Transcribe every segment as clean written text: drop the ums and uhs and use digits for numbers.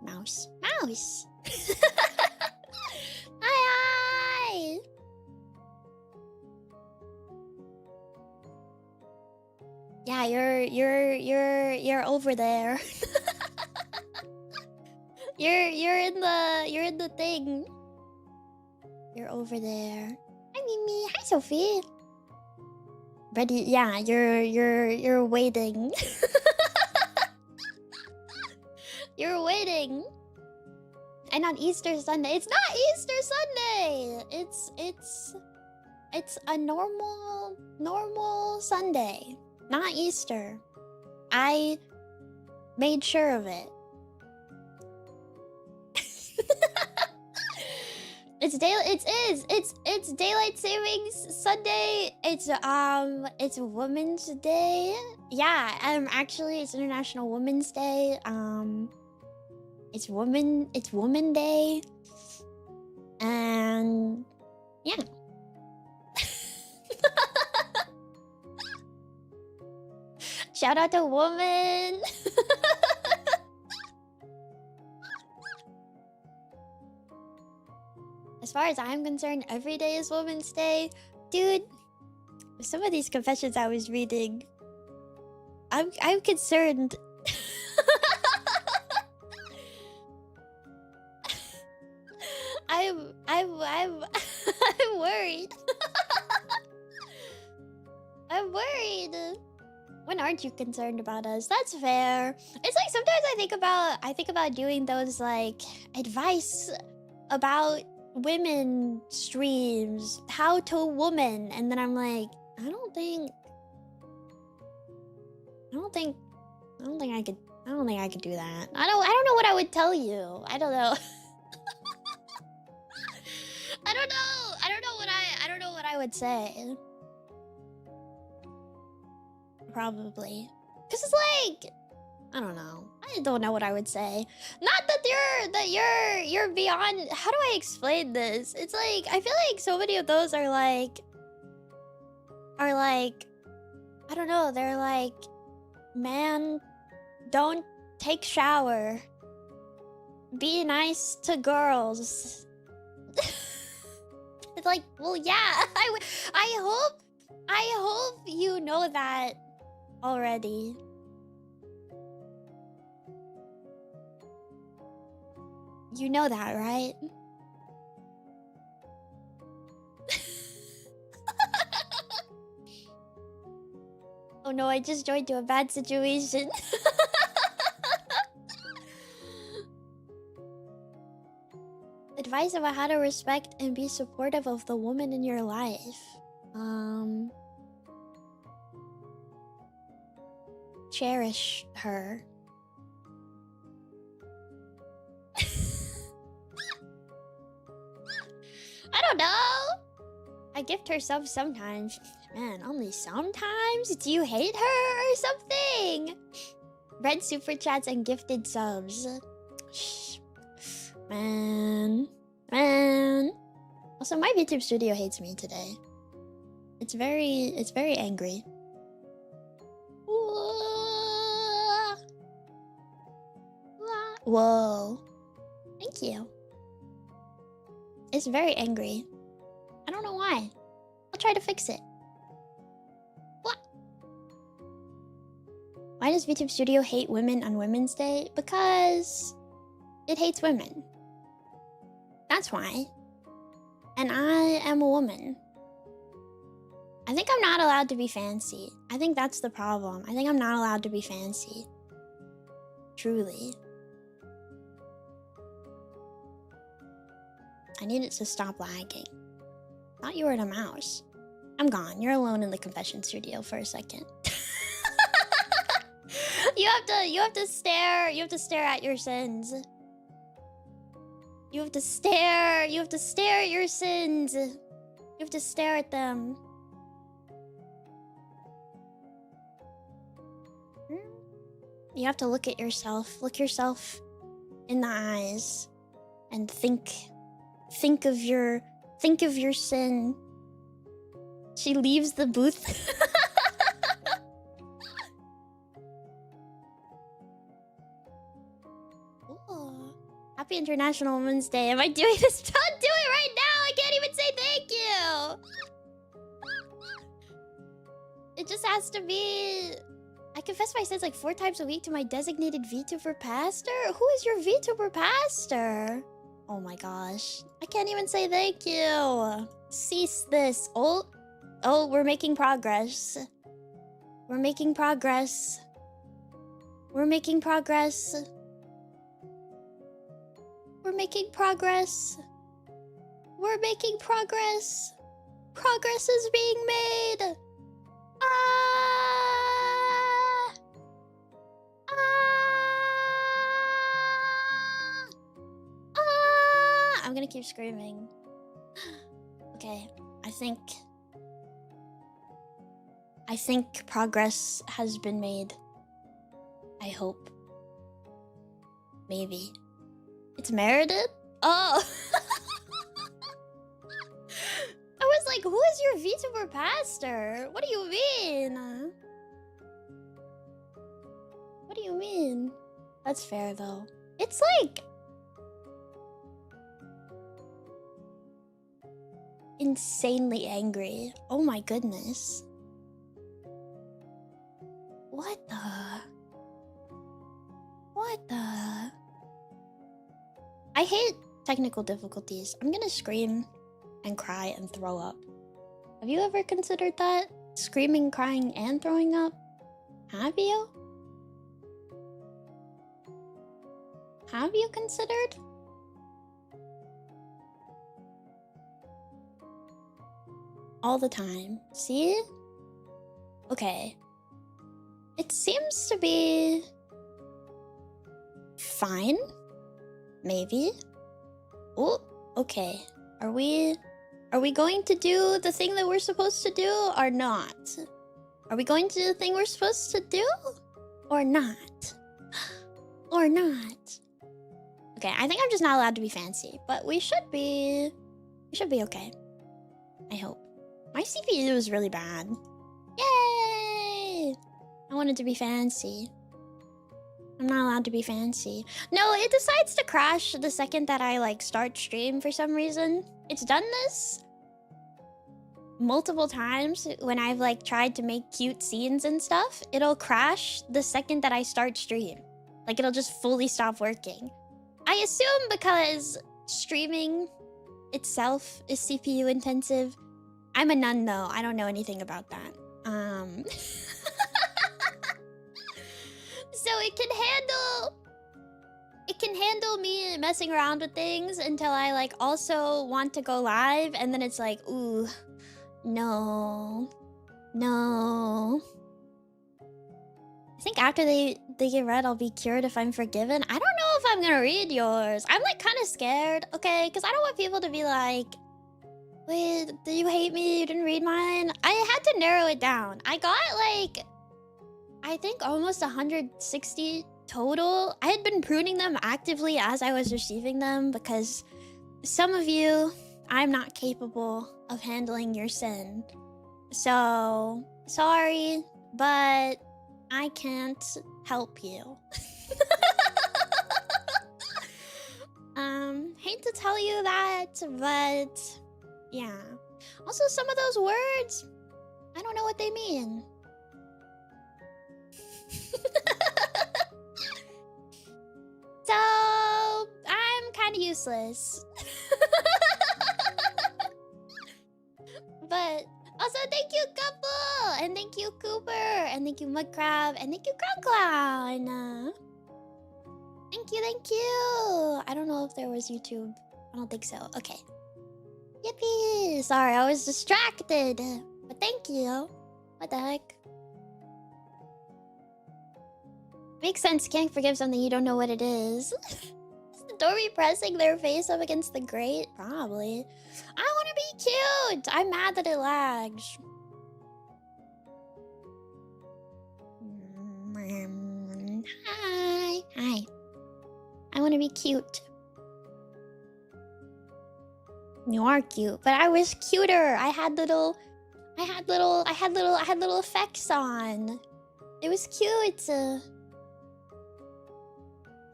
Mouse. Mouse! Hi! Yeah, you're over there. you're in the thing. You're over there. Hi Mimi. Hi Sophie. Ready? Yeah, you're waiting. You're waiting. And on Easter Sunday, it's not Easter Sunday. It's a normal Sunday, not Easter. I made sure of it. It's daylight savings Sunday. It's Women's Day. Yeah, actually it's International Women's Day. It's Woman Day. And yeah. Shout out to woman. As far as I'm concerned, every day is Women's Day. Dude, some of these confessions I was reading, I'm concerned. I'm worried. I'm worried. When aren't you concerned about us? That's fair. It's like sometimes I think about doing those like advice about women streams, how to woman, and then I'm like, I don't think I could do that. I don't know what I would tell you. I don't know. I don't know what I would say. Probably. Cause it's like, I don't know. I don't know what I would say. Not that you're beyond. How do I explain this? It's like I feel like so many of those are like I don't know, they're like, man, don't take shower. Be nice to girls. It's like, well, yeah, I hope you know that already. You know that, right? Oh no, I just joined to a bad situation. Advice about how to respect and be supportive of the woman in your life. Cherish her. I don't know. I gift her subs sometimes. Man, only sometimes? Do you hate her or something? Red super chats and gifted subs. Man. Also, my Vtuber studio hates me today. It's very angry. Whoa. Thank you. It's very angry. I don't know why. I'll try to fix it. What? Why does Vtuber Studio hate women on Women's Day? Because it hates women. That's why. And I am a woman. I think I'm not allowed to be fancy. I think that's the problem. I think I'm not allowed to be fancy. Truly. I need it to stop lagging. Thought you were a mouse. I'm gone. You're alone in the confession studio for a second. You have to stare at your sins. You have to stare at your sins. You have to stare at them. You have to look at yourself. Look yourself in the eyes and think of your sin. She leaves the booth. Ooh. Happy International Women's Day. Am I doing this? Don't do it right now. I can't even say thank you. It just has to be... I confess my sins like 4 times a week to my designated Vtuber pastor? Who is your Vtuber pastor? Oh my gosh. I can't even say thank you. Cease this. Oh, we're making progress. We're making progress. We're making progress. We're making progress. We're making progress. Progress is being made. I'm gonna keep screaming. Okay, I think progress has been made. I hope. Maybe. It's merited? Oh! I was like, who is your Vtuber pastor? What do you mean? What do you mean? That's fair though. It's like... insanely angry. Oh my goodness. What the? What the? I hate technical difficulties. I'm gonna scream and cry and throw up. Have you ever considered that? Screaming, crying, and throwing up? Have you? Have you considered? All the time. See? Okay. It seems to be... fine? Maybe? Oh, okay. Are we going to do the thing that we're supposed to do or not? Are we going to do the thing we're supposed to do? Or not? Or not? Okay, I think I'm just not allowed to be fancy, but we should be okay. I hope. My CPU is really bad. Yay! I wanted to be fancy. I'm not allowed to be fancy. No, it decides to crash the second that I like start stream for some reason. It's done this multiple times when I've like tried to make cute scenes and stuff. It'll crash the second that I start stream. Like it'll just fully stop working. I assume because streaming itself is CPU intensive. I'm a nun though. I don't know anything about that. So it can handle me messing around with things until I like also want to go live, and then it's like, ooh, no. I think after they get read, I'll be cured if I'm forgiven. I don't know if I'm gonna read yours. I'm like kind of scared, okay? Because I don't want people to be like, wait, did you hate me? You didn't read mine? I had to narrow it down. I got like, I think almost 160 total. I had been pruning them actively as I was receiving them because some of you, I'm not capable of handling your sin. So, sorry, but I can't help you. Hate to tell you that, but yeah. Also, some of those words, I don't know what they mean. So, I'm kind of useless. But also, thank you, Couple! And thank you, Cooper! And thank you, Mudcrab! And thank you, Crown Clown! Thank you! I don't know if there was YouTube. I don't think so. Okay. Yippee! Sorry, I was distracted. But thank you. What the heck? Makes sense. Can't forgive something you don't know what it is. Is the Dormie pressing their face up against the grate? Probably. I want to be cute! I'm mad that it lags. Hi. I want to be cute. You are cute, but I was cuter. I had little effects on. It was cute.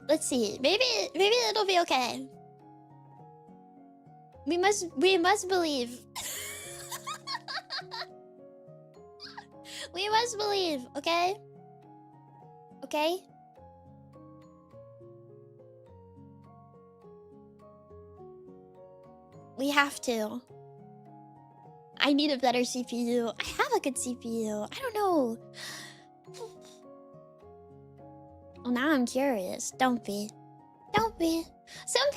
Let's see. Maybe it'll be okay. We must believe. We must believe, okay? Okay? We have to. I need a better CPU. I have a good CPU. I don't know. Well, now I'm curious. Don't be. Don't be. Some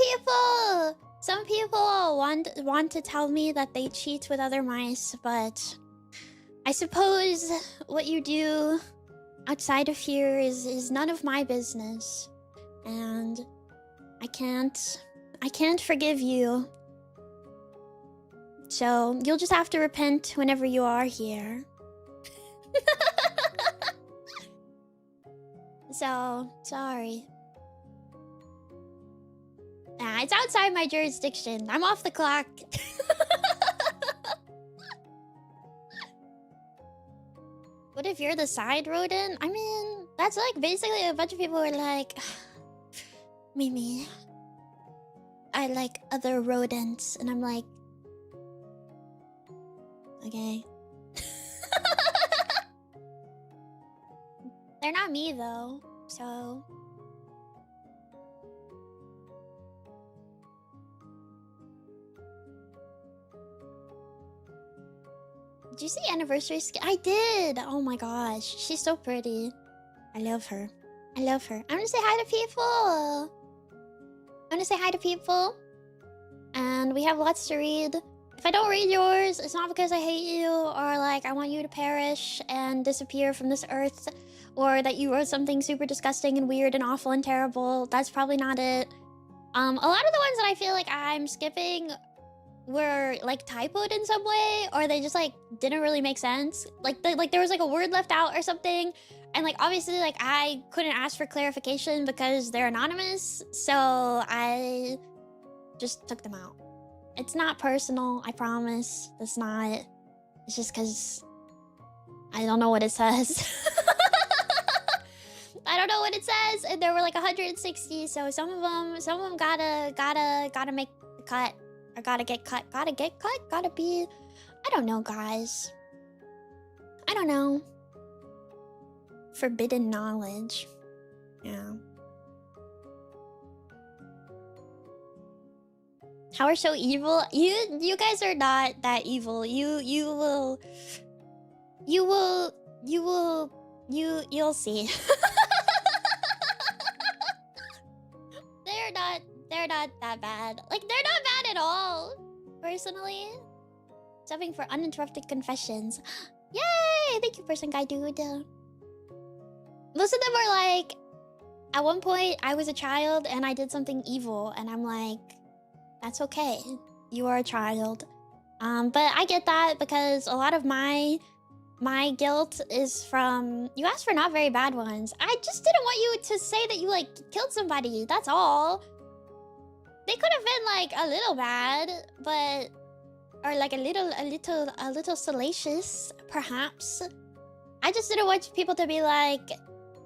people want to tell me that they cheat with other mice, but I suppose what you do outside of here is none of my business. And I can't forgive you. So you'll just have to repent whenever you are here. So, sorry. Nah, it's outside my jurisdiction. I'm off the clock. What if you're the side rodent? I mean, that's like basically a bunch of people are like, Mimi, I like other rodents. And I'm like, okay. They're not me though, so. Did you see Anniversary Skin? I did! Oh my gosh, she's so pretty. I love her. I love her. I want to say hi to people. I want to say hi to people. And we have lots to read. If I don't read yours, it's not because I hate you or like I want you to perish and disappear from this earth, or that you wrote something super disgusting and weird and awful and terrible. That's probably not it. A lot of the ones that I feel like I'm skipping were like typoed in some way, or they just like didn't really make sense. Like there was like a word left out or something, and like obviously like I couldn't ask for clarification because they're anonymous, so I just took them out. It's not personal, I promise. It's not. It's just because I don't know what it says. I don't know what it says, and there were like 160, so some of them gotta make the cut, or gotta get cut, gotta be. I don't know, guys. I don't know. Forbidden knowledge. Yeah. How are so evil? You guys are not that evil. You'll see. They're not that bad. Like, they're not bad at all, personally. Subbing for uninterrupted confessions. Yay! Thank you, person guy dude. Most of them are like, at one point I was a child and I did something evil, and I'm like, that's okay. You are a child. But I get that because a lot of my guilt is from... You asked for not very bad ones. I just didn't want you to say that you, like, killed somebody. That's all. They could have been, like, a little bad, but... Or, like, a little salacious, perhaps. I just didn't want people to be like...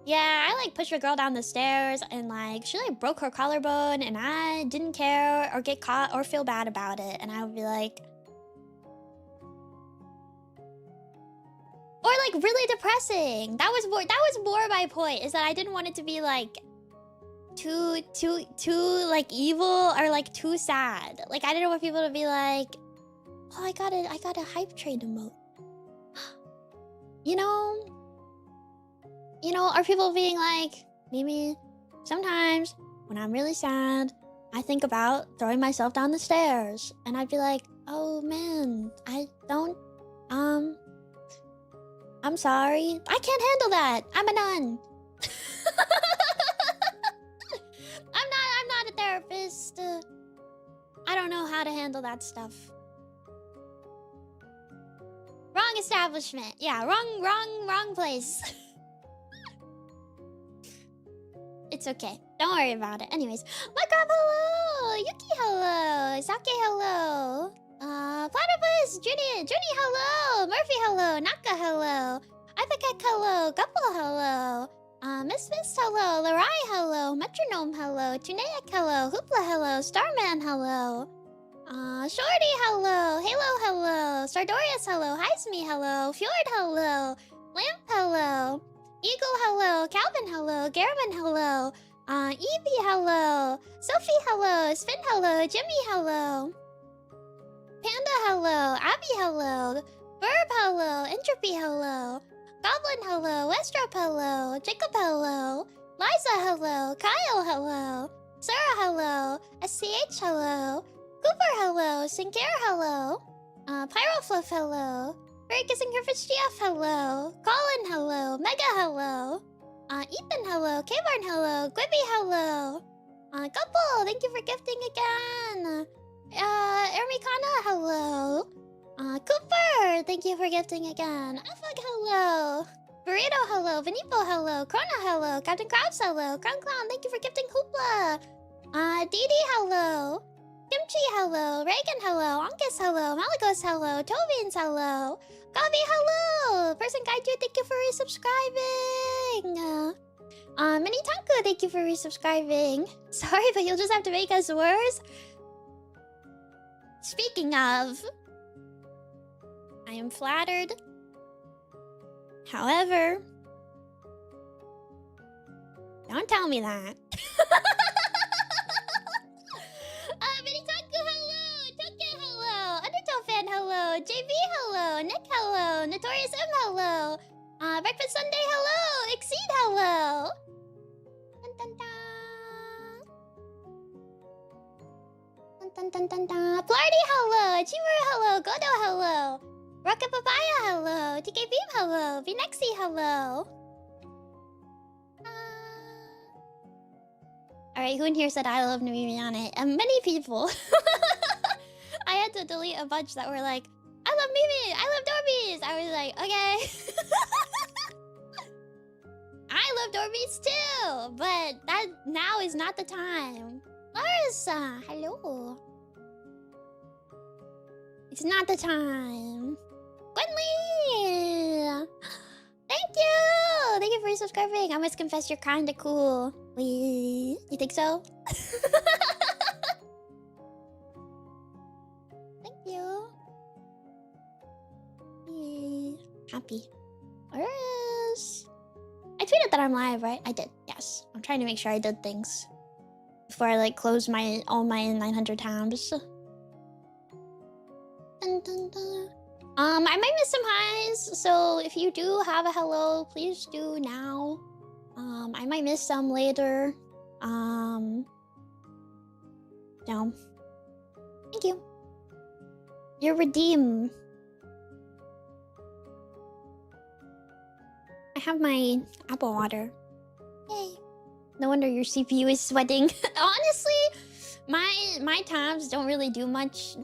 Yeah, I, like, pushed a girl down the stairs, and, like, she, like, broke her collarbone, and I didn't care or get caught or feel bad about it. And I would be like... Or, like, really depressing. That was more my point, is that I didn't want it to be, like, too, like, evil or, like, too sad. Like, I didn't want people to be like, oh, I got a hype train emote. You know? You know, are people being like, Mimi, sometimes when I'm really sad, I think about throwing myself down the stairs. And I'd be like, oh, man, I don't, I'm sorry. I can't handle that. I'm a nun. I'm not a therapist. I don't know how to handle that stuff. Wrong establishment. Yeah, wrong place. It's okay. Don't worry about it. Anyways, Minecraft, hello! Yuki, hello! Sake, hello! Platypus, Junie, hello! Murphy, hello! Naka, hello! Ithacek, hello! Gupple, hello! Miss Mist, hello. Larai, hello. Metronome, hello. Tunaic, hello. Hoopla, hello. Starman, hello. Shorty, hello. Halo, hello. Stardorius, hello. Heisme, hello. Fjord, hello. Lamp, hello. Eagle, hello. Calvin, hello. Garmin, hello. Evie, hello. Sophie, hello. Sven, hello. Jimmy, hello. Panda, hello. Abby, hello. Verb, hello. Entropy, hello. Goblin, hello. Westrop, hello. Jacob, hello. Liza, hello. Kyle, hello. Sarah, hello. SCH, hello. Cooper, hello. Sinclair, hello. Pyrofluff, hello. Very Kissing Griffiths GF, hello. Colin, hello. Mega, hello. Ethan, hello. Kbarn, hello. Quibi, hello. Couple, thank you for gifting again. Ermikana, hello. Cooper, thank you for gifting again. Afag, hello. Burrito, hello. Vinipo, hello. Krona, hello. Captain Krabs, hello. Crown Clown, thank you for gifting Hoopla. Didi, hello. Kimchi, hello. Reagan, hello. Ankus, hello. Malagos, hello. Tobians, hello. Gabi, hello. Person Guide 2, thank you for resubscribing. Mini Tanku, thank you for resubscribing. Sorry, but you'll just have to make us worse. Speaking of, I am flattered. However, don't tell me that. Minitaku, hello. Toke, hello. Undertow fan, hello. JB, hello. Nick, hello. Notorious M, hello. Breakfast Sunday, hello. Exceed, hello. Dun, dun, dun. Dun, dun, dun, dun. Flarty, hello. Chimura, hello. Godo, hello. Rocket Papaya, hello. TK Beam, hello. Vinexi, hello. Alright, who in here said I love Nemimi on it? Many people. I had to delete a bunch that were like, I love Mimi, I love Dormies. I was like, okay. I love Dormies too, but that now is not the time. Larissa, hello. It's not the time. Gwenly! Thank you! Thank you for subscribing. I must confess you're kinda cool. You think so? Thank you. Happy. Yes. I tweeted that I'm live, right? I did, yes. I'm trying to make sure I did things before I like close all my 900 tabs. Dun, dun, dun. I might miss some highs, so if you do have a hello, please do now. I might miss some later. No. Thank you. You're redeemed. I have my apple water. Yay. No wonder your CPU is sweating. Honestly, my tabs don't really do much,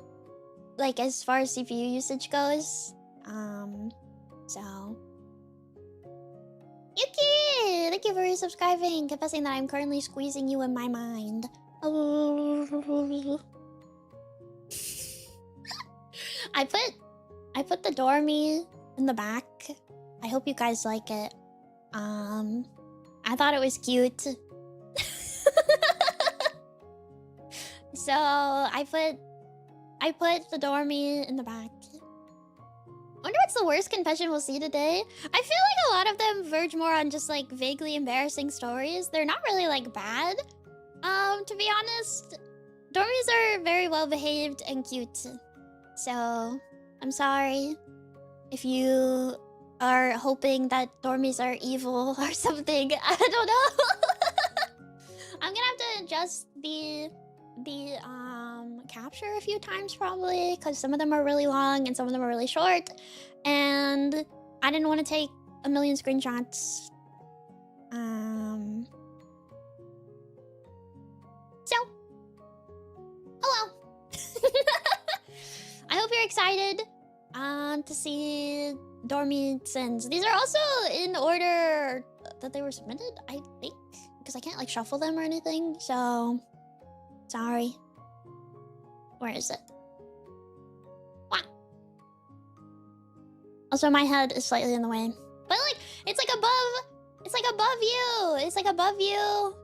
like as far as CPU usage goes. So Yuki, thank you for resubscribing, confessing that I'm currently squeezing you in my mind. I put the Dormie in the back. I hope you guys like it. I thought it was cute. So I put the Dormie in the back. Wonder what's the worst confession we'll see today? I feel like a lot of them verge more on just like vaguely embarrassing stories. They're not really like bad. To be honest, Dormies are very well behaved and cute. So I'm sorry if you are hoping that Dormies are evil or something. I don't know. I'm gonna have to adjust the capture a few times probably, because some of them are really long and some of them are really short, and I didn't want to take a million screenshots. So oh well. I hope you're excited to see Dormie sins. These are also in order that they were submitted, I think, because I can't like shuffle them or anything, so sorry. Where is it? Wow. Also, my head is slightly in the way. But like, it's like above It's like above you. It's like above you.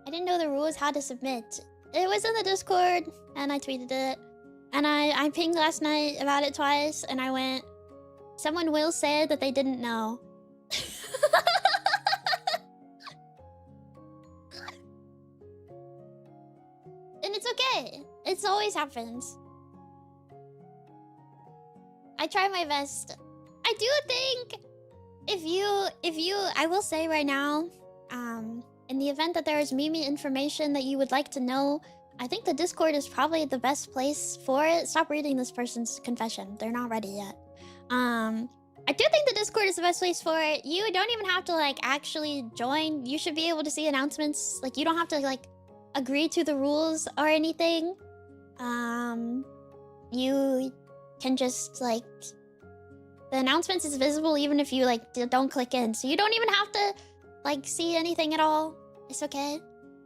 I didn't know the rules how to submit. It was in the Discord, and I tweeted it. And I pinged last night about it twice, and I went, someone will say that they didn't know. And it's okay. It always happens. I try my best. I do think I will say right now, in the event that there is Mimi information that you would like to know, I think the Discord is probably the best place for it. Stop reading this person's confession. They're not ready yet. I do think the Discord is the best place for it. You don't even have to, like, actually join. You should be able to see announcements. Like, you don't have to, like, agree to the rules or anything. You can just, like... The announcements is visible even if you, like, don't click in. So you don't even have to, like, see anything at all. It's okay.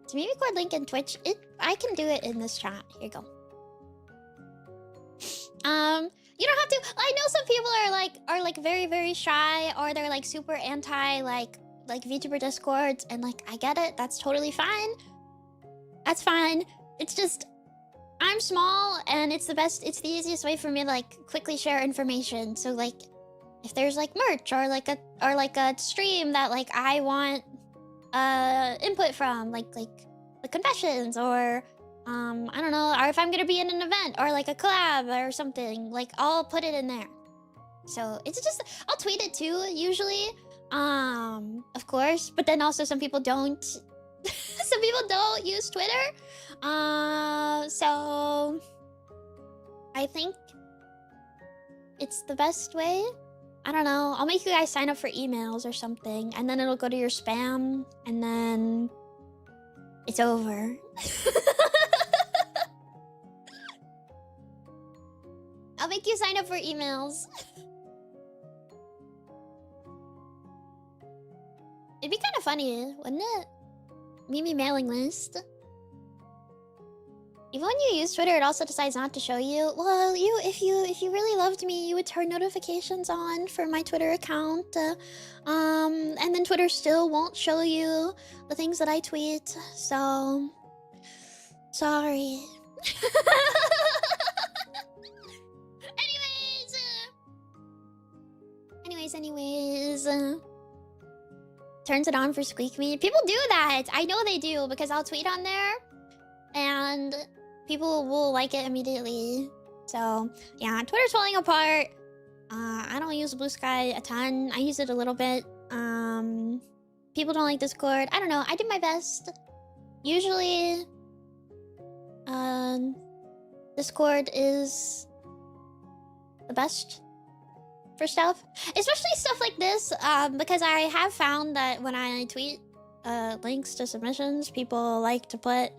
It's Mimi Cord link in Twitch. I can do it in this chat. Here you go. You don't have to. I know some people are like very, very shy, or they're like super anti like VTuber Discords, and like I get it. That's totally fine. That's fine. It's just I'm small, and it's the easiest way for me to like quickly share information. So like if there's like merch or like a stream that like I want input from, like the confessions, or I don't know, or if I'm gonna be in an event or like a collab or something, like I'll put it in there. So it's just I'll tweet it too usually, of course, but then also some people don't. Some people don't use Twitter, so I think it's the best way. I don't know. I'll make you guys sign up for emails or something, and then it'll go to your spam, and then it's over. I'll make you sign up for emails. It'd be kind of funny, wouldn't it? Mimi mailing list. Even when you use Twitter, it also decides not to show you. Well, if you really loved me, you would turn notifications on for my Twitter account. And then Twitter still won't show you the things that I tweet. So, sorry. Anyways. Turns it on for Squeak Me. People do that. I know they do, because I'll tweet on there and people will like it immediately. So yeah, Twitter's falling apart. I don't use Blue Sky a ton. I use it a little bit. People don't like Discord. I don't know. I do my best. Usually, Discord is the best for stuff, especially stuff like this, because I have found that when I tweet links to submissions, people like to put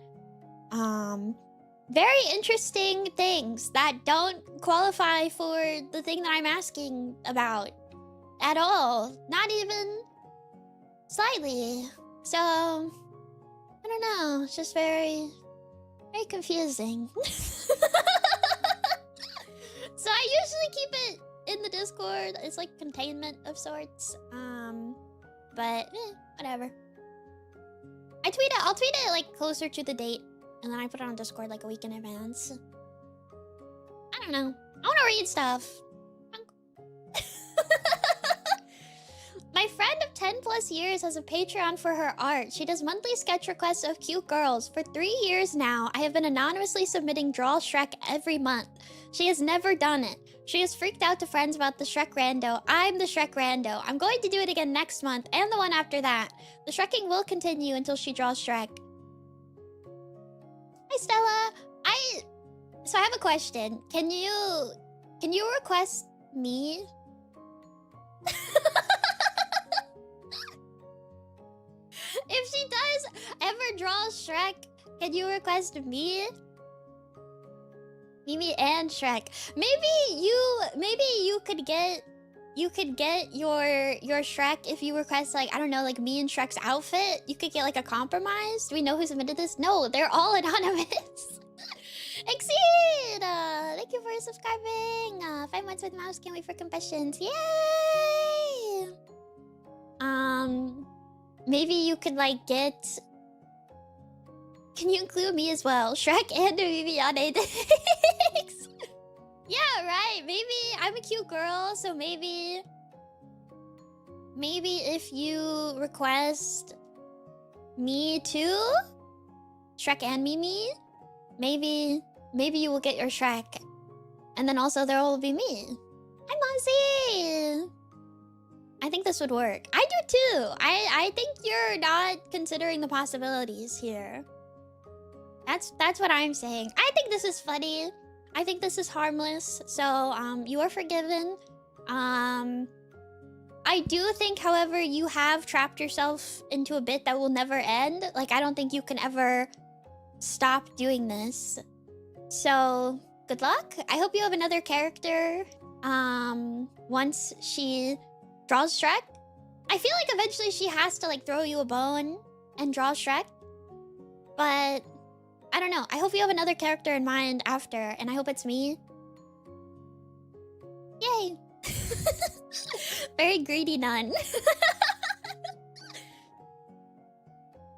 very interesting things that don't qualify for the thing that I'm asking about at all, not even slightly. So I don't know, it's just very confusing. So I usually keep it in the Discord. It's like containment of sorts. But whatever. I'll tweet it like closer to the date, and then I put it on Discord like a week in advance. I don't know. I want to read stuff. My friend of 10 plus years has a Patreon for her art. She does monthly sketch requests of cute girls. For 3 years now, I have been anonymously submitting Draw Shrek every month. She has never done it. She has freaked out to friends about the Shrek Rando. I'm the Shrek Rando. I'm going to do it again next month and the one after that. The Shrekking will continue until she draws Shrek. Hi, Stella. So I have a question. Can you request me? If she does ever draw Shrek, can you request me? Mimi and Shrek. Maybe you could get your Shrek if you request, like, I don't know, like me and Shrek's outfit. You could get like a compromise. Do we know who submitted this? No, they're all anonymous. Exceed! Thank you for subscribing. 5 months with mouse. Can't wait for confessions. Yay! Maybe you could like get... Can you include me as well? Shrek and Nemimi on Apex. Yeah, right. Maybe I'm a cute girl, so maybe if you request me too, Shrek and Mimi, maybe you will get your Shrek, and then also there will be me. Hi, Mozzie. I think this would work. I do too. I think you're not considering the possibilities here. That's what I'm saying. I think this is funny. I think this is harmless. So you are forgiven. I do think, however, you have trapped yourself into a bit that will never end. Like, I don't think you can ever stop doing this. So good luck. I hope you have another character once she draws Shrek. I feel like eventually she has to like throw you a bone and draw Shrek. But I don't know. I hope you have another character in mind after, and I hope it's me. Yay! Very greedy nun.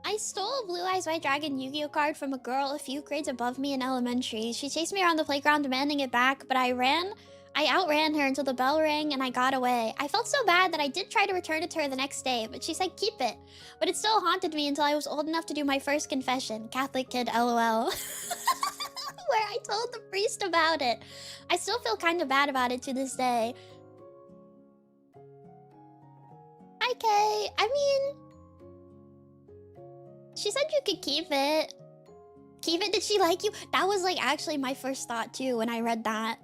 I stole a Blue Eyes White Dragon Yu-Gi-Oh card from a girl a few grades above me in elementary. She chased me around the playground demanding it back, but I outran her until the bell rang and I got away. I felt so bad that I did try to return it to her the next day, but she said keep it. But it still haunted me until I was old enough to do my first confession. Catholic kid, LOL. Where I told the priest about it. I still feel kind of bad about it to this day. Hi, Kay. I mean... She said you could keep it. Keep it? Did she like you? That was like actually my first thought too when I read that.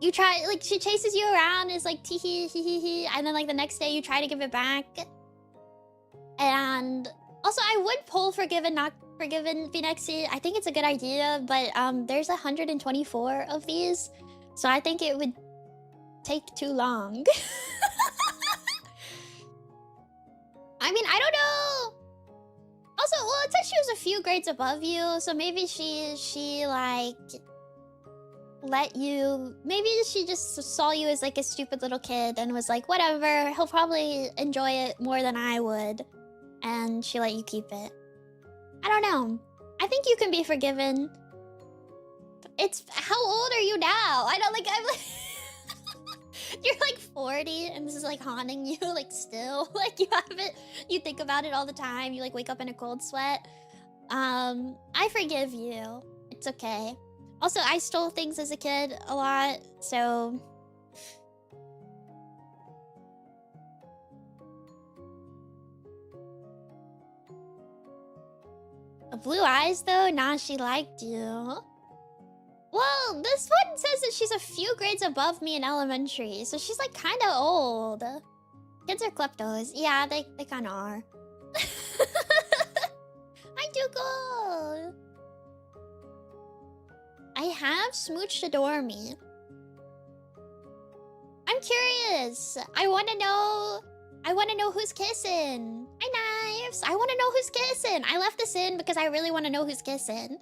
You try, like, she chases you around, is like, tee hee hee hee, and then, like, the next day you try to give it back. And also, I would pull Forgiven, Not Forgiven Phoenixy. I think it's a good idea, but there's 124 of these, so I think it would take too long. I mean, I don't know. Also, well, it said she was a few grades above you, so maybe she like... let you... Maybe she just saw you as like a stupid little kid and was like, whatever, he'll probably enjoy it more than I would. And she let you keep it. I don't know. I think you can be forgiven. It's... How old are you now? I don't like... I'm like... You're like 40 and this is like haunting you, like still. Like you haven't... You think about it all the time. You like wake up in a cold sweat. I forgive you. It's okay. Also, I stole things as a kid a lot, so... Blue eyes, though? Nah, she liked you. Well, this one says that she's a few grades above me in elementary, so she's like kind of old. Kids are kleptos. Yeah, they kind of are. Hi, Dougal! I have smooched a Dormie. I'm curious. I want to know who's kissing. Hi, Knives. I want to know who's kissing. I left this in because I really want to know who's kissing.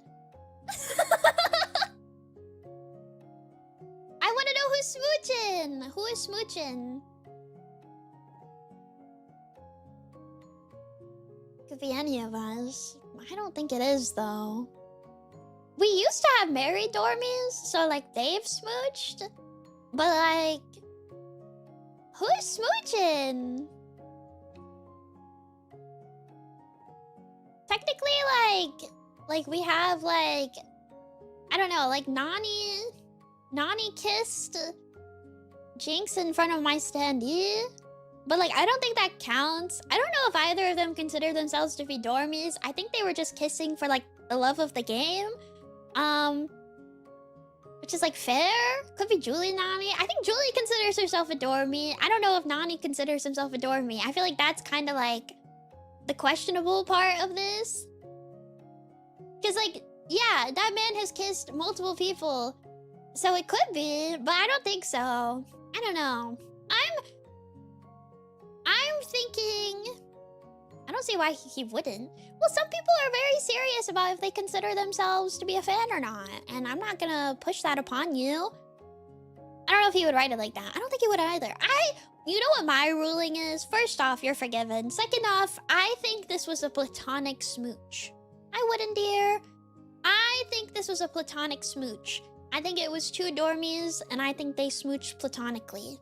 I want to know who's smooching. Who is smooching? Could be any of us. I don't think it is, though. We used to have married Dormies, so, like, they've smooched. But, like... Who's smooching? Technically, like, we have, like... I don't know, like, Nani kissed Jinx in front of my standee. But, like, I don't think that counts. I don't know if either of them consider themselves to be Dormies. I think they were just kissing for, like, the love of the game. Which is like fair. Could be Julie Nami. I think Julie considers herself a Dormie. I don't know if Nani considers himself a Dormie. I feel like that's kind of like the questionable part of this. Because like, yeah, that man has kissed multiple people. So it could be, but I don't think so. I don't know. I'm thinking... I don't see why he wouldn't. Well, some people are very serious about if they consider themselves to be a fan or not. And I'm not gonna push that upon you. I don't know if he would write it like that. I don't think he would either. You know what my ruling is? First off, you're forgiven. Second off, I think this was a platonic smooch. I wouldn't dare. I think this was a platonic smooch. I think it was two dormies, and I think they smooched platonically.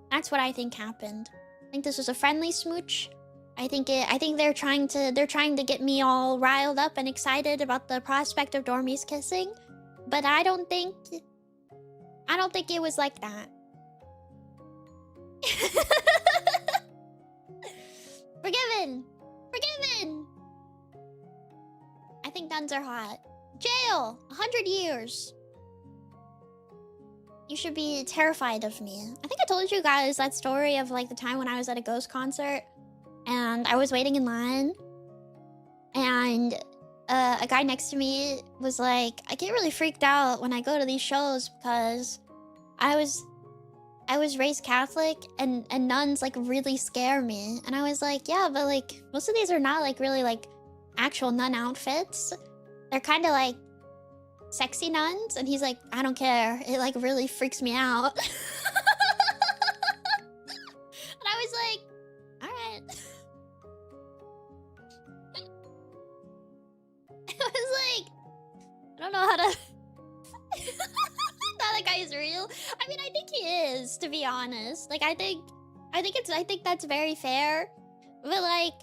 That's what I think happened. I think this was a friendly smooch. I think they're trying to get me all riled up and excited about the prospect of dormies kissing. But I don't think it was like that. Forgiven! Forgiven! I think nuns are hot. Jail! 100 years. You should be terrified of me. I think I told you guys that story of like the time when I was at a ghost concert and I was waiting in line and a guy next to me was like, I get really freaked out when I go to these shows because I was raised Catholic and nuns like really scare me. And I was like, yeah, but like most of these are not like really like actual nun outfits. They're kind of like sexy nuns. And he's like, I don't care. It like really freaks me out. And I was like, all right. I was like, I don't know how to... That guy is real. I mean, I think he is, to be honest. Like, I think that's very fair. But like,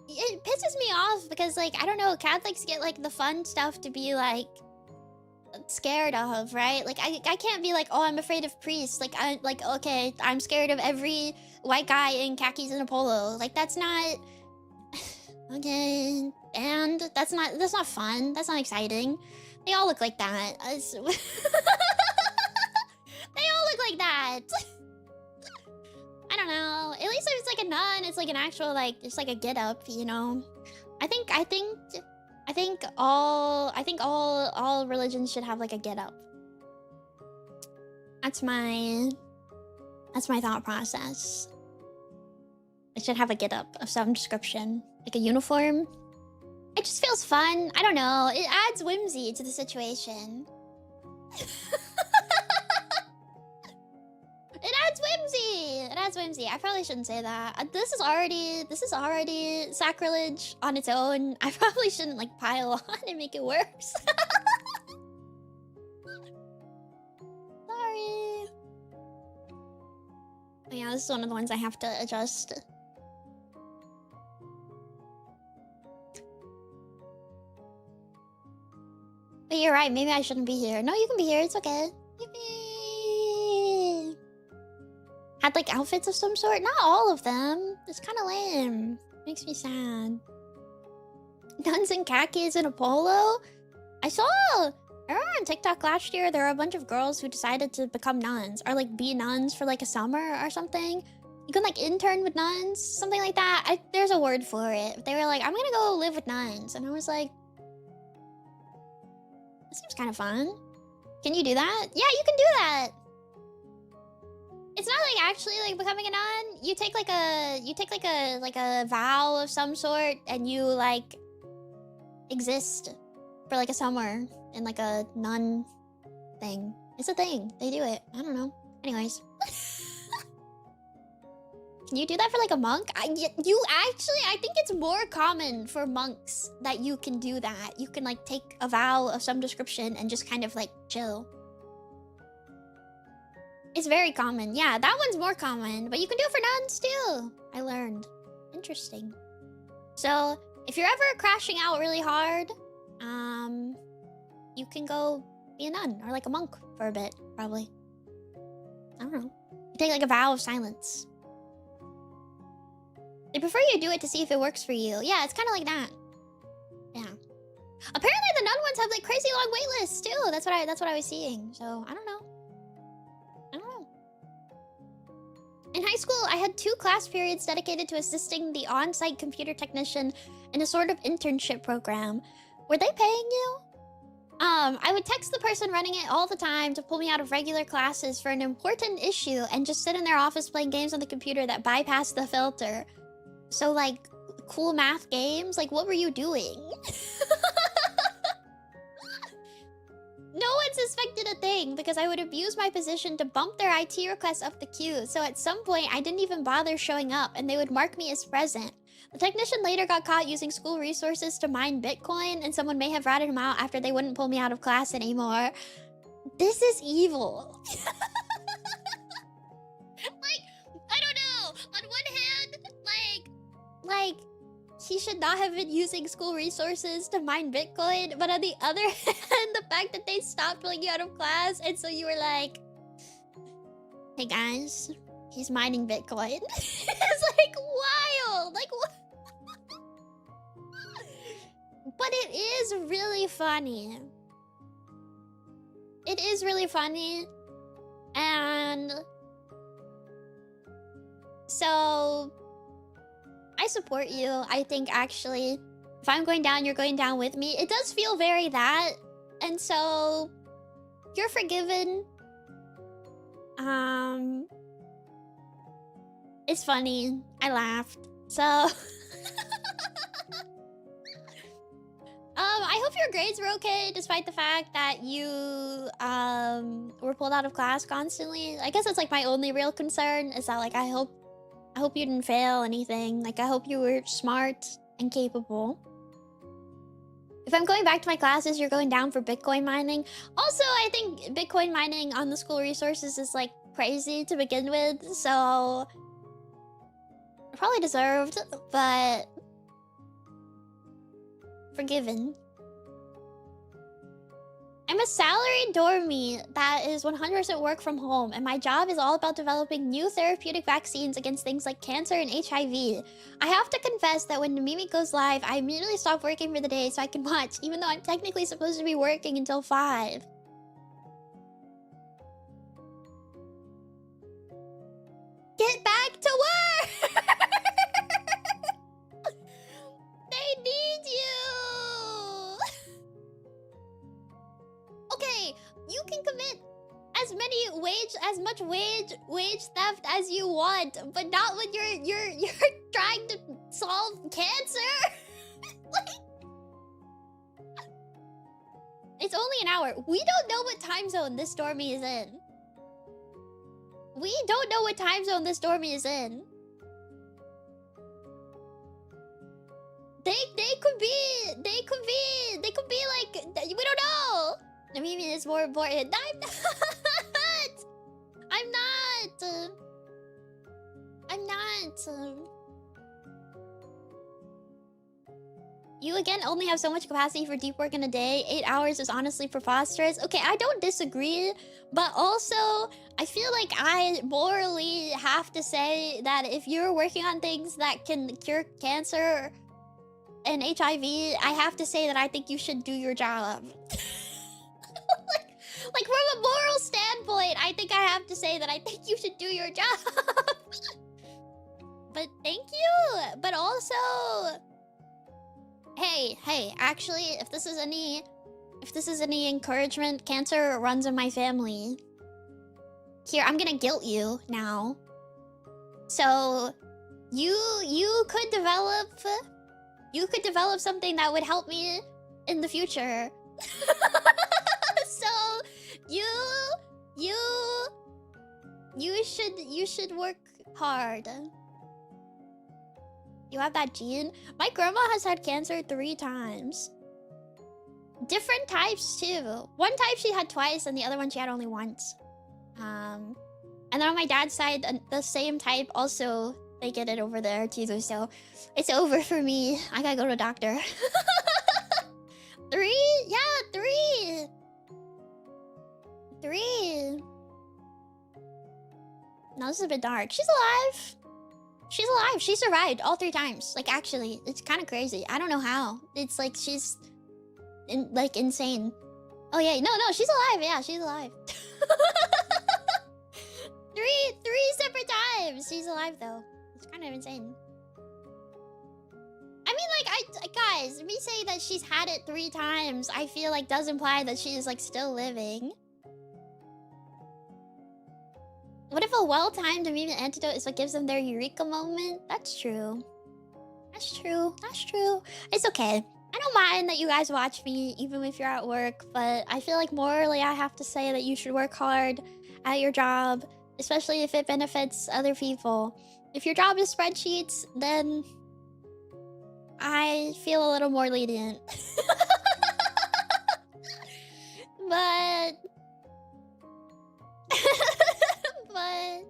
it pisses me off because like, I don't know, Catholics get like the fun stuff to be like scared of, right? Like, I can't be like, oh, I'm afraid of priests. Like, okay, I'm scared of every white guy in khakis and a polo. Like, that's not... Okay, and that's not fun. That's not exciting. They all look like that. They all look like that. I don't know. At least if it's like a nun, it's like an actual like it's like a get up, you know. I think all religions should have like a get up. That's my thought process. It should have a get up of some description, like a uniform. It just feels fun. I don't know. It adds whimsy to the situation. It adds whimsy. It adds whimsy. I probably shouldn't say that. This is already sacrilege on its own. I probably shouldn't like pile on and make it worse. Sorry. But yeah, this is one of the ones I have to adjust. But you're right, maybe I shouldn't be here. No, you can be here, it's okay. Yippee! Had like outfits of some sort? Not all of them. It's kind of lame. Makes me sad. Nuns in khakis and a polo? I remember on TikTok last year, there were a bunch of girls who decided to become nuns. Or like be nuns for like a summer or something. You can like intern with nuns, something like that. There's a word for it. They were like, I'm gonna go live with nuns. And I was like, that seems kind of fun. Can you do that? Yeah, you can do that. It's not like actually like becoming a nun. You take like a vow of some sort and you like exist for like a summer in like a nun thing. It's a thing. They do it. I don't know. Anyways. Can you do that for like a monk? I think it's more common for monks that you can do that. You can like take a vow of some description and just kind of like chill. It's very common. Yeah, that one's more common, but you can do it for nuns too. I learned. Interesting. So if you're ever crashing out really hard, you can go be a nun or like a monk for a bit, probably. I don't know. You take like a vow of silence. They prefer you do it to see if it works for you. Yeah, it's kind of like that. Yeah. Apparently the nun ones have like crazy long wait lists too. That's what I was seeing. So I don't know. In high school, I had 2 class periods dedicated to assisting the on-site computer technician in a sort of internship program. Were they paying you? I would text the person running it all the time to pull me out of regular classes for an important issue and just sit in their office playing games on the computer that bypassed the filter. So, like, cool math games? Like, what were you doing? No one suspected a thing because I would abuse my position to bump their IT requests up the queue. So at some point, I didn't even bother showing up and they would mark me as present. The technician later got caught using school resources to mine Bitcoin, and someone may have ratted him out after they wouldn't pull me out of class anymore. This is evil. Like, I don't know. On one hand, like, he should not have been using school resources to mine Bitcoin, but on the other hand, the fact that they stopped pulling you out of class, and so you were like, hey guys, he's mining Bitcoin. It's like wild. Like, what? But it is really funny. It is really funny. And so I support you. I think actually, if I'm going down, you're going down with me. It does feel very that. And so you're forgiven. It's funny. I laughed. So I hope your grades were okay, despite the fact that you were pulled out of class constantly. I guess that's like my only real concern is that like I hope you didn't fail anything. Like I hope you were smart and capable. If I'm going back to my classes, you're going down for Bitcoin mining. Also, I think Bitcoin mining on the school resources is like crazy to begin with, so probably deserved, but forgiven. I'm a salaried dormie that is 100% work from home, and my job is all about developing new therapeutic vaccines against things like cancer and HIV. I have to confess that when Nemimi goes live, I immediately stop working for the day so I can watch, even though I'm technically supposed to be working until 5. Get back to work! They need you! Okay, you can commit as much wage theft as you want, but not when you're trying to solve cancer. Like, it's only an hour. We don't know what time zone this Dormie is in. We don't know what time zone this Dormie is in. They could be like, we don't know. Nemimi is more important. I'm not. You again only have so much capacity for deep work in a day. 8 hours is honestly preposterous. Okay, I don't disagree, but also I feel like I morally have to say that if you're working on things that can cure cancer and HIV, I have to say that I think you should do your job. like from a moral standpoint, I think I have to say that I think you should do your job. But thank you. But also, hey, actually, if this is any encouragement, cancer runs in my family. Here, I'm gonna guilt you now. So, you could develop something that would help me in the future. So, you should work hard. You have that gene? My grandma has had cancer 3 times. Different types too. One type she had twice and the other one she had only once. And then on my dad's side, the same type also, they get it over there too, so it's over for me. I gotta go to a doctor. 3? Yeah, 3. 3. No, this is a bit dark. She's alive. She's alive. She survived all 3 times. Like, actually, it's kind of crazy. I don't know how. It's like she's insane. Oh yeah, no, she's alive. Yeah, she's alive. 3 separate times. She's alive though. It's kind of insane. I mean, like, guys, me saying that she's had it 3 times, I feel like does imply that she is like still living. What if a well-timed immune antidote is what gives them their eureka moment? That's true. That's true. It's okay. I don't mind that you guys watch me, even if you're at work, but I feel like morally I have to say that you should work hard at your job, especially if it benefits other people. If your job is spreadsheets, then I feel a little more lenient. But... but...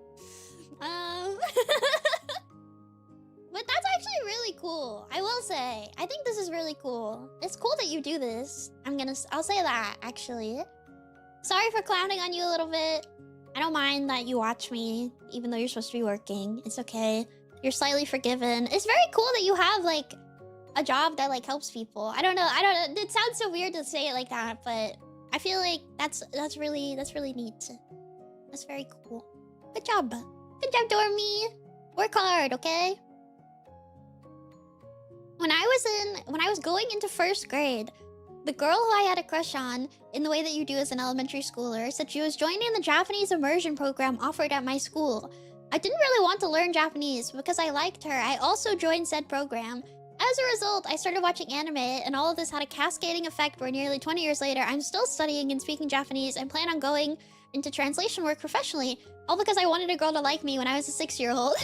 But that's actually really cool. I will say. I think this is really cool. It's cool that you do this. I'll say that, actually. Sorry for clowning on you a little bit. I don't mind that you watch me, even though you're supposed to be working. It's okay. You're slightly forgiven. It's very cool that you have, like, a job that, like, helps people. I don't know. It sounds so weird to say it like that, but I feel like that's really neat. That's very cool. Good job. Good job, Dormie. Work hard, okay? When I was going into first grade, the girl who I had a crush on, in the way that you do as an elementary schooler, said she was joining the Japanese immersion program offered at my school. I didn't really want to learn Japanese because I liked her. I also joined said program. As a result, I started watching anime, and all of this had a cascading effect where nearly 20 years later, I'm still studying and speaking Japanese and plan on going into translation work professionally, all because I wanted a girl to like me when I was a 6-year-old.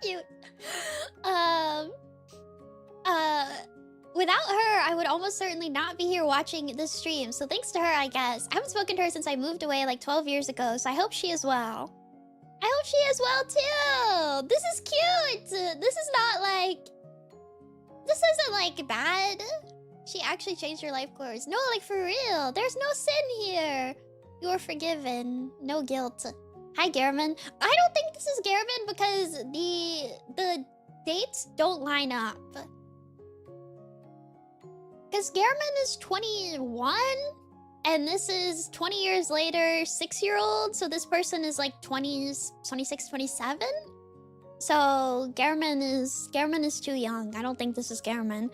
Cute. Without her, I would almost certainly not be here watching this stream, so thanks to her, I guess. I haven't spoken to her since I moved away like 12 years ago, so I hope she is well. I hope she is well too! This is cute! This is not like... This isn't like bad. She actually changed her life course. No, like for real. There's no sin here. You are forgiven. No guilt. Hi, Garamon. I don't think this is Garamon because the dates don't line up. Because Garamon is 21, and this is 20 years later, 6-year-old. So this person is like 20s, 26, 27. So Garamon is too young. I don't think this is Garamon.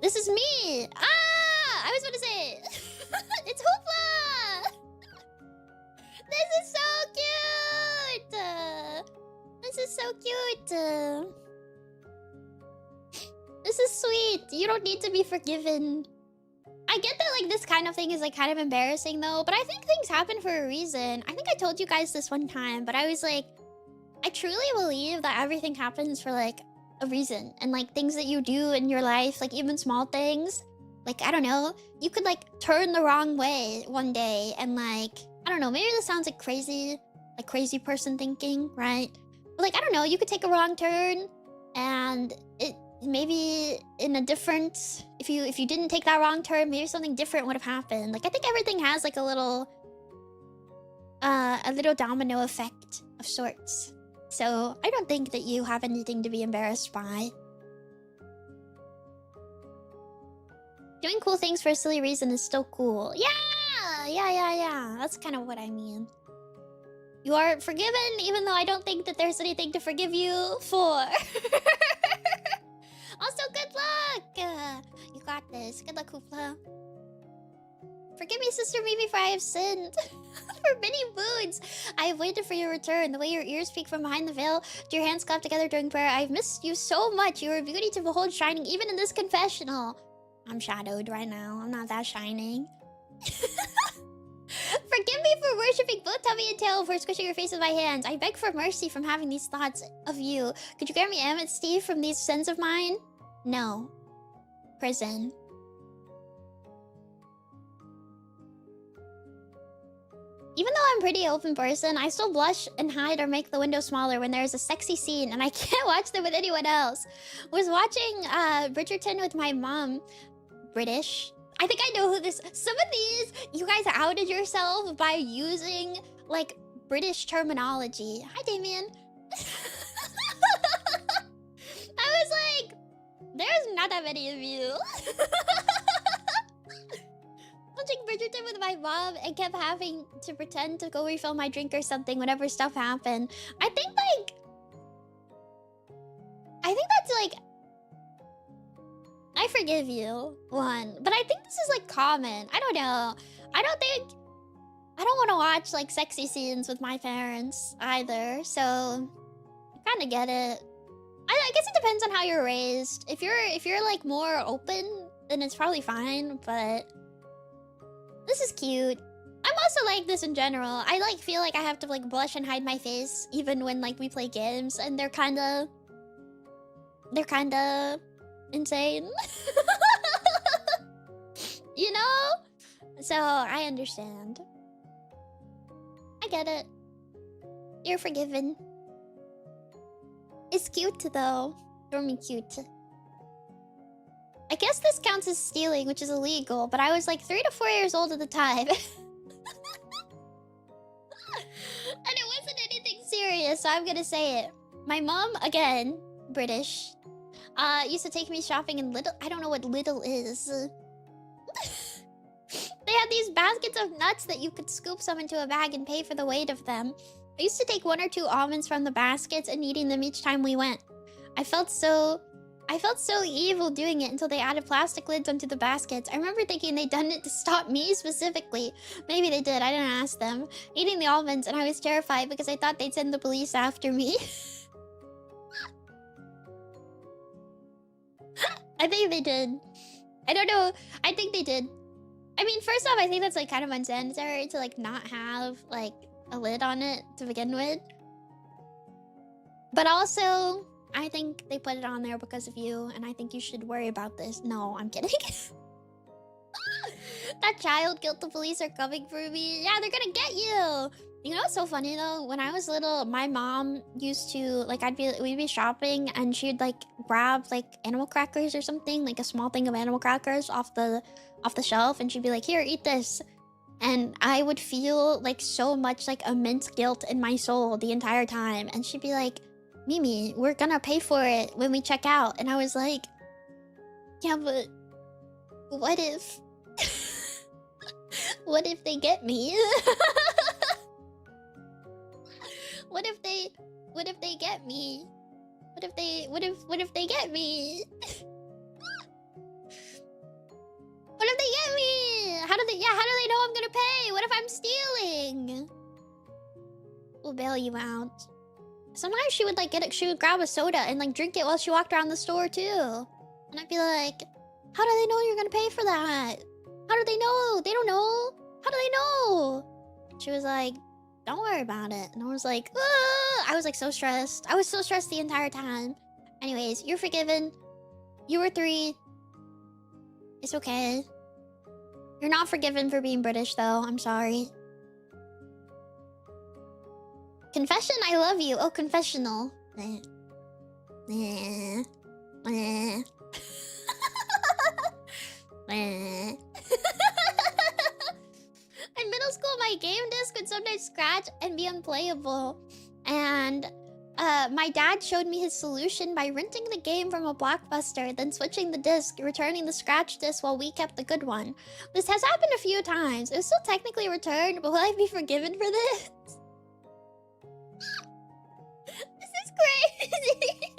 This is me. Ah, I was about to say it. It's Hoopla. This is so cute. This is so cute. This is sweet. You don't need to be forgiven. I get that like this kind of thing is like kind of embarrassing though, but I think things happen for a reason. I think I told you guys this one time, but I was like, I truly believe that everything happens for like a reason. And like things that you do in your life, like even small things, like I don't know, you could like turn the wrong way one day and like, I don't know, maybe this sounds like crazy person thinking, right? But like, I don't know, you could take a wrong turn and it maybe in a different, if you didn't take that wrong turn, maybe something different would have happened. Like I think everything has like a little domino effect of sorts. So I don't think that you have anything to be embarrassed by. Doing cool things for a silly reason is still cool. Yeah. That's kind of what I mean. You are forgiven, even though I don't think that there's anything to forgive you for. Also, good luck! You got this. Good luck, Hoopla. Forgive me, Sister Mimi, for I have sinned. For many moons, I have waited for your return. The way your ears speak from behind the veil, to your hands clapped together during prayer. I've missed you so much. You are a beauty to behold shining, even in this confessional. I'm shadowed right now. I'm not that shining. Forgive me for worshipping both tummy and tail, for squishing your face with my hands. I beg for mercy from having these thoughts of you. Could you grant me amnesty from these sins of mine? No. Prison. Even though I'm a pretty open person, I still blush and hide or make the window smaller when there is a sexy scene and I can't watch them with anyone else. Was watching Bridgerton with my mom. British. I think I know who this... Some of these, you guys outed yourself by using, like, British terminology. Hi, Damien. I was like, there's not that many of you. Watching Bridgerton with my mom and kept having to pretend to go refill my drink or something whenever stuff happened. I think that's, like... I forgive you, one. But I think this is, like, common. I don't know. I don't want to watch, like, sexy scenes with my parents either. So, Kinda get it. I guess it depends on how you're raised. If you're like more open, then it's probably fine, but this is cute. I'm also like this in general. I like feel like I have to like blush and hide my face even when like we play games and they're kinda insane. You know? So I understand. I get it. You're forgiven. It's cute though. Dormie cute. I guess this counts as stealing, which is illegal, but I was like 3 to 4 years old at the time. And it wasn't anything serious, so I'm gonna say it. My mom, again, British, used to take me shopping in Lidl. I don't know what Lidl is. They had these baskets of nuts that you could scoop some into a bag and pay for the weight of them. I used to take 1 or 2 almonds from the baskets and eating them each time we went. I felt so evil doing it until they added plastic lids onto the baskets. I remember thinking they'd done it to stop me specifically. Maybe they did, I didn't ask them. Eating the almonds, and I was terrified because I thought they'd send the police after me. I think they did. I don't know. I think they did. I mean, first off, I think that's like kind of unsanitary to like not have like a lid on it to begin with. But also, I think they put it on there because of you, and I think you should worry about this. No, I'm kidding. That child guilt, the police are coming for me. Yeah, they're gonna get you. You know what's so funny though? When I was little, my mom used to like we'd be shopping and she'd like grab like animal crackers or something, like a small thing of animal crackers off the shelf, and she'd be like, "Here, eat this." And I would feel like so much like immense guilt in my soul the entire time. And she'd be like, "Mimi, we're gonna pay for it when we check out." And I was like, "Yeah, but what if what if they get me?" What if they get me? What if they get me? What if they get me? How do they know I'm gonna pay? What if I'm stealing? We'll bail you out. Sometimes she would like she would grab a soda and like drink it while she walked around the store too. And I'd be like, "How do they know you're gonna pay for that? How do they know? They don't know. How do they know?" She was like, "Don't worry about it." And I was like, "Ah!" I was like so stressed. I was so stressed the entire time. Anyways, you're forgiven. You were 3. It's okay. You're not forgiven for being British though. I'm sorry. Confession, I love you. Oh, confessional. In middle school, my game disc would sometimes scratch and be unplayable. And my dad showed me his solution by renting the game from a Blockbuster, then switching the disc, returning the scratch disc while we kept the good one. This has happened a few times. It was still technically returned, but will I be forgiven for this? This is crazy.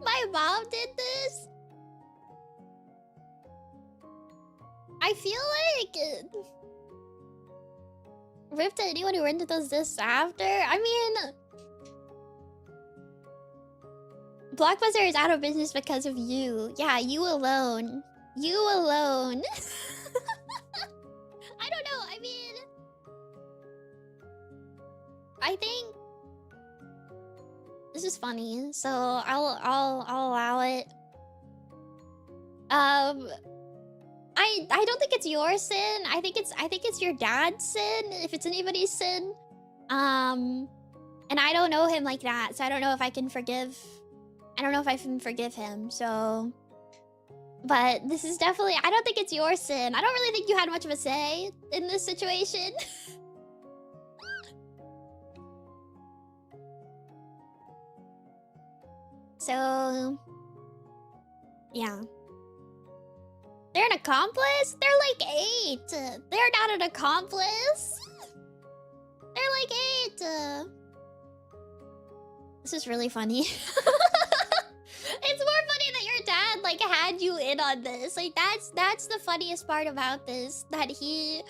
My mom did this? I feel like rip to anyone who rented those discs after. I mean, Blockbuster is out of business because of you. Yeah, you alone. You alone. I don't know. I mean, I think this is funny, so I'll allow it. I don't think it's your sin. I think it's your dad's sin, if it's anybody's sin. And I don't know him like that, so I don't know if I can forgive. I don't know if I can forgive him. So, but this is definitely. I don't think it's your sin. I don't really think you had much of a say in this situation. So, yeah. They're an accomplice? They're like 8. They're not an accomplice. They're like 8. This is really funny. It's more funny that your dad like had you in on this. Like that's the funniest part about this. That he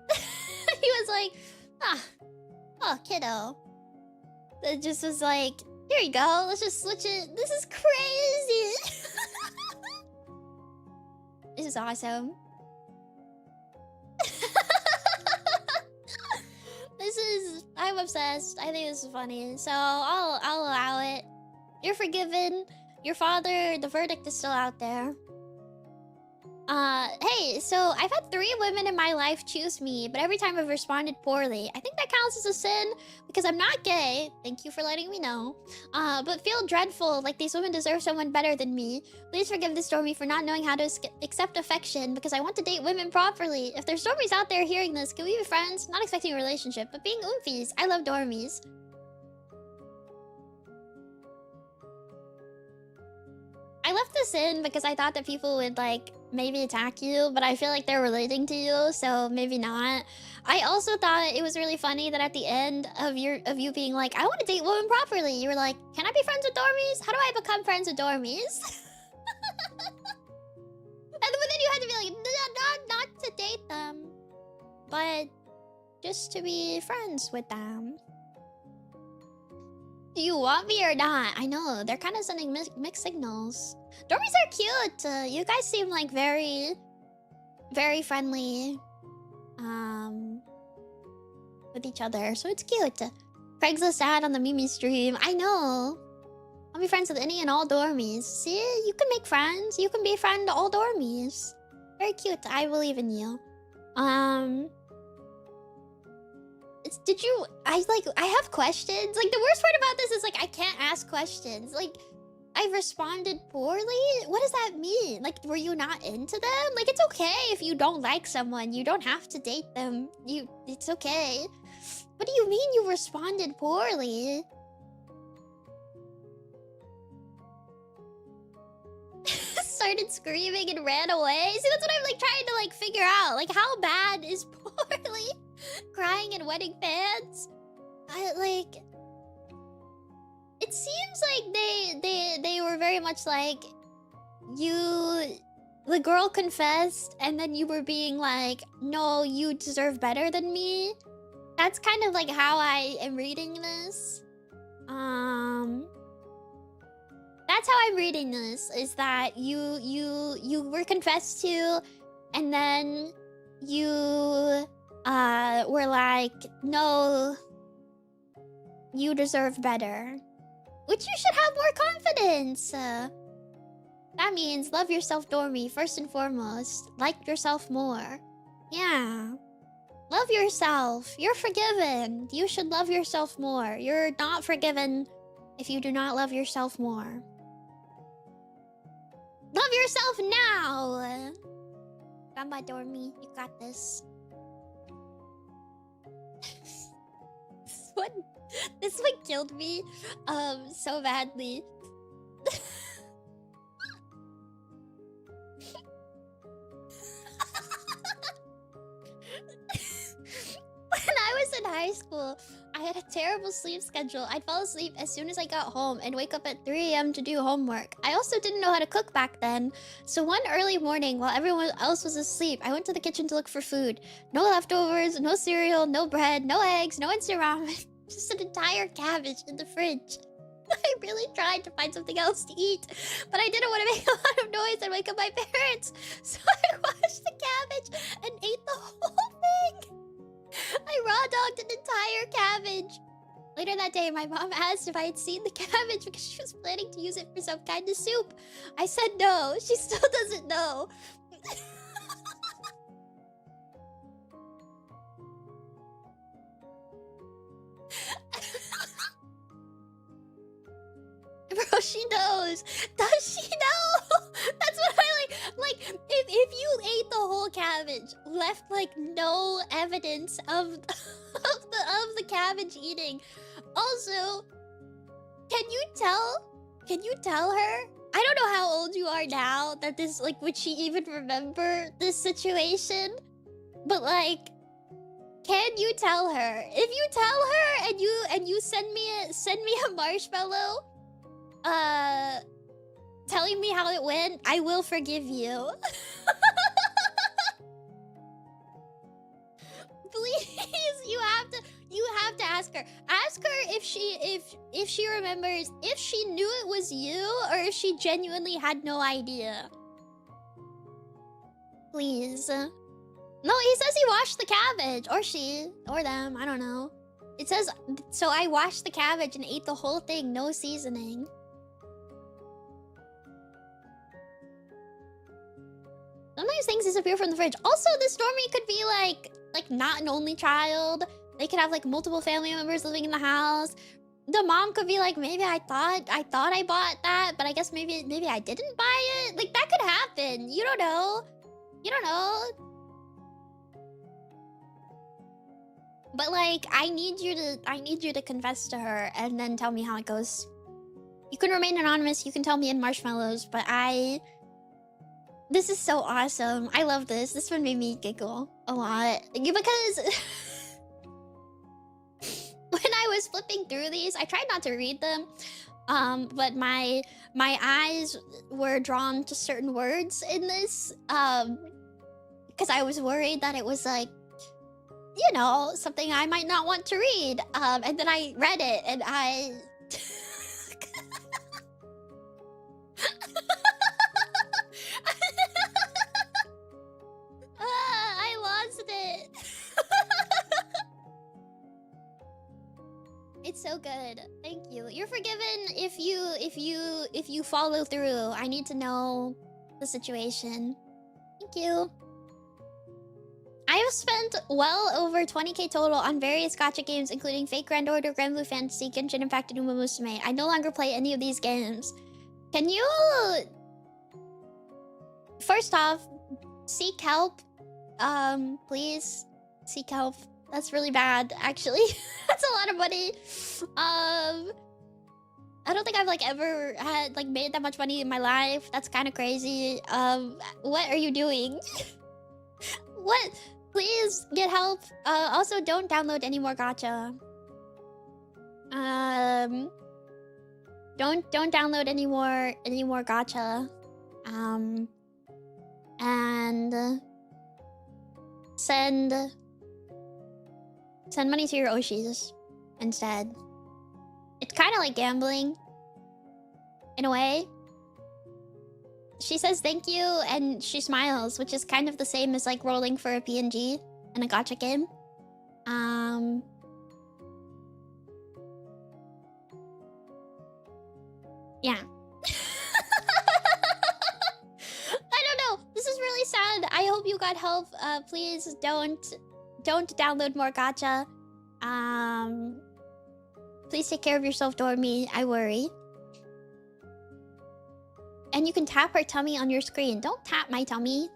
he was like, Oh, kiddo. It just was like, here you go, let's just switch it. This is crazy. This is awesome. I'm obsessed. I think this is funny. So I'll allow it. You're forgiven. Your father, the verdict is still out there. Hey, so I've had 3 women in my life choose me, but every time I've responded poorly. I think that counts as a sin because I'm not gay. Thank you for letting me know. But feel dreadful, like these women deserve someone better than me. Please forgive this Dormie for not knowing how to accept affection because I want to date women properly. If there's Dormies out there hearing this, can we be friends? Not expecting a relationship, but being oomfies. I love Dormies. I left this in because I thought that people would, like, maybe attack you, but I feel like they're relating to you, so maybe not. I also thought it was really funny that at the end of you being like, I want to date women properly, you were like, can I be friends with Dormies? How do I become friends with Dormies? But then you had to be like, not to date them, but just to be friends with them. Do you want me or not? I know, they're kind of sending mixed signals. Dormies are cute. You guys seem like very, very friendly with each other, so it's cute. Craigslist ad on the Mimi stream. I know. I'll be friends with any and all Dormies. See, you can make friends. You can be a friend to all Dormies. Very cute. I believe in you. I have questions. Like, the worst part about this is, like, I can't ask questions. Like, I responded poorly? What does that mean? Like, were you not into them? Like, it's okay if you don't like someone. You don't have to date them. It's okay. What do you mean you responded poorly? Started screaming and ran away? See, that's what I'm, like, trying to, like, figure out. Like, how bad is poorly? Crying and wedding fans? It seems like they were very much like, the girl confessed, and then you were being like, no, you deserve better than me. That's kind of like how I am reading this. That's how I'm reading this, is that you were confessed to, and then you were like, no, you deserve better. Which you should have more confidence. That means love yourself, Dormie, first and foremost. Like yourself more. Yeah. Love yourself. You're forgiven. You should love yourself more. You're not forgiven if you do not love yourself more. Love yourself now! Come on, Dormie. You got this. This one killed me so badly. When I was in high school, I had a terrible sleep schedule. I'd fall asleep as soon as I got home and wake up at 3 AM to do homework. I also didn't know how to cook back then. So one early morning, while everyone else was asleep, I went to the kitchen to look for food. No leftovers, no cereal, no bread, no eggs, no instant ramen. Just an entire cabbage in the fridge. I really tried to find something else to eat, but I didn't want to make a lot of noise and wake up my parents. So I washed the cabbage and ate the whole thing. I raw dogged an entire cabbage. Later that day, my mom asked if I had seen the cabbage because she was planning to use it for some kind of soup. I said no. She still doesn't know. Bro, she knows. Does she know? That's what I like. If you ate the whole cabbage, left like no evidence of the cabbage eating. Also, can you tell her? I don't know how old you are now that this, like, would she even remember this situation? But like, can you tell her? If you tell her and you send me a marshmallow telling me how it went, I will forgive you. Please, You have to ask her. Ask her if she remembers, if she knew it was you or if she genuinely had no idea. Please. No, he says he washed the cabbage. Or she. Or them. I don't know. It says, so I washed the cabbage and ate the whole thing. No seasoning. Sometimes things disappear from the fridge. Also, this Dormie could be like not an only child. They could have like multiple family members living in the house. The mom could be like, maybe I thought I bought that, but I guess maybe I didn't buy it. Like that could happen. You don't know. You don't know. But like, I need you to confess to her and then tell me how it goes. You can remain anonymous. You can tell me in marshmallows, but this is so awesome. I love this. This one made me giggle a lot because when I was flipping through these, I tried not to read them, but my eyes were drawn to certain words in this, because I was worried that it was like, you know, something I might not want to read. And then I read it, and I lost it. It's so good. Thank you. You're forgiven if you follow through. I need to know the situation. Thank you. I have spent well over 20k total on various gacha games, including Fate Grand Order, Grand Blue Fantasy, Genshin Impact, and Uma Musume. I no longer play any of these games. Can you... First off, seek help. Please. Seek help. That's really bad, actually. That's a lot of money. I don't think I've like ever had like made that much money in my life. That's kind of crazy. What are you doing? What? Please get help. Also, don't download any more gacha. Don't download any more gacha. And send money to your Oshis instead. It's kind of like gambling in a way. She says thank you and she smiles, which is kind of the same as like rolling for a PNG in a gacha game. Yeah. I don't know. This is really sad. I hope you got help. Please don't download more gacha. Please take care of yourself, Dormie. I worry. And you can tap her tummy on your screen. Don't tap my tummy.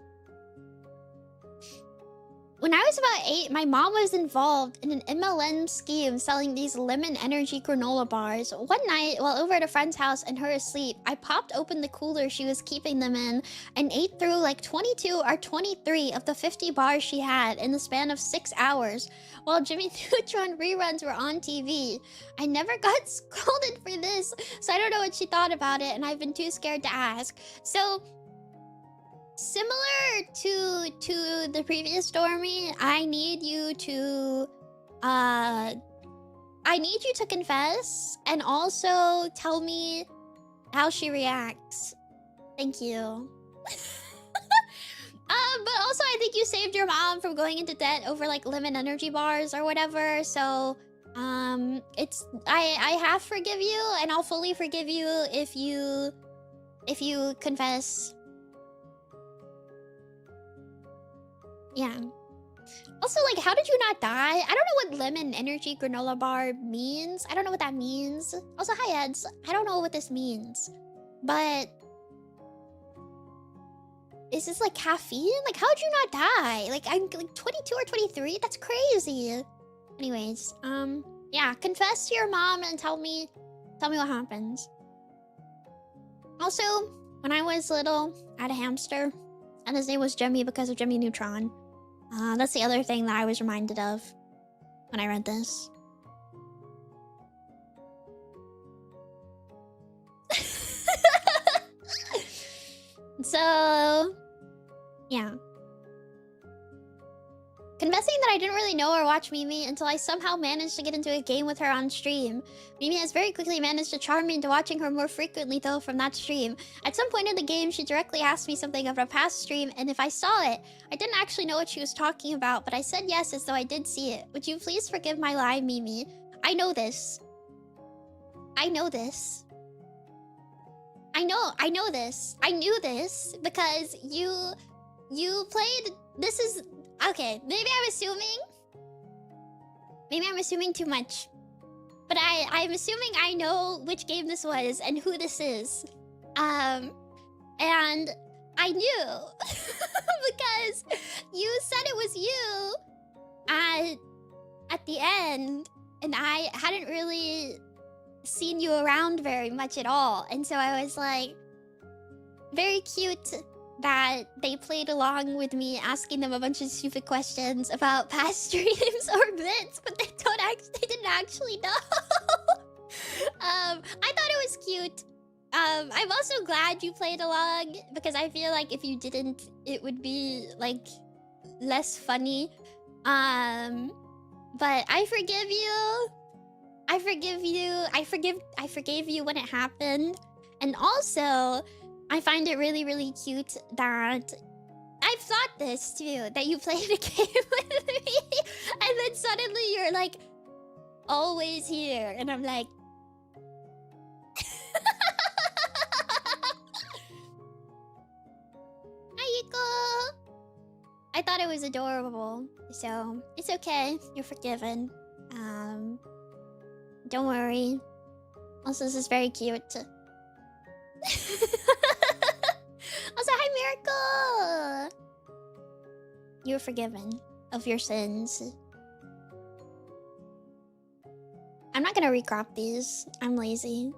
When I was about 8, my mom was involved in an MLM scheme selling these lemon energy granola bars. One night, while over at a friend's house and her asleep, I popped open the cooler she was keeping them in and ate through like 22 or 23 of the 50 bars she had in the span of 6 hours while Jimmy Neutron reruns were on TV. I never got scolded for this, so I don't know what she thought about it, and I've been too scared to ask. So... similar to the previous Dormie, I need you to confess and also tell me how she reacts. Thank you. But also I think you saved your mom from going into debt over like lemon energy bars or whatever, so I half forgive you, and I'll fully forgive you if you confess. Yeah. Also, like, how did you not die? I don't know what lemon energy granola bar means. I don't know what that means. Also, hi, Eds. I don't know what this means. But... is this, like, caffeine? Like, how'd you not die? Like, I'm, like, 22 or 23? That's crazy. Anyways, yeah. Confess to your mom and tell me what happens. Also, when I was little, I had a hamster. And his name was Jemmy because of Jimmy Neutron. That's the other thing that I was reminded of when I read this. So, yeah. Confessing that I didn't really know or watch Mimi until I somehow managed to get into a game with her on stream. Mimi has very quickly managed to charm me into watching her more frequently though from that stream. At some point in the game, she directly asked me something of a past stream, and if I saw it, I didn't actually know what she was talking about, but I said yes as though I did see it. Would you please forgive my lie, Mimi? I know this. I know this. I know this. I knew this because you played... This is... Okay, maybe I'm assuming... Maybe I'm assuming too much. But I'm assuming I know which game this was and who this is. And I knew. Because you said it was you at the end. And I hadn't really seen you around very much at all. And so I was like... Very cute that they played along with me, asking them a bunch of stupid questions about past streams or bits, but they didn't actually know. I thought it was cute. I'm also glad you played along, because I feel like if you didn't, it would be like less funny. But I forgive you. I forgive you. I forgave you when it happened. And also, I find it really, really cute that I've thought this too, that you played a game with me and then suddenly you're like always here and I'm like Ayiko. I thought it was adorable, so it's okay. You're forgiven. Don't worry. Also, this is very cute. Also, hi, Miracle! You're forgiven of your sins. I'm not gonna recrop these. I'm lazy.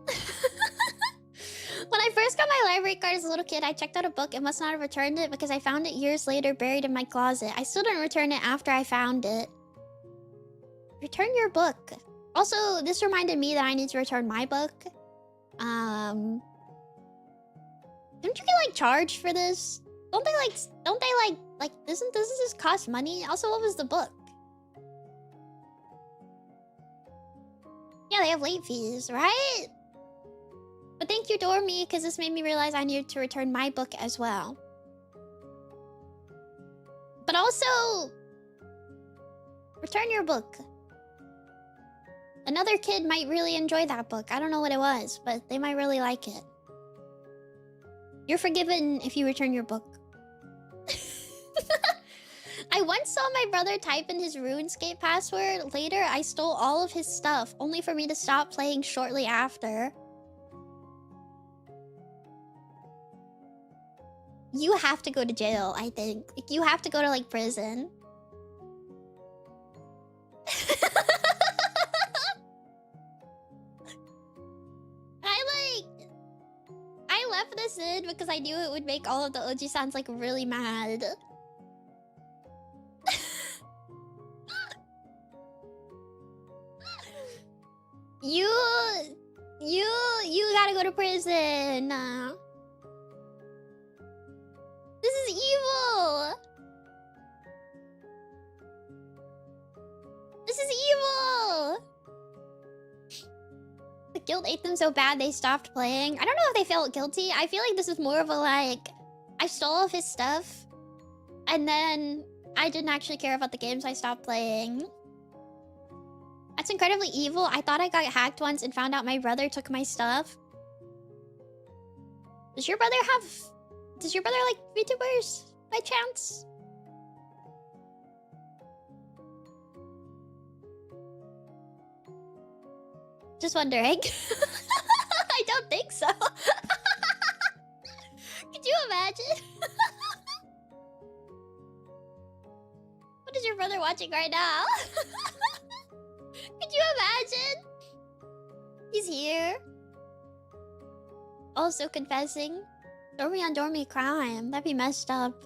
When I first got my library card as a little kid, I checked out a book and must not have returned it because I found it years later buried in my closet. I still didn't return it after I found it. Return your book. Also, this reminded me that I need to return my book. Don't you get like charged for this? Don't they like doesn't this cost money? Also, what was the book? Yeah, they have late fees, right? But thank you, Dormie, because this made me realize I needed to return my book as well. But also, return your book. Another kid might really enjoy that book. I don't know what it was, but they might really like it. You're forgiven if you return your book. I once saw my brother type in his RuneScape password. Later, I stole all of his stuff, only for me to stop playing shortly after. You have to go to jail, I think. Like, you have to go to, like, prison. I left this in because I knew it would make all of the Oji-sans, like, really mad. You gotta go to prison. This is evil. This is evil. The guild ate them so bad they stopped playing. I don't know if they felt guilty. I feel like this is more of a like, I stole all of his stuff, and then I didn't actually care about the games. I stopped playing. That's incredibly evil. I thought I got hacked once and found out my brother took my stuff. Does your brother like VTubers by chance? Just wondering. I don't think so. Could you imagine? What is your brother watching right now? Could you imagine? He's here. Also confessing. Dormie on Dormie crime. That'd be messed up.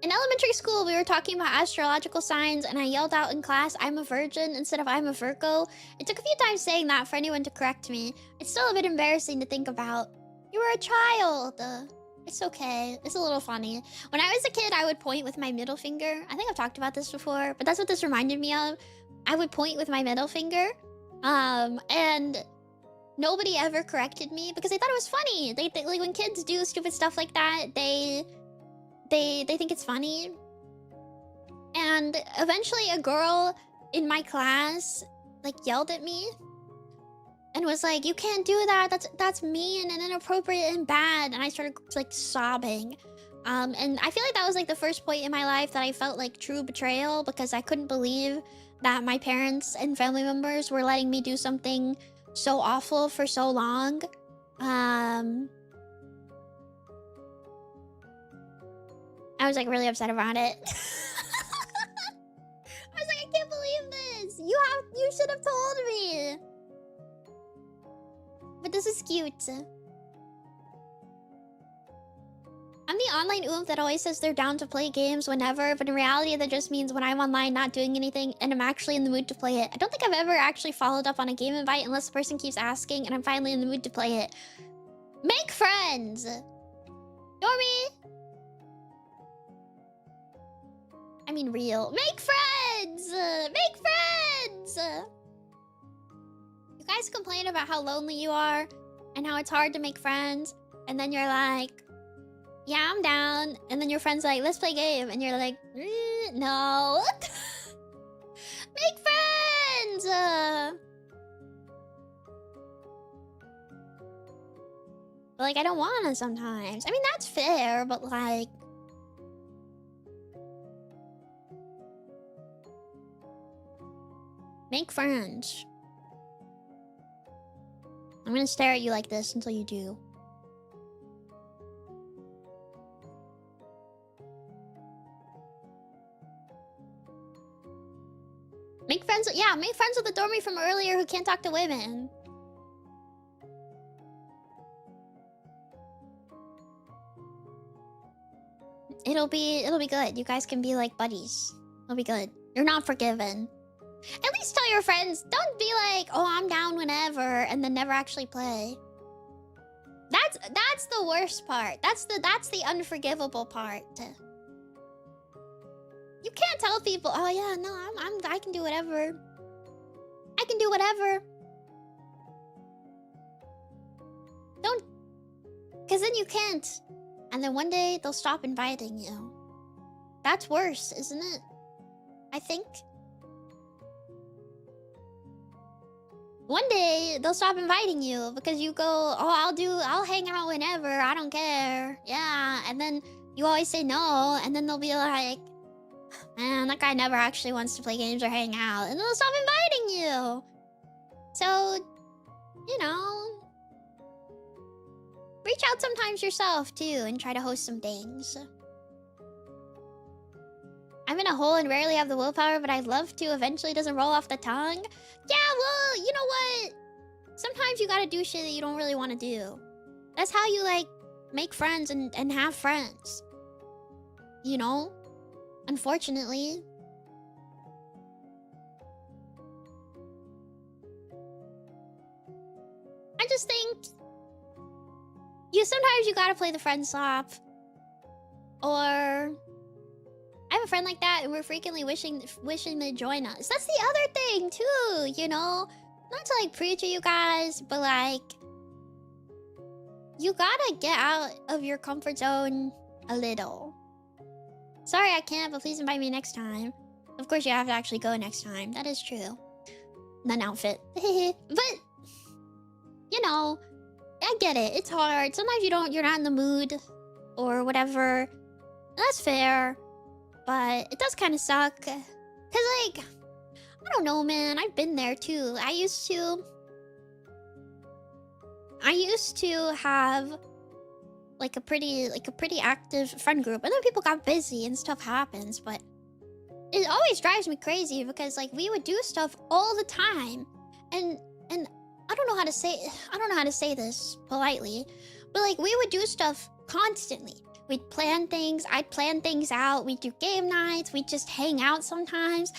In elementary school, we were talking about astrological signs, and I yelled out in class, "I'm a virgin," instead of "I'm a Virgo. It took a few times saying that for anyone to correct me. It's still a bit embarrassing to think about. You were a child. It's okay. It's a little funny. When I was a kid, I would point with my middle finger. I think I've talked about this before, but that's what this reminded me of. I would point with my middle finger. And nobody ever corrected me because they thought it was funny. They like when kids do stupid stuff like that, they think it's funny. And eventually a girl in my class like yelled at me and was like, "You can't do that. That's mean and inappropriate and bad." And I started like sobbing. And I feel like that was like the first point in my life that I felt like true betrayal, because I couldn't believe that my parents and family members were letting me do something so awful for so long. I was like really upset about it. I was like, I can't believe this. You should have told me. But this is cute. I'm the online oomph that always says they're down to play games whenever, but in reality that just means when I'm online not doing anything and I'm actually in the mood to play it. I don't think I've ever actually followed up on a game invite unless the person keeps asking and I'm finally in the mood to play it. Make friends! Dormie! I mean real. Make friends! Make friends! You guys complain about how lonely you are and how it's hard to make friends, and then you're like, yeah, I'm down. And then your friend's like, let's play a game. And you're like, no. Make friends! But like, I don't want to sometimes. I mean, that's fair, but like... Make friends. I'm gonna stare at you like this until you do. Make friends, yeah, make friends with the Dormie from earlier who can't talk to women. It'll be good. You guys can be like buddies. It'll be good. You're not forgiven. At least tell your friends. Don't be like, oh, I'm down whenever, and then never actually play. That's the worst part. That's the unforgivable part. You can't tell people, oh yeah, no, I can do whatever. I can do whatever. Don't, because then you can't. And then one day they'll stop inviting you. That's worse, isn't it? I think. One day they'll stop inviting you because you go, oh, I'll hang out whenever, I don't care. Yeah, and then you always say no, and then they'll be like, man, that guy never actually wants to play games or hang out. And they'll stop inviting you. So, you know, reach out sometimes yourself, too, and try to host some things. I'm in a hole and rarely have the willpower, but I'd love to. Eventually, it doesn't roll off the tongue. Yeah, well, you know what? Sometimes you gotta do shit that you don't really want to do. That's how you, like, make friends and have friends. You know? Unfortunately. I just think sometimes you gotta play the friend swap. Or I have a friend like that and we're frequently wishing they'd join us. That's the other thing too, you know? Not to like preach at you guys, but like you gotta get out of your comfort zone a little. Sorry I can't, but please invite me next time. Of course you have to actually go next time. That is true. Nun outfit. But, you know, I get it. It's hard. Sometimes you're not in the mood or whatever. That's fair. But it does kind of suck. Cause like, I don't know, man. I've been there too. I used to have like a pretty active friend group, and then people got busy and stuff happens, but it always drives me crazy because like we would do stuff all the time, and I don't know how to say this politely, but like we would do stuff constantly. We'd plan things, I'd plan things out, we'd do game nights, we'd just hang out sometimes.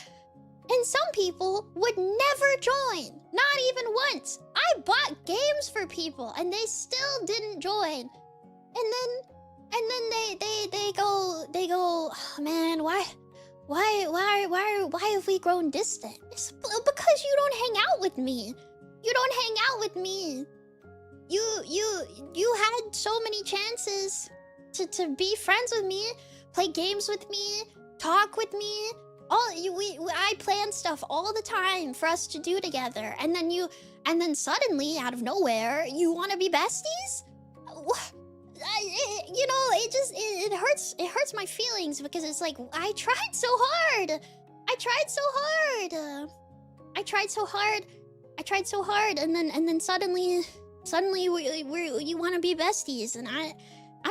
And some people would never join, not even once. I bought games for people and they still didn't join. And then And then they go, oh, man, why have we grown distant? It's because you don't hang out with me. You don't hang out with me. You had so many chances to be friends with me, play games with me, talk with me. I plan stuff all the time for us to do together, and then suddenly out of nowhere you want to be besties. It hurts. It hurts my feelings because it's like I tried so hard. I tried so hard, and then suddenly you want to be besties, and I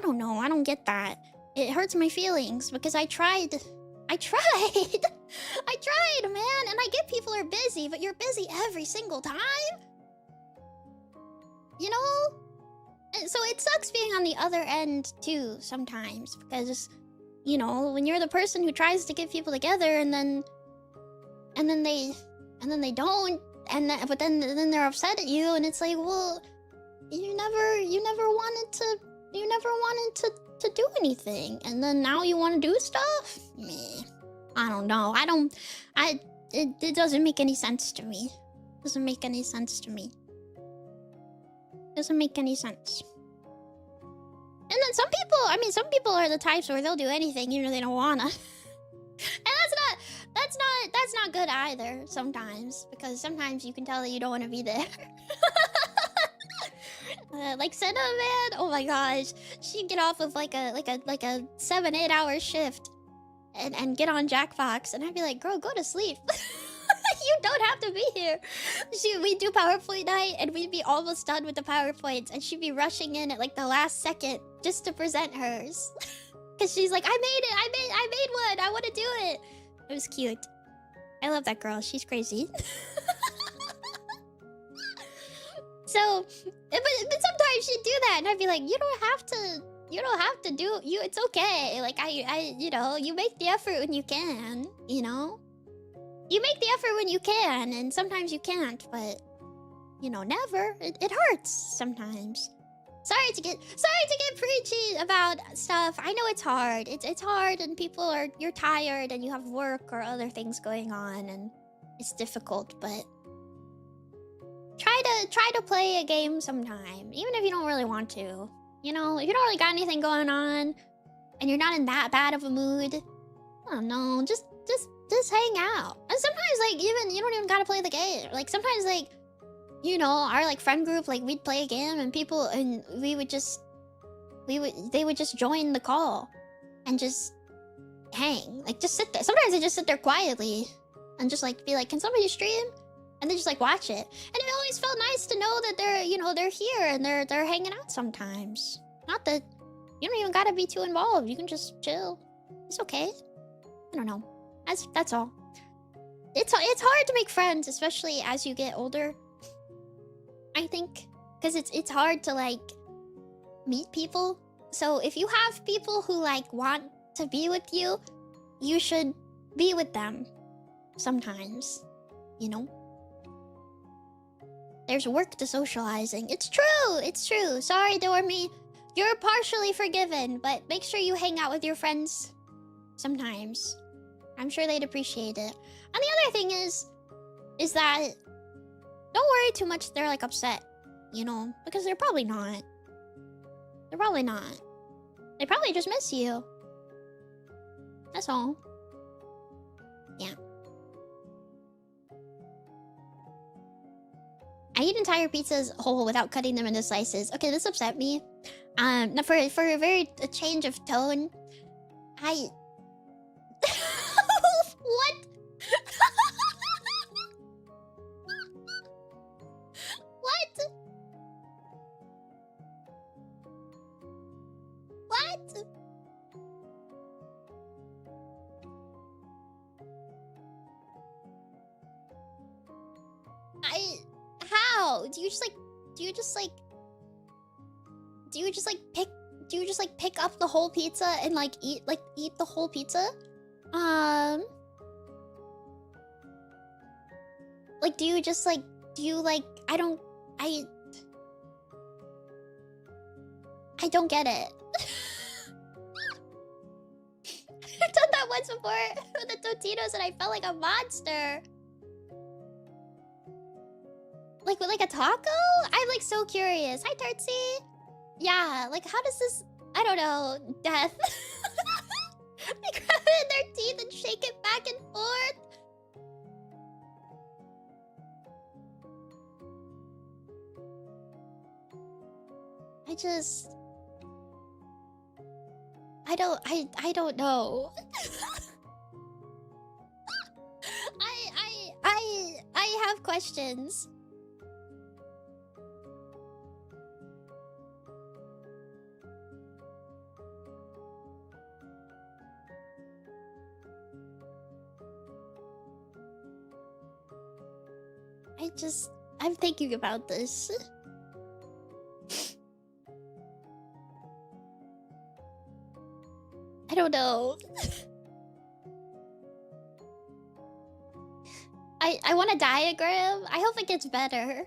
don't know. I don't get that. It hurts my feelings because I tried. I tried, man, and I get people are busy, but you're busy every single time. You know? And so it sucks being on the other end too sometimes because, you know, when you're the person who tries to get people together and then they don't, but then they're upset at you, and it's like, well, you never wanted to do anything, and then now you want to do stuff? Meh. I don't know. It doesn't make any sense to me. Doesn't make any sense. And then some people are the types where they'll do anything even if they don't wanna. And that's not good either sometimes, because sometimes you can tell that you don't want to be there. Like Senna, man, oh my gosh, she'd get off of like a 7-8 hour shift and get on Jackbox, and I'd be like, girl, go to sleep. You don't have to be here. We'd do PowerPoint night, and we'd be almost done with the PowerPoints, and she'd be rushing in at like the last second just to present hers. Cause she's like, I made one, I want to do it. It was cute. I love that girl, she's crazy. So, but sometimes she'd do that, and I'd be like, you don't have to do, it's okay. Like, you know, you make the effort when you can, you know? You make the effort when you can, and sometimes you can't, but, you know, never. It hurts sometimes. Sorry to get preachy about stuff. I know it's hard. It's hard, and you're tired, and you have work or other things going on, and it's difficult, but try to play a game sometime, even if you don't really want to. You know, if you don't really got anything going on, and you're not in that bad of a mood, I don't know, just hang out. And sometimes, like, even you don't even gotta play the game. Like, sometimes, like, you know, our like friend group, like, we'd play a game, and they would just join the call and just hang, like, just sit there. Sometimes they just sit there quietly and just like be like, can somebody stream? And they just like watch it. And it always felt nice to know that they're, you know, they're here and they're hanging out sometimes. Not that you don't even gotta be too involved. You can just chill. It's okay. I don't know. That's all. It's hard to make friends, especially as you get older, I think, because it's hard to like meet people. So if you have people who like want to be with you, you should be with them sometimes, you know? There's work to socializing. It's true. Sorry, Dormie. You're partially forgiven, but make sure you hang out with your friends sometimes. I'm sure they'd appreciate it. And the other thing is that don't worry too much if they're like upset, you know, because they're probably not. They probably just miss you. That's all. Yeah. I eat entire pizzas whole without cutting them into slices. Okay, this upset me. Now for a change of tone, I what? What? What? How? Do you just like pick up the whole pizza and like eat the whole pizza? Like, I don't get it. once before with the Totitos and I felt like a monster. Like with like a taco? I'm like so curious. Hi, Tartsy. Yeah, like how does this... I don't know. Death. They grab it in their teeth and shake it back and forth. I don't know. I have questions. I'm thinking about this. I don't know. I want a diagram. I hope it gets better.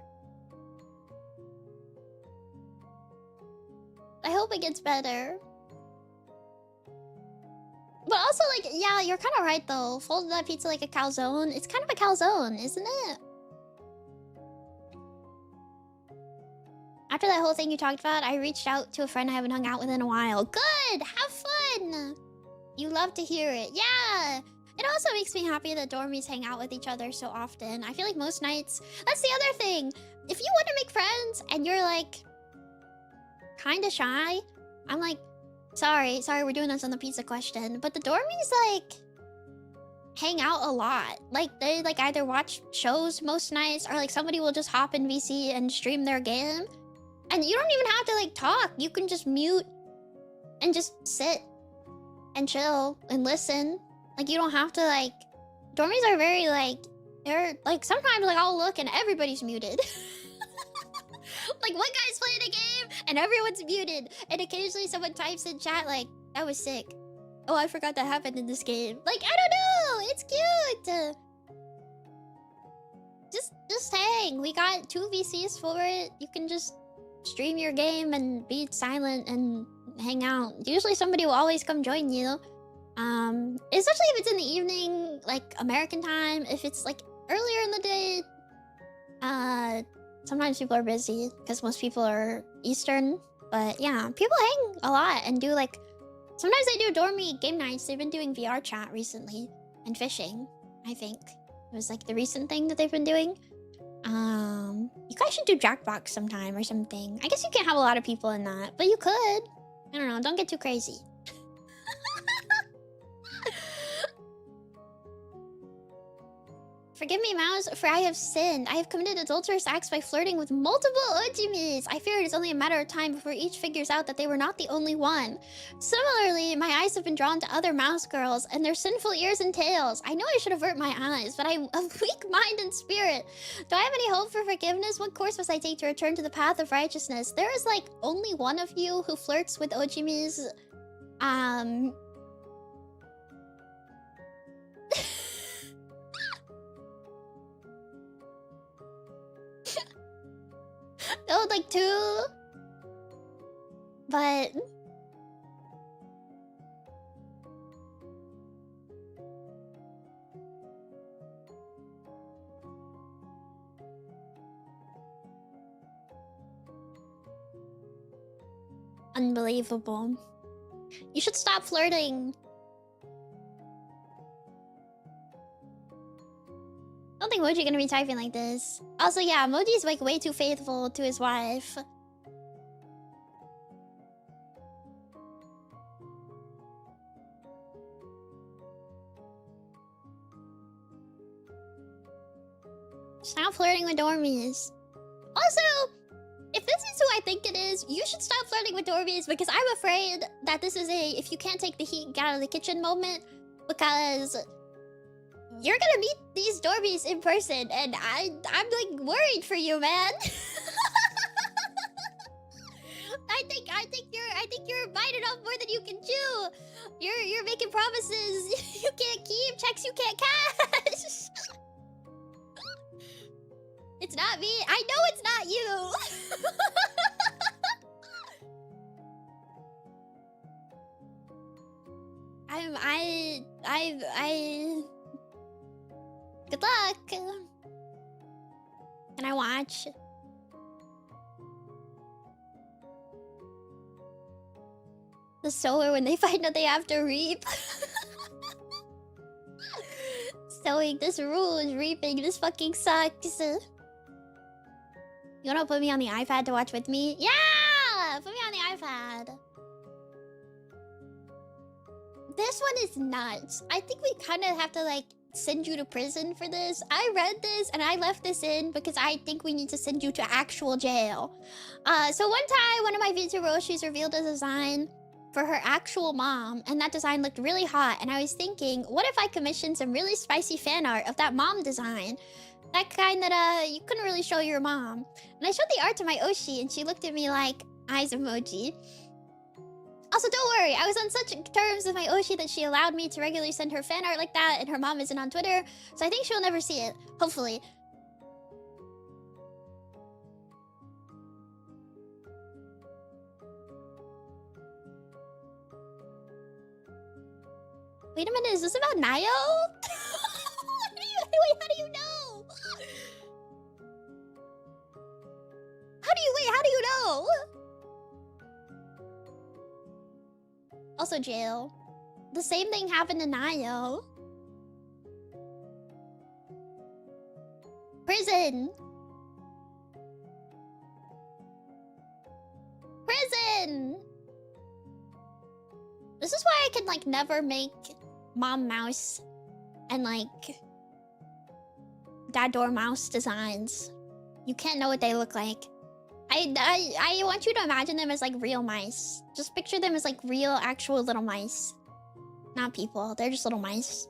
I hope it gets better. But also, like, yeah, you're kind of right, though. Folded that pizza like a calzone. It's kind of a calzone, isn't it? After that whole thing you talked about, I reached out to a friend I haven't hung out with in a while. Good! Have fun! You love to hear it. Yeah! It also makes me happy that dormies hang out with each other so often. I feel like most nights... That's the other thing. If you want to make friends and you're, like, kind of shy, I'm like, sorry, we're doing this on the pizza question. But the dormies, like, hang out a lot. Like, they, like, either watch shows most nights or, like, somebody will just hop in VC and stream their game. And you don't even have to, like, talk. You can just mute and just sit and chill and listen. Like, you don't have to, like... Dormies are very, like... They're, like, sometimes, like, I'll look and everybody's muted. Like, one guy's playing a game and everyone's muted. And occasionally someone types in chat, like, that was sick. Oh, I forgot that happened in this game. Like, I don't know! It's cute! Just hang. We got 2 VCs for it. You can just stream your game and be silent and hang out. Usually somebody will always come join you. Especially if it's in the evening, like American time. If it's like earlier in the day, sometimes people are busy because most people are Eastern. But yeah, people hang a lot and do like... Sometimes they do dormy game nights. They've been doing VR chat recently and fishing, I think. It was like the recent thing that they've been doing. You guys should do Jackbox sometime or something. I guess you can't have a lot of people in that, but you could. I don't know, don't get too crazy. Forgive me, Mouse, for I have sinned. I have committed adulterous acts by flirting with multiple ojimis. I fear it is only a matter of time before each figures out that they were not the only one. Similarly, my eyes have been drawn to other mouse girls and their sinful ears and tails. I know I should avert my eyes, but I'm of weak mind and spirit. Do I have any hope for forgiveness? What course must I take to return to the path of righteousness? There is, like, only one of you who flirts with ojimis. Oh, like 2. But... Unbelievable. You should stop flirting. I don't think Moji gonna be typing like this. Also, yeah, Moji's like way too faithful to his wife. Stop flirting with dormies. Also, if this is who I think it is, you should stop flirting with dormies because I'm afraid that this is a if you can't take the heat, get out of the kitchen moment because you're gonna meet these dormies in person and I'm like worried for you, man. I think you're biting off more than you can chew. You're making promises you can't keep, checks you can't cash. It's not me. I know it's not you. Good luck. Can I watch? The sower when they find out they have to reap. Sowing, this rule is reaping. This fucking sucks. You wanna put me on the iPad to watch with me? Yeah! Put me on the iPad. This one is nuts. I think we kind of have to, like, send you to prison for this. I read this and I left this in because I think we need to send you to actual jail. So one time, one of my Vtuber she's revealed a design for her actual mom, and that design looked really hot, and I was thinking, what if I commissioned some really spicy fan art of that mom design? That kind that, you couldn't really show your mom. And I showed the art to my Oshi, and she looked at me like, eyes emoji. Also, don't worry, I was on such terms with my Oshi that she allowed me to regularly send her fan art like that, and her mom isn't on Twitter, so I think she'll never see it. Hopefully. Wait a minute, is this about Nayo? Wait, how do you know? How do you know? Also jail. The same thing happened to Nayo. Prison. Prison. This is why I can, like, never make Mom Mouse and, like, Dad Door Mouse designs. You can't know what they look like. I want you to imagine them as, like, real mice. Just picture them as, like, real, actual little mice. Not people. They're just little mice.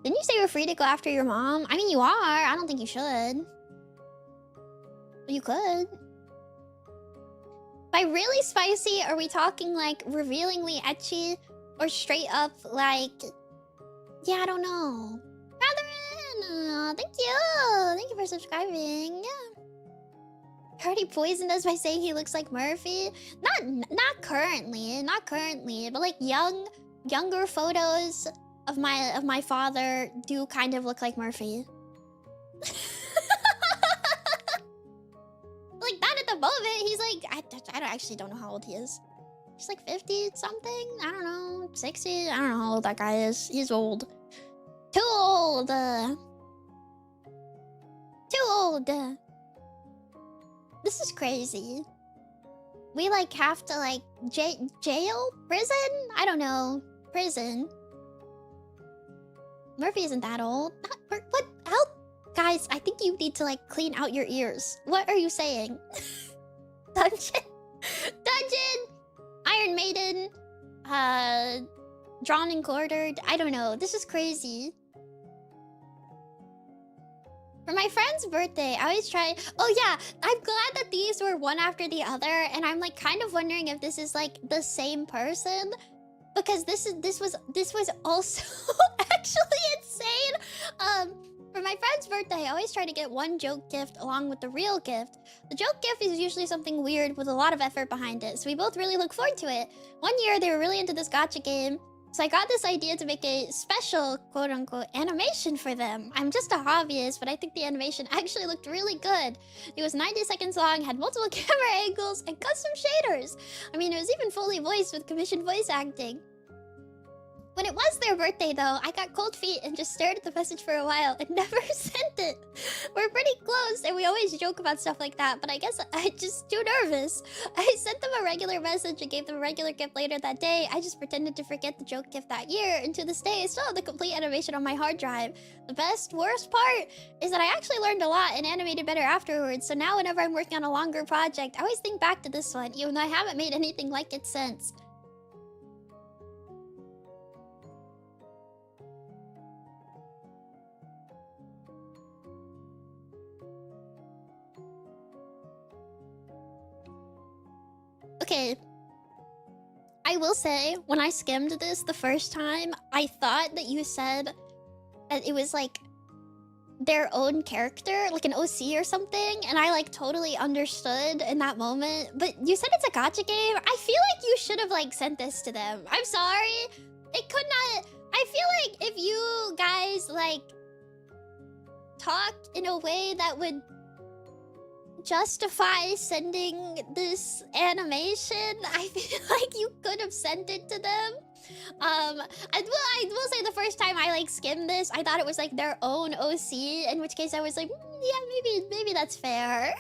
Didn't you say you were free to go after your mom? I mean, you are. I don't think you should. But you could. By really spicy, are we talking, like, revealingly ecchi? Or straight up, like... Yeah, I don't know. Catherine! Thank you! Thank you for subscribing. Yeah. Already poisoned us by saying he looks like Murphy? Not currently. Not currently. But, like, younger photos of my father do kind of look like Murphy. Like, that at the moment, he's like... I actually don't know how old he is. He's like 50 something? I don't know. 60? I don't know how old that guy is. He's old. Too old! Too old! This is crazy. We, like, have to, like, jail? Prison? I don't know. Prison. Murphy isn't that old. What? Help? Guys, I think you need to, like, clean out your ears. What are you saying? Dungeon? Dungeon! Iron Maiden, drawn and quartered. I don't know. This is crazy. For my friend's birthday, I always try... Oh yeah, I'm glad that these were one after the other, and I'm like kind of wondering if this is like the same person, because this was also actually insane. For my friend's birthday, I always try to get one joke gift along with the real gift. The joke gift is usually something weird with a lot of effort behind it, so we both really look forward to it. One year, they were really into this gacha game, so I got this idea to make a special, quote-unquote, animation for them. I'm just a hobbyist, but I think the animation actually looked really good. It was 90 seconds long, had multiple camera angles, and custom shaders. I mean, it was even fully voiced with commissioned voice acting. When it was their birthday, though, I got cold feet and just stared at the message for a while and never sent it. We're pretty close, and we always joke about stuff like that, but I guess I'm just too nervous. I sent them a regular message and gave them a regular gift later that day. I just pretended to forget the joke gift that year, and to this day, I still have the complete animation on my hard drive. The worst part is that I actually learned a lot and animated better afterwards, so now whenever I'm working on a longer project, I always think back to this one, even though I haven't made anything like it since. Okay, I will say, when I skimmed this the first time, I thought that you said that it was like their own character, like an OC or something, and I like totally understood in that moment. But you said it's a gacha game. I feel like you should have like sent this to them. I'm sorry. It could not. I feel like if you guys like talk in a way that would justify sending this animation, I feel like you could have sent it to them. I will say the first time I like skimmed this, I thought it was like their own OC, in which case I was like, yeah, maybe that's fair.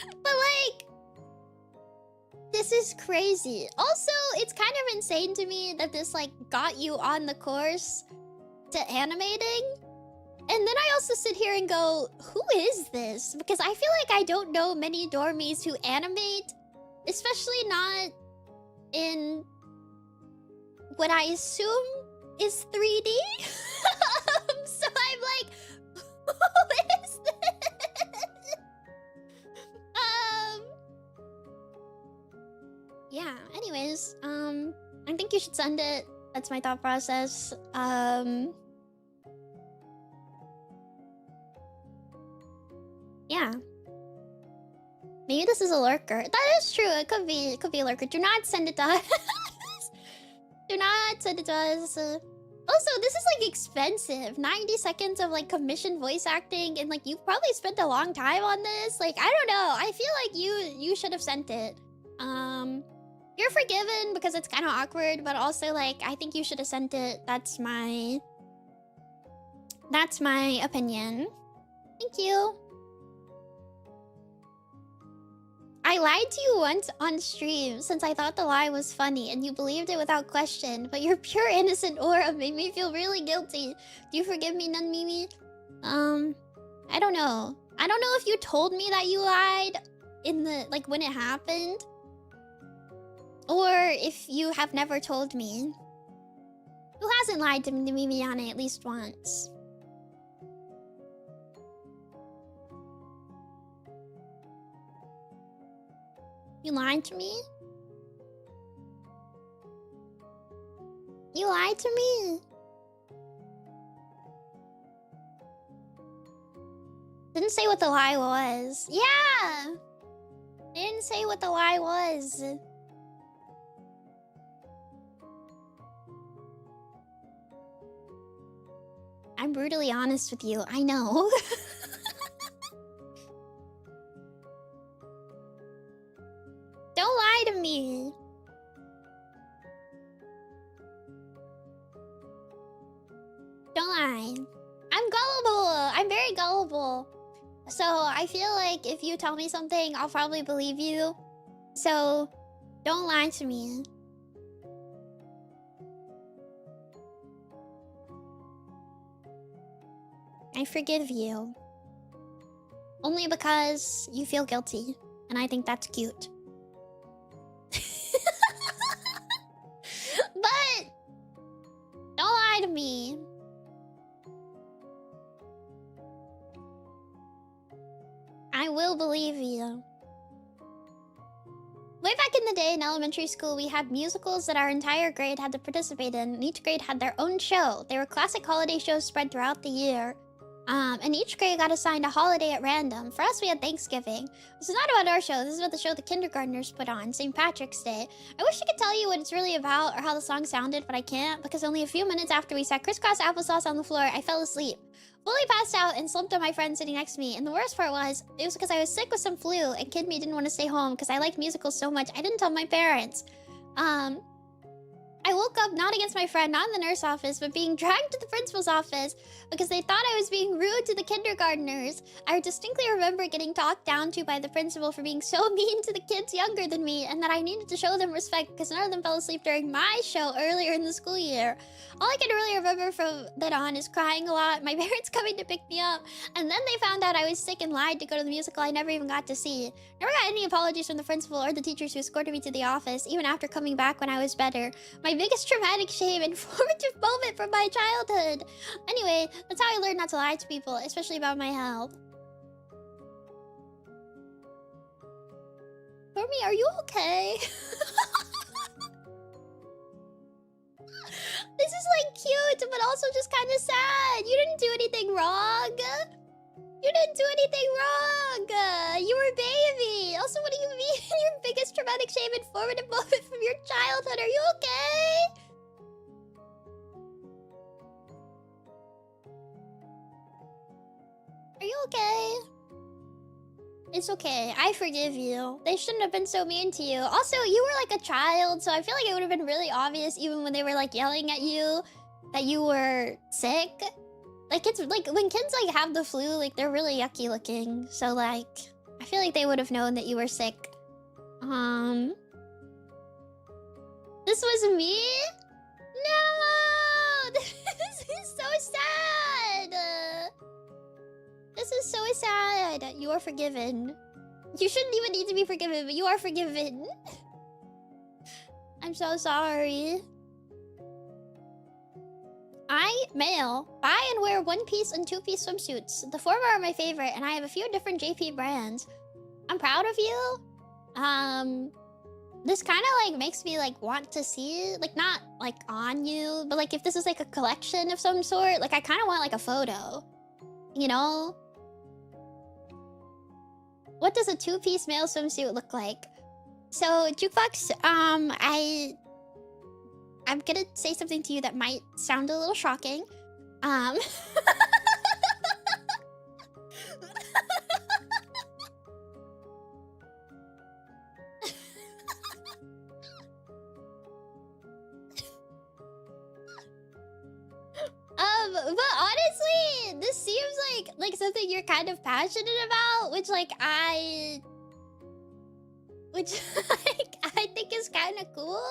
But like, this is crazy. Also, it's kind of insane to me that this like got you on the course to animating. And then I also sit here and go, who is this? Because I feel like I don't know many dormies who animate, especially not in what I assume is 3D. So I'm like, who is this? Yeah, anyways, I think you should send it. That's my thought process. Yeah. Maybe this is a lurker. That is true. It could be a lurker. Do not send it to us. Do not send it to us. Also, this is like expensive. 90 seconds of like commissioned voice acting, and like you've probably spent a long time on this. Like, I don't know. I feel like you should have sent it. You're forgiven because it's kind of awkward, but also like I think you should have sent it. That's my opinion. Thank you. I lied to you once on stream since I thought the lie was funny and you believed it without question, but your pure innocent aura made me feel really guilty. Do you forgive me, nunmimi? I don't know. I don't know if you told me that you lied in the, like, when it happened, or if you have never told me. Who hasn't lied to Nemimi Yane at least once? You lied to me? You lied to me? Didn't say what the lie was. Yeah! Didn't say what the lie was. I'm brutally honest with you. I know. Don't lie to me. Don't lie. I'm gullible. I'm very gullible. So I feel like if you tell me something, I'll probably believe you. So don't lie to me. I forgive you. Only because you feel guilty. And I think that's cute. But don't lie to me. I will believe you. Way back in the day in elementary school, we had musicals that our entire grade had to participate in, and each grade had their own show. They were classic holiday shows spread throughout the year. And each grade got assigned a holiday at random. For us, we had Thanksgiving. This is not about our show. This is about the show the kindergartners put on, St. Patrick's Day. I wish I could tell you what it's really about or how the song sounded, but I can't, because only a few minutes after we sat crisscross applesauce on the floor, I fell asleep. Fully passed out and slumped on my friend sitting next to me. And the worst part was, it was because I was sick with some flu, and Kid Me didn't want to stay home because I liked musicals so much, I didn't tell my parents. I woke up not against my friend, not in the nurse office, but being dragged to the principal's office because they thought I was being rude to the kindergartners. I distinctly remember getting talked down to by the principal for being so mean to the kids younger than me, and that I needed to show them respect because none of them fell asleep during my show earlier in the school year. All I can really remember from then on is crying a lot, my parents coming to pick me up, and then they found out I was sick and lied to go to the musical I never even got to see. Never got any apologies from the principal or the teachers who escorted me to the office, even after coming back when I was better. My biggest traumatic shame and formative moment from my childhood. Anyway, that's how I learned not to lie to people, especially about my health. Dormie, are you okay? This is like cute, but also just kind of sad. You didn't do anything wrong. You didn't do anything wrong. You were a baby. Also, what do you mean? Your biggest traumatic, shame, and formative moment from your childhood. Are you okay? Are you okay? It's okay. I forgive you. They shouldn't have been so mean to you. Also, you were like a child, so I feel like it would have been really obvious even when they were like yelling at you that you were sick. Like, it's like when kids like have the flu, like they're really yucky looking. So like, I feel like they would have known that you were sick. This was me? No! This is so sad! This is so sad. You are forgiven. You shouldn't even need to be forgiven, but you are forgiven. I'm so sorry. I, male, buy and wear one-piece and two-piece swimsuits. The former are my favorite, and I have a few different JP brands. I'm proud of you. This kind of like makes me like want to see it. Like not like on you, but like if this is like a collection of some sort, like I kind of want like a photo. You know? What does a two-piece male swimsuit look like? So, Jukebox, I'm gonna say something to you that might sound a little shocking. But honestly, this seems like something you're kind of passionate about, which like I think is kind of cool.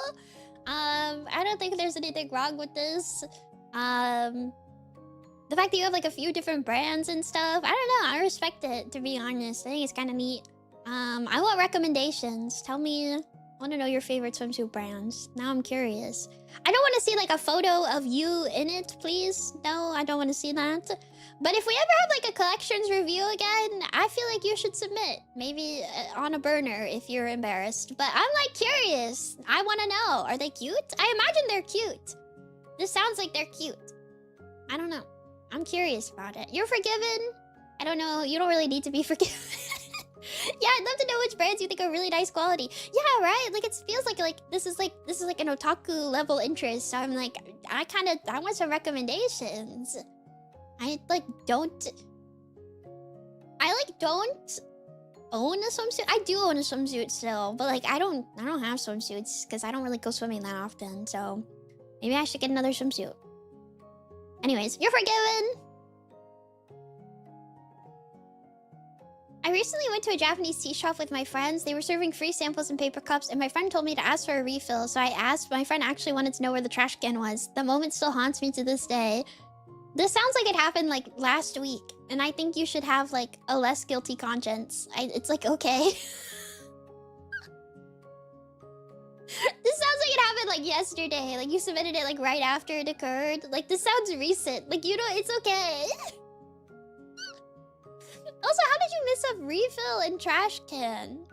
I don't think there's anything wrong with this. The fact that you have like a few different brands and stuff, I don't know. I respect it, to be honest. I think it's kind of neat. I want recommendations. Tell me. I want to know your favorite swimsuit brands. Now I'm curious. I don't want to see like a photo of you in it, please. No, I don't want to see that. But if we ever have like a collections review again, I feel like you should submit. Maybe on a burner if you're embarrassed. But I'm like curious. I want to know. Are they cute? I imagine they're cute. This sounds like they're cute. I don't know. I'm curious about it. You're forgiven? I don't know. You don't really need to be forgiven. Yeah, I'd love to know which brands you think are really nice quality. Yeah, right? Like, it feels like this is like an otaku level interest. So I'm like, I want some recommendations. I don't own a swimsuit. I do own a swimsuit still, but like I don't have swimsuits because I don't really go swimming that often. So maybe I should get another swimsuit. Anyways, you're forgiven. I recently went to a Japanese tea shop with my friends. They were serving free samples in paper cups, and my friend told me to ask for a refill. So I asked. My friend actually wanted to know where the trash can was. The moment still haunts me to this day. This sounds like it happened like last week, and I think you should have like a less guilty conscience. It's like, okay. This sounds like it happened like yesterday. Like you submitted it like right after it occurred. Like this sounds recent. Like, you know, it's okay. Also, how did you miss a refill and trash can?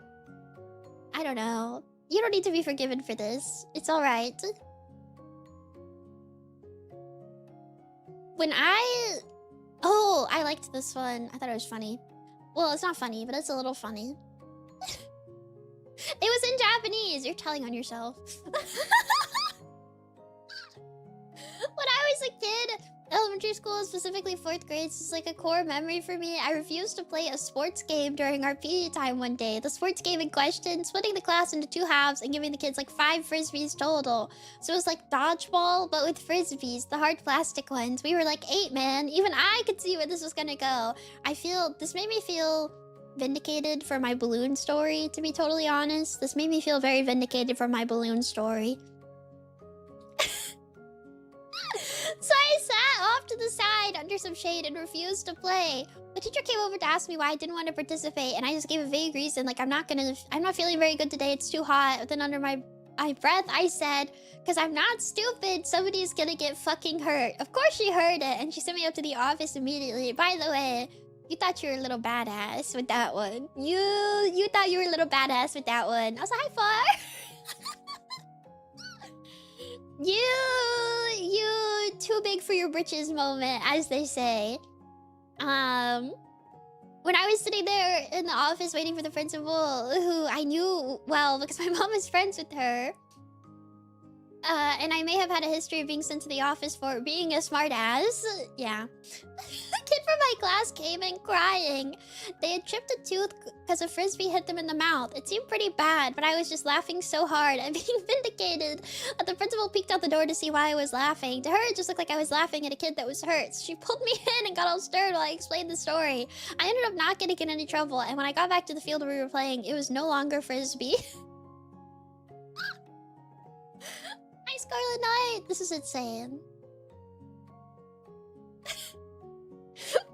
I don't know. You don't need to be forgiven for this. It's alright. Oh, I liked this one. I thought it was funny. Well, it's not funny, but it's a little funny. It was in Japanese. You're telling on yourself. When I was a kid, elementary school, specifically 4th grade, is like a core memory for me. I refused to play a sports game during our PE time one day. The sports game in question, splitting the class into 2 halves and giving the kids like 5 frisbees total. So it was like dodgeball, but with frisbees, the hard plastic ones. We were like 8, man. Even I could see where this was gonna go. This made me feel vindicated for my balloon story, to be totally honest. This made me feel very vindicated for my balloon story. So I sat off to the side under some shade and refused to play. The teacher came over to ask me why I didn't want to participate, and I just gave a vague reason, like I'm not feeling very good today, it's too hot. But then under my breath, I said, because I'm not stupid, somebody's gonna get fucking hurt. Of course she heard it, and she sent me up to the office immediately. By the way, you thought you were a little badass with that one. You thought you were a little badass with that one. I was like, high five. You too big for your britches moment, as they say. When I was sitting there in the office waiting for the principal, who I knew well because my mom was friends with her, and I may have had a history of being sent to the office for being a smartass. Yeah. A kid from my class came in crying. They had chipped a tooth because a frisbee hit them in the mouth. It seemed pretty bad, but I was just laughing so hard and being vindicated that the principal peeked out the door to see why I was laughing. To her, it just looked like I was laughing at a kid that was hurt. So she pulled me in and got all stirred while I explained the story. I ended up not getting in any trouble, and when I got back to the field where we were playing, it was no longer frisbee. Hi, Scarlet Knight! This is insane.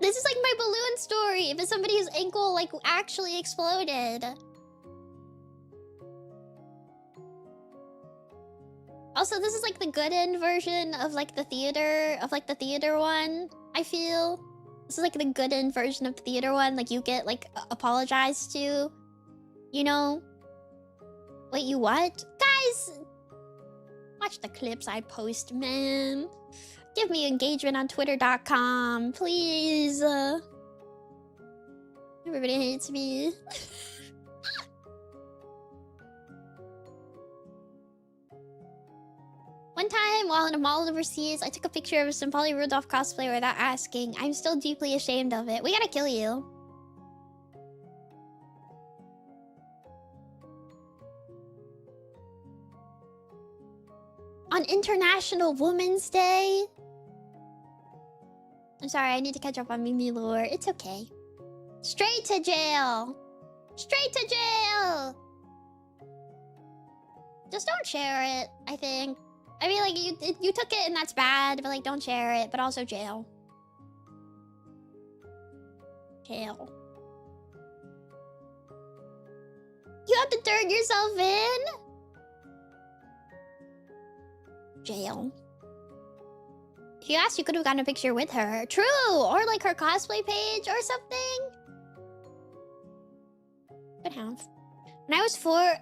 This is like my balloon story, but somebody's ankle, like, actually exploded. Also, this is like the good end version of, like, the theater one, I feel. This is like the good end version of the theater one, like, you get, like, apologized to. You know? Wait, you what? Guys! Watch the clips I post, man. Give me engagement on twitter.com, please. Everybody hates me. One time, while in a mall overseas, I took a picture of some Polly Rudolph cosplay without asking. I'm still deeply ashamed of it. We gotta kill you. On International Women's Day? I'm sorry, I need to catch up on Mimi lore. It's okay. Straight to jail! Straight to jail! Just don't share it, I think. I mean, like, you took it and that's bad, but, like, don't share it. But also jail. Jail. You have to turn yourself in? Jail. If you asked, you could have gotten a picture with her. True! Or, like, her cosplay page or something. Could have. When I was 4... Oh,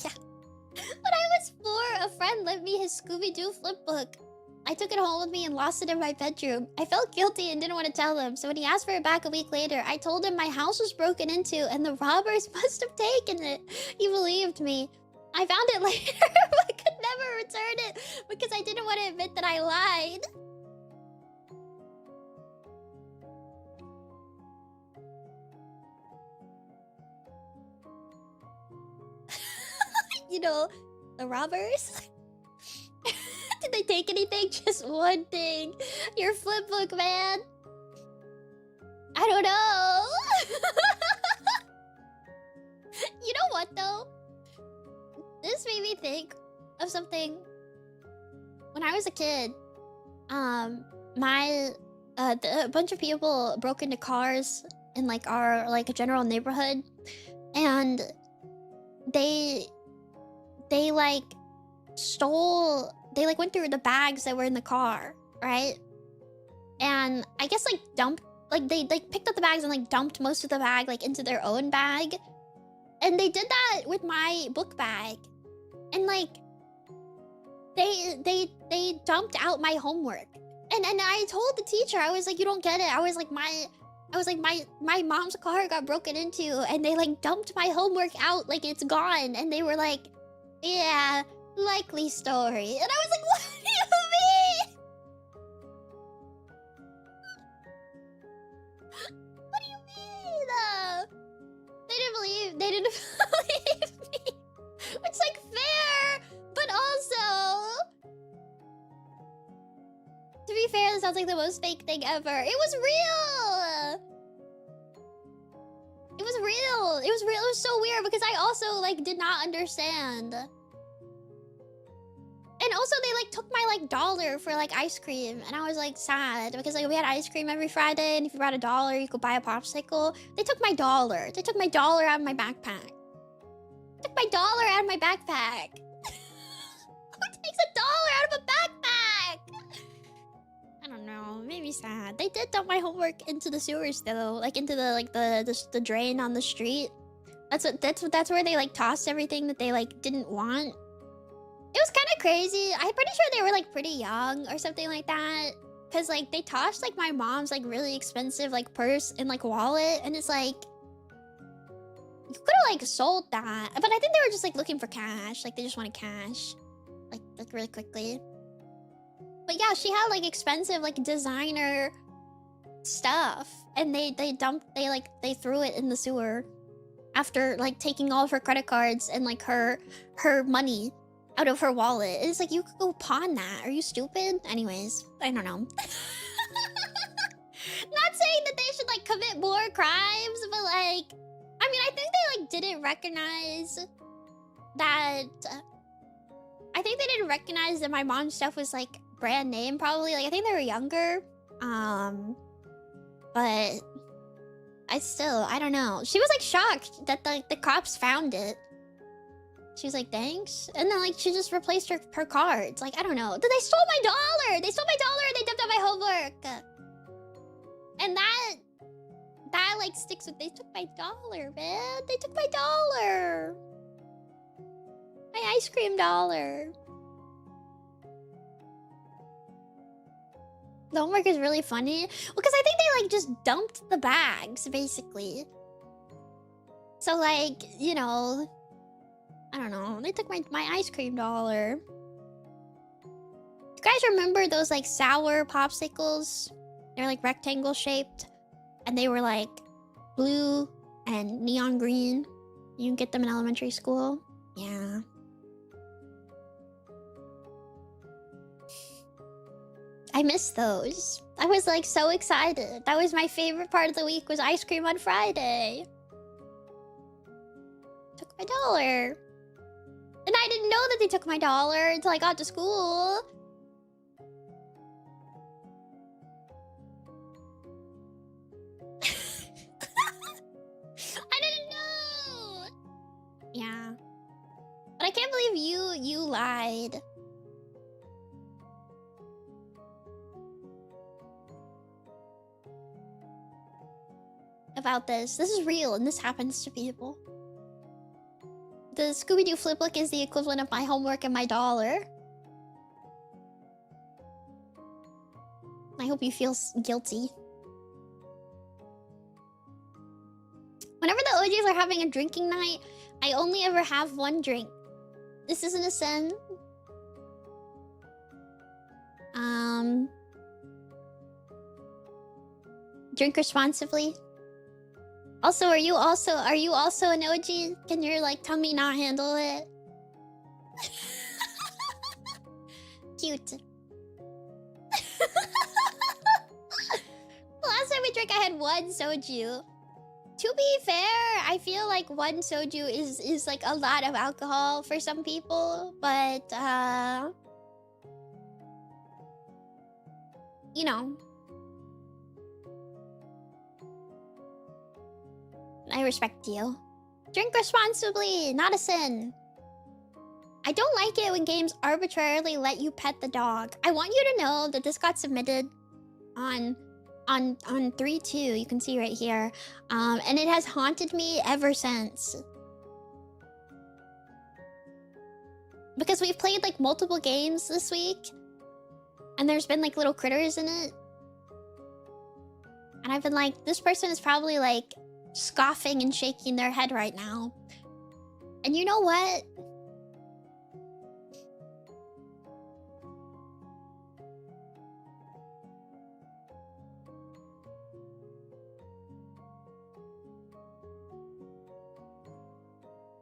yeah. When I was 4, a friend lent me his Scooby-Doo flip book. I took it home with me and lost it in my bedroom. I felt guilty and didn't want to tell him, so when he asked for it back a week later, I told him my house was broken into and the robbers must have taken it. He believed me. I found it later, but I could never return it because I didn't want to admit that I lied. You know, the robbers? Did they take anything? Just one thing. Your flip book, man. I don't know. You know what, though? This made me think of something. When I was a kid, a bunch of people broke into cars in, like, our, like, a general neighborhood. And they like stole, they like went through the bags that were in the car, right? And I guess like dumped, like they like picked up the bags and like dumped most of the bag like into their own bag. And they did that with my book bag. And like they dumped out my homework. And I told the teacher, I was like, you don't get it. I was like my mom's car got broken into and they like dumped my homework out like it's gone. And they were like, yeah, likely story. And I was like, what do you mean? What do you mean? They didn't believe me. It's like fair, but also, to be fair, this sounds like the most fake thing ever. It was real. It was real. It was real. It was so weird because I also like did not understand. And also they like took my like $1 for like ice cream, and I was like sad because like we had ice cream every Friday, and if you brought $1, you could buy a popsicle. They took my $1. They took my $1 out of my backpack. Took my $1 out of my backpack. Who takes a $1 out of a backpack? I don't know. Made me sad. They did dump my homework into the sewers though, like into the like the drain on the street. That's where they like tossed everything that they like didn't want. It was kind of crazy. I'm pretty sure they were like pretty young or something like that. Cause like they tossed like my mom's like really expensive like purse and like wallet, and it's like you could have like sold that, but I think they were just like looking for cash. Like they just wanted cash, like really quickly. But yeah, she had like expensive like designer stuff, and they threw it in the sewer after like taking all of her credit cards and like her money out of her wallet. It's like, you could go pawn that. Are you stupid? Anyways, I don't know. Not saying that they should like commit more crimes, but like, I mean, I think they like didn't recognize that. I think they didn't recognize that my mom's stuff was like brand name, probably. Like, I think they were younger. But I don't know. She was like shocked that the cops found it. She was like, thanks. And then like she just replaced her cards. Like, I don't know. They stole my dollar. They stole my dollar and they dumped out my homework. And that like sticks with, they took my dollar, man. They took my dollar. My ice cream dollar. The homework is really funny. Well, because I think they like just dumped the bags, basically. So like, you know, I don't know. They took my ice cream dollar. You guys remember those like sour popsicles? They're like rectangle shaped, and they were like blue and neon green. You can get them in elementary school. Yeah. I miss those. I was like so excited. That was my favorite part of the week, was ice cream on Friday. Took my dollar. And I didn't know that they took my dollar until I got to school. I didn't know. Yeah. But I can't believe you lied. About this. This is real, and this happens to people. The Scooby-Doo flip book is the equivalent of my homework and my dollar. I hope you feel guilty. Whenever the OGs are having a drinking night, I only ever have one drink. This isn't a sin. Drink responsibly. Also, are you also an OG? Can your like tummy not handle it? Cute. Last time we drank, I had one soju. To be fair, I feel like one soju is like a lot of alcohol for some people, but you know. I respect you. Drink responsibly, not a sin. I don't like it when games arbitrarily let you pet the dog. I want you to know that this got submitted on 3-2. You can see right here. And it has haunted me ever since. Because we've played like multiple games this week, and there's been like little critters in it. And I've been like, this person is probably like scoffing and shaking their head right now. And you know what?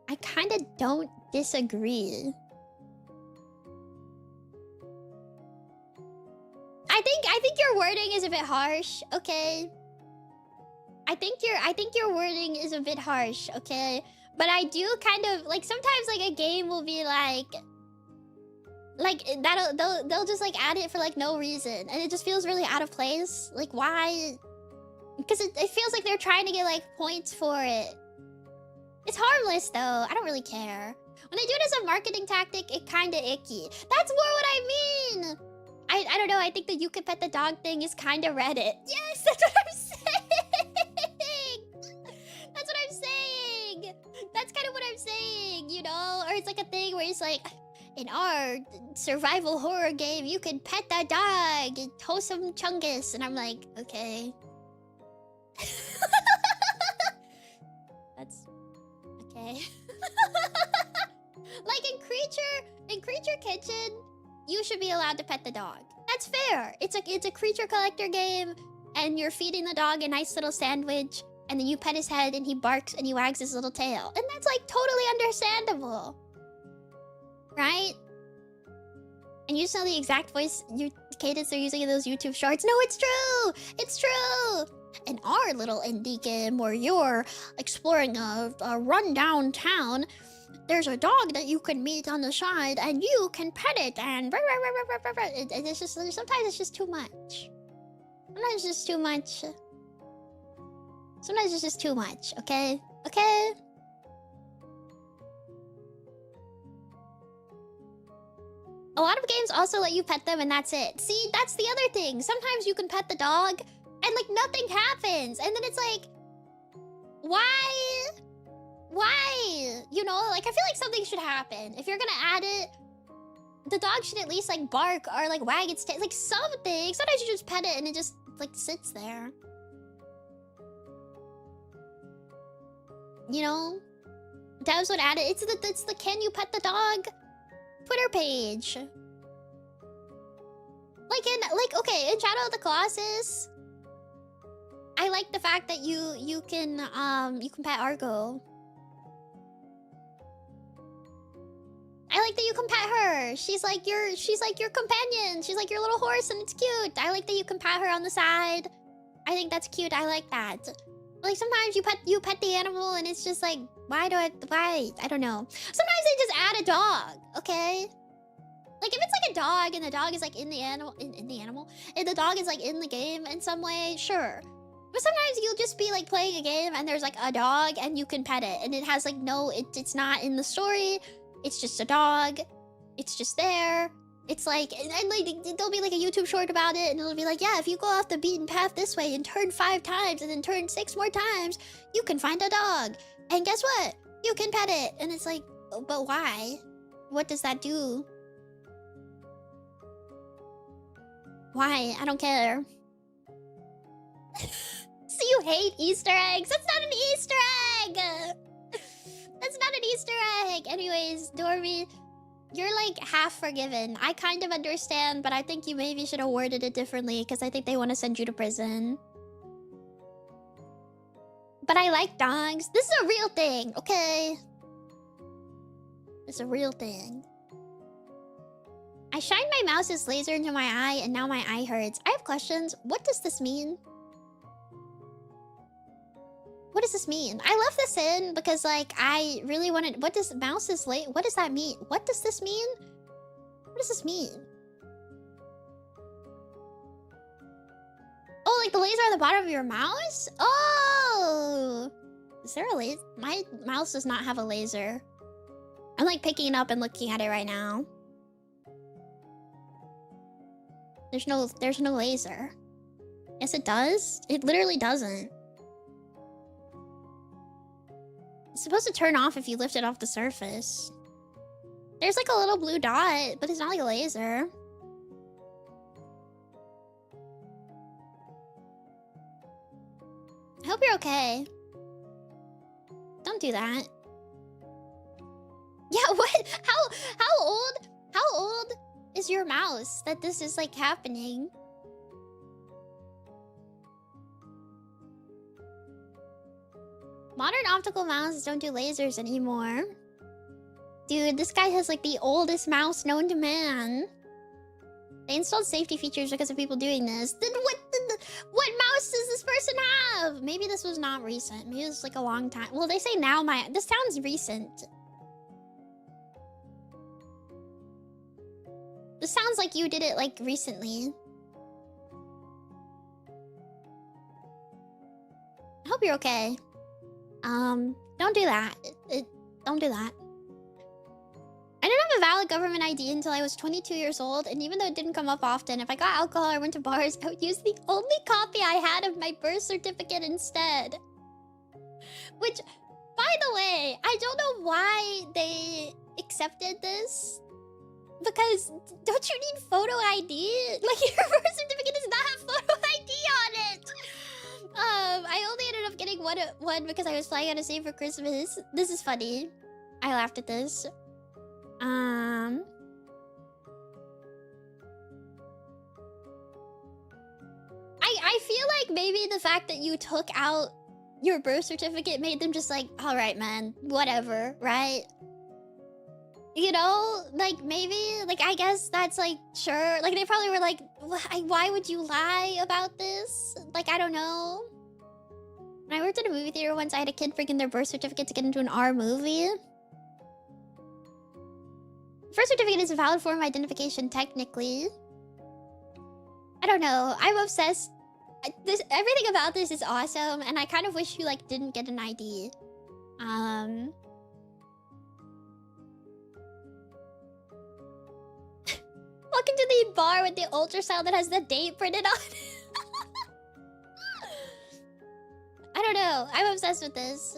I kind of don't disagree. I think your wording is a bit harsh, okay? I think your wording is a bit harsh, okay? But I do kind of like, sometimes like a game will be like they'll just like add it for like no reason, and it just feels really out of place. Like, why? Because it feels like they're trying to get like points for it. It's harmless though. I don't really care. When they do it as a marketing tactic, it kind of icky. That's more what I mean. I don't know. I think the you can pet the dog thing is kind of Reddit. Yes, that's what I'm saying. That's what I'm saying. That's kind of what I'm saying, you know? Or it's like a thing where it's like, In our survival horror game, you can pet that dog and toast some chungus. And I'm like, okay. That's okay. Like in Creature Kitchen, you should be allowed to pet the dog. That's fair. It's a creature collector game, and you're feeding the dog a nice little sandwich, and then you pet his head, and he barks, and he wags his little tail. And that's, like, totally understandable. Right? And you just know the exact voice cadence they're using in those YouTube shorts. No, it's true! It's true! In our little indie game where you're exploring a rundown town, there's a dog that you can meet on the side, and you can pet it, and it's just, sometimes it's just too much. Sometimes it's just too much. Sometimes it's just too much, okay? Okay? A lot of games also let you pet them and that's it. See, that's the other thing. Sometimes you can pet the dog and, like, nothing happens. And then it's like, why? Why? You know, like, I feel like something should happen. If you're gonna add it, the dog should at least, like, bark or, like, wag its tail. Like, something. Sometimes you just pet it and it just, like, sits there. You know? Devs would add it. It's the Can You Pet the Dog Twitter page. Okay, in Shadow of the Colossus, I like the fact that you can pet Argo. I like that you can pet her. She's like your companion. She's like your little horse and it's cute. I like that you can pet her on the side. I think that's cute. I like that. Like, sometimes you pet the animal and it's just like, why? I don't know. Sometimes they just add a dog, okay? Like, if it's like a dog and the dog is like in the animal, and the dog is like in the game in some way, sure. But sometimes you'll just be like playing a game and there's like a dog and you can pet it and it has like it's not in the story. It's just a dog. It's just there. It's like, and like, there'll be like a YouTube short about it and it'll be like, yeah, if you go off the beaten path this way and turn 5 times and then turn 6 more times, you can find a dog. And guess what? You can pet it. And it's like, but why? What does that do? Why? I don't care. So you hate Easter eggs? That's not an Easter egg! That's not an Easter egg! Anyways, Dormie, you're like half forgiven. I kind of understand, but I think you maybe should have worded it differently because I think they want to send you to prison. But I like dogs. This is a real thing, okay? It's a real thing. I shined my mouse's laser into my eye and now my eye hurts. I have questions. What does this mean? What does this mean? I left this in because, like, I really wanted... What does mouse's laser... What does that mean? What does this mean? What does this mean? Oh, like the laser at the bottom of your mouse? Oh! Is there a laser? My mouse does not have a laser. I'm, like, picking it up and looking at it right now. There's no laser. Yes, it does. It literally doesn't. It's supposed to turn off if you lift it off the surface. There's like a little blue dot, but it's not like a laser. I hope you're okay. Don't do that. Yeah, what? How old is your mouse that this is like happening? Modern optical mouses don't do lasers anymore. Dude, this guy has like the oldest mouse known to man. They installed safety features because of people doing this. Then what mouse does this person have? Maybe this was not recent. Maybe it was like a long time. Well, they say now this sounds recent. This sounds like you did it like recently. I hope you're okay. Don't do that. Don't do that. I didn't have a valid government ID until I was 22 years old, and even though it didn't come up often, if I got alcohol or went to bars, I would use the only copy I had of my birth certificate instead. Which, by the way, I don't know why they accepted this. Because don't you need photo ID? Like, your birth certificate does not have photo ID on it. I only ended up getting one because I was flying out of state for Christmas. This is funny. I laughed at this. I feel like maybe the fact that you took out your birth certificate made them just like, all right, man, whatever, right? You know, like maybe, like I guess that's like, sure. Like they probably were like, why would you lie about this? Like, I don't know. When I worked at a movie theater once, I had a kid bring in their birth certificate to get into an R movie. Birth certificate is a valid form of identification, technically. I don't know. I'm obsessed. Everything about this is awesome, and I kind of wish you like didn't get an ID. Welcome to the bar with the ultrasound that has the date printed on it. I don't know. I'm obsessed with this.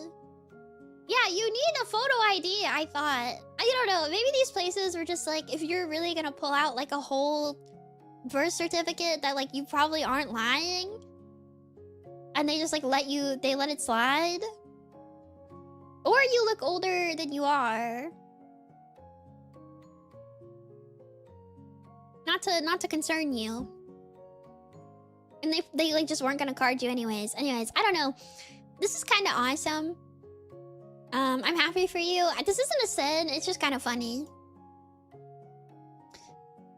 Yeah, you need a photo ID, I thought. I don't know. Maybe these places were just like, if you're really gonna pull out like a whole birth certificate that like you probably aren't lying, and they just like let it slide, or you look older than you are. Not to concern you, and they like just weren't gonna card you anyways. I don't know. This is kind of awesome. I'm happy for you. This isn't a sin. It's just kind of funny.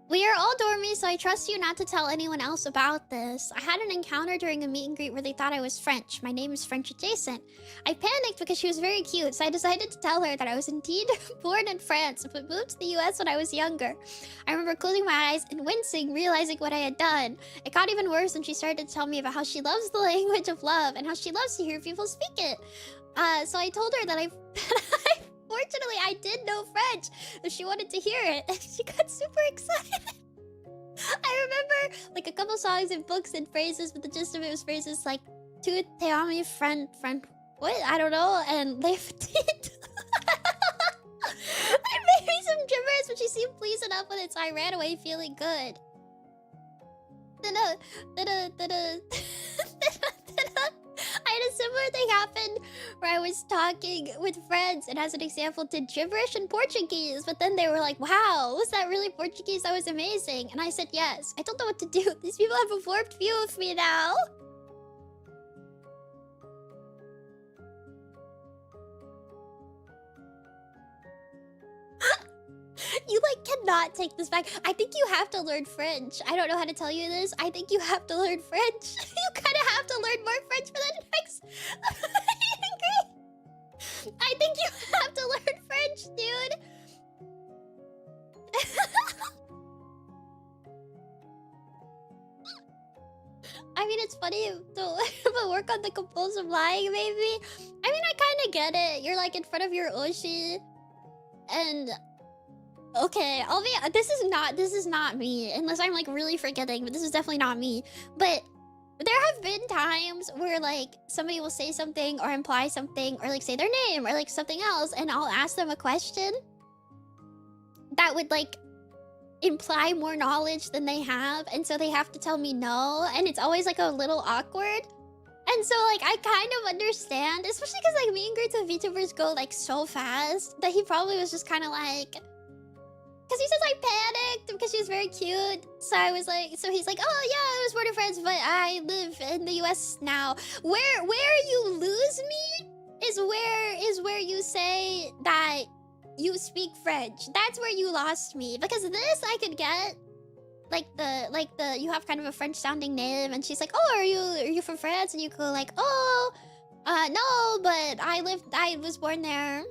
We are all dormies, so I trust you not to tell anyone else about this. I had an encounter during a meet and greet where they thought I was French. My name is French adjacent. I panicked because she was very cute, so I decided to tell her that I was indeed born in France, but moved to the US when I was younger. I remember closing my eyes and wincing, realizing what I had done. It got even worse when she started to tell me about how she loves the language of love and how she loves to hear people speak it. So I told her that fortunately, I did know French if she wanted to hear it, and she got super excited. I remember like a couple songs and books and phrases, but the gist of it was phrases like "Tu t'aimes, friend, what? I don't know," and "les petites." And maybe some gibberish, but she seemed pleased enough with it, so I ran away feeling good. I had a similar thing happen where I was talking with friends and as an example did gibberish in Portuguese, but then they were like, wow, was that really Portuguese? That was amazing. And I said, yes. I don't know what to do. These people have a warped view of me now. You like cannot take this back. I think you have to learn French. I don't know how to tell you this. I think you have to learn French. You kind of have to learn more French for the next. I think you have to learn French, dude. I mean, it's funny to work on the compulsive lying, maybe. I mean, I kind of get it. You're like in front of your Oshi, and okay, this is not me, unless I'm like really forgetting, but this is definitely not me. But there have been times where like somebody will say something or imply something or like say their name or like something else, and I'll ask them a question that would like imply more knowledge than they have, and so they have to tell me no, and it's always like a little awkward. And so like I kind of understand, especially because like me and greets with VTubers go like so fast that he probably was just kind of like, because he says I panicked because she was very cute. So I was like, so he's like, oh yeah, I was born in France, but I live in the US now. Where you lose me is where you say that you speak French. That's where you lost me. Because this I could get. Like the you have kind of a French sounding name, and she's like, oh, are you from France? And you go like, oh, no, but I was born there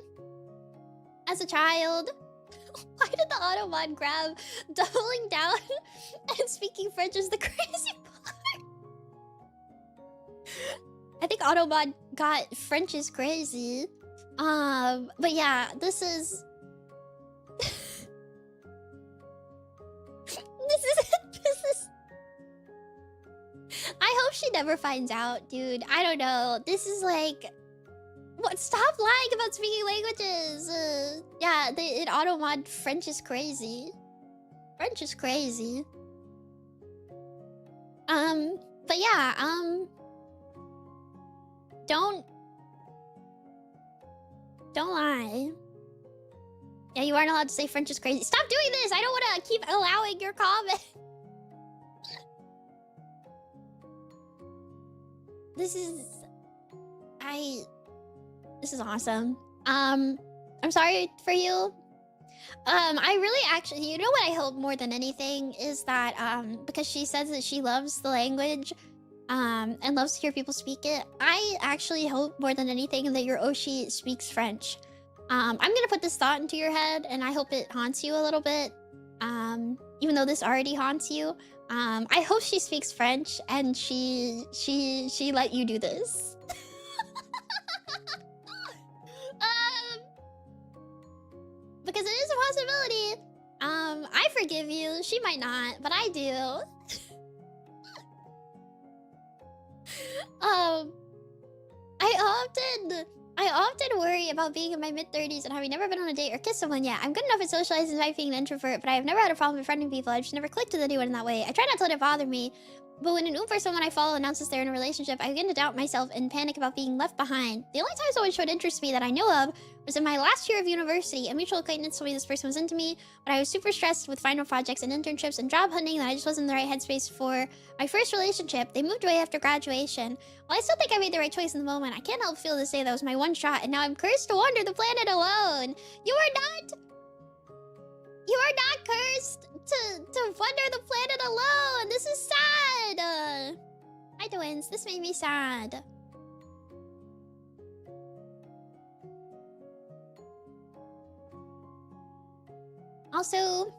as a child. Why did the Automod grab doubling down and speaking French is the crazy part? I think Automod got French is crazy. But yeah, this is this is I hope she never finds out, dude. I don't know. This is like, what? Stop lying about speaking languages. Yeah, in Automod, French is crazy. French is crazy. But yeah, don't lie. Yeah, you aren't allowed to say French is crazy. Stop doing this! I don't want to keep allowing your comment. This is awesome. I'm sorry for you. I really actually, you know what I hope more than anything is that, because she says that she loves the language, and loves to hear people speak it. I actually hope more than anything that your Oshi speaks French. I'm gonna put this thought into your head, and I hope it haunts you a little bit. Even though this already haunts you. I hope she speaks French, and she let you do this. Because it is a possibility. I forgive you. She might not, but I do. I often worry about being in my mid-30s and having never been on a date or kissed someone yet. I'm good enough at socializing despite being an introvert, but I have never had a problem befriending people. I've just never clicked with anyone in that way. I try not to let it bother me. But when an Uber someone I follow announces they're in a relationship, I begin to doubt myself and panic about being left behind. The only time someone showed interest in me that I know of was in my last year of university. A mutual acquaintance told me this person was into me, but I was super stressed with final projects and internships and job hunting that I just wasn't in the right headspace for my first relationship. They moved away after graduation. While I still think I made the right choice in the moment, I can't help feel to say that was my one shot, and now I'm cursed to wander the planet alone. You are not cursed to wander the planet alone. This is sad. Hi, twins. This made me sad. Also,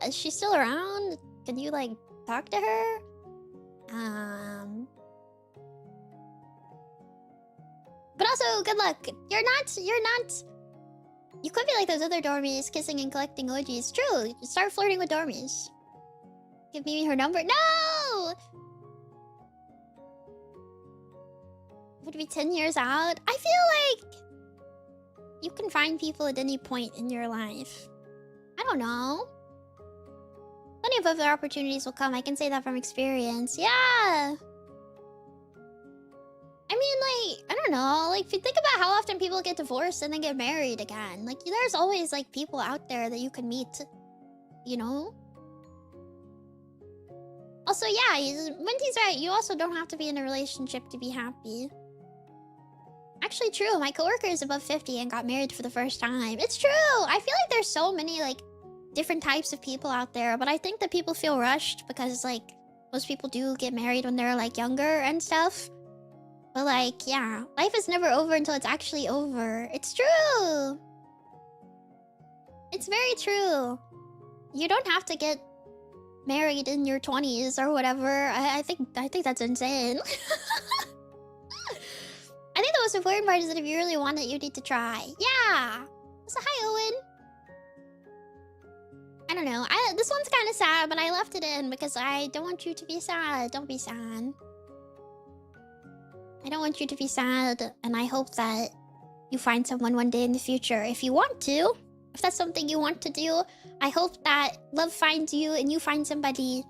is she still around? Can you, like, talk to her? But also, good luck. You're not... You could be like those other dormies, kissing and collecting emojis. True, start flirting with dormies. Give Mimi her number. No! Would it be 10 years out? I feel like you can find people at any point in your life. I don't know. Plenty of other opportunities will come. I can say that from experience. Yeah. I mean, like, I don't know. Like, if you think about how often people get divorced and then get married again. Like, there's always, like, people out there that you can meet. You know? Also, yeah, Wendy's right. You also don't have to be in a relationship to be happy. Actually, true. My coworker is above 50 and got married for the first time. It's true. I feel like there's so many, like, different types of people out there. But I think that people feel rushed because, like, most people do get married when they're, like, younger and stuff. But, like, yeah. Life is never over until it's actually over. It's true. It's very true. You don't have to get married in your 20s or whatever. I think that's insane. I think the most important part is that if you really want it, you need to try. Yeah. So hi, Owen. I don't know. This one's kind of sad, but I left it in because I don't want you to be sad. Don't be sad. I don't want you to be sad, and I hope that you find someone one day in the future. If you want to, if that's something you want to do, I hope that love finds you and you find somebody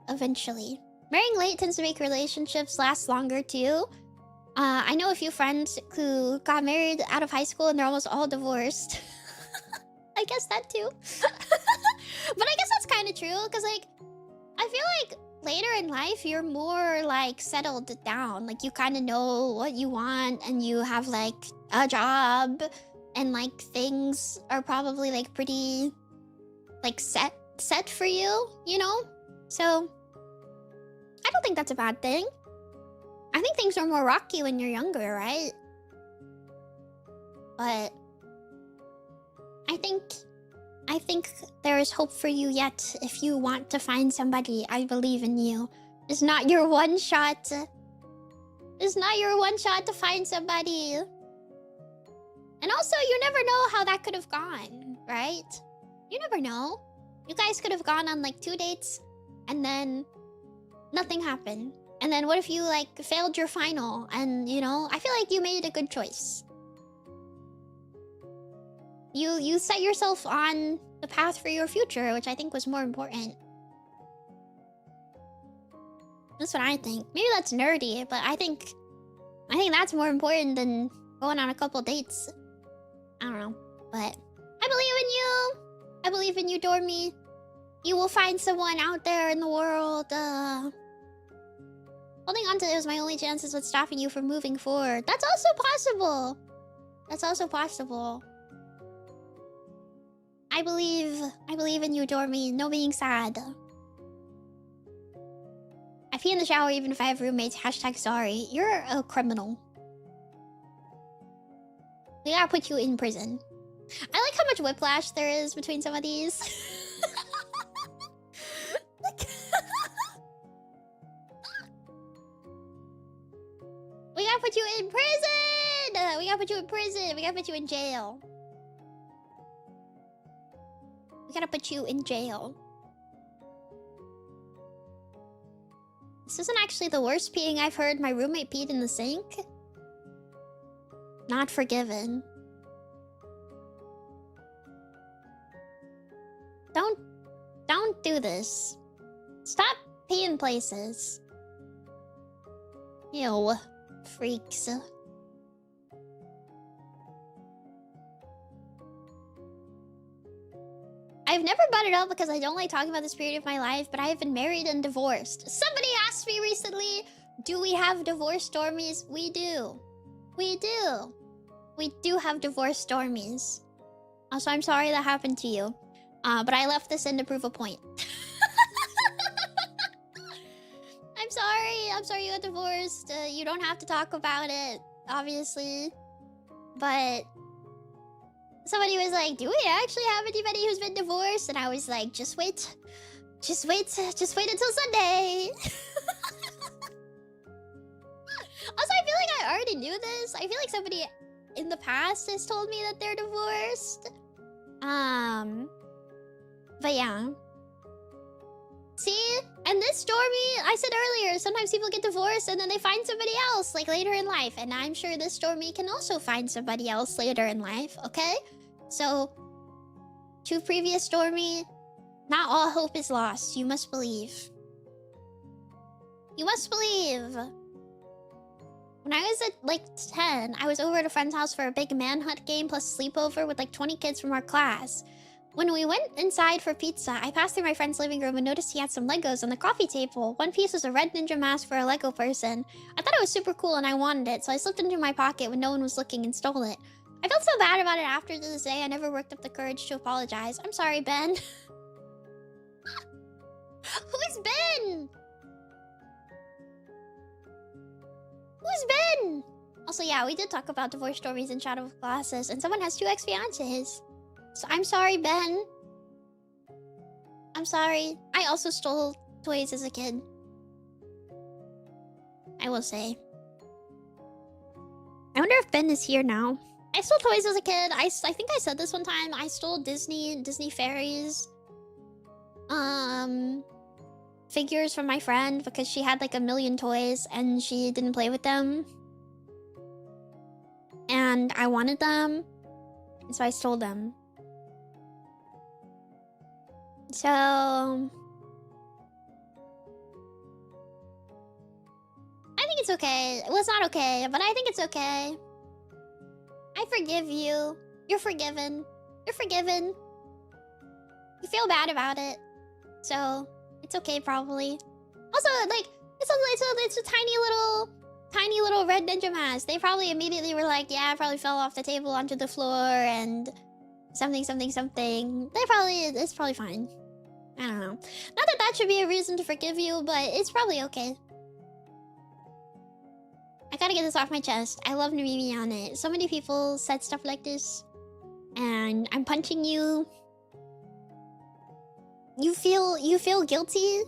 eventually. Marrying late tends to make relationships last longer too. I know a few friends who got married out of high school and they're almost all divorced. I guess that too. But I guess that's kind of true, because, like, I feel like later in life, you're more, like, settled down. Like, you kind of know what you want, and you have, like, a job, and, like, things are probably, like, pretty, like, set for you, you know? So, I don't think that's a bad thing. I think things are more rocky when you're younger, right? But I think there is hope for you yet if you want to find somebody. I believe in you. It's not your one shot. It's not your one shot to find somebody. And also, you never know how that could have gone, right? You never know. You guys could have gone on, like, 2 dates, and then nothing happened. And then what if you, like, failed your final? And, you know, I feel like you made a good choice. You set yourself on the path for your future, which I think was more important. That's what I think. Maybe that's nerdy, but I think that's more important than going on a couple dates. I don't know, but I believe in you. I believe in you, Dormie. You will find someone out there in the world. Holding on to it was my only chances with stopping you from moving forward. That's also possible. That's also possible. I believe in you, Dormie. No being sad. I pee in the shower even if I have roommates. Hashtag sorry. You're a criminal. We gotta put you in prison. I like how much whiplash there is between some of these. We gotta put you in prison! We gotta put you in prison. We gotta put you in jail. We gotta put you in jail. This isn't actually the worst peeing I've heard. My roommate peed in the sink. Not forgiven. Don't do this. Stop peeing places. Ew. Freaks. I've never brought it up because I don't like talking about this period of my life, but I have been married and divorced. Somebody asked me recently, do we have divorce Dormies? We do. We do. We do have divorce Dormies. Also, I'm sorry that happened to you. But I left this in to prove a point. I'm sorry you got divorced. You don't have to talk about it, obviously. But somebody was like, do we actually have anybody who's been divorced? And I was like, just wait until Sunday. Also, I feel like I already knew this. I feel like somebody in the past has told me that they're divorced. But yeah. See? And this Dormie, I said earlier, sometimes people get divorced and then they find somebody else, like, later in life. And I'm sure this Dormie can also find somebody else later in life, okay? So, to previous Dormie, not all hope is lost. You must believe. You must believe. When I was at, like, 10, I was over at a friend's house for a big manhunt game plus sleepover with, like, 20 kids from our class. When we went inside for pizza, I passed through my friend's living room and noticed he had some Legos on the coffee table. One piece was a red ninja mask for a Lego person. I thought it was super cool and I wanted it, so I slipped it into my pocket when no one was looking and stole it. I felt so bad about it after this day, I never worked up the courage to apologize. I'm sorry, Ben. Who's Ben? Who's Ben? Also, yeah, we did talk about divorce stories in Shadow of Colossus, and someone has 2 ex-fiancés. So I'm sorry, Ben. I'm sorry. I also stole toys as a kid. I will say. I wonder if Ben is here now. I stole toys as a kid. I think I said this one time. I stole Disney fairies. Figures from my friend because she had like a million toys and she didn't play with them. And I wanted them. And so I stole them. So I think it's okay. Well, it's not okay, but I think it's okay. I forgive you. You're forgiven. You're forgiven. You feel bad about it. So it's okay, probably. Also, like, it's a tiny little red ninja mask. They probably immediately were like, yeah, I probably fell off the table onto the floor and something. It's probably fine. I don't know. Not that that should be a reason to forgive you, but it's probably okay. I gotta get this off my chest. I love Nemimi on it. So many people said stuff like this. And I'm punching you. You feel guilty? You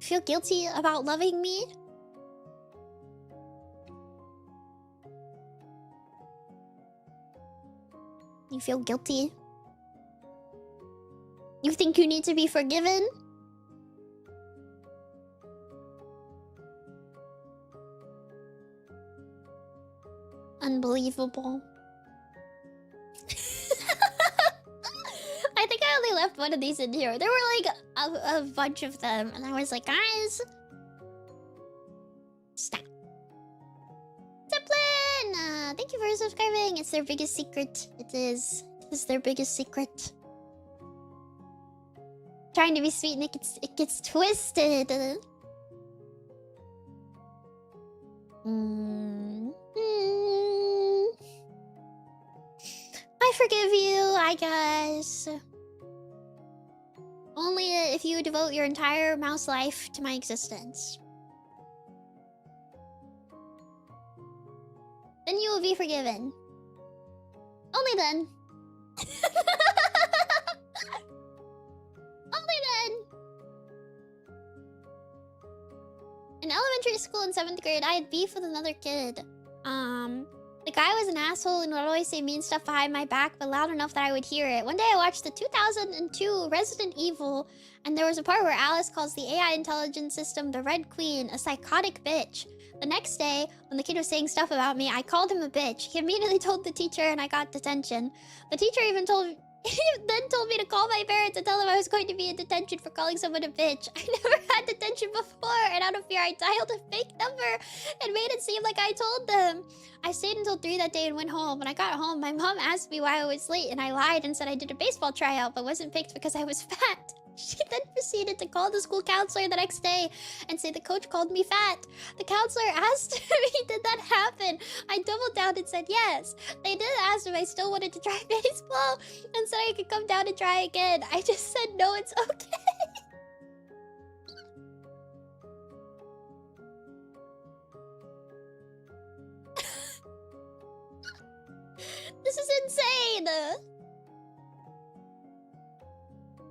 feel guilty about loving me? You feel guilty? You think you need to be forgiven? Unbelievable. left one of these in here. There were like a bunch of them, and I was like, guys, stop. Zeppelin! Thank you for subscribing. It's their biggest secret. It is. It is their biggest secret. Trying to be sweet and it gets twisted. I forgive you, I guess. Only if you devote your entire mouse life to my existence. Then you will be forgiven. Only then. Only then. In elementary school in 7th grade, I had beef with another kid. The guy was an asshole and would always say mean stuff behind my back, but loud enough that I would hear it. One day I watched the 2002 Resident Evil, and there was a part where Alice calls the AI intelligence system the Red Queen a psychotic bitch. The next day, when the kid was saying stuff about me, I called him a bitch. He immediately told the teacher and I got detention. The teacher even then told me to call my parents and tell them I was going to be in detention for calling someone a bitch. I never had detention before, and out of fear I dialed a fake number and made it seem like I told them. I stayed until 3 that day and went home. When I got home, my mom asked me why I was late, and I lied and said I did a baseball tryout but wasn't picked because I was fat. She then proceeded to call the school counselor the next day and say the coach called me fat. The counselor asked me, did that happen? I doubled down and said yes. They did ask if I still wanted to try baseball and said I could come down and try again. I just said no, it's okay. This is insane.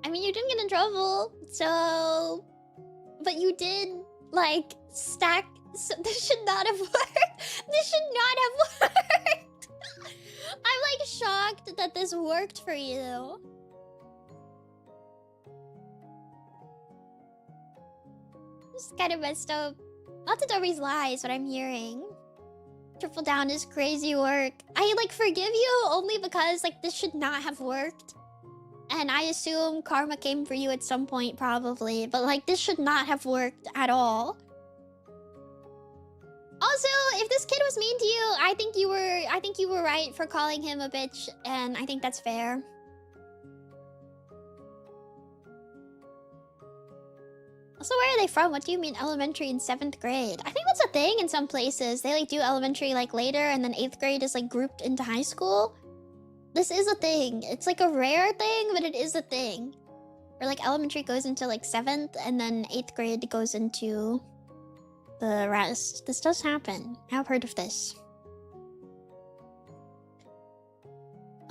I mean, you didn't get in trouble, so... But you did, like, stack... So this should not have worked. This should not have worked. I'm, like, shocked that this worked for you. This is kind of messed up. Not the Dormie's lies, what I'm hearing. Triple down is crazy work. I, like, forgive you only because, like, this should not have worked. And I assume karma came for you at some point, probably. But, like, this should not have worked at all. Also, if this kid was mean to you, I think you were right for calling him a bitch, and I think that's fair. Also, where are they from? What do you mean elementary in 7th grade? I think that's a thing in some places. They, like, do elementary, like, later, and then 8th grade is, like, grouped into high school. This is a thing. It's like a rare thing, but it is a thing. Where like elementary goes into like 7th and then 8th grade goes into the rest. This does happen. I've heard of this.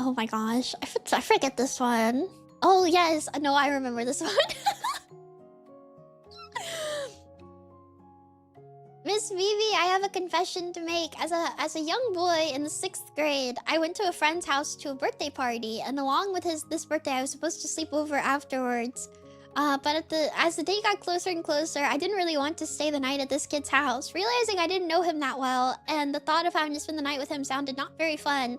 Oh my gosh. I forget this one. Oh yes. No, I remember this one. Miss Vivi, I have a confession to make. As a young boy in the 6th grade, I went to a friend's house to a birthday party, and along with this birthday, I was supposed to sleep over afterwards. But as the day got closer and closer, I didn't really want to stay the night at this kid's house, realizing I didn't know him that well, and the thought of having to spend the night with him sounded not very fun.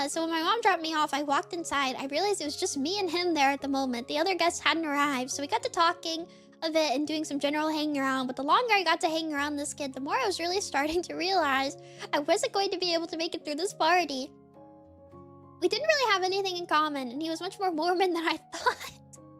So when my mom dropped me off, I walked inside. I realized it was just me and him there at the moment. The other guests hadn't arrived, so we got to talking a bit and doing some general hanging around. But the longer I got to hang around this kid, the more I was really starting to realize I wasn't going to be able to make it through this party. We didn't really have anything in common, and he was much more Mormon than I thought.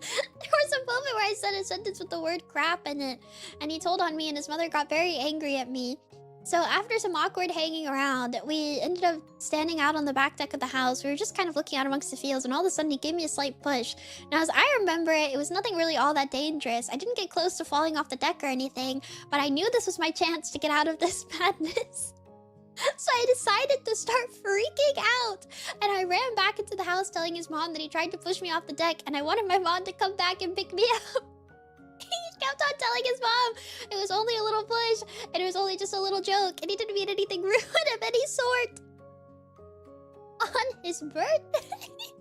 There was a moment where I said a sentence with the word crap in it, and he told on me, and his mother got very angry at me. So after some awkward hanging around, we ended up standing out on the back deck of the house. We were just kind of looking out amongst the fields, and all of a sudden he gave me a slight push. Now, as I remember it, it was nothing really all that dangerous. I didn't get close to falling off the deck or anything, but I knew this was my chance to get out of this madness. So I decided to start freaking out, and I ran back into the house telling his mom that he tried to push me off the deck, and I wanted my mom to come back and pick me up. He kept on telling his mom it was only a little push, and it was only just a little joke, and he didn't mean anything rude of any sort. On his birthday?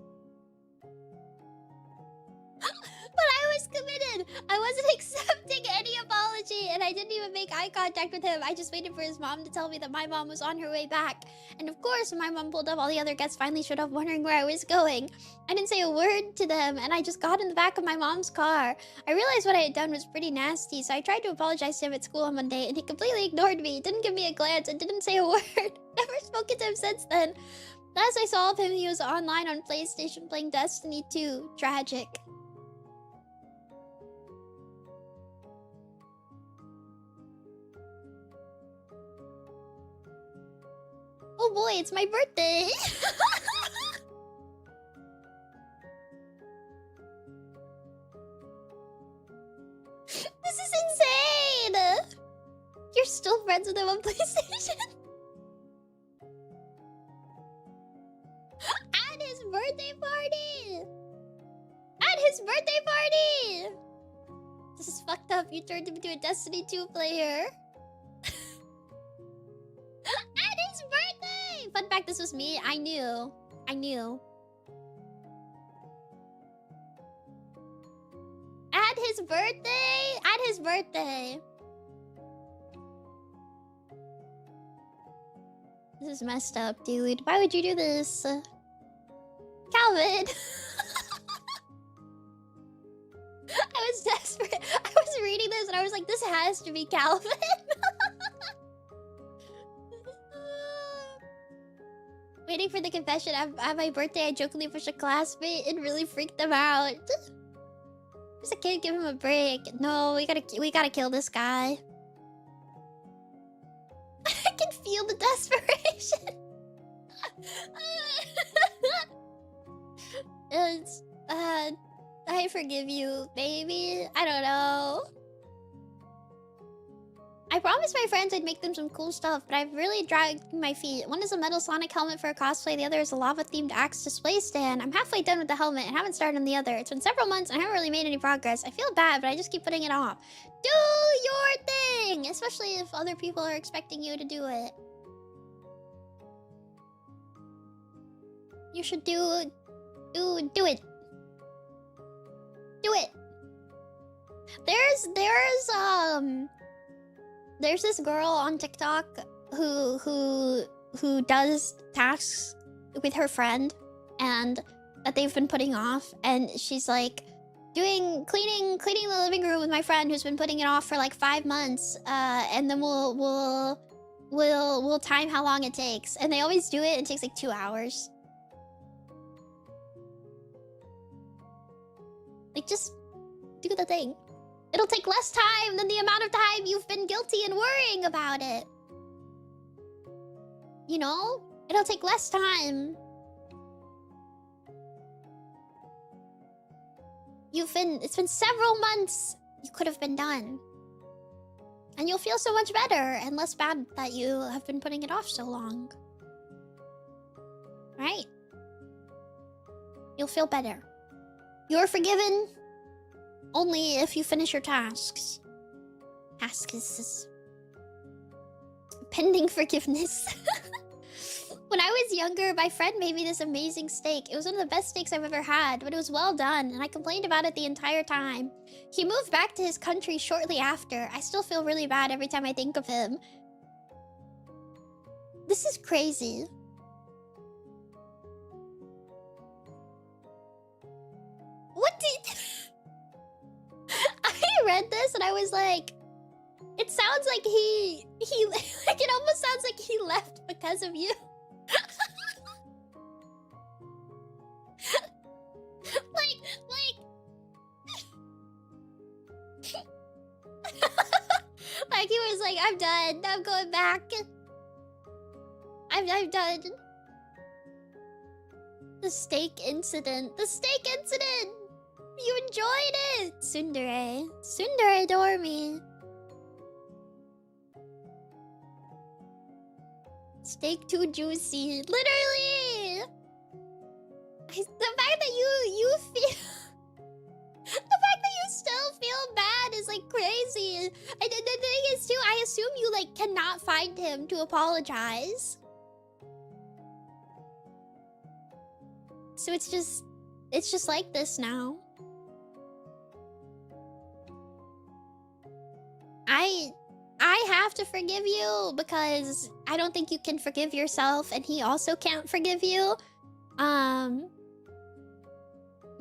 But I was committed. I wasn't accepting any apology, and I didn't even make eye contact with him. I just waited for his mom to tell me that my mom was on her way back. And of course, when my mom pulled up, all the other guests finally showed up wondering where I was going. I didn't say a word to them, and I just got in the back of my mom's car. I realized what I had done was pretty nasty, so I tried to apologize to him at school on Monday, and he completely ignored me, didn't give me a glance, and didn't say a word. Never spoken to him since then. Last I saw of him, he was online on PlayStation playing Destiny 2. Tragic. Oh boy, it's my birthday! This is insane! You're still friends with him on PlayStation? At his birthday party! At his birthday party! This is fucked up. You turned him into a Destiny 2 player. At his birthday! Fun fact, this was me. I knew. I knew. At his birthday? At his birthday. This is messed up, dude. Why would you do this? Calvin! I was desperate. I was reading this and I was like, this has to be Calvin. Waiting for the confession. At my birthday, I jokingly pushed a classmate and really freaked them out. There's a kid, give him a break. No, we gotta kill this guy. I can feel the desperation. It's, I forgive you, baby. I don't know. I promised my friends I'd make them some cool stuff, but I've really dragged my feet. One is a metal Sonic helmet for a cosplay, the other is a lava-themed axe display stand. I'm halfway done with the helmet and haven't started on the other. It's been several months and I haven't really made any progress. I feel bad, but I just keep putting it off. Do your thing! Especially if other people are expecting you to do it. You should do it. Do it. There's this girl on TikTok who does tasks with her friend and that they've been putting off, and she's like cleaning the living room with my friend who's been putting it off for like 5 months, and then we'll time how long it takes, and they always do it. It takes like 2 hours. Like, just do the thing. It'll take less time than the amount of time you've been guilty and worrying about it. You know? It'll take less time. It's been several months you could have been done. And you'll feel so much better and less bad that you have been putting it off so long. Right? You'll feel better. You're forgiven only if you finish your tasks. Tasks. Pending forgiveness. When I was younger, my friend made me this amazing steak. It was one of the best steaks I've ever had, but it was well done, and I complained about it the entire time. He moved back to his country shortly after. I still feel really bad every time I think of him. This is crazy. What did... I read this and I was like, it sounds like he like, it almost sounds like he left because of you. Like he was like, I'm done. I'm going back. I'm done. The steak incident. The steak incident! You enjoyed it! Tsundere. Tsundere Dormie. Steak too juicy. Literally! The fact that you feel... The fact that you still feel bad is like crazy. And the thing is too, I assume you like cannot find him to apologize. So it's just like this now. I have to forgive you because I don't think you can forgive yourself, and he also can't forgive you.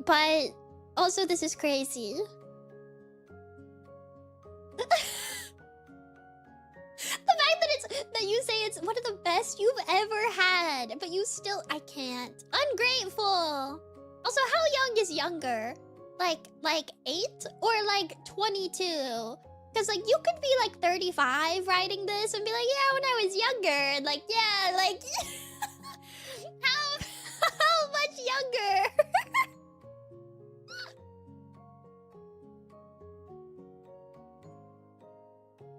But also this is crazy. The fact that you say it's one of the best you've ever had, but you still, I can't. Ungrateful. Also, how young is younger? Like 8 or like 22? Because like you could be like 35 writing this and be like, yeah, when I was younger, and like, yeah, like how much younger?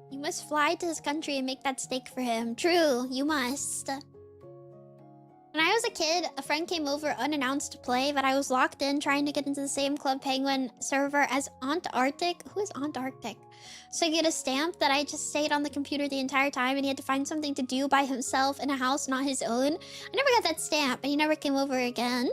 You must fly to his country and make that steak for him. True, you must. When I was a kid, a friend came over unannounced to play, but I was locked in trying to get into the same Club Penguin server as Aunt Arctic. Who is Aunt Arctic? So I get a stamp that I just stayed on the computer the entire time and he had to find something to do by himself in a house not his own. I never got that stamp and he never came over again.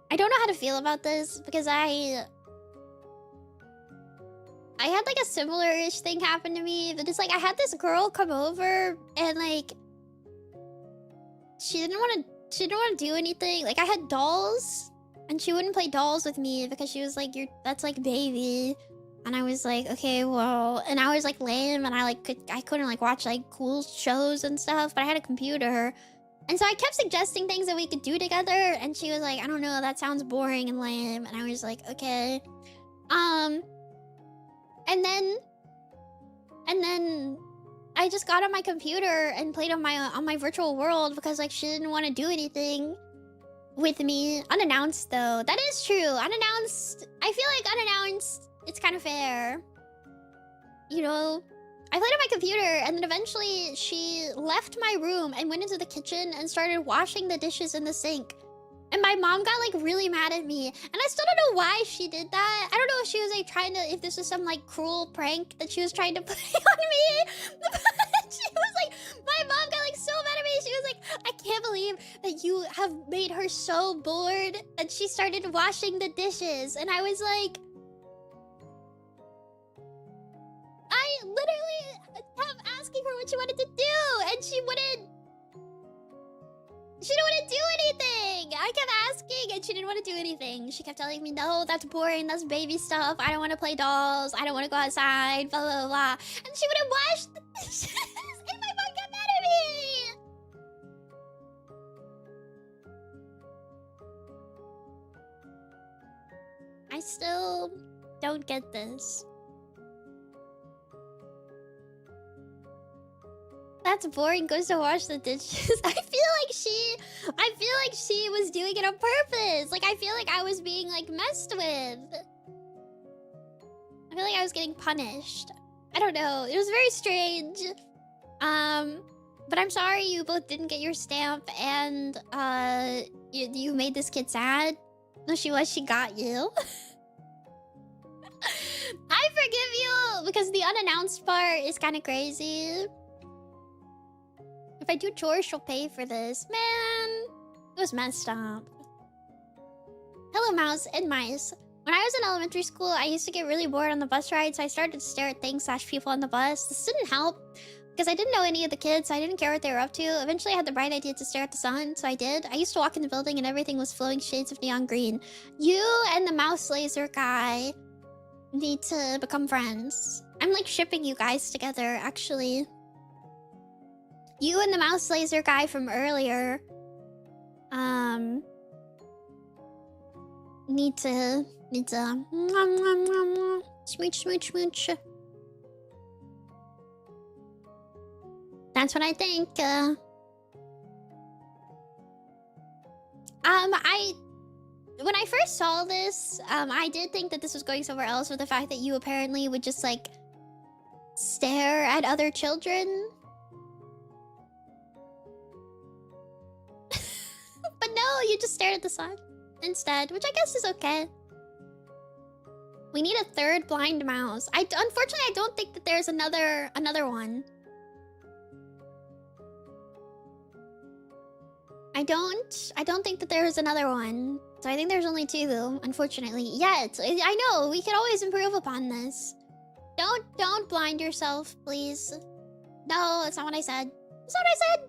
I don't know how to feel about this because I had like a similar-ish thing happen to me, but it's like I had this girl come over and like she didn't want to do anything. Like I had dolls and she wouldn't play dolls with me because she was like, that's like baby. And I was like, okay, well, and I was like lame and I couldn't like watch like cool shows and stuff, but I had a computer. And so I kept suggesting things that we could do together, and she was like, I don't know, that sounds boring and lame. And I was like, okay. And then I just got on my computer and played on my virtual world because like she didn't want to do anything with me. Unannounced though. That is true. Unannounced. I feel like unannounced, it's kind of fair. You know? I played on my computer and then eventually she left my room and went into the kitchen and started washing the dishes in the sink. And my mom got like really mad at me. And I still don't know why she did that. I don't know if she was like if this was some like cruel prank that she was trying to play on me. But she was like, my mom got like so mad at me. She was like, I can't believe that you have made her so bored that she started washing the dishes. And I was like, I literally kept asking her what she wanted to do, and she didn't want to do anything. I kept asking, and she didn't want to do anything. She kept telling me, no, that's boring, that's baby stuff. I don't want to play dolls. I don't want to go outside, blah, blah, blah. And she wouldn't wash the dishes, and my mom got mad at me. I still don't get this. That's boring, goes to wash the dishes. I feel like she was doing it on purpose. Like I feel like I was being like messed with. I feel like I was getting punished. I don't know. It was very strange. But I'm sorry you both didn't get your stamp and you made this kid sad. No, she got you. I forgive you because the unannounced part is kind of crazy. If I do chores, she'll pay for this. Man, it was messed up. Hello, mouse and mice. When I was in elementary school, I used to get really bored on the bus ride, so I started to stare at things / people on the bus. This didn't help, because I didn't know any of the kids, so I didn't care what they were up to. Eventually, I had the bright idea to stare at the sun, so I did. I used to walk in the building and everything was flowing shades of neon green. You and the mouse laser guy need to become friends. I'm like shipping you guys together, actually. You and the mouse laser guy from earlier, need to smooch, smooch, smooch. That's what I think. When I first saw this, I did think that this was going somewhere else with the fact that you apparently would just like stare at other children. But no, you just stared at the sun instead, which I guess is okay. We need a third blind mouse. Unfortunately, I don't think that there's another one. I don't think that there's another one. So I think there's only two, unfortunately. Yet, I know, we can always improve upon this. Don't blind yourself, please. No, that's not what I said. That's not what I said!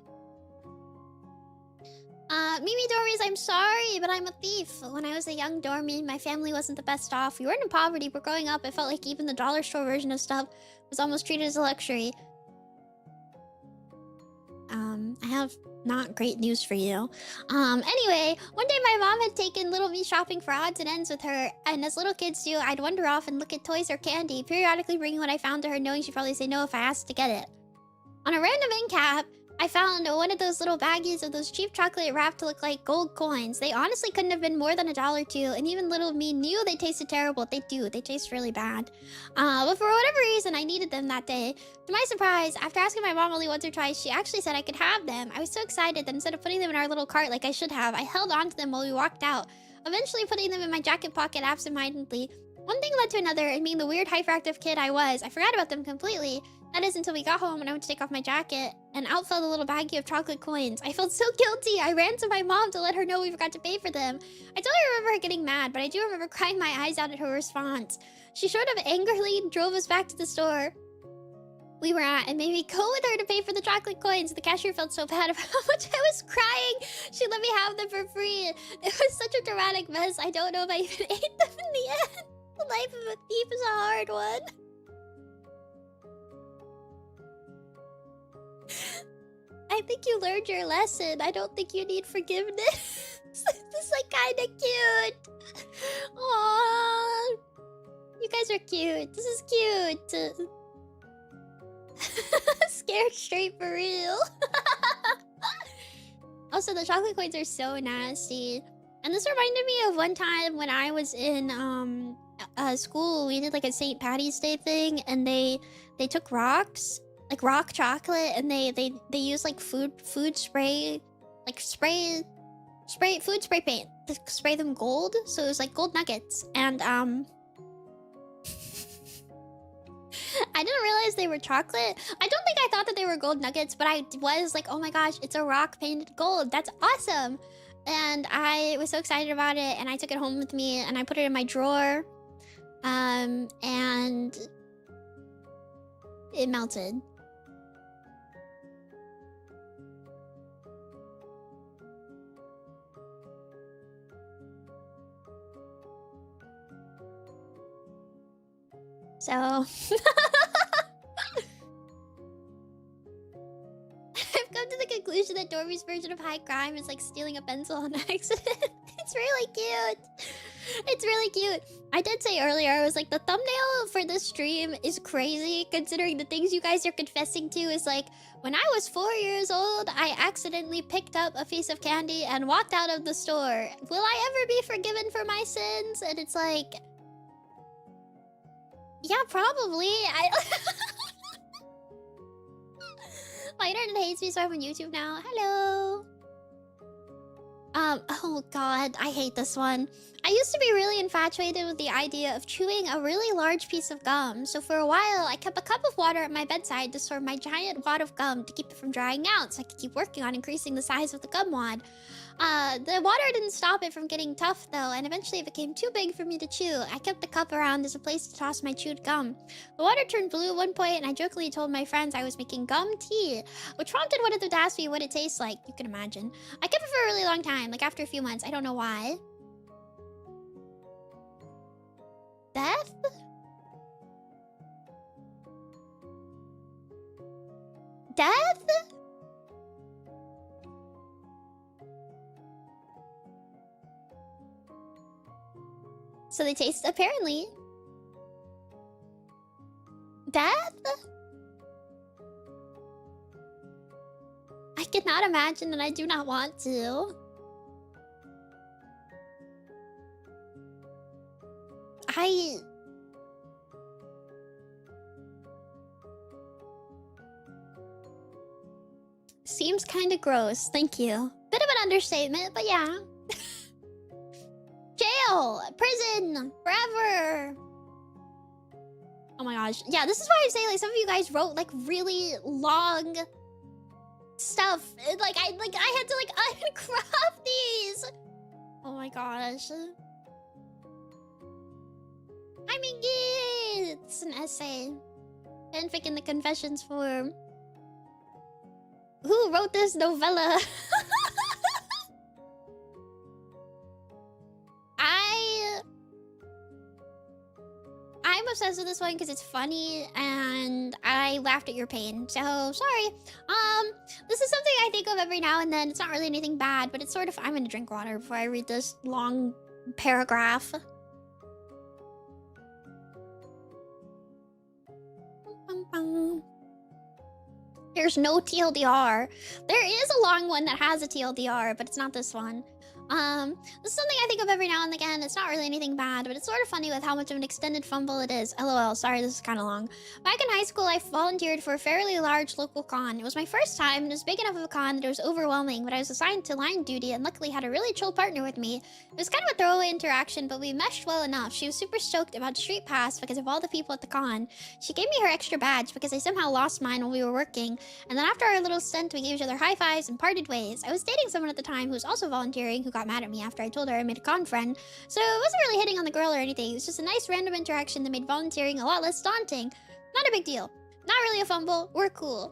Mimi Dormies, I'm sorry, but I'm a thief. When I was a young Dormie, my family wasn't the best off. We weren't in poverty, but growing up, I felt like even the dollar store version of stuff was almost treated as a luxury. I have not great news for you. Anyway, one day my mom had taken little me shopping for odds and ends with her, and as little kids do, I'd wander off and look at toys or candy, periodically bringing what I found to her, knowing she'd probably say no if I asked to get it. On a random end cap, I found one of those little baggies of those cheap chocolate wrapped to look like gold coins. They honestly couldn't have been more than $1 and even little me knew they tasted terrible. They do. They taste really bad. But for whatever reason, I needed them that day. To my surprise, after asking my mom only once or twice, she actually said I could have them. I was so excited that instead of putting them in our little cart like I should have, I held on to them while we walked out, eventually putting them in my jacket pocket absentmindedly. One thing led to another, and being the weird hyperactive kid I was, I forgot about them completely. That is until we got home and I went to take off my jacket, and out fell the little baggie of chocolate coins. I felt so guilty. I ran to my mom to let her know we forgot to pay for them. I totally remember her getting mad, but I do remember crying my eyes out at her response. She sort of angrily drove us back to the store we were at and made me go with her to pay for the chocolate coins. The cashier felt so bad about how much I was crying. She let me have them for free. It was such a dramatic mess. I don't know if I even ate them in the end. The life of a thief is a hard one. I think you learned your lesson. I don't think you need forgiveness. This is like kinda cute. Aww. You guys are cute. This is cute. Scared straight for real. Also, the chocolate coins are so nasty. And this reminded me of one time when I was in school. We did like a St. Patty's Day thing, and they took rocks, like rock chocolate, and they use like food spray, like food spray paint to spray them gold. So it was like gold nuggets, and I didn't realize they were chocolate. I don't think I thought that they were gold nuggets, but I was like, oh my gosh, it's a rock painted gold. That's awesome. And I was so excited about it, and I took it home with me, and I put it in my drawer, and it melted. So I've come to the conclusion that Dormie's version of high crime is like stealing a pencil on accident. It's really cute. It's really cute. I did say earlier, I was like, the thumbnail for this stream is crazy, considering the things you guys are confessing to is like, when I was 4 years old, I accidentally picked up a piece of candy and walked out of the store. Will I ever be forgiven for my sins? And it's like, yeah, probably. My internet hates me, so I'm on YouTube now. Hello. Oh god, I hate this one. I used to be really infatuated with the idea of chewing a really large piece of gum, so for a while I kept a cup of water at my bedside to store my giant wad of gum to keep it from drying out, so I could keep working on increasing the size of the gum wad. The water didn't stop it from getting tough though, and eventually it became too big for me to chew. I kept the cup around as a place to toss my chewed gum. The water turned blue at one point, and I jokingly told my friends I was making gum tea, which prompted one of them to ask me what it tastes like. You can imagine. I kept it for a really long time, like after a few months. I don't know why. Death? Death? So they taste, apparently. Death? I cannot imagine, and I do not want to. Seems kind of gross, thank you. Bit of an understatement, but yeah. Jail! Prison! Forever! Oh my gosh. Yeah, this is why I say, like, some of you guys wrote, like, really long stuff. Like I had to like uncraft these. Oh my gosh. I mean, it's an essay. Fanfic in the Confessions form. Who wrote this novella? I'm obsessed with this one because it's funny and I laughed at your pain. So sorry. This is something I think of every now and then. It's not really anything bad, but it's sort of. I'm gonna drink water before I read this long paragraph. There's no TLDR. There is a long one that has a TLDR, but it's not this one. This is something I think of every now and again. It's not really anything bad, but it's sort of funny with how much of an extended fumble it is. LOL, sorry, this is kind of long. Back in high school, I volunteered for a fairly large local con. It was my first time, and it was big enough of a con that it was overwhelming, but I was assigned to line duty and luckily had a really chill partner with me. It was kind of a throwaway interaction, but we meshed well enough. She was super stoked about Street Pass because of all the people at the con. She gave me her extra badge because I somehow lost mine while we were working, and then after our little stint, we gave each other high fives and parted ways. I was dating someone at the time who was also volunteering who got mad at me after I told her I made a con friend, so it wasn't really hitting on the girl or anything. It was just a nice random interaction that made volunteering a lot less daunting. Not a big deal. Not really a fumble. We're cool.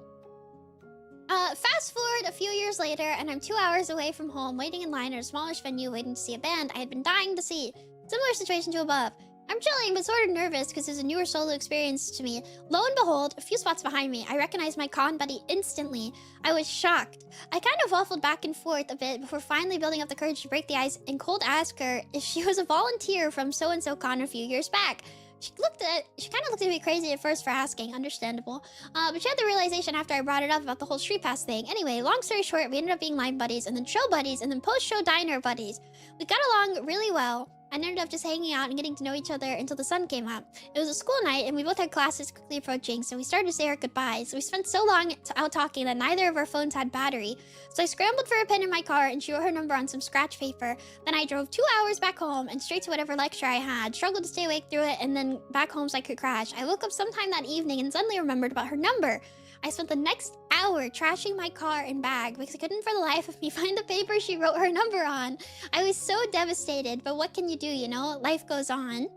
Fast forward a few years later, and I'm 2 hours away from home, waiting in line at a smallish venue, waiting to see a band I had been dying to see. Similar situation to above. I'm chilling, but sort of nervous because it's a newer solo experience to me. Lo and behold, a few spots behind me, I recognized my con buddy instantly. I was shocked. I kind of waffled back and forth a bit before finally building up the courage to break the ice and cold ask her if she was a volunteer from so-and-so con a few years back. She kind of looked at me crazy at first for asking, understandable. But she had the realization after I brought it up about the whole street pass thing. Anyway, long story short, we ended up being line buddies, and then show buddies, and then post-show diner buddies. We got along really well, and ended up just hanging out and getting to know each other until the sun came up. It was a school night, and we both had classes quickly approaching, so we started to say our goodbyes. We spent so long out talking that neither of our phones had battery. So I scrambled for a pen in my car, and she wrote her number on some scratch paper. Then I drove 2 hours back home and straight to whatever lecture I had, struggled to stay awake through it, and then back home so I could crash. I woke up sometime that evening and suddenly remembered about her number. I spent the next hour trashing my car and bag because I couldn't for the life of me find the paper she wrote her number on. I was so devastated, but what can you do, you know? Life goes on.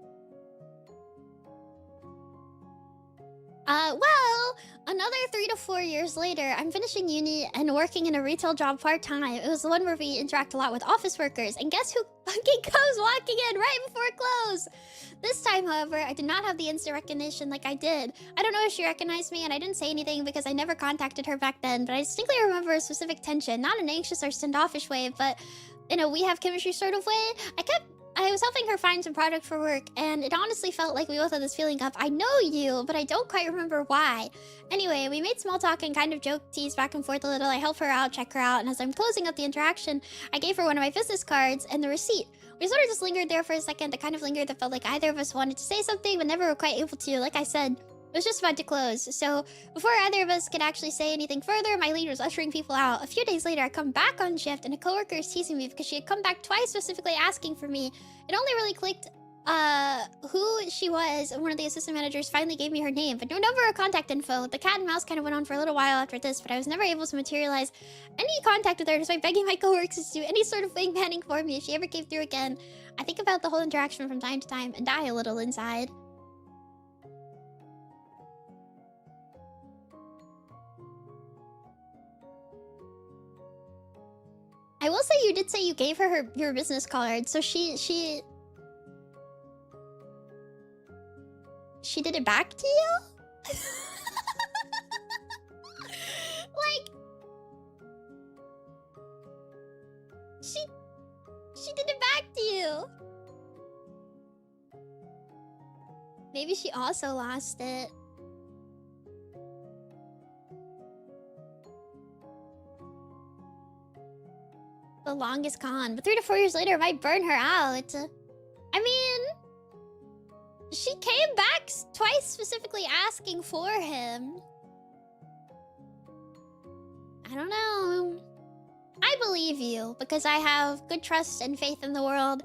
Well, another 3 to 4 years later, I'm finishing uni and working in a retail job part-time. It was the one where we interact a lot with office workers, and guess who fucking comes walking in right before close? This time, however, I did not have the instant recognition like I did. I don't know if she recognized me, and I didn't say anything because I never contacted her back then, but I distinctly remember a specific tension, not an anxious or standoffish way, but in a we have chemistry sort of way. I was helping her find some product for work, and it honestly felt like we both had this feeling of, I know you, but I don't quite remember why. Anyway, we made small talk and kind of joke, tease back and forth a little. I help her out, check her out, and as I'm closing up the interaction, I gave her one of my business cards and the receipt. We sort of just lingered there for a second, the kind of linger that felt like either of us wanted to say something, but never were quite able to. Like I said, it was just about to close, so before either of us could actually say anything further, my lead was ushering people out. A few days later, I come back on shift, and a coworker is teasing me because she had come back twice specifically asking for me. It only really clicked who she was, and one of the assistant managers finally gave me her name, but no number or contact info. The cat and mouse kind of went on for a little while after this, but I was never able to materialize any contact with her despite begging my coworkers to do any sort of wingmanning for me if she ever came through again. I think about the whole interaction from time to time and die a little inside. I will say you did say you gave her your business card, so she did it back to you? Like, she did it back to you. Maybe she also lost it. The longest con, but 3 to 4 years later, it might burn her out. I mean, she came back twice specifically asking for him. I don't know. I believe you because I have good trust and faith in the world.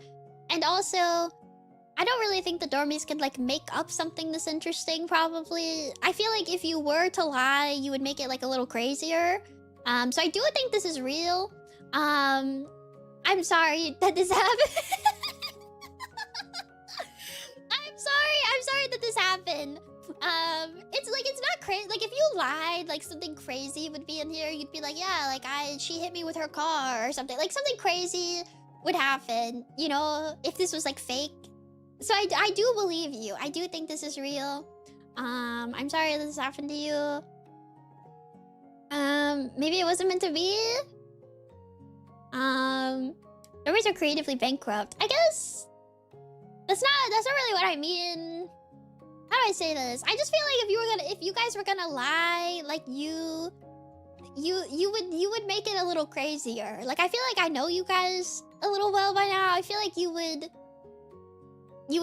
And also, I don't really think the Dormies could like make up something this interesting, probably. I feel like if you were to lie, you would make it like a little crazier. So I do think this is real. I'm sorry that this happened. I'm sorry that this happened. It's like, it's not crazy. Like, if you lied, like something crazy would be in here, you'd be like, yeah, like she hit me with her car or something. Like something crazy would happen, you know, if this was like fake. So I do believe you. I do think this is real. I'm sorry that this happened to you. Maybe it wasn't meant to be. Dormies are creatively bankrupt. I guess that's not really what I mean. How do I say this? I just feel like if you guys were gonna lie, like you would make it a little crazier. Like, I feel like I know you guys a little well by now. I feel like you would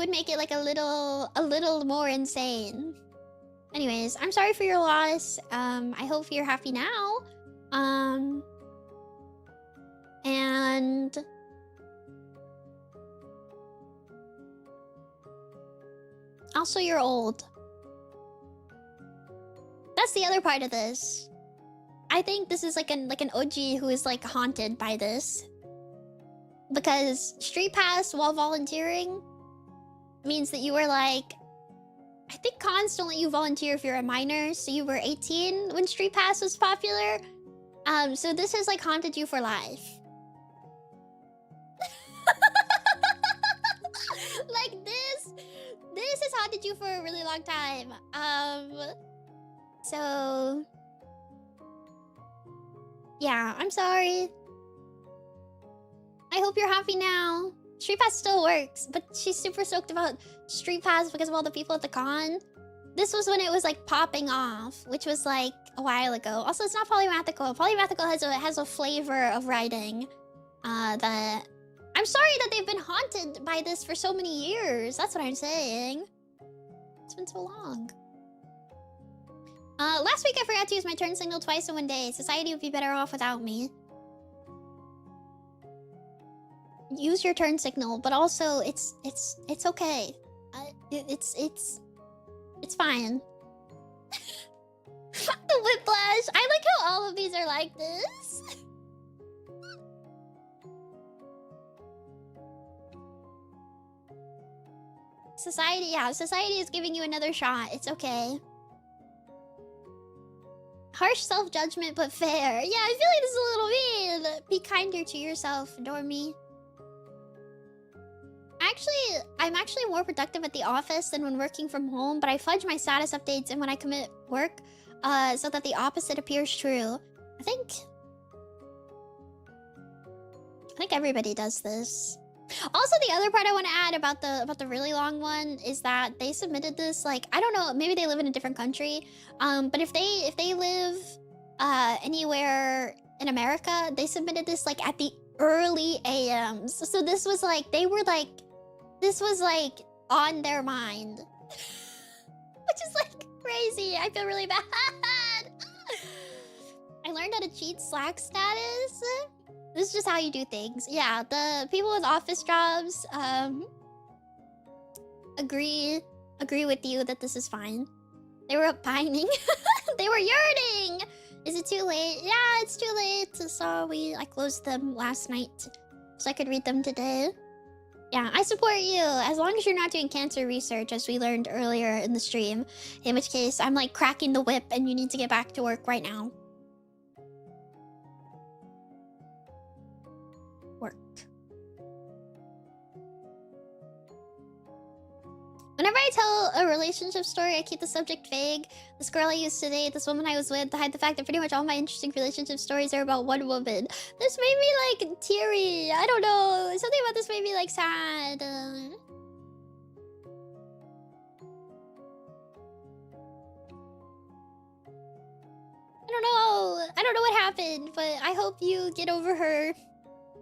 make it like a little more insane. Anyways, I'm sorry for your loss. I hope you're happy now. And also, you're old. That's the other part of this. I think this is like an OG who is like haunted by this. Because street pass while volunteering means that you were like, I think constantly you volunteer if you're a minor, so you were 18 when street pass was popular. So this has like haunted you for life. Like this has haunted you for a really long time. So yeah, I'm sorry. I hope you're happy now. Street Pass still works, but she's super stoked about Street Pass because of all the people at the con. This was when it was like popping off, which was like a while ago. Also, it's not polymathical. Polymathical has a flavor of writing that I'm sorry that they've been haunted by this for so many years. That's what I'm saying. It's been so long. Last week I forgot to use my turn signal twice in one day. Society would be better off without me. Use your turn signal, but also it's okay. It's fine. The whiplash. I like how all of these are like this. Society, yeah, society is giving you another shot. It's okay. Harsh self-judgment, but fair. Yeah, I feel like this is a little mean. Be kinder to yourself, Dormie. I'm actually more productive at the office than when working from home, but I fudge my status updates and when I commit work, so that the opposite appears true. I think everybody does this. Also, the other part I want to add about the really long one is that they submitted this, like, I don't know, maybe they live in a different country, but if they live anywhere in America, they submitted this like at the early AMs. So this was like, this was like on their mind. Which is like crazy. I feel really bad. I learned how to cheat Slack status. This is just how you do things. Yeah, the people with office jobs agree with you that this is fine. They were pining. They were yearning. Is it too late? Yeah, it's too late. So I closed them last night so I could read them today. Yeah, I support you, as long as you're not doing cancer research, as we learned earlier in the stream. In which case, I'm like cracking the whip and you need to get back to work right now. Work. Whenever I tell a relationship story, I keep the subject vague. This girl I used to date, this woman I was with, to hide the fact that pretty much all my interesting relationship stories are about one woman. This made me like teary. I don't know. Something about this made me like sad. I don't know. I don't know what happened, but I hope you get over her.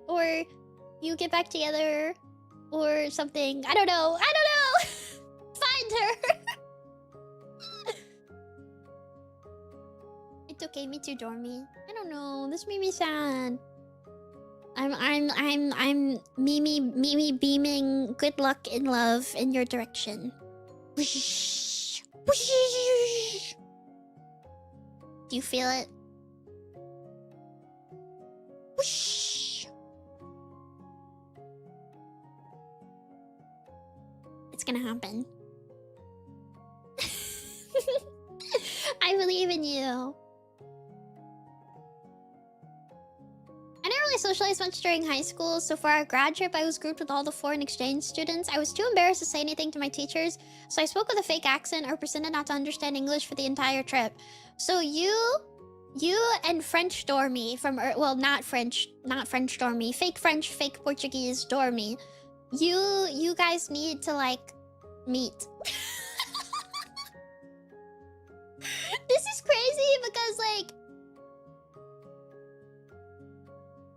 Or you get back together. Or something. I don't know. I don't know. Find her. It's okay, me too, Dormie. I don't know. This made me sad. I'm Mimi beaming good luck and love in your direction. Do you feel it? Whoosh. It's gonna happen. I believe in you. I didn't really socialize much during high school, so for our grad trip, I was grouped with all the foreign exchange students. I was too embarrassed to say anything to my teachers, so I spoke with a fake accent or pretended not to understand English for the entire trip. So you and French Dormie from, well, not French Dormie, fake French, fake Portuguese Dormie. You guys need to, like, meet. This is crazy because, like,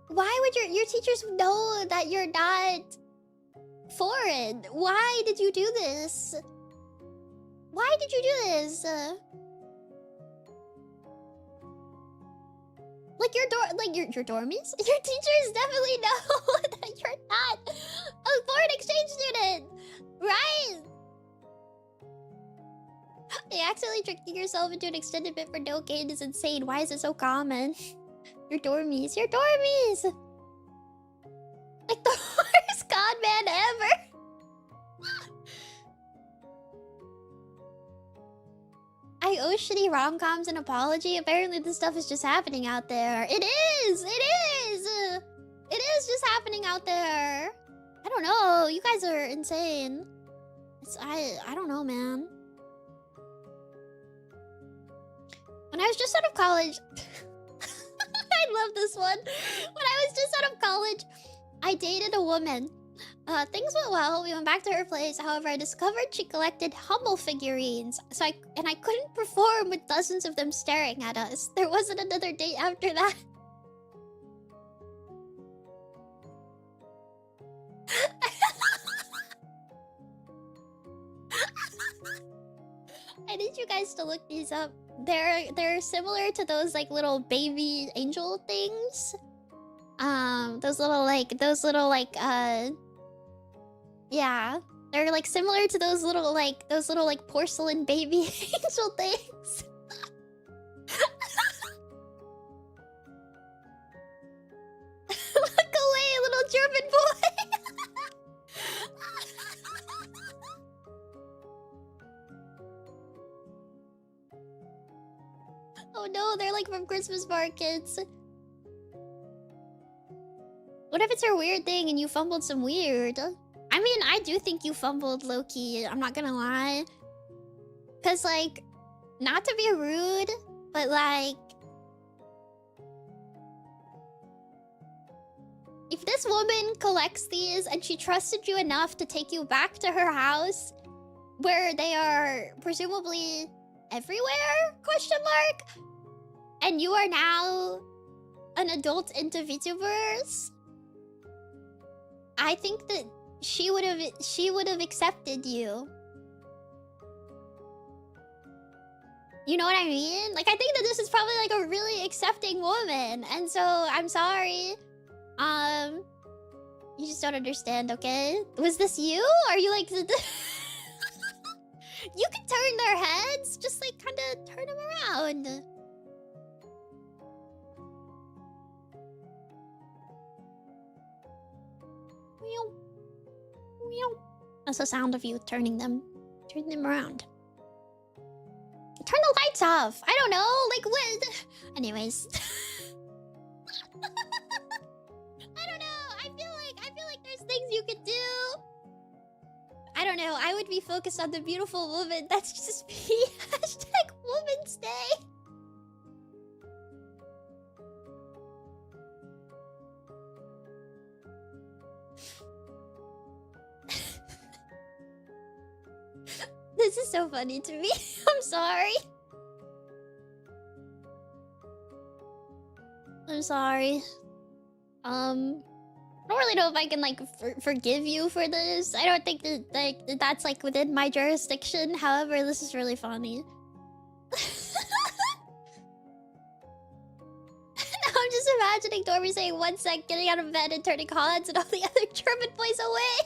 why would your teachers know that you're not foreign? Why did you do this? Why did you do this? Like your dormies? Your teachers definitely know that you're not a foreign exchange student, right? Hey, accidentally tricking yourself into an extended bit for no gain is insane. Why is it so common? Your dormies. Your dormies! Like the worst con man ever! I owe shitty rom-coms an apology. Apparently this stuff is just happening out there. It is! It is! It is just happening out there. I don't know. You guys are insane. I don't know, man. When I was just out of college... I love this one. When I was just out of college, I dated a woman. Things went well. We went back to her place. However, I discovered she collected Hummel figurines. So I couldn't perform with dozens of them staring at us. There wasn't another date after that. I need you guys to look these up. They're similar to those, like, little baby angel things. Those little yeah, they're like similar to those little like porcelain baby angel things. Look away, little German boy. Oh no, they're like from Christmas markets. What if it's her weird thing and you fumbled some weird? I mean, I do think you fumbled low-key, I'm not gonna lie. Cause, like, not to be rude, but like... if this woman collects these and she trusted you enough to take you back to her house, where they are presumably everywhere, question mark? And you are now an adult into VTubers, I think that she would have accepted you. You know what I mean? Like, I think that this is probably like a really accepting woman, and so I'm sorry. You just don't understand, okay? Was this you? Are you like you can turn their heads, just like kind of turn them around. That's the sound of you turning them around. Turn the lights off. I don't know, like what? Anyways, I don't know. I feel like there's things you could do. I don't know. I would be focused on the beautiful woman. That's just me. Hashtag Woman's Day. This is so funny to me. I'm sorry. I'm sorry. I don't really know if I can like forgive you for this. I don't think that that's like within my jurisdiction. However, this is really funny. I'm just imagining Dormie saying 1 sec, getting out of bed and turning Hans and all the other German boys away.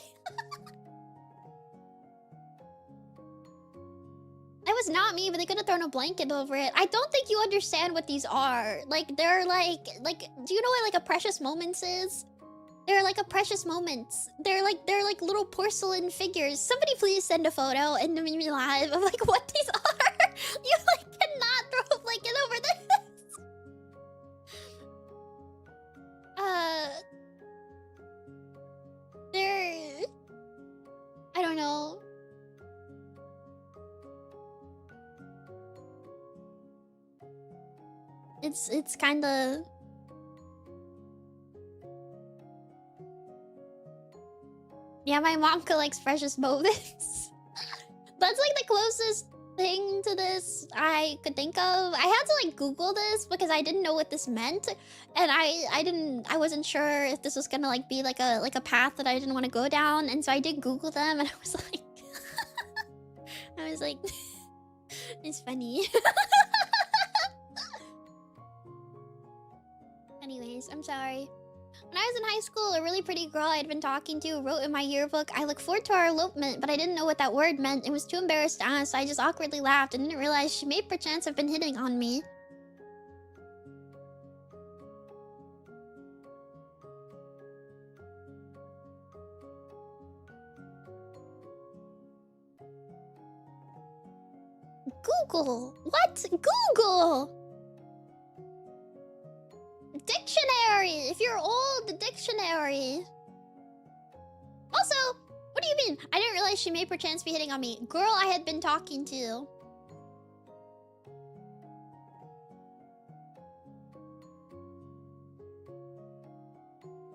I was not me, but they could have thrown a blanket over it. I don't think you understand what these are. Like, they're like, do you know what like a precious moments is? They're like a precious moments. They're like little porcelain figures. Somebody please send a photo and Nemimi live of like what these are. You like cannot throw a blanket over this. They're, I don't know. It's kind of. Yeah, my mom collects precious moments. That's like the closest thing to this I could think of. I had to like Google this because I didn't know what this meant, and I wasn't sure if this was gonna like be like a path that I didn't want to go down, and so I did Google them, and I was like, it's funny. Anyways, I'm sorry. When I was in high school, a really pretty girl I had been talking to wrote in my yearbook, "I look forward to our elopement," but I didn't know what that word meant and was too embarrassed to ask, so I just awkwardly laughed and didn't realize she may perchance have been hitting on me. Google! What? Google! Dictionary! If you're old, the dictionary. Also, what do you mean? I didn't realize she may perchance be hitting on me. Girl I had been talking to.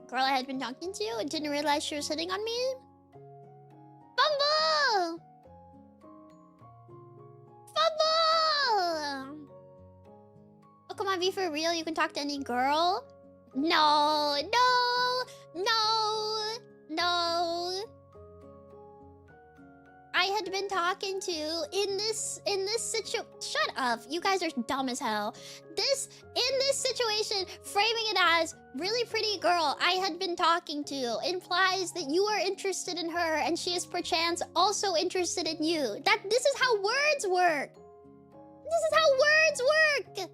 Girl I had been talking to and didn't realize she was hitting on me? Fumble! Fumble! Oh, come on, be for real. You can talk to any girl? No, no, no, no. I had been talking to in this shut up. You guys are dumb as hell. In this situation, framing it as really pretty girl I had been talking to implies that you are interested in her and she is perchance also interested in you. This is how words work. This is how words work.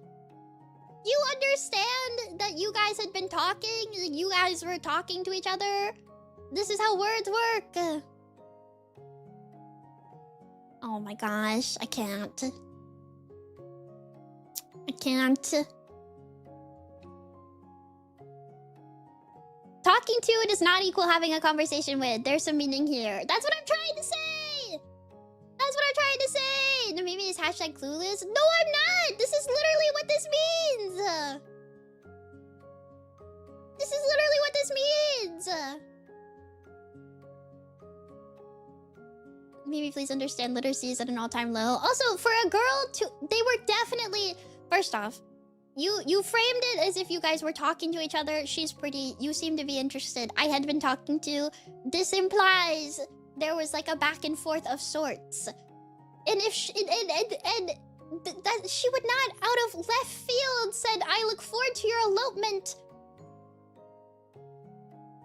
You understand that you guys had been talking? You guys were talking to each other? This is how words work. Oh my gosh, I can't. I can't. Talking to does not equal having a conversation with. There's some meaning here. That's what I'm trying to say! That's what I'm trying to say! Nemimi is hashtag clueless. No, I'm not! This is literally what this means! This is literally what this means! Maybe please understand literacy is at an all-time low. Also, for a girl to... They were definitely... First off, you framed it as if you guys were talking to each other. She's pretty. You seem to be interested. I had been talking to... This implies there was like a back and forth of sorts. And if she, that she would not, out of left field, said, "I look forward to your elopement."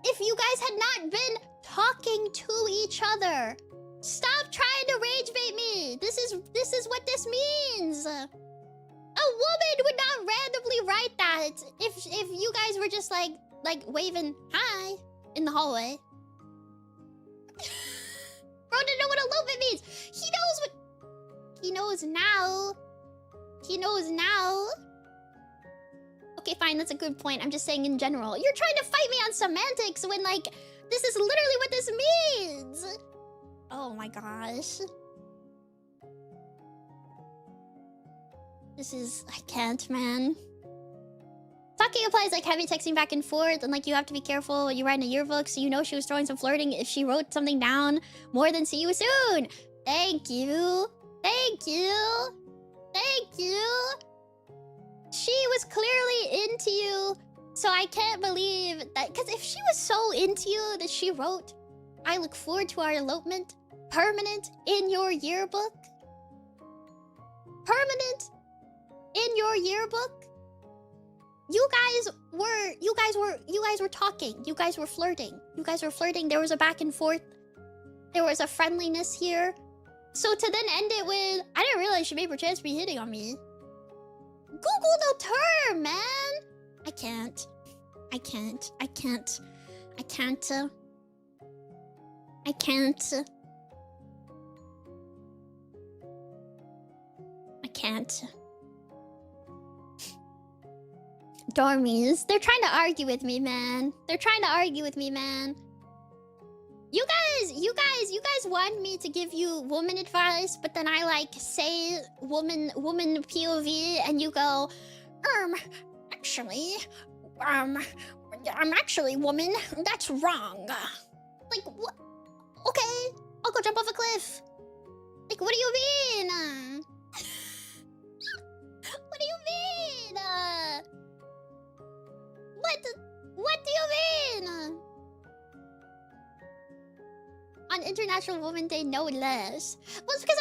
If you guys had not been talking to each other. Stop trying to rage bait me. This is what this means. A woman would not randomly write that if you guys were just like waving hi in the hallway. Bro didn't know what elopement means. He knows what he knows now. He knows now. Okay, fine, that's a good point. I'm just saying in general. You're trying to fight me on semantics when like this is literally what this means. Oh my gosh. I can't, man. Talking applies like heavy texting back and forth, and like you have to be careful when you write in a yearbook, so you know she was throwing some flirting if she wrote something down more than "see you soon." Thank you. Thank you. Thank you. She was clearly into you, so I can't believe that, because if she was so into you that she wrote, "I look forward to our elopement," permanent in your yearbook? Permanent in your yearbook? You guys were talking. You guys were flirting. You guys were flirting. There was a back and forth. There was a friendliness here. So to then end it with, I didn't realize she may perchance be hitting on me. Google the term, man. I can't. I can't. I can't. I can't. I can't. I can't. Dormies. They're trying to argue with me, man. They're trying to argue with me, man. You guys want me to give you woman advice, but then I like say woman POV and you go, actually, I'm actually woman. That's wrong. Like, what? Okay, I'll go jump off a cliff. Like, what do you mean? What do you mean? What do you mean? On International Women's Day, no less. Well, it's because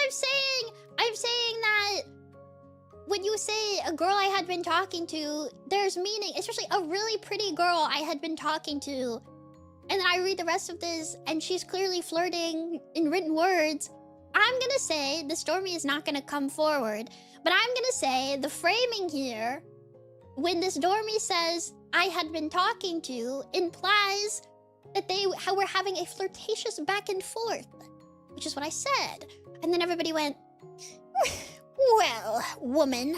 I'm saying that when you say a girl I had been talking to, there's meaning, especially a really pretty girl I had been talking to. And then I read the rest of this, and she's clearly flirting in written words. I'm gonna say the Dormie is not gonna come forward, but I'm gonna say the framing here, when this Dormie says I had been talking to, implies that they were having a flirtatious back and forth, which is what I said. And then everybody went, well, woman,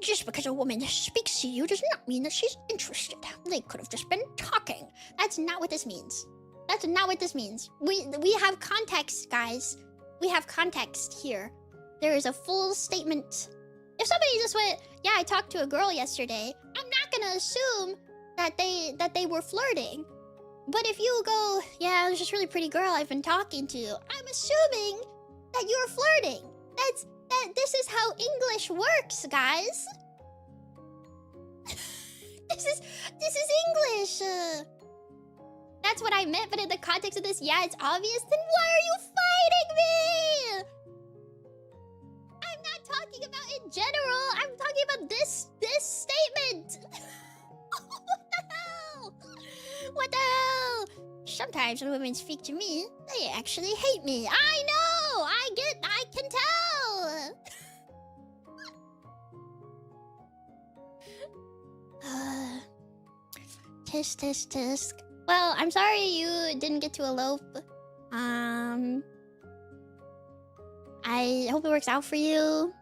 just because a woman speaks to you does not mean that she's interested. They could have just been talking. That's not what this means. That's not what this means. We have context, guys. We have context here. There is a full statement. If somebody just went, yeah, I talked to a girl yesterday, I'm not gonna assume that they were flirting. But if you go, yeah, there's just a really pretty girl I've been talking to, I'm assuming that you're flirting. This is how English works, guys. This is English. That's what I meant, but in the context of this, yeah, it's obvious. Then why are you fighting me? I'm not talking about in general. I'm talking about this statement. What the hell? What the hell? Sometimes when women speak to me, they actually hate me. I know! I can tell! Tisk, tisk, tisk. Well, I'm sorry you didn't get to elope. I hope it works out for you.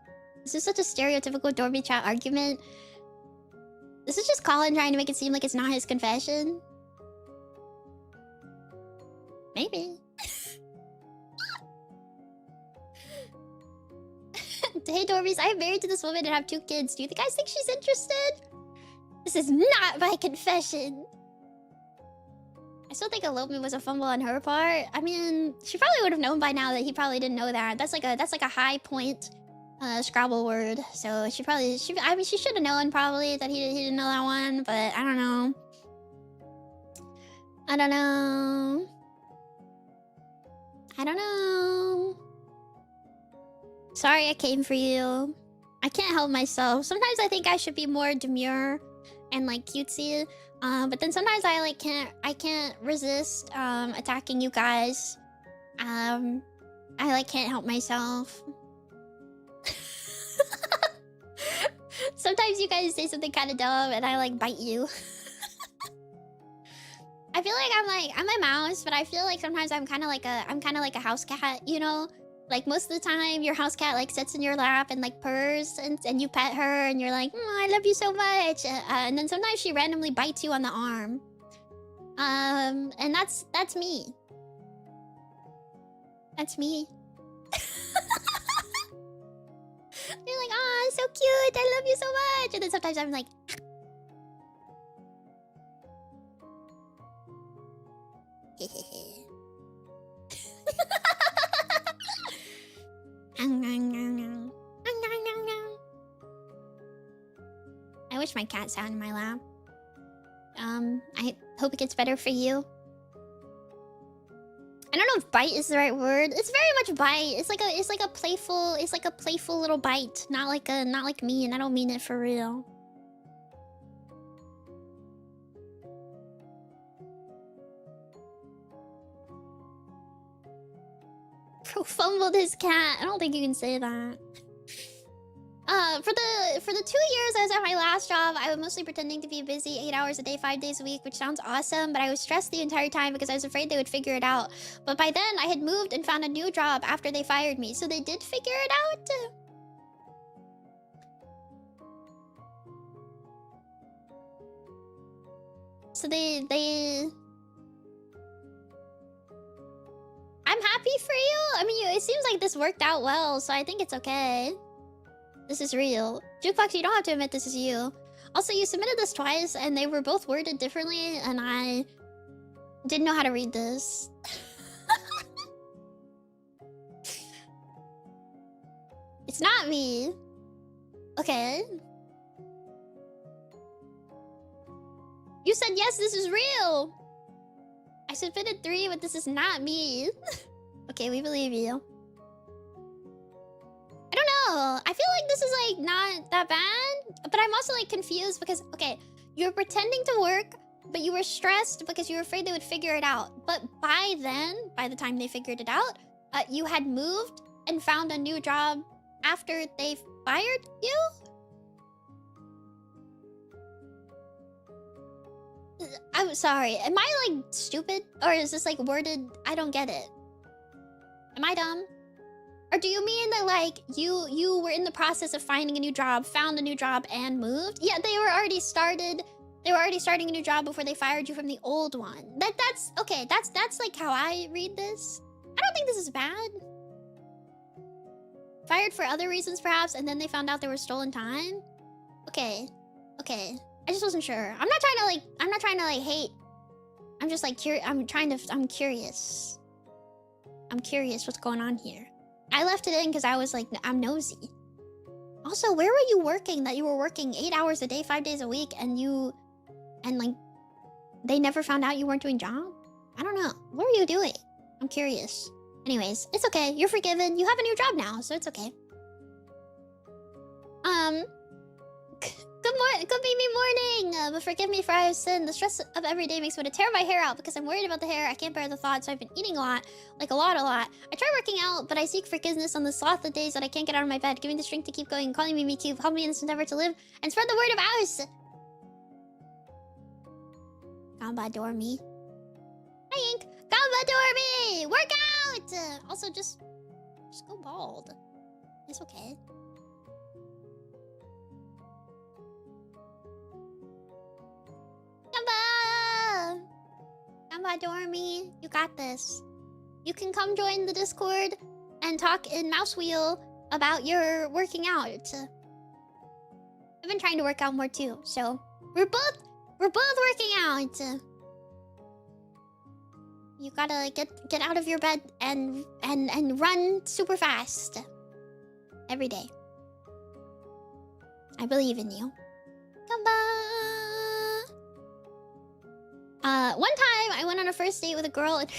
This is such a stereotypical Dormie chat argument. This is just Colin trying to make it seem like it's not his confession. Maybe. Hey Dormies, I am married to this woman and have 2 kids. Do you guys think she's interested? This is not my confession. I still think elopement was a fumble on her part. I mean, she probably would have known by now that he probably didn't know that. That's like a high point Scrabble word. So I mean, she should have known probably that he didn't know that one, but I don't know. I don't know. I don't know. Sorry I came for you. I can't help myself. Sometimes I think I should be more demure and like cutesy. But then sometimes I can't resist attacking you guys. I can't help myself. Sometimes you guys say something kind of dumb and I bite you. I feel like I'm a mouse, but I feel like sometimes I'm kind of like a house cat, you know? Like most of the time your house cat sits in your lap and purrs and you pet her and you're like, I love you so much. And then sometimes she randomly bites you on the arm. And that's me. That's me. You're like, oh, so cute. I love you so much. And then sometimes I'm like, I wish my cat sat in my lap. I hope it gets better for you. I don't know if bite is the right word. It's very much bite. It's like a playful little bite. Not like mean. I don't mean it for real. Bro fumbled his cat. I don't think you can say that. For the 2 years I was at my last job, I was mostly pretending to be busy 8 hours a day, 5 days a week, which sounds awesome, but I was stressed the entire time because I was afraid they would figure it out. But by then, I had moved and found a new job after they fired me, so they did figure it out. So they... I'm happy for you. I mean, it seems like this worked out well, so I think it's okay. This is real. Jukebox, you don't have to admit this is you. Also, you submitted this twice, and they were both worded differently, and I didn't know how to read this. It's not me. Okay. You said, yes, this is real. I submitted 3, but this is not me. Okay, we believe you. I don't know. I feel like this is like not that bad, but I'm also like confused because, okay, you're pretending to work, but you were stressed because you were afraid they would figure it out. But by then, by the time they figured it out, you had moved and found a new job after they fired you? I'm sorry. Am I like stupid? Or is this like worded? I don't get it. Am I dumb? Or do you mean that like you were in the process of finding a new job, found a new job, and moved? Yeah, they were already started. They were already starting a new job before they fired you from the old one. That's okay. That's like how I read this. I don't think this is bad. Fired for other reasons, perhaps, and then they found out they were stolen time. Okay, okay. I just wasn't sure. I'm not trying to like hate. I'm just like I'm curious. I'm curious what's going on here. I left it in because I was like, I'm nosy. Also, where were you working that you were working 8 hours a day, 5 days a week, and like, they never found out you weren't doing job? I don't know. What were you doing? I'm curious. Anyways, it's okay. You're forgiven. You have a new job now, so it's okay. Good baby morning! But forgive me for I have sinned. The stress of every day makes me want to tear my hair out because I'm worried about the hair. I can't bear the thought, so I've been eating a lot. Like a lot. I try working out, but I seek forgiveness on the sloth of days that I can't get out of my bed. Give me the strength to keep going, calling me cube, help me in this endeavor to live, and spread the word of ours! Gamba Dormie. Hi, Ink! Gamba Dormie! Work out! Also, just go bald. It's okay. Gamba Dormie, you got this. You can come join the Discord and talk in Mouse Wheel about your working out. I've been trying to work out more too, so we're both working out. You gotta get out of your bed and run super fast every day. I believe in you. Gamba. One time I went on a first date with a girl and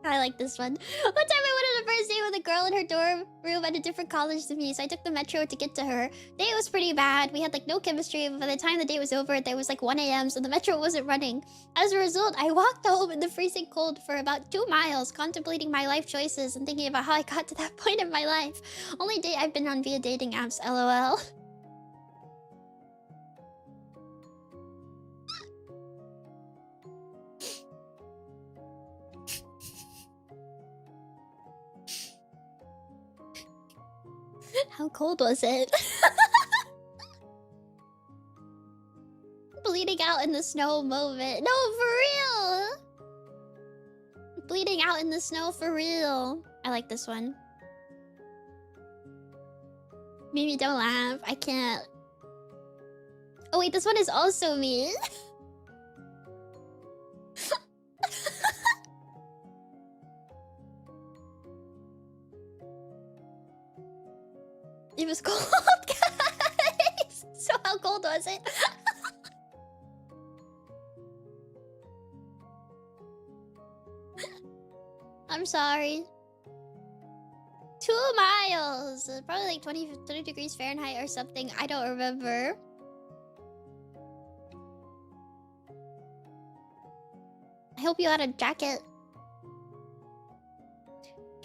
I like this one. One time I went on a first date with a girl in her dorm room at a different college than me, so I took the metro to get to her. Date was pretty bad. We had like no chemistry, but by the time the date was over, there was like 1 AM, so the metro wasn't running. As a result, I walked home in the freezing cold for about 2 miles, contemplating my life choices and thinking about how I got to that point in my life. Only date I've been on via dating apps, LOL. How cold was it? Bleeding out in the snow moment. No, for real! Bleeding out in the snow for real. I like this one. Mimi, don't laugh. I can't. Oh wait, this one is also me. It was cold, guys! So how cold was it? I'm sorry. 2 miles! Probably like 20 degrees Fahrenheit or something. I don't remember. I hope you had a jacket.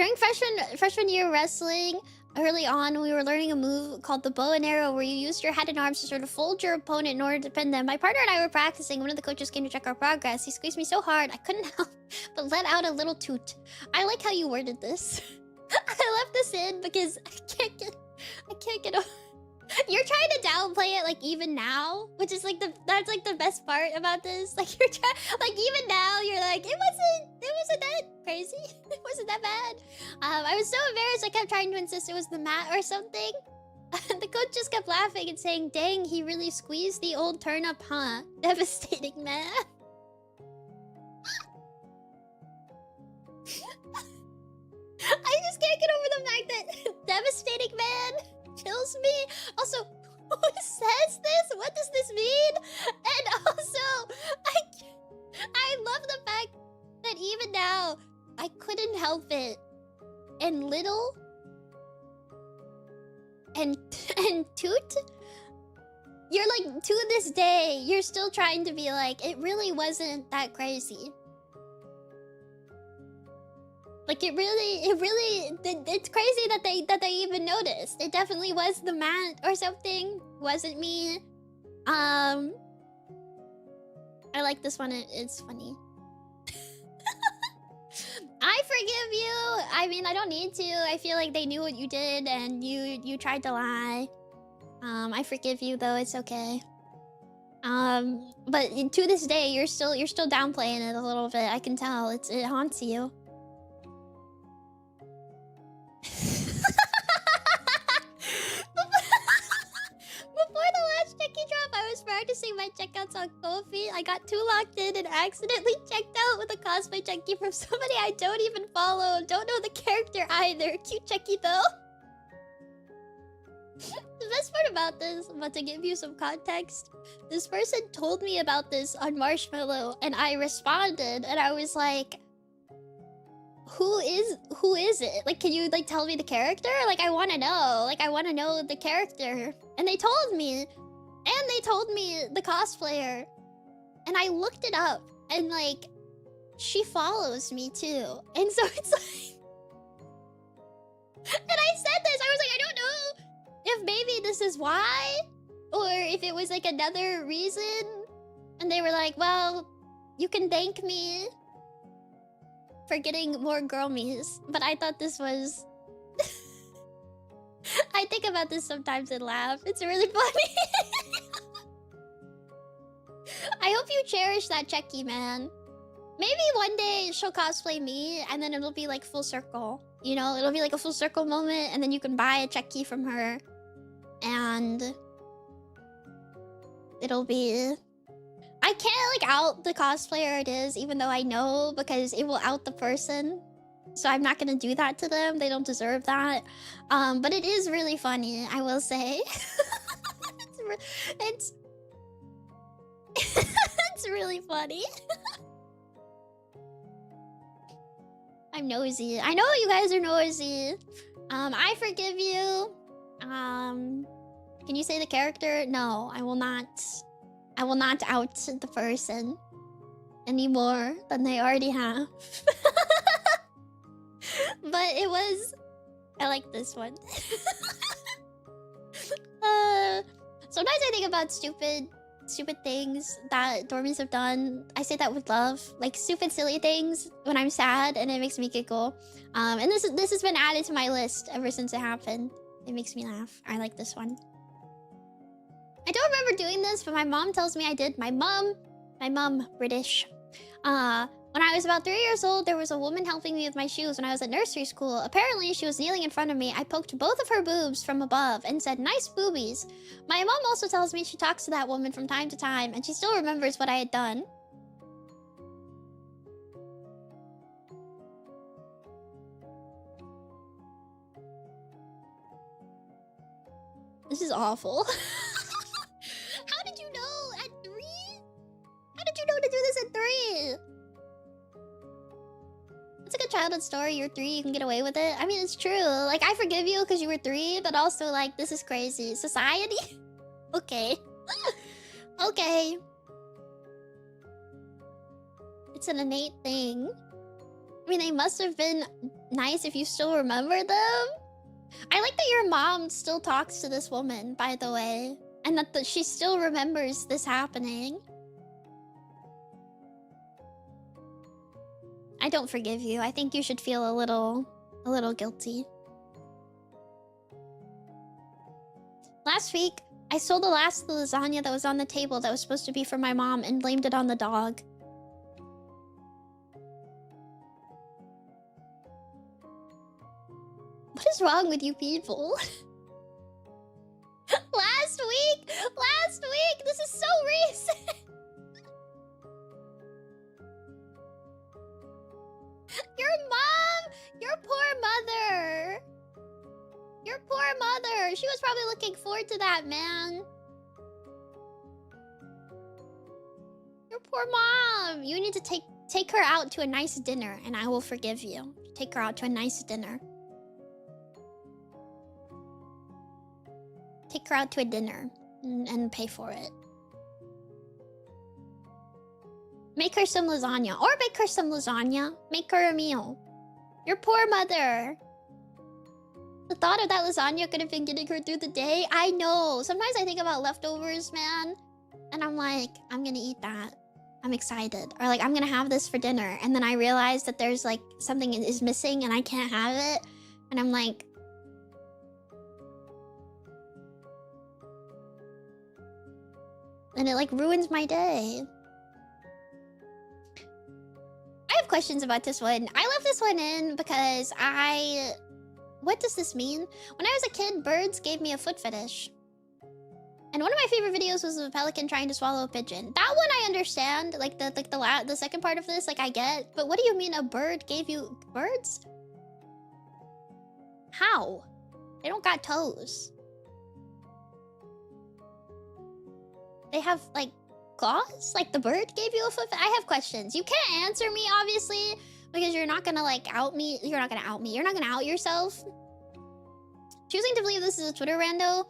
During freshman year wrestling, early on, we were learning a move called the bow and arrow, where you used your head and arms to sort of fold your opponent in order to pin them. My partner and I were practicing. One of the coaches came to check our progress. He squeezed me so hard, I couldn't help but let out a little toot. I like how you worded this. I left this in because I can't get over. You're trying to downplay it, like, even now, which is like that's like the best part about this. Like, you're trying, like, even now you're like, it wasn't that crazy. It wasn't that bad. I was so embarrassed I kept trying to insist it was the mat or something. The coach just kept laughing and saying, dang, he really squeezed the old turnip, huh? Devastating, man. I just can't get over the fact that devastating man kills me. Also, who says this? What does this mean? And also, I love the fact that even now, I couldn't help it. And little and toot, you're like, to this day, you're still trying to be like, it really wasn't that crazy. Like, it's crazy that they even noticed. It definitely was the mat or something. Wasn't me. I like this one. It's funny. I forgive you. I mean, I don't need to. I feel like they knew what you did and you tried to lie. I forgive you though. It's okay. But to this day, you're still downplaying it a little bit. I can tell. It haunts you. Before the last checky drop, I was practicing my checkouts on Kofi. I got too locked in and accidentally checked out with a cosplay checky from somebody I don't even follow. Don't know the character either. Cute checky though. The best part about this, but to give you some context, this person told me about this on Marshmallow and I responded and I was like, who is it? Like, can you like tell me the character? Like, I want to know. Like, I want to know the character. And they told me. And they told me the cosplayer. And I looked it up. And like, she follows me too. And so it's like... And I said this. I was like, I don't know if maybe this is why. Or if it was like another reason. And they were like, well, you can thank me for getting more girl-me's, but I thought this was... I think about this sometimes and laugh. It's really funny. I hope you cherish that checky, man. Maybe one day she'll cosplay me, and then it'll be like full circle. You know, it'll be like a full circle moment, and then you can buy a checky from her. And... it'll be... I can't, like, out the cosplayer it is, even though I know, because it will out the person. So I'm not gonna do that to them. They don't deserve that. But it is really funny, I will say. It's it's really funny. I'm nosy. I know you guys are nosy. I forgive you. Can you say the character? No, I will not. I will not out the person any more than they already have. But it was... I like this one. Sometimes I think about stupid things that Dormies have done. I say that with love. Like stupid, silly things when I'm sad and it makes me giggle. And this has been added to my list ever since it happened. It makes me laugh. I like this one. I don't remember doing this, but my mom tells me I did. My mom, British. When I was about 3 years old, there was a woman helping me with my shoes when I was at nursery school. Apparently, she was kneeling in front of me. I poked both of her boobs from above and said, nice boobies. My mom also tells me she talks to that woman from time to time, and she still remembers what I had done. This is awful. How did you know at 3? How did you know to do this at 3? It's like a childhood story. You're 3, you can get away with it. I mean, it's true. Like, I forgive you because you were 3, but also, like, this is crazy. Society? Okay. Okay. It's an innate thing. I mean, they must have been nice if you still remember them. I like that your mom still talks to this woman, by the way. And that she still remembers this happening. I don't forgive you. I think you should feel a little guilty. Last week, I stole the last of the lasagna that was on the table that was supposed to be for my mom and blamed it on the dog. What is wrong with you people? Last week! This is so recent! Your mom! Your poor mother! Your poor mother! She was probably looking forward to that, man. Your poor mom! You need to take her out to a nice dinner, and I will forgive you. Take her out to a nice dinner. Take her out to a dinner and pay for it. Make her some lasagna. Or make her some lasagna. Make her a meal. Your poor mother. The thought of that lasagna could have been getting her through the day. I know. Sometimes I think about leftovers, man. And I'm like, I'm gonna eat that. I'm excited. Or like, I'm gonna have this for dinner. And then I realize that there's like something is missing and I can't have it. And I'm like... And it like ruins my day. I have questions about this one. I left this one in because what does this mean? When I was a kid, birds gave me a foot fetish. And one of my favorite videos was of a pelican trying to swallow a pigeon. That one I understand. Like the second part of this, like I get. But what do you mean a bird gave you birds? How? They don't got toes. They have, like, claws? Like, the bird gave you a foot? I have questions. You can't answer me, obviously, because you're not gonna, like, out me. You're not gonna out me. You're not gonna out yourself. Choosing to believe this is a Twitter rando.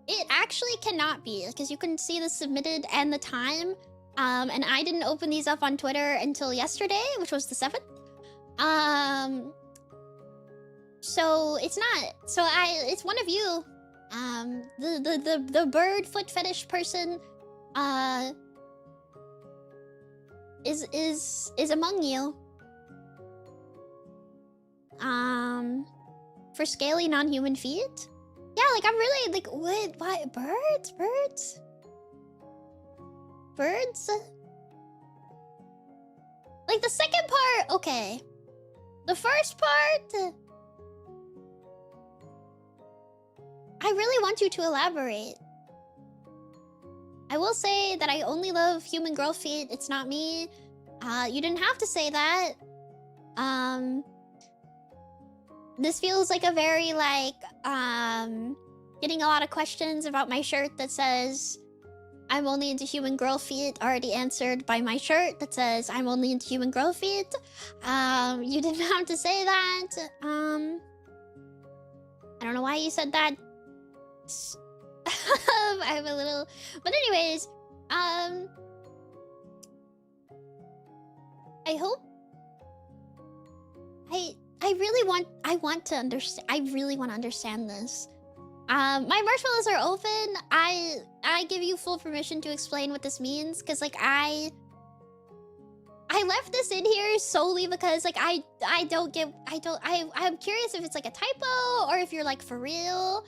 It actually cannot be, because you can see the submitted and the time. And I didn't open these up on Twitter until yesterday, which was the 7th. So, it's not. So, it's one of you. The bird foot fetish person is among you. For scaly non-human feet? Yeah, like I'm really like what birds? Like the second part, okay. The first part, I really want you to elaborate. I will say that I only love human girl feet. It's not me. You didn't have to say that. This feels like a very, like, getting a lot of questions about my shirt that says, I'm only into human girl feet, already answered by my shirt that says, I'm only into human girl feet. You didn't have to say that. I don't know why you said that. I have a little... But anyways, I hope... I want to understand... I really want to understand this. My marshmallows are open. I give you full permission to explain what this means, because, like, I left this in here solely because, like, I'm curious if it's, like, a typo, or if you're, like, for real.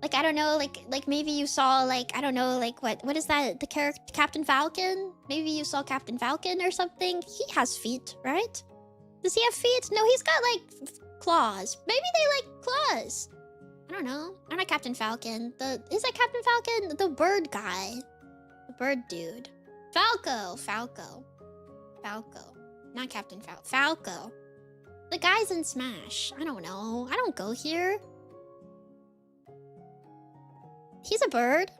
Like, I don't know, like maybe you saw, like, I don't know, like, what is that, the character, Captain Falcon? Maybe you saw Captain Falcon or something? He has feet, right? Does he have feet? No, he's got, like, claws. Maybe they like claws. I don't know. I'm not Captain Falcon. Is that Captain Falcon? The bird guy. The bird dude. Falco. Not Captain Falco. Falco. The guy's in Smash. I don't know. I don't go here. He's a bird.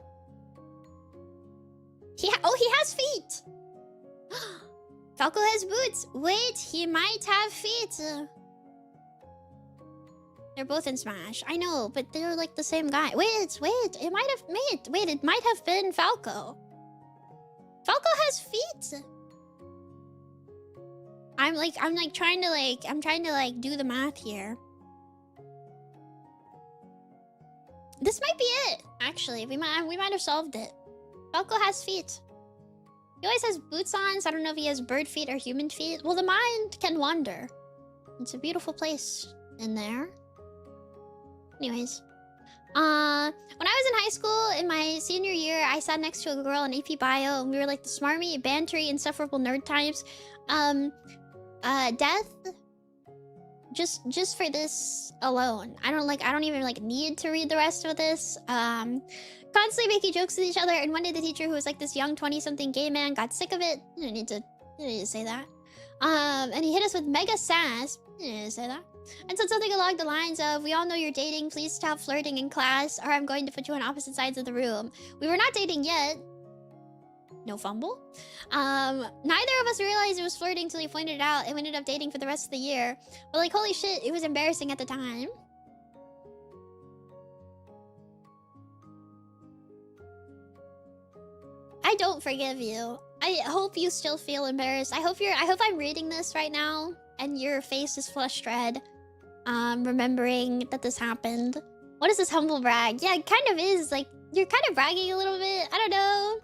He has feet. Falco has boots. Wait, he might have feet. They're both in Smash. I know, but they're like the same guy. Wait. It might have been Falco. Falco has feet. I'm trying to do the math here. This might be it, actually. We might have solved it. Falco has feet. He always has boots on, so I don't know if he has bird feet or human feet. Well, the mind can wander. It's a beautiful place in there. Anyways. When I was in high school, in my senior year, I sat next to a girl in AP Bio, and we were like the smarmy, bantery, insufferable nerd types. Death, just for this alone. I don't even like need to read the rest of this. Constantly making jokes with each other, and one day the teacher, who was like this young 20-something gay man, got sick of it. You don't need to say that. And he hit us with mega sass. You don't need to say that. And said something along the lines of, "We all know you're dating, please stop flirting in class, or I'm going to put you on opposite sides of the room." We were not dating yet. No fumble. Neither of us realized it was flirting until he pointed it out, and we ended up dating for the rest of the year. But like, holy shit, it was embarrassing at the time. I don't forgive you. I hope you still feel embarrassed. I hope I'm reading this right now and your face is flushed red. Remembering that this happened. What is this humble brag? Yeah, it kind of is. Like, you're kind of bragging a little bit. I don't know.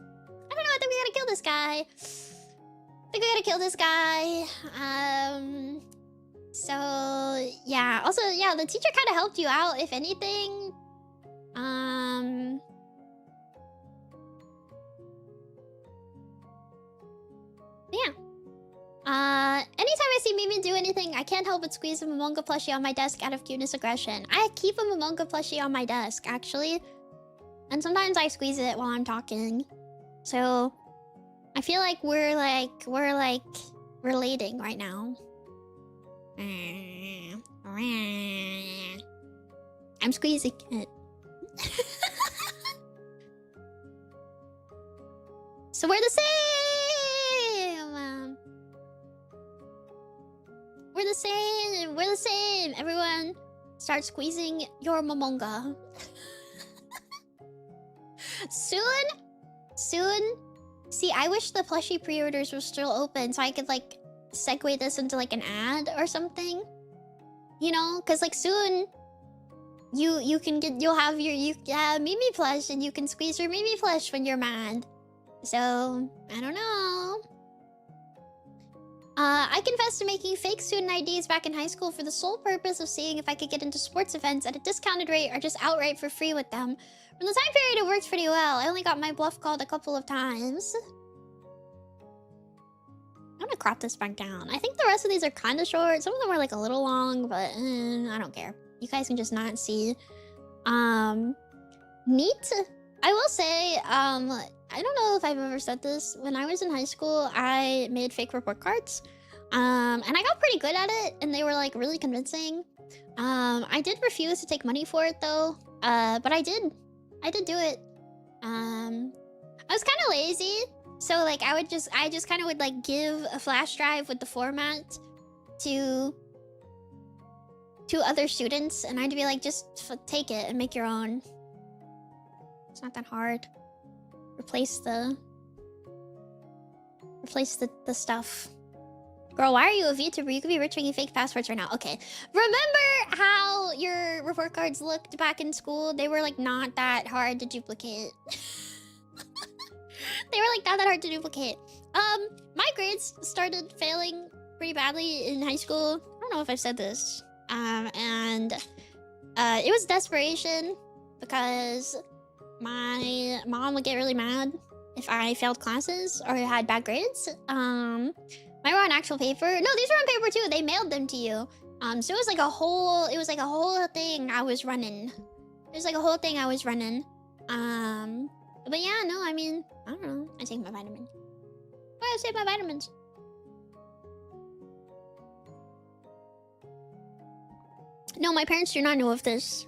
I think we gotta kill this guy. So, yeah. Also, yeah, the teacher kind of helped you out, if anything. Yeah. Anytime I see Mimi do anything, I can't help but squeeze a Momonga plushie on my desk out of cuteness aggression. I keep a Momonga plushie on my desk, actually. And sometimes I squeeze it while I'm talking. So, I feel like we're relating right now. I'm squeezing it. So we're the same! We're the same! Everyone, start squeezing your Momonga. Soon? See, I wish the plushie pre-orders were still open so I could, like, segue this into, like, an ad or something. You know? Because, like, soon, you'll have your Mimi plush and you can squeeze your Mimi plush when you're mad. So, I don't know. I confessed to making fake student IDs back in high school for the sole purpose of seeing if I could get into sports events at a discounted rate or just outright for free with them. From the time period, it worked pretty well. I only got my bluff called a couple of times. I'm gonna crop this back down. I think the rest of these are kind of short. Some of them are like a little long, but I don't care. You guys can just not see. Neat. I will say, I don't know if I've ever said this. When I was in high school, I made fake report cards. And I got pretty good at it, and they were like really convincing. I did refuse to take money for it though. But I did do it. I was kind of lazy, so like I just kind of would like give a flash drive with the format to other students, and I'd be like, just take it and make your own. It's not that hard. Replace the stuff. Girl, why are you a VTuber? You could be rich making fake passports right now. Okay. Remember how your report cards looked back in school? They were like not that hard to duplicate. They were like not that hard to duplicate. My grades started failing pretty badly in high school. I don't know if I've said this. And it was desperation because my mom would get really mad if I failed classes or had bad grades. Mine were on actual paper. No, these were on paper too. They mailed them to you. So it was like a whole thing I was running. But yeah, no, I mean, I don't know. I take my vitamins. Why I take my vitamins? No, my parents do not know of this.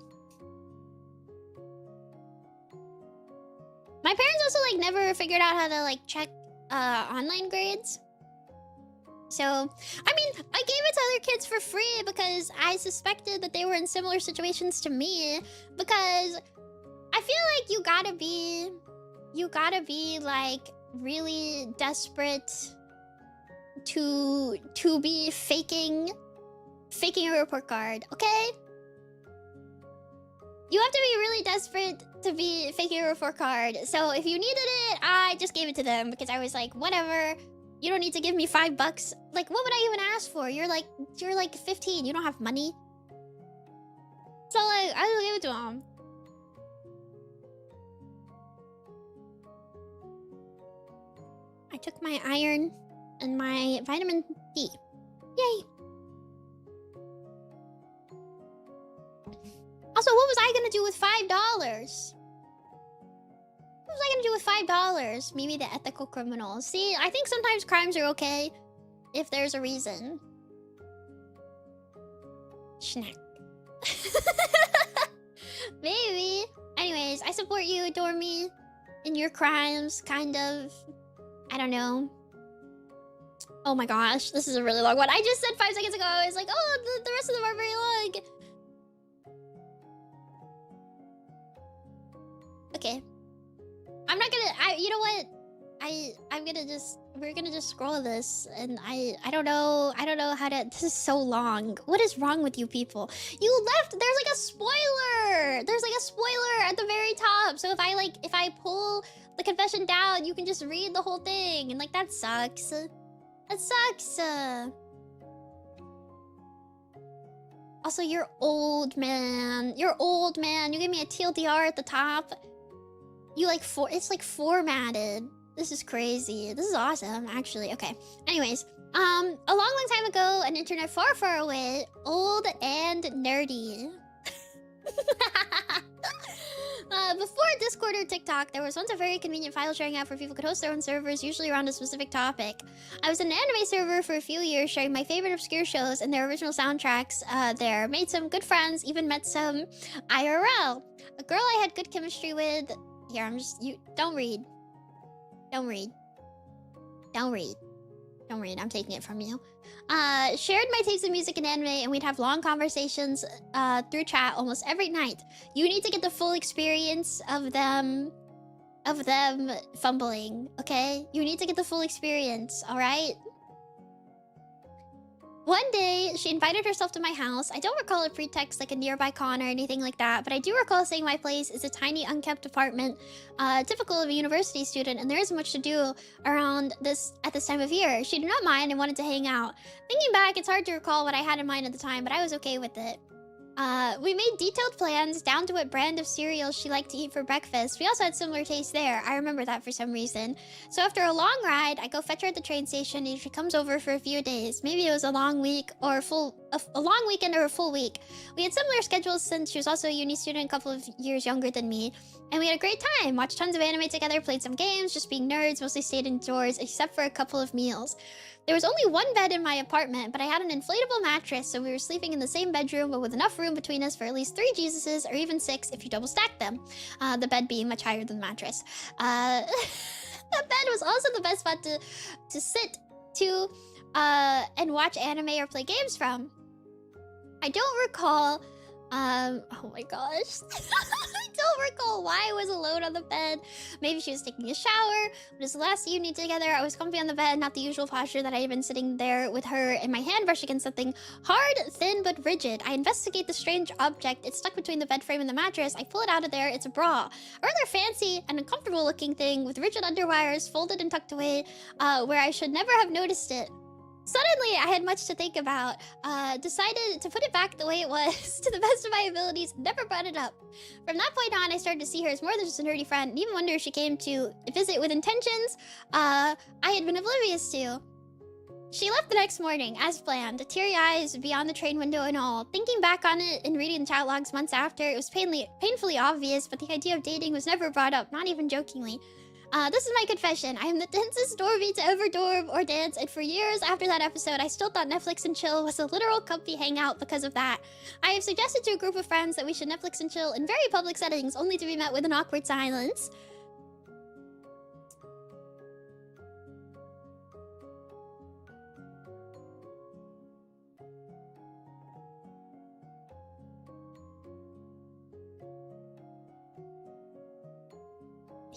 My parents also like never figured out how to like check online grades. So, I mean, I gave it to other kids for free because I suspected that they were in similar situations to me. Because I feel like you gotta be like really desperate to be faking a report card, okay? You have to be really desperate to be faking a report card. So if you needed it, I just gave it to them because I was like, whatever. You don't need to give me $5. Like, what would I even ask for? You're like 15. You don't have money. So like, I just gave it to them. I took my iron and my vitamin D. Yay. Also, what was I gonna do with $5? What was I gonna do with $5? Mimi the ethical criminal. See, I think sometimes crimes are okay if there's a reason. Snack. Maybe. Anyways, I support you, Dormie, in your crimes, kind of. I don't know. Oh my gosh, this is a really long one. I just said 5 seconds ago, I was like, oh, the rest of them are very long. Okay. I'm not gonna, you know what? We're gonna just scroll this, and I don't know how to, this is so long. What is wrong with you people? You left, there's like a spoiler! There's like a spoiler at the very top, so if I pull the confession down, you can just read the whole thing, and like, that sucks. That sucks. Also, you're old, man. You're old, man. You gave me a TLDR at the top. You like, it's like formatted. This is crazy. This is awesome, actually. Okay. Anyways, a long time ago, an internet far, far away, old and nerdy. Before Discord or TikTok, there was once a very convenient file sharing app where people could host their own servers, usually around a specific topic. I was in an anime server for a few years, sharing my favorite obscure shows and their original soundtracks there. Made some good friends, even met some IRL. A girl I had good chemistry with. Here, don't read. Don't read. Don't read. Don't read, I'm taking it from you. Shared my taste in music and anime, and we'd have long conversations through chat almost every night. You need to get the full experience of them fumbling, okay? You need to get the full experience, alright? One day, she invited herself to my house. I don't recall a pretext like a nearby con or anything like that, but I do recall saying my place is a tiny, unkept apartment, typical of a university student, and there isn't much to do around this at this time of year. She did not mind and wanted to hang out. Thinking back, it's hard to recall what I had in mind at the time, but I was okay with it. We made detailed plans down to what brand of cereals she liked to eat for breakfast. We also had similar tastes there. I remember that for some reason. So after a long ride, I go fetch her at the train station and she comes over for a few days. Maybe it was a long week or a long weekend or a full week. We had similar schedules since she was also a uni student, a couple of years younger than me. And we had a great time. Watched tons of anime together, played some games, just being nerds, mostly stayed indoors, except for a couple of meals. There was only one bed in my apartment, but I had an inflatable mattress, so we were sleeping in the same bedroom, but with enough room between us for at least 3 Jesuses, or even 6 if you double stack them. The bed being much higher than the mattress. The bed was also the best spot to sit and watch anime or play games from. I don't recall, oh my gosh. I don't recall why I was alone on the bed. Maybe she was taking a shower, but it was the last evening together. I was comfy on the bed, not the usual posture that I had been sitting there with her and my hand brushed against something hard, thin, but rigid. I investigate the strange object. It's stuck between the bed frame and the mattress. I pull it out of there. It's a bra. A rather fancy and uncomfortable looking thing with rigid underwires folded and tucked away where I should never have noticed it. Suddenly, I had much to think about. Decided to put it back the way it was to the best of my abilities, never brought it up. From that point on, I started to see her as more than just a nerdy friend, and even wonder if she came to visit with intentions I had been oblivious to. She left the next morning, as planned, teary eyes beyond the train window and all. Thinking back on it and reading the chat logs months after, it was painfully obvious, but the idea of dating was never brought up, not even jokingly. This is my confession. I am the densest Dormie to ever dorm or dance, and for years after that episode, I still thought Netflix and chill was a literal comfy hangout because of that. I have suggested to a group of friends that we should Netflix and chill in very public settings, only to be met with an awkward silence.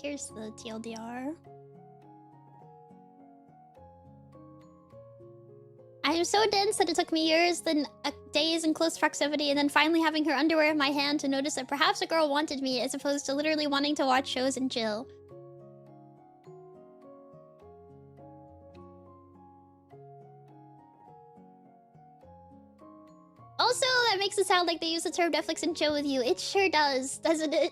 Here's the TLDR. so dense that it took me years, then days in close proximity, and then finally having her underwear in my hand to notice that perhaps a girl wanted me as opposed to literally wanting to watch shows and chill. Also, that makes it sound like they use the term Netflix and chill with you. It sure does, doesn't it?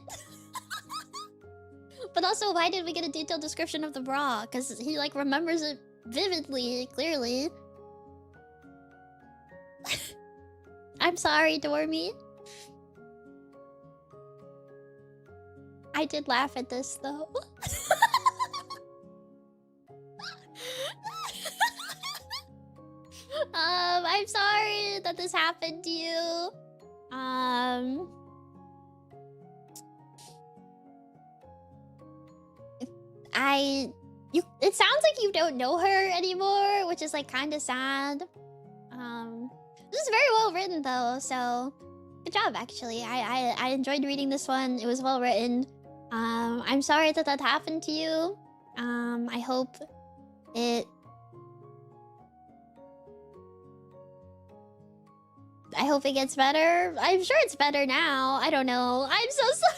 But also, why did we get a detailed description of the bra? Because he, like, remembers it vividly, clearly. I'm sorry, Dormie. I did laugh at this, though. I'm sorry that this happened to you. It sounds like you don't know her anymore, which is like kind of sad. This is very well written though, so good job actually. I enjoyed reading this one. It was well written. I'm sorry that that happened to you. I hope it gets better. I'm sure it's better now. I don't know. I'm so sorry.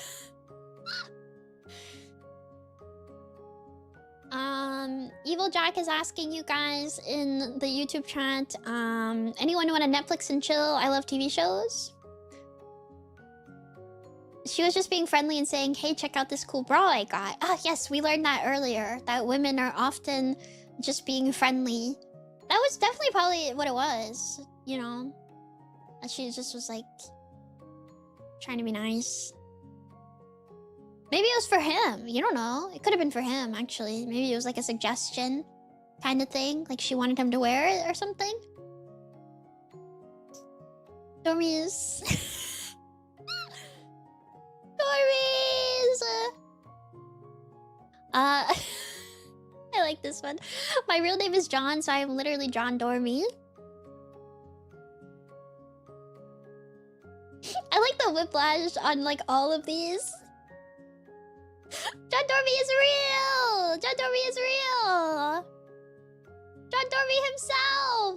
Evil Jack is asking you guys in the YouTube chat, anyone want to Netflix and chill? I love TV shows. She was just being friendly and saying, hey, check out this cool bra I got. Ah, yes, we learned that earlier, that women are often just being friendly. That was definitely probably what it was, you know? And she just was like, trying to be nice. Maybe it was for him. You don't know. It could have been for him, actually. Maybe it was like a suggestion kind of thing. Like she wanted him to wear it or something. Dormies. Dormies! I like this one. My real name is John, so I'm literally John Dormie. I like the whiplash on like all of these. John Dormie is real! John Dormie is real! John Dormie himself!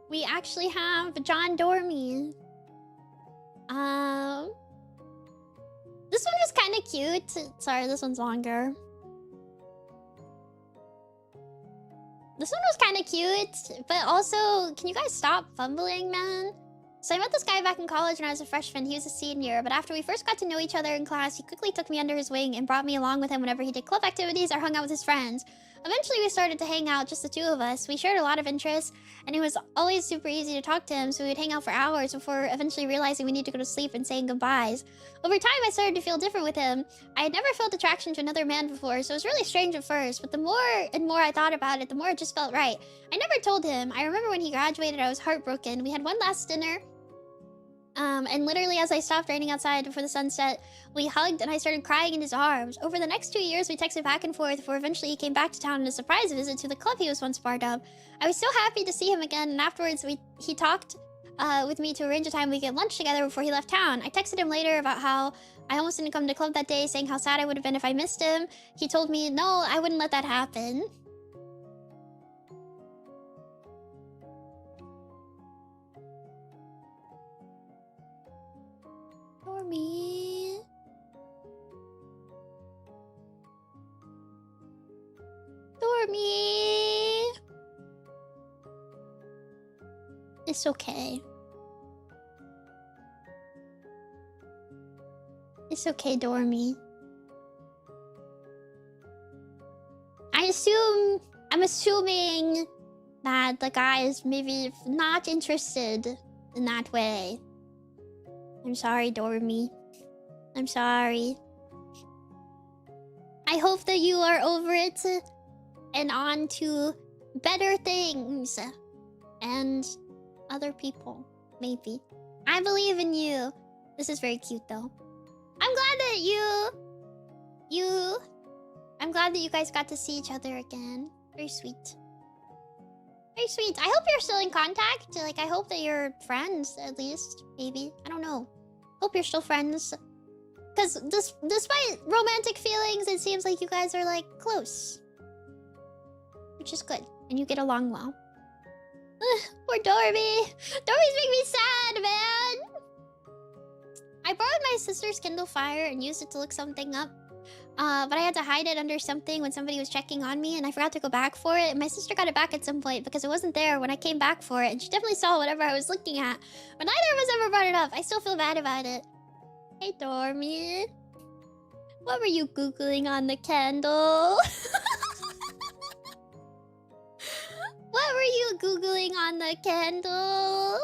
We actually have John Dormie. This one was kind of cute. Sorry, this one's longer. This one was kind of cute, but also, can you guys stop fumbling, man? So I met this guy back in college when I was a freshman. He was a senior, but after we first got to know each other in class, he quickly took me under his wing and brought me along with him whenever he did club activities or hung out with his friends. Eventually, we started to hang out, just the two of us. We shared a lot of interests, and it was always super easy to talk to him, so we would hang out for hours before eventually realizing we need to go to sleep and saying goodbyes. Over time, I started to feel different with him. I had never felt attraction to another man before, so it was really strange at first, but the more and more I thought about it, the more it just felt right. I never told him. I remember when he graduated, I was heartbroken. We had one last dinner. And literally as I stopped raining outside before the sunset, we hugged and I started crying in his arms. Over the next 2 years, we texted back and forth before eventually he came back to town on a surprise visit to the club he was once part of. I was so happy to see him again, and afterwards he talked with me to arrange a time we get lunch together before he left town. I texted him later about how I almost didn't come to club that day, saying how sad I would have been if I missed him. He told me, no, I wouldn't let that happen. Dormie. Dormie. It's okay. It's okay, Dormie. I'm assuming that the guy is maybe not interested in that way. I'm sorry, Dormie. I'm sorry. I hope that you are over it and on to better things and other people, maybe. I believe in you. This is very cute, though. I'm glad that I'm glad that you guys got to see each other again. Very sweet. Very sweet. I hope you're still in contact. Like, I hope that you're friends, at least. Maybe. I don't know. Hope you're still friends. Because despite romantic feelings, it seems like you guys are, like, close. Which is good. And you get along well. Poor Dormie. Dormies make me sad, man. I borrowed my sister's Kindle Fire and used it to look something up. But I had to hide it under something when somebody was checking on me, and I forgot to go back for it. And my sister got it back at some point because it wasn't there when I came back for it. And she definitely saw whatever I was looking at. But neither of us ever brought it up. I still feel bad about it. Hey, Dormie. What were you Googling on the candle? What were you Googling on the candle?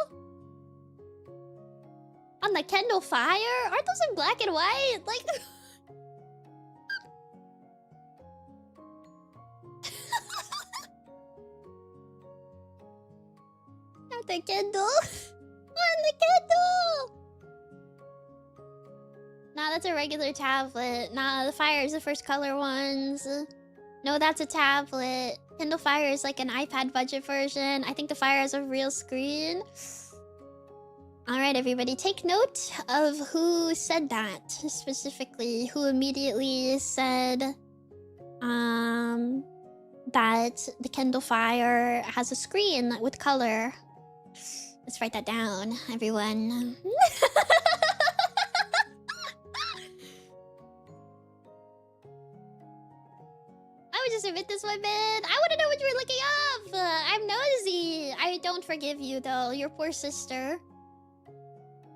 On the Kindle Fire? Aren't those in black and white? Like... Not the Kindle. On the Kindle! Nah, that's a regular tablet. Nah, the Fire is the first color ones. No, that's a tablet. Kindle Fire is like an iPad budget version. I think the Fire has a real screen. Alright, everybody, take note of who said that specifically. Who immediately said that the Kindle Fire has a screen with color. Let's write that down, everyone. I would just admit this one, man. I want to know what you were looking up. I'm nosy. I don't forgive you, though. Your poor sister.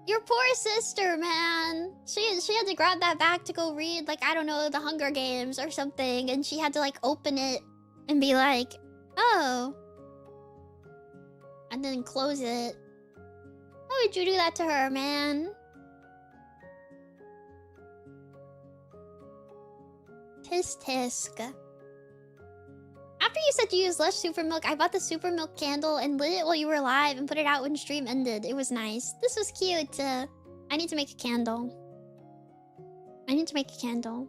Your poor sister, man. She had to grab that back to go read, like, I don't know, the Hunger Games or something. And she had to, like, open it and be like, oh. And then close it. Why would you do that to her, man? Tisk tisk. After you said you use less super milk, I bought the super milk candle and lit it while you were live and put it out when stream ended. It was nice. This was cute. I need to make a candle. I need to make a candle.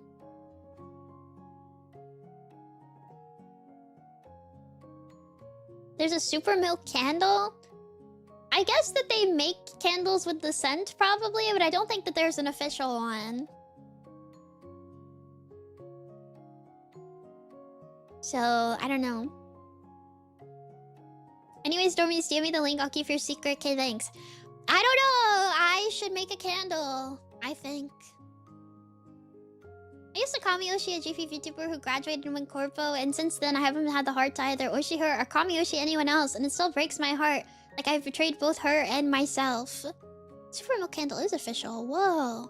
There's a super milk candle? I guess that they make candles with the scent, probably, but I don't think that there's an official one. So, I don't know. Anyways, Dormies, DM me the link. I'll keep your secret. Okay, thanks. I don't know. I should make a candle, I think. I used to call me Oshi, a GP Vtuber who graduated and went corpo, and since then I haven't had the heart to either Oshi her or call me Oshi anyone else, and it still breaks my heart. Like I've betrayed both her and myself. Super milk candle is official. Whoa.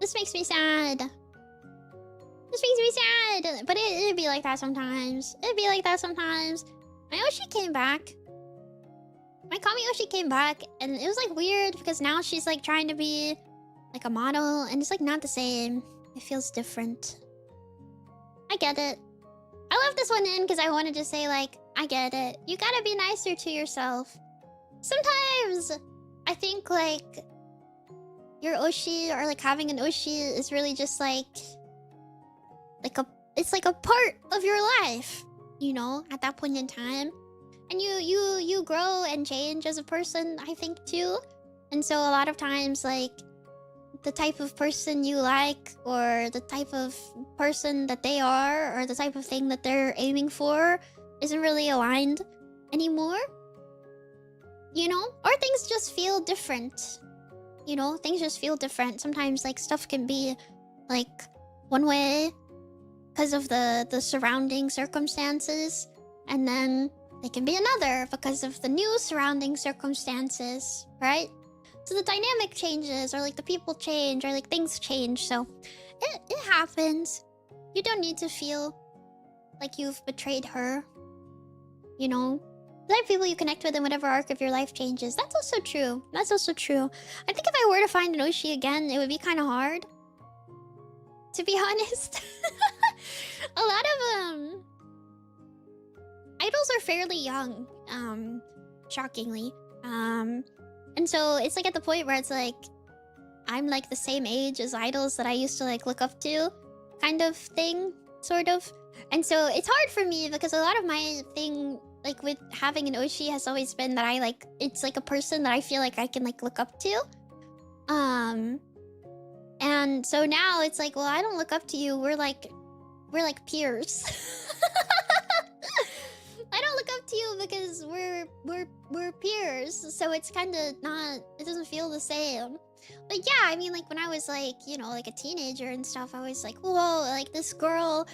This makes me sad. This makes me sad. But it'd be like that sometimes. It'd be like that sometimes. My Oshi came back. My Kami Oshi came back, and it was like weird because now she's like trying to be like a model, and it's like not the same. It feels different. I get it. I left this one in because I wanted to say like, I get it. You gotta be nicer to yourself. Sometimes I think like your Oshi or like having an Oshi is really just like it's like a part of your life, you know, at that point in time. And you grow and change as a person, I think, too. And so a lot of times, like, the type of person you like, or the type of person that they are, or the type of thing that they're aiming for, isn't really aligned anymore. You know? Or things just feel different. You know? Things just feel different. Sometimes, like, stuff can be, like, one way because of the surrounding circumstances. And then they can be another because of the new surrounding circumstances, right? So the dynamic changes, or like the people change, or like things change. So it happens. You don't need to feel like you've betrayed her. You know? The type of people you connect with in whatever arc of your life changes. That's also true. That's also true. I think if I were to find an Oshi again, it would be kind of hard. To be honest. A lot of idols are fairly young, shockingly. And so it's like at the point where it's like I'm like the same age as idols that I used to like look up to, kind of thing, sort of. And so it's hard for me because a lot of my thing like with having an Oshi has always been that I like it's like a person that I feel like I can like look up to. And so now it's like, well, I don't look up to you. We're like peers. I don't look up to you because we're peers. So it's kind of not. It doesn't feel the same. But yeah, I mean, like when I was like, you know, like a teenager and stuff, I was like, whoa, like this girl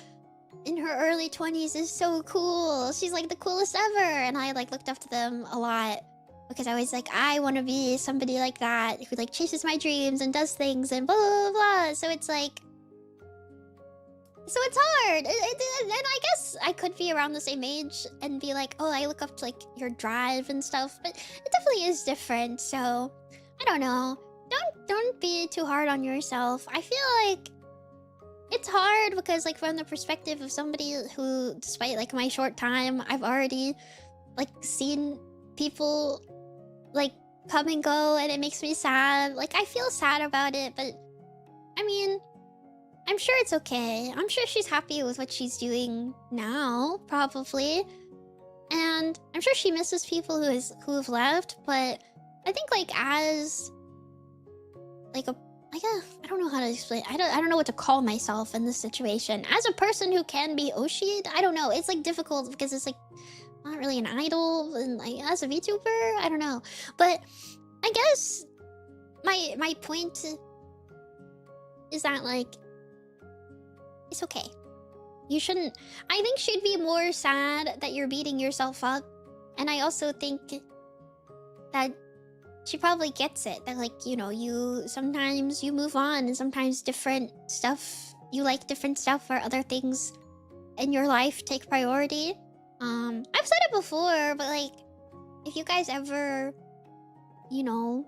in her early 20s is so cool. She's like the coolest ever. And I like looked up to them a lot because I was like, I want to be somebody like that who like chases my dreams and does things and blah, blah, blah. So it's like, so it's hard. And I guess I could be around the same age and be like, oh, I look up to like your drive and stuff, but it definitely is different. So I don't know. Don't be too hard on yourself. I feel like it's hard because like from the perspective of somebody who, despite like my short time, I've already like seen people like come and go, and it makes me sad. Like I feel sad about it, but I mean, I'm sure it's okay. I'm sure she's happy with what she's doing now, probably. And I'm sure she misses people who have left, but I think like as like I don't know how to explain. I don't know what to call myself in this situation. As a person who can be Oshi'd, I don't know. It's like difficult because it's like not really an idol, and like as a VTuber, I don't know. But I guess my point is that like it's okay. You shouldn't. I think she'd be more sad that you're beating yourself up, and I also think that she probably gets it, that like, you know, you sometimes you move on, and sometimes different stuff, you like different stuff, or other things in your life take priority. I've said it before, but like if you guys ever, you know,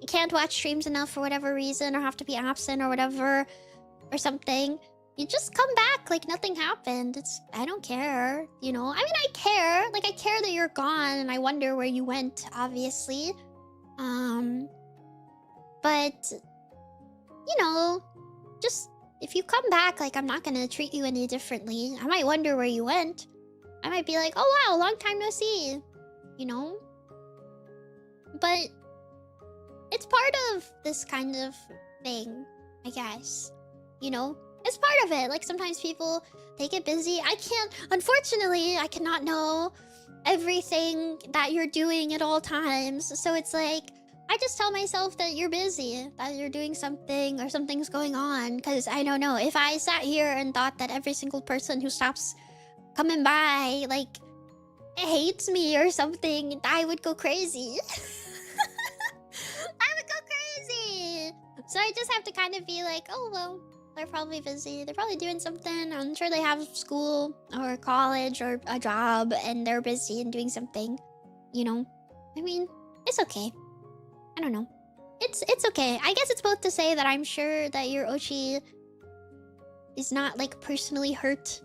can't watch streams enough for whatever reason, or have to be absent or whatever, or something, you just come back like nothing happened. I don't care, you know? I mean, I care. Like, I care that you're gone, and I wonder where you went, obviously. But, you know, just, if you come back, like, I'm not gonna treat you any differently. I might wonder where you went. I might be like, oh wow, long time no see, you know? But it's part of this kind of thing, I guess. You know? It's part of it. Like, sometimes people, they get busy. Unfortunately, I cannot know everything that you're doing at all times. So it's like, I just tell myself that you're busy, that you're doing something, or something's going on. Because I don't know. If I sat here and thought that every single person who stops coming by, like, hates me or something, I would go crazy. I would go crazy. So I just have to kind of be like, oh, well, they're probably busy. They're probably doing something. I'm sure they have school or college or a job, and they're busy and doing something, you know? I mean, it's okay. I don't know. It's okay. I guess it's both to say that I'm sure that your Ochi is not, like, personally hurt,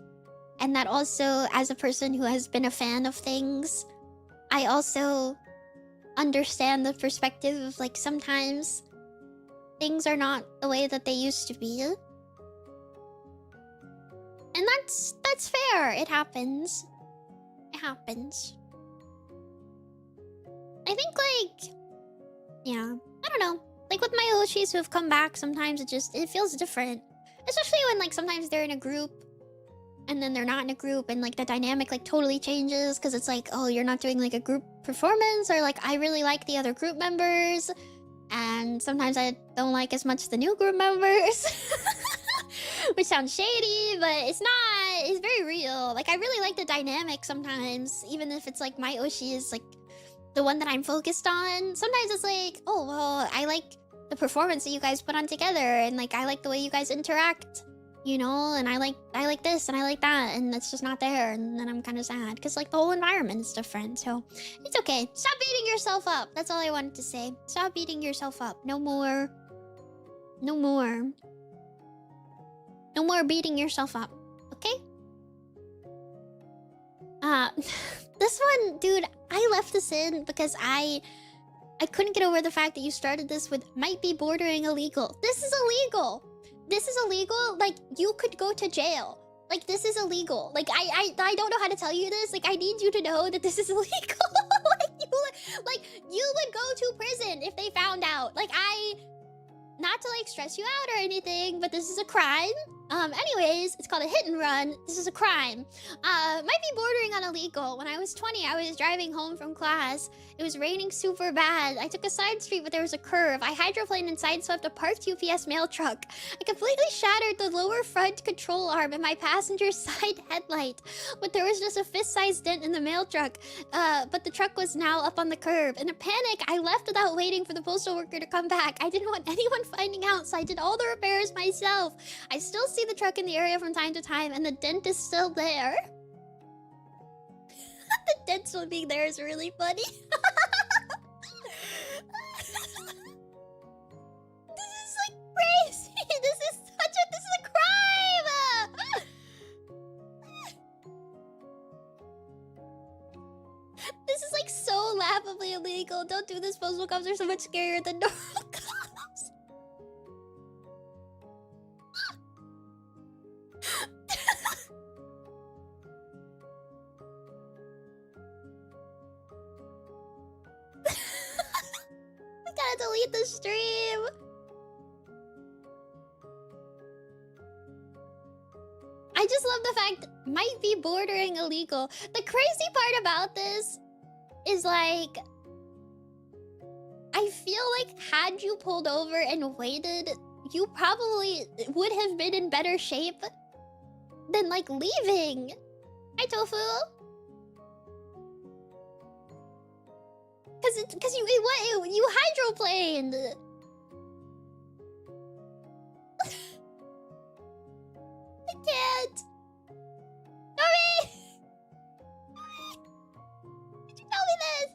and that also, as a person who has been a fan of things, I also understand the perspective of, like, sometimes things are not the way that they used to be. And that's fair. It happens. It happens. I think, like, yeah, I don't know. Like, with my Oshis who have come back, sometimes it feels different. Especially when, like, sometimes they're in a group, and then they're not in a group, and, like, the dynamic, like, totally changes, because it's like, oh, you're not doing, like, a group performance, or, like, I really like the other group members, and sometimes I don't like as much the new group members. Which sounds shady, but it's not. It's very real. Like, I really like the dynamic sometimes, even if it's like my Oshi is like the one that I'm focused on. Sometimes it's like, oh, well, I like the performance that you guys put on together, and like I like the way you guys interact, you know, and I like this and I like that, and it's just not there, and then I'm kind of sad because like the whole environment is different. So it's okay. Stop beating yourself up. That's all I wanted to say. Stop beating yourself up. No more. No more. No more beating yourself up, okay? This one, dude, I left this in because I couldn't get over the fact that you started this with might be bordering illegal. This is illegal. This is illegal. Like, you could go to jail. Like, this is illegal. Like, I don't know how to tell you this. Like, I need you to know that this is illegal. like, you would go to prison if they found out. Like, not to like stress you out or anything, but this is a crime. Anyways, it's called a hit and run. This is a crime. Might be bordering on illegal. When I was 20, I was driving home from class. It was raining super bad. I took a side street, but there was a curve. I hydroplaned and sideswept a parked UPS mail truck. I completely shattered the lower front control arm and my passenger's side headlight. But there was just a fist-sized dent in the mail truck. But the truck was now up on the curb. In a panic, I left without waiting for the postal worker to come back. I didn't want anyone finding out, so I did all the repairs myself. I still see the truck in the area from time to time, and the dent is still there. The dent still being there is really funny. This is like crazy. This is a crime. This is like so laughably illegal. Don't do this. Postal cops are so much scarier than normal cops. I gotta delete the stream. I just love the fact might be bordering illegal. The crazy part about this is like, I feel like had you pulled over and waited, you probably would have been in better shape than like leaving. Hi, Tofu. Cause you hydroplaned. I can't. Dormie! Did you tell me this?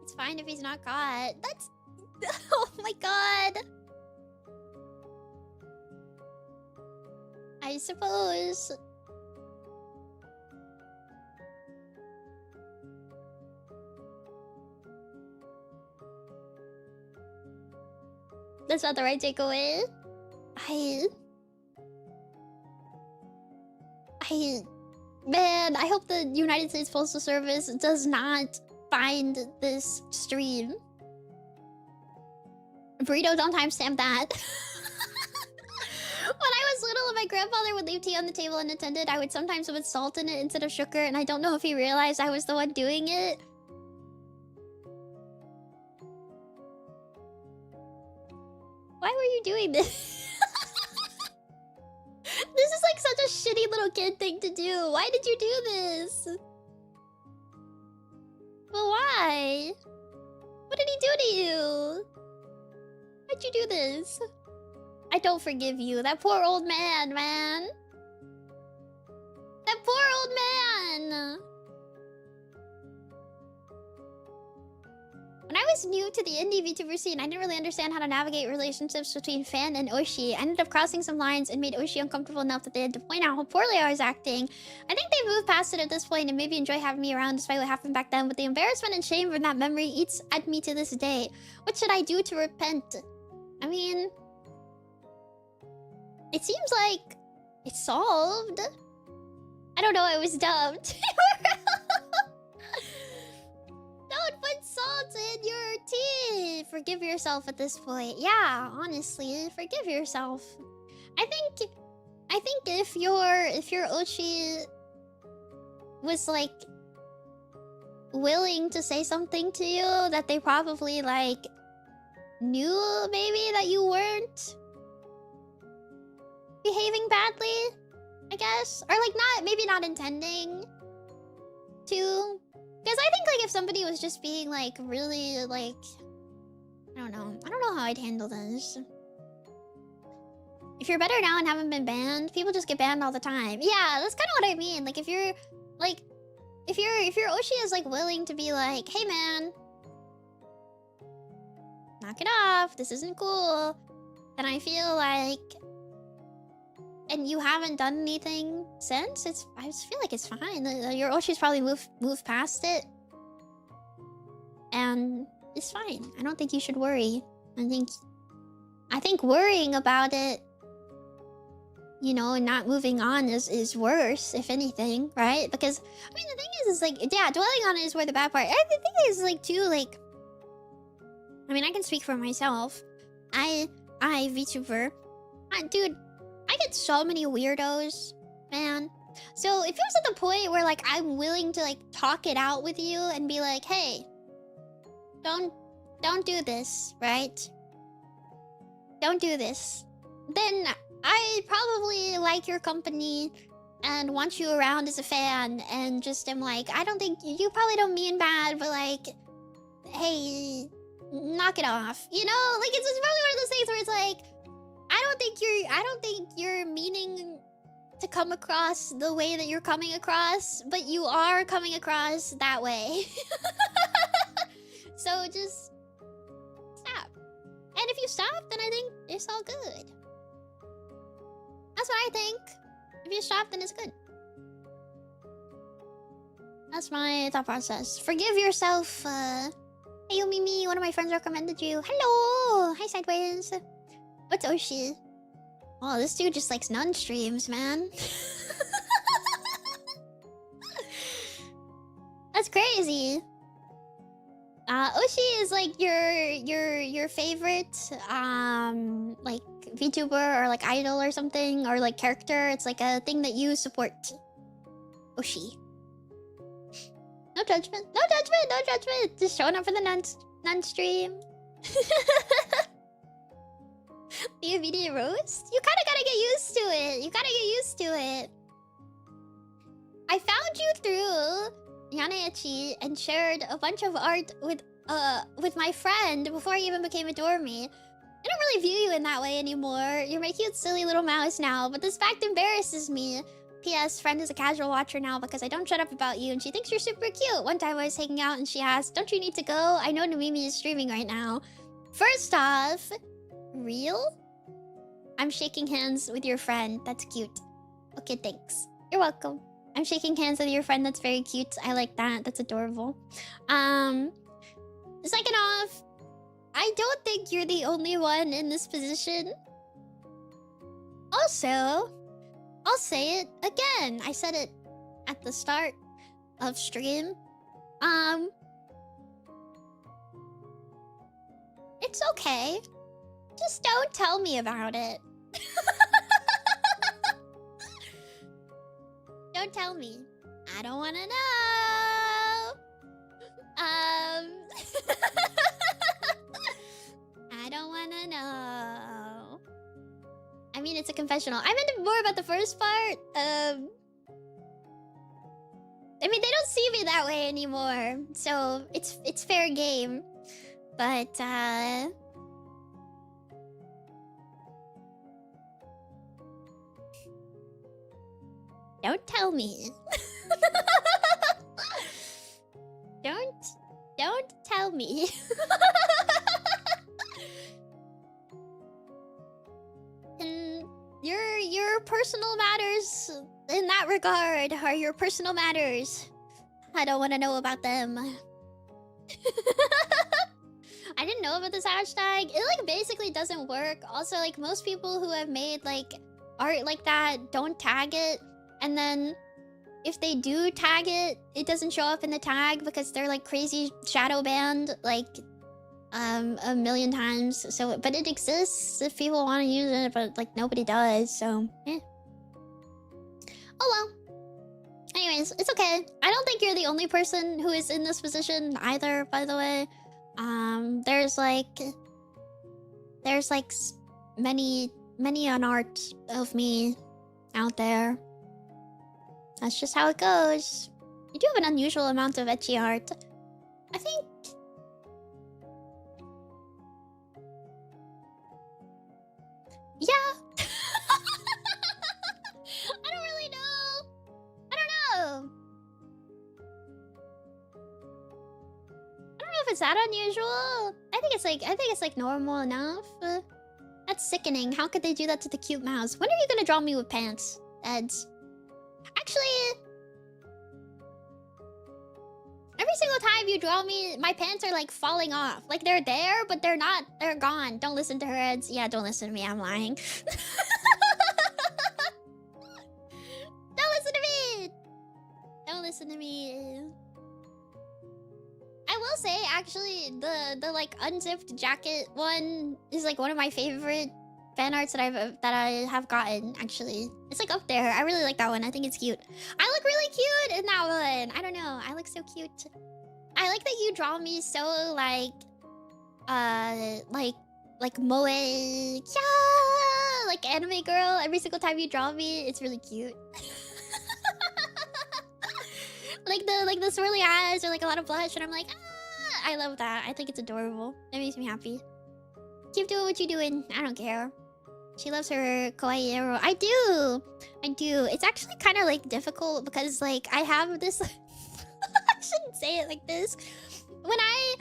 It's fine if he's not caught. That's... Oh my god. I suppose. That's not the right takeaway. Man, I hope the United States Postal Service does not find this stream. Burrito, don't timestamp that. When I was little and my grandfather would leave tea on the table unattended, I would sometimes put salt in it instead of sugar, and I don't know if he realized I was the one doing it. Why were you doing this? This is like such a shitty little kid thing to do. Why did you do this? But why? What did he do to you? Why'd you do this? I don't forgive you. That poor old man, man. That poor old man. When I was new to the indie VTuber scene, I didn't really understand how to navigate relationships between fan and Oshi. I ended up crossing some lines and made Oshi uncomfortable enough that they had to point out how poorly I was acting. I think they've moved past it at this point and maybe enjoy having me around despite what happened back then, but the embarrassment and shame from that memory eats at me to this day. What should I do to repent? I mean... It seems like it's solved. I don't know, I was dubbed. Don't put salt in your tea. Forgive yourself at this point. Yeah, honestly, forgive yourself. I think if your Ochi was like willing to say something to you that they probably like knew maybe that you weren't behaving badly, I guess, or like maybe not intending to. Because I think like if somebody was just being like really like, I don't know how I'd handle this. If you're better now and haven't been banned, people just get banned all the time. Yeah, that's kind of what I mean. Like if you're like, if your Oshi is like willing to be like, hey man, knock it off, this isn't cool, then I feel like, and you haven't done anything since, I just feel like it's fine. Your Oshi's probably moved past it. And it's fine. I don't think you should worry. I think worrying about it, you know, and not moving on is worse, if anything, right? Because, I mean, the thing is like, yeah, dwelling on it is where the bad part. And the thing is, like, too, like... I mean, I can speak for myself. Vtuber. Dude, I get so many weirdos, man. So if it was at the point where like I'm willing to like talk it out with you and be like, hey, don't do this, right? Don't do this. Then I probably like your company and want you around as a fan, and just am like, I don't think you probably don't mean bad, but like, hey, knock it off. You know, like it's probably one of those things where it's like, I don't think you're meaning to come across the way that you're coming across, but you are coming across that way. So just stop. And if you stop, then I think it's all good. That's what I think. If you stop, then it's good. That's my thought process. Forgive yourself. Hey, Mimi, one of my friends recommended you. Hello! Hi, Sideways. What's Oshi? Oh, this dude just likes nun streams, man. That's crazy. Oshi is like your favorite like VTuber or like idol or something, or like character. It's like a thing that you support. Oshi. No judgment. No judgment. No judgment. Just showing up for the nun stream. The immediate roast? You kind of gotta get used to it. You gotta get used to it. I found you through Yane and shared a bunch of art with my friend before I even became a Dormie. I don't really view you in that way anymore. You're my cute, silly little mouse now, but this fact embarrasses me. P.S. Friend is a casual watcher now because I don't shut up about you and she thinks you're super cute. One time I was hanging out and she asked, don't you need to go? I know Nemimi is streaming right now. First off, real? I'm shaking hands with your friend. That's cute. Okay, thanks. You're welcome. I'm shaking hands with your friend. That's very cute. I like that. That's adorable. Second off, I don't think you're the only one in this position. Also, I'll say it again. I said it at the start of stream. It's okay. Just don't tell me about it. Don't tell me. I don't want to know. I don't want to know. I mean, it's a confessional. I meant more about the first part. I mean, they don't see me that way anymore, so it's fair game. But don't tell me. Don't tell me. And your personal matters in that regard are your personal matters. I don't want to know about them. I didn't know about this hashtag. It like basically doesn't work. Also, like most people who have made like art like that don't tag it. And then if they do tag it, it doesn't show up in the tag because they're like crazy shadow banned like a million times. So, but it exists if people want to use it, but like nobody does. So, eh. Oh well. Anyways, it's okay. I don't think you're the only person who is in this position either, by the way. There's many an art of me out there. That's just how it goes. You do have an unusual amount of ecchi art. I think... yeah. I don't really know. I don't know. I don't know if it's that unusual. I think it's like normal enough. That's sickening. How could they do that to the cute mouse? When are you gonna draw me with pants, Eds? Actually, every single time you draw me, my pants are like falling off. Like they're there, but they're not. They're gone. Don't listen to her, Eds. Yeah, don't listen to me. I'm lying. Don't listen to me. Don't listen to me. I will say, actually, the like unzipped jacket one is like one of my favorite fan arts that I have gotten. Actually, it's like up there. I really like that one. I think it's cute. I look really cute in that one. I don't know. I look so cute. I like that you draw me so like moe, yeah, like anime girl. Every single time you draw me, it's really cute. like the swirly eyes or like a lot of blush, and I'm like, ah, I love that. I think it's adorable. That makes me happy. Keep doing what you're doing. I don't care. She loves her kawaii arrow. I do. It's actually kind of like difficult because like I have this. I shouldn't say it like this. When I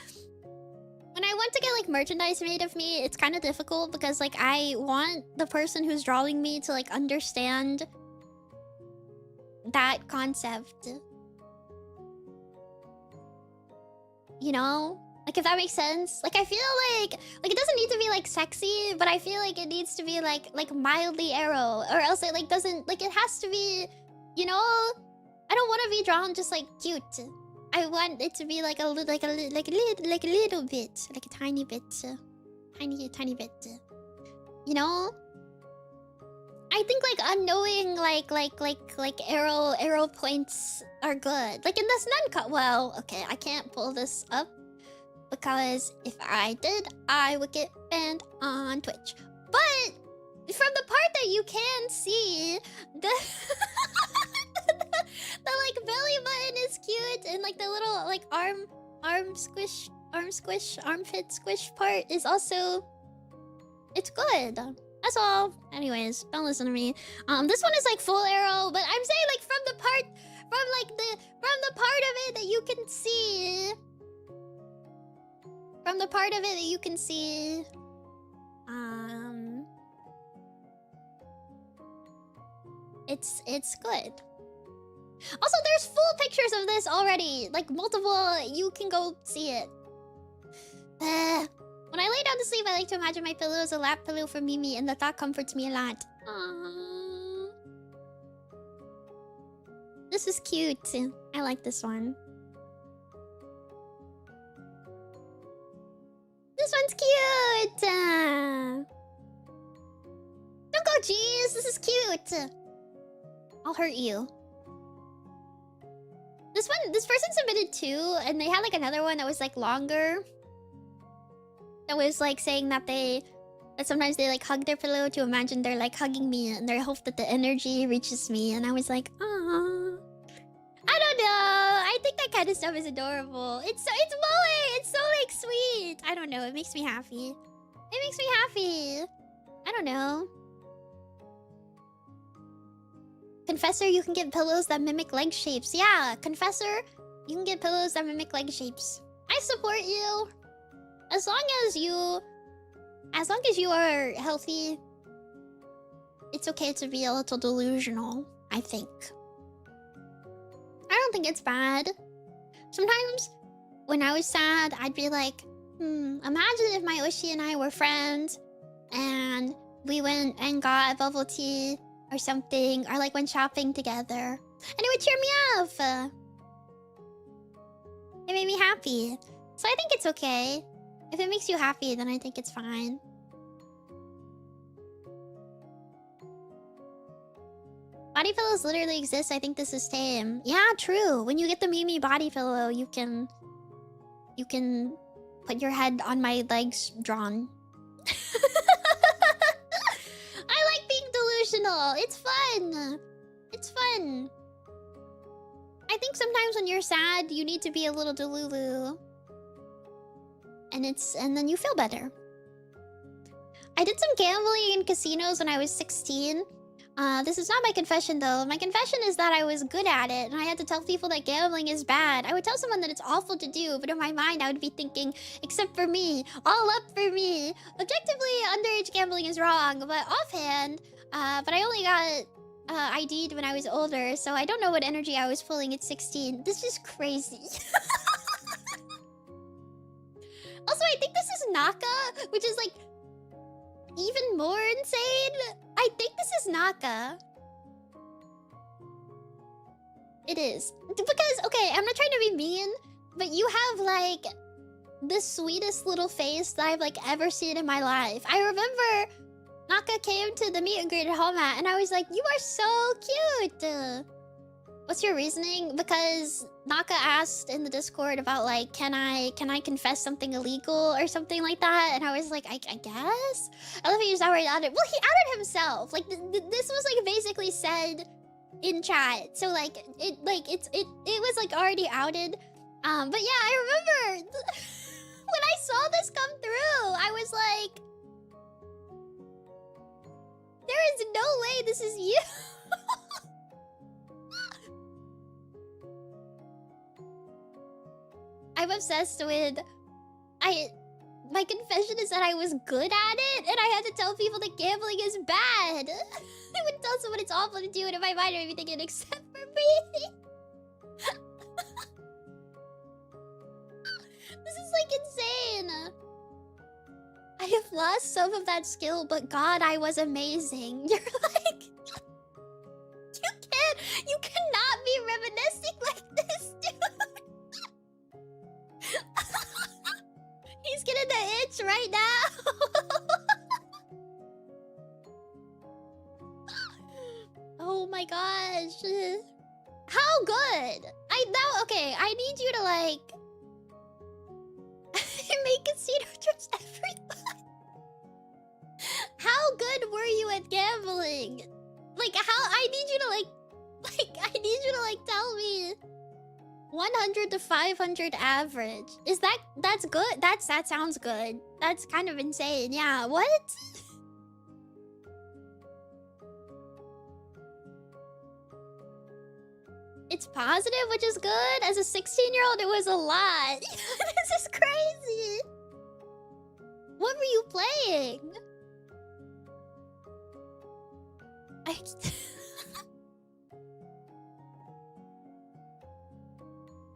want to get like merchandise made of me, it's kind of difficult because like I want the person who's drawing me to like understand that concept. You know? Like if that makes sense. Like I feel like it doesn't need to be like sexy, but I feel like it needs to be like mildly arrow, or else it like doesn't, like it has to be, you know? I don't want to be drawn just like cute. I want it to be like a little bit, like a tiny bit, tiny bit. You know? I think like unknowing like arrow points are good. Like in this nun cut. Well, okay, I can't pull this up because if I did, I would get banned on Twitch. But from the part that you can see, the the like belly button is cute, and like the little like armpit squish part is also, it's good. That's all. Anyways, don't listen to me. This one is like full arrow, but I'm saying like from the part of it that you can see. From the part of it that you can see. It's good. Also, there's full pictures of this already. Like multiple, you can go see it. When I lay down to sleep, I like to imagine my pillow as a lap pillow for Mimi, and the thought comforts me a lot. Aww. This is cute. I like this one. This one's cute. Don't go, jeez. This is cute. I'll hurt you. This person submitted two, and they had like another one that was like longer. That was like saying that sometimes they like hug their pillow to imagine they're like hugging me, and they hope that the energy reaches me. And I was like, aww. I don't know. I think that kind of stuff is adorable. It's moe. It's so like sweet. I don't know. It makes me happy. It makes me happy. I don't know. Confessor, you can get pillows that mimic leg shapes. Yeah, Confessor, you can get pillows that mimic leg shapes. I support you. As long as you are healthy, it's okay to be a little delusional, I think. I don't think it's bad. Sometimes when I was sad, I'd be like, imagine if my Ushi and I were friends and we went and got a bubble tea or something, or like went shopping together, and it would cheer me up. It made me happy. So I think it's okay. If it makes you happy, then I think it's fine. Body pillows literally exist. I think this is tame. Yeah, true. When you get the Mimi body pillow, you can put your head on my legs drawn. I like being delusional. It's fun. It's fun. I think sometimes when you're sad, you need to be a little delulu. And then you feel better. I did some gambling in casinos when I was 16. This is not my confession though. My confession is that I was good at it, and I had to tell people that gambling is bad. I would tell someone that it's awful to do, but in my mind I would be thinking, except for me, all up for me. Objectively, underage gambling is wrong, but offhand, but I only got ID'd when I was older, so I don't know what energy I was pulling at 16. This is crazy. Also, I think this is Naka, which is like even more insane. I think this is Naka. It is. Because, okay, I'm not trying to be mean, But you have like the sweetest little face that I've like ever seen in my life. I remember Naka came to the meet and greet at home at, and I was like, "You are so cute." What's your reasoning? Because Naka asked in the Discord about like, can I confess something illegal or something like that? And I was like, I guess. I love how you just outright outed. Well, he outed himself. Like this was like basically said in chat. So like it was like already outed. But yeah, I remember when I saw this come through, I was like, there is no way this is you. I'm obsessed with... My confession is that I was good at it, and I had to tell people that gambling is bad. I would tell someone it's awful to do it in my mind or everything except for me. This is like insane. I have lost some of that skill, but God, I was amazing. You're like... You cannot be reminiscing like this, dude. He's getting the itch right now. Oh my gosh. How good? Okay, I need you to like make casino trips every month. How good were you at gambling? Like how I need you to tell me 100 to 500 average. That's good? That sounds good. That's kind of insane. Yeah, what? It's positive, which is good. As a 16-year-old, it was a lot. This is crazy. What were you playing?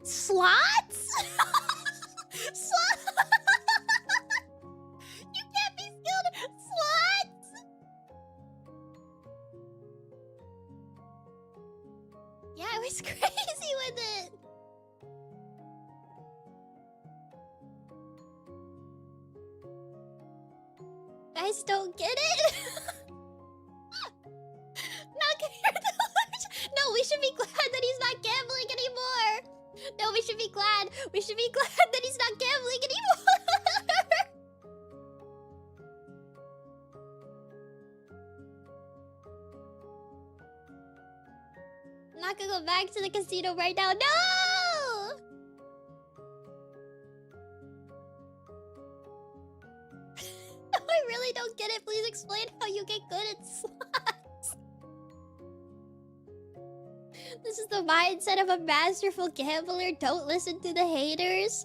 Slots? Slots? You can't be skilled at slots? Yeah, I was crazy with it. Guys don't get it? Not gonna hear the words. No, we should be glad that he's not gambling anymore. No, we should be glad. We should be glad that he's not gambling anymore. I'm not gonna go back to the casino right now. No! No, I really don't get it. Please explain how you get good at slots. This is the mindset of a masterful gambler. Don't listen to the haters.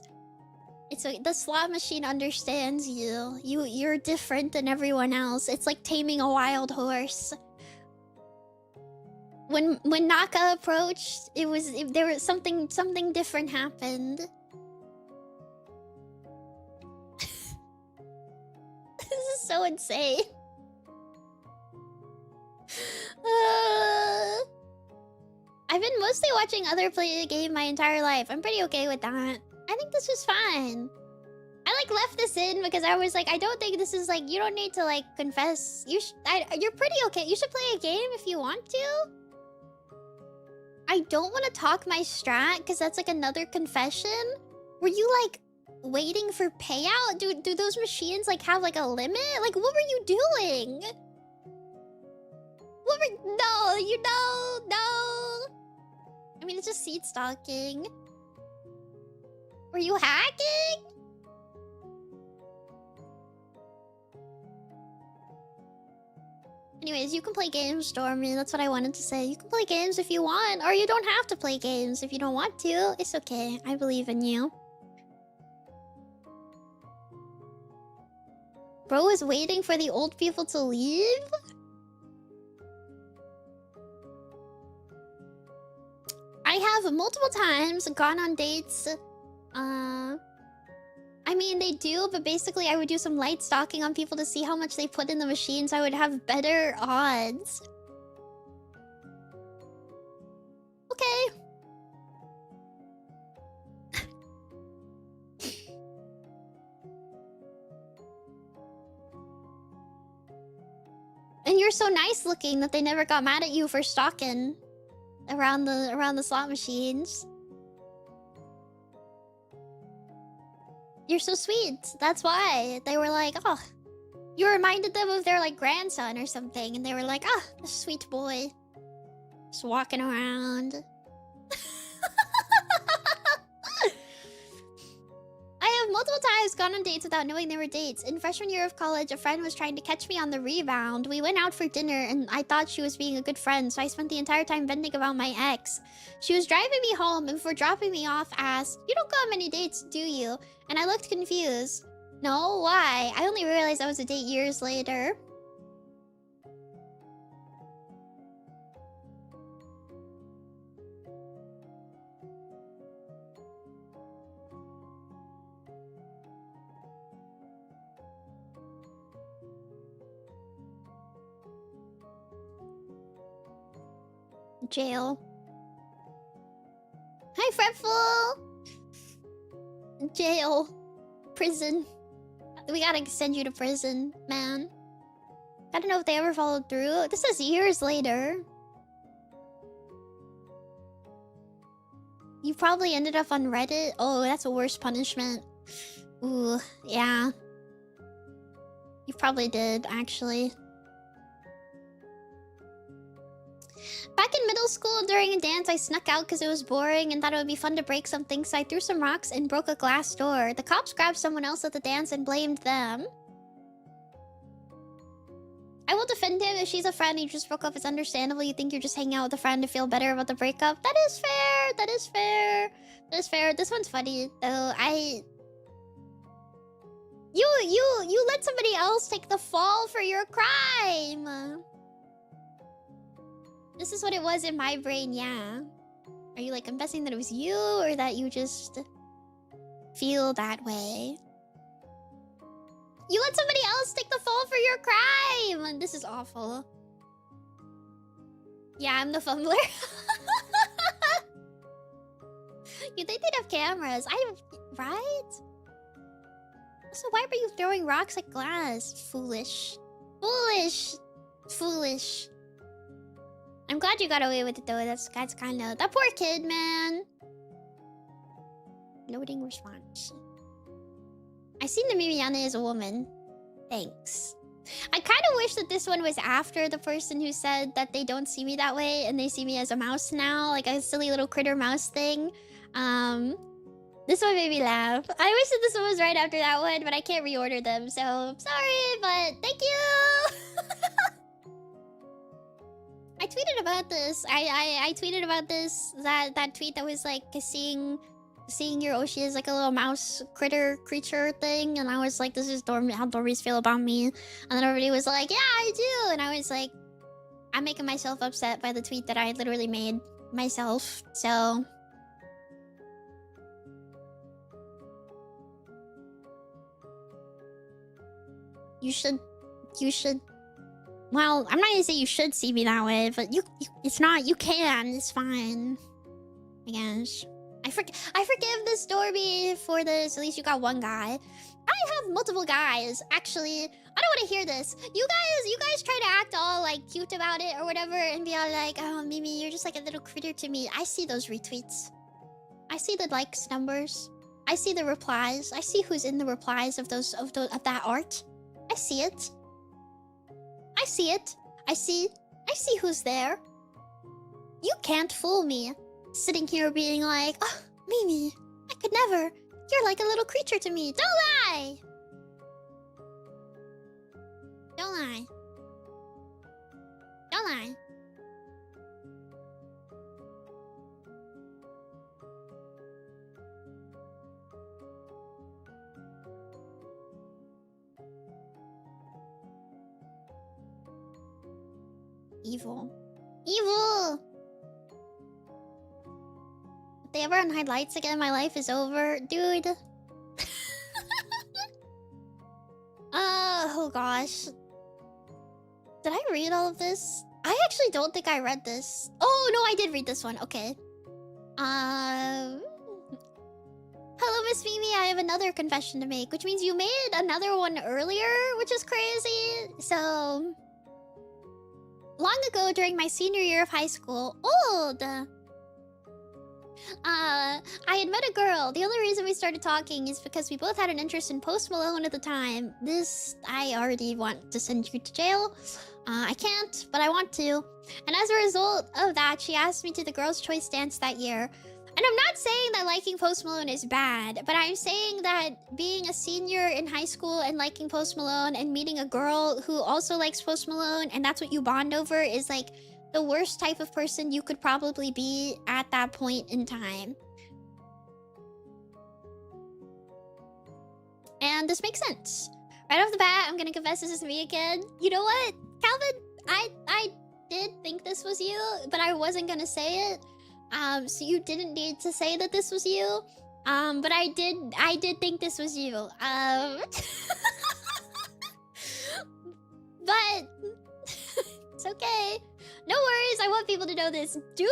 It's the slot machine understands you. You're different than everyone else. It's like taming a wild horse. When Naka approached, there was something different happened. This is so insane. I've been mostly watching other play the game my entire life. I'm pretty okay with that. I think this was fine. I like left this in because I was like, I don't think this is like, you don't need to like confess. You're pretty okay. You should play a game if you want to. I don't want to talk my strat because that's like another confession. Were you like waiting for payout? Do those machines like have like a limit? Like what were you doing? No. I mean, it's just seed stalking. Were you hacking? Anyways, you can play games, Dormie. That's what I wanted to say. You can play games if you want, or you don't have to play games if you don't want to. It's okay. I believe in you. Bro is waiting for the old people to leave? I have multiple times gone on dates. I mean, they do, but basically I would do some light stalking on people to see how much they put in the machine so I would have better odds. Okay. you're so nice looking that they never got mad at you for stalking around the slot machines. You're so sweet. That's why they were like, oh, you reminded them of their like grandson or something, and they were like, ah, oh, the sweet boy, just walking around. I have multiple times gone on dates without knowing they were dates. In freshman year of college, a friend was trying to catch me on the rebound. We went out for dinner, and I thought she was being a good friend, so I spent the entire time venting about my ex. She was driving me home, and before dropping me off, asked, "You don't go on many dates, do you?" And I looked confused. No, why? I only realized that was a date years later. Jail. Hi, Fretful! Jail. Prison. We gotta send you to prison, man. I don't know if they ever followed through. This is years later. You probably ended up on Reddit. Oh, that's a worse punishment. Ooh, yeah. You probably did, actually. Back in middle school, during a dance, I snuck out because it was boring and thought it would be fun to break something, so I threw some rocks and broke a glass door. The cops grabbed someone else at the dance and blamed them. I will defend him. If she's a friend you just broke up, it's understandable. You think you're just hanging out with a friend to feel better about the breakup. That is fair. That is fair. That is fair. This one's funny, though. You let somebody else take the fall for your crime. This is what it was in my brain, yeah. Are you, like, confessing that it was you, or that you just feel that way? You let somebody else take the fall for your crime! This is awful. Yeah, I'm the fumbler. You think they'd have cameras? Right? So why were you throwing rocks at glass? Foolish. Foolish. Foolish. I'm glad you got away with it, though. That's kind of... That poor kid, man. Loading response. I see Nemimi as a woman. Thanks. I kind of wish that this one was after the person who said that they don't see me that way and they see me as a mouse now. Like a silly little critter mouse thing. This one made me laugh. I wish that this one was right after that one, but I can't reorder them. So, sorry, but thank you! I tweeted about this. I tweeted about this. That tweet that was like seeing your Oshi as like a little mouse creature thing, and I was like, this is how Dormies feel about me. And then everybody was like, yeah, I do. And I was like, I'm making myself upset by the tweet that I literally made myself. So you should. Well, I'm not gonna say you should see me that way, but it's not. You can. It's fine. I guess. I forgive this Dormie for this. At least you got one guy. I have multiple guys. Actually, I don't want to hear this. You guys try to act all like cute about it or whatever, and be all like, "Oh, Mimi, you're just like a little critter to me." I see those retweets. I see the likes numbers. I see the replies. I see who's in the replies of that art. I see it. I see it. I see who's there. You can't fool me. Sitting here being like, oh, Mimi, I could never. You're like a little creature to me. Don't lie! Don't lie. Don't lie. Evil. Evil! If they ever unhide lights again, my life is over. Dude. Oh gosh. Did I read all of this? I actually don't think I read this. Oh no, I did read this one. Okay. Hello, Miss Mimi. I have another confession to make, which means you made another one earlier, which is crazy. So Long ago during my senior year of high school, I had met a girl. The only reason we started talking is because we both had an interest in Post Malone at the time. I already want to send you to jail. I can't, but I want to. And as a result of that, she asked me to the Girls' Choice dance that year. And I'm not saying that liking Post Malone is bad, but I'm saying that being a senior in high school and liking Post Malone and meeting a girl who also likes Post Malone and that's what you bond over is like the worst type of person you could probably be at that point in time. And this makes sense. Right off the bat, I'm gonna confess this is me again. You know what, Calvin? I did think this was you, but I wasn't gonna say it. So you didn't need to say that this was you. But I did think this was you. But it's okay. No worries, I want people to know this. Do you?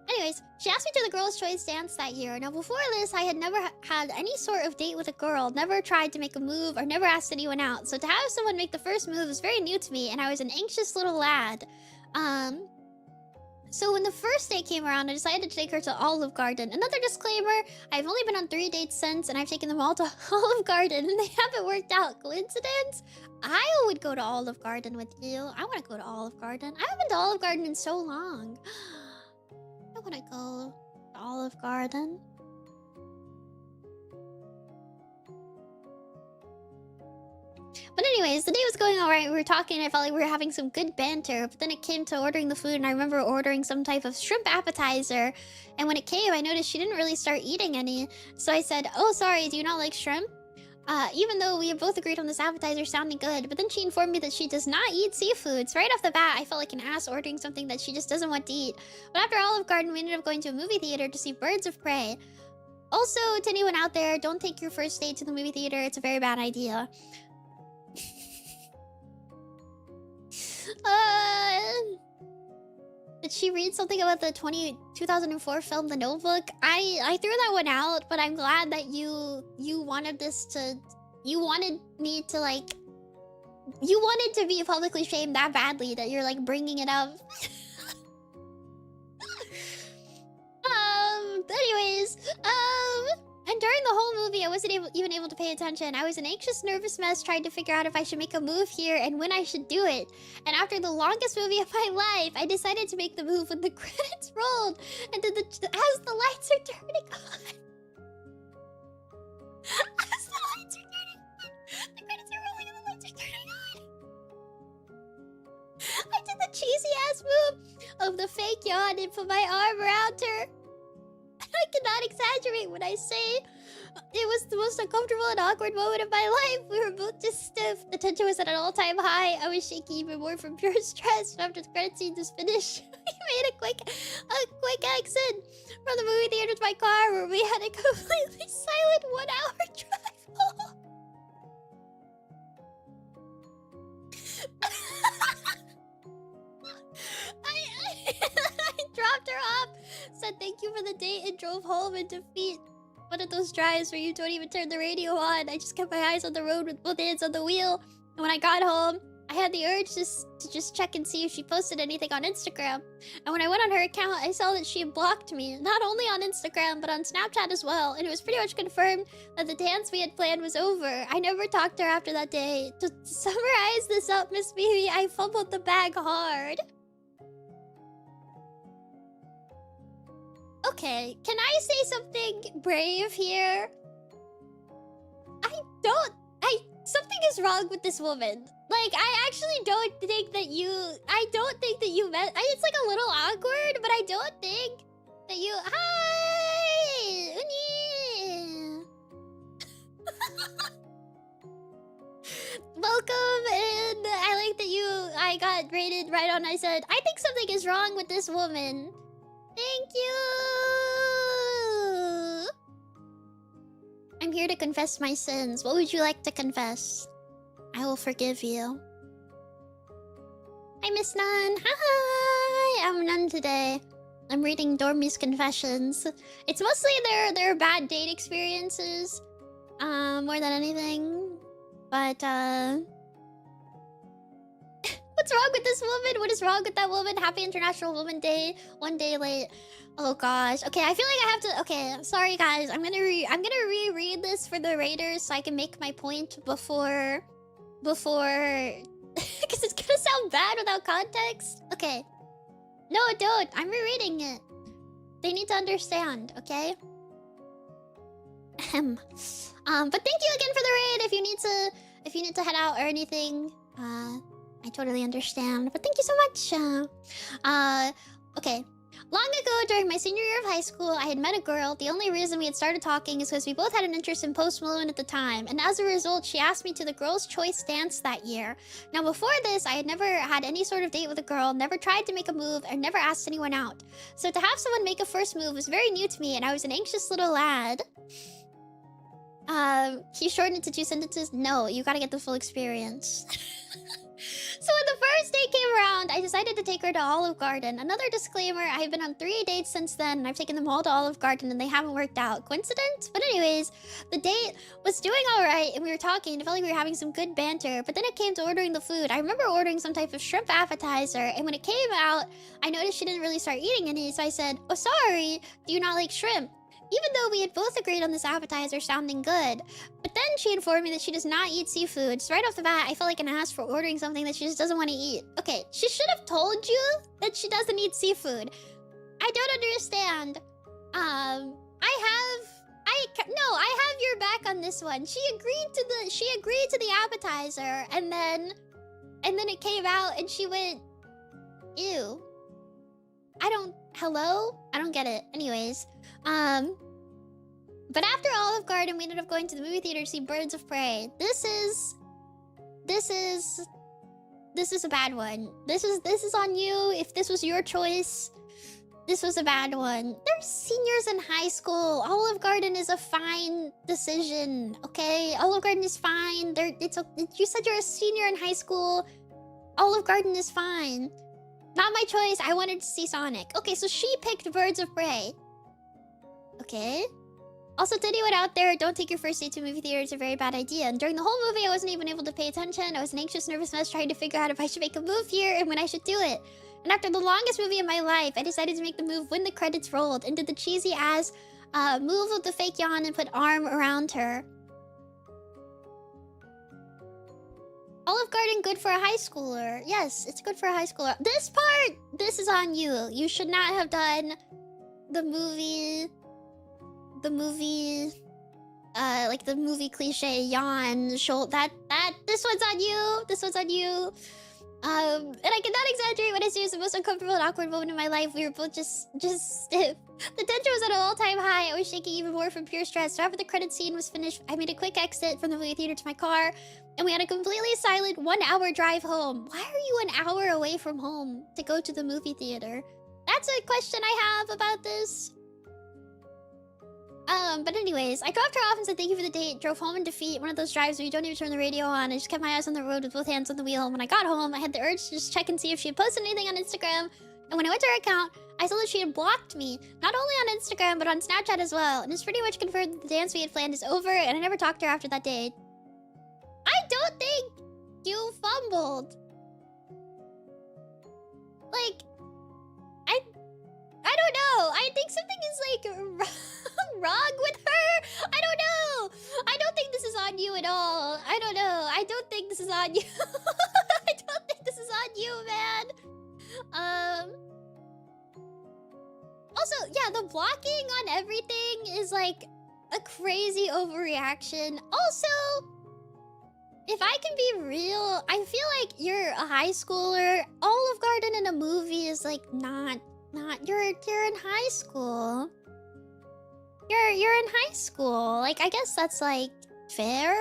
Anyways, she asked me to the Girls' Choice dance that year. Now, before this, I had never had any sort of date with a girl, never tried to make a move, or never asked anyone out. So to have someone make the first move was very new to me, and I was an anxious little lad. So when the first date came around, I decided to take her to Olive Garden. Another disclaimer, I've only been on 3 dates since, and I've taken them all to Olive Garden, and they haven't worked out. Coincidence? I would go to Olive Garden with you. I want to go to Olive Garden. I haven't been to Olive Garden in so long. I want to go to Olive Garden. But anyways, the day was going alright. We were talking, I felt like we were having some good banter. But then it came to ordering the food, and I remember ordering some type of shrimp appetizer. And when it came, I noticed she didn't really start eating any. So I said, "Oh, sorry, do you not like shrimp?" Even though we had both agreed on this appetizer sounding good. But then she informed me that she does not eat seafood. So right off the bat, I felt like an ass ordering something that she just doesn't want to eat. But after Olive Garden, we ended up going to a movie theater to see Birds of Prey. Also, to anyone out there, don't take your first date to the movie theater. It's a very bad idea. Did she read something about the 2004 film The Notebook? I threw that one out, but I'm glad that you wanted this to... You wanted me to, like... You wanted to be publicly shamed that badly that you're, like, bringing it up. Anyways, and during the whole movie, I wasn't even able to pay attention. I was an anxious, nervous mess trying to figure out if I should make a move here and when I should do it. And after the longest movie of my life, I decided to make the move when the credits rolled and as the lights are turning on. As the lights are turning on. The credits are rolling and the lights are turning on. I did the cheesy-ass move of the fake yawn and put my arm around her. I cannot exaggerate when I say it was the most uncomfortable and awkward moment of my life. We were both just stiff. The tension was at an all-time high. I was shaking even more from pure stress. And after the credit scene was finished, we made a quick exit from the movie theater to my car, where we had a completely silent 1-hour drive home. I dropped her off, said thank you for the date, and drove home in defeat. One of those drives where you don't even turn the radio on. I just kept my eyes on the road with both hands on the wheel. And when I got home, I had the urge to just check and see if she posted anything on Instagram. And when I went on her account, I saw that she had blocked me, not only on Instagram, but on Snapchat as well. And it was pretty much confirmed that the dance we had planned was over. I never talked to her after that day. To summarize this up, Miss Mimi, I fumbled the bag hard. Okay, can I say something brave here? Something is wrong with this woman. Like, I actually don't think that you... it's like a little awkward, but I don't think that you... Hi! Uni! Welcome, and I like that I got rated right on. I said, I think something is wrong with this woman. Thank you! I'm here to confess my sins. What would you like to confess? I will forgive you. Hi, Miss Nun. Hi! I'm Nun today. I'm reading Dormie's Confessions. It's mostly their bad date experiences. More than anything. But, What's wrong with this woman? What is wrong with that woman? Happy International Woman Day. 1 day late. Oh gosh. Okay, I feel like I have to. Okay, sorry guys. I'm gonna reread this for the raiders so I can make my point before, because it's gonna sound bad without context. Okay. No, don't. I'm rereading it. They need to understand. Okay. But thank you again for the raid. If you need to head out or anything, I totally understand. But thank you so much. Okay. Long ago, during my senior year of high school, I had met a girl. The only reason we had started talking is because we both had an interest in Post Malone at the time. And as a result, she asked me to the Girls' Choice dance that year. Now, before this, I had never had any sort of date with a girl, never tried to make a move, and never asked anyone out. So to have someone make a first move was very new to me, and I was an anxious little lad. Can you shorten it to 2 sentences? No, you gotta get the full experience. So when the first date came around, I decided to take her to Olive Garden. Another disclaimer, I have been on 3 dates since then, and I've taken them all to Olive Garden, and they haven't worked out. Coincidence? But anyways, the date was doing alright, and we were talking. It felt like we were having some good banter, but then it came to ordering the food. I remember ordering some type of shrimp appetizer, and when it came out, I noticed she didn't really start eating any, so I said, "Oh, sorry, do you not like shrimp?" Even though we had both agreed on this appetizer sounding good. But then she informed me that she does not eat seafood. So right off the bat, I felt like an ass for ordering something that she just doesn't want to eat. Okay, she should have told you that she doesn't eat seafood. I don't understand. I have your back on this one. She agreed to the appetizer, and then it came out and she went, ew. Hello? I don't get it. Anyways, but after Olive Garden, we ended up going to the movie theater to see Birds of Prey. This is a bad one. This is on you. If this was your choice, this was a bad one. They're seniors in high school. Olive Garden is a fine decision, okay? Olive Garden is fine. You said you're a senior in high school. Olive Garden is fine. Not my choice. I wanted to see Sonic. Okay, so she picked Birds of Prey. Okay. Also, to anyone out there, don't take your first date to a movie theater. It's a very bad idea. And during the whole movie, I wasn't even able to pay attention. I was an anxious, nervous mess trying to figure out if I should make a move here and when I should do it. And after the longest movie of my life, I decided to make the move when the credits rolled and did the cheesy-ass move with the fake yawn and put arm around her. Olive Garden good for a high schooler. Yes, it's good for a high schooler. This part, this is on you. You should not have done the movie, like the movie cliche yawn show. This one's on you. This one's on you. And I cannot exaggerate when I say it's the most uncomfortable and awkward moment in my life. We were both just stiff. The tension was at an all-time high. I was shaking even more from pure stress. So after the credit scene was finished, I made a quick exit from the movie theater to my car, and we had a completely silent 1-hour drive home. Why are you an hour away from home to go to the movie theater? That's a question I have about this. But anyways, I dropped her off and said thank you for the date, drove home in defeat, one of those drives where you don't even turn the radio on. I just kept my eyes on the road with both hands on the wheel, and when I got home, I had the urge to just check and see if she had posted anything on Instagram, and when I went to her account, I saw that she had blocked me, not only on Instagram, but on Snapchat as well, and it's pretty much confirmed that the dance we had planned is over, and I never talked to her after that date. I don't think you fumbled. Like, I don't know. I think something is like wrong with her. I don't know. I don't think this is on you at all. I don't know. I don't think this is on you. I don't think this is on you, man. Also, yeah, the blocking on everything is like a crazy overreaction. Also, if I can be real, I feel like you're a high schooler. Olive Garden in a movie is like not you're in high school. You're in high school. Like, I guess that's like fair.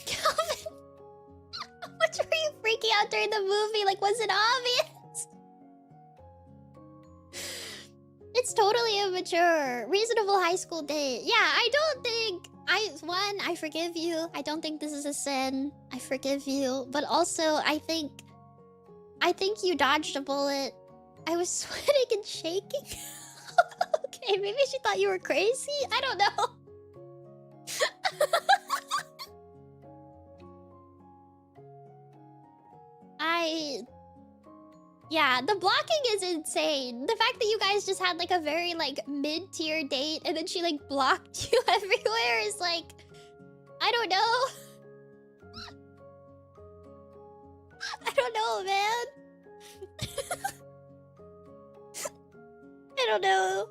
Calvin, how much were you freaking out during the movie? Like, was it obvious? It's totally immature. Reasonable high school date. Yeah, I don't think... I forgive you. I don't think this is a sin. I forgive you. But also, I think you dodged a bullet. I was sweating and shaking. Okay, maybe she thought you were crazy? I don't know. Yeah, the blocking is insane. The fact that you guys just had like a very like mid-tier date and then she like blocked you everywhere is like, I don't know. I don't know, man. I don't know.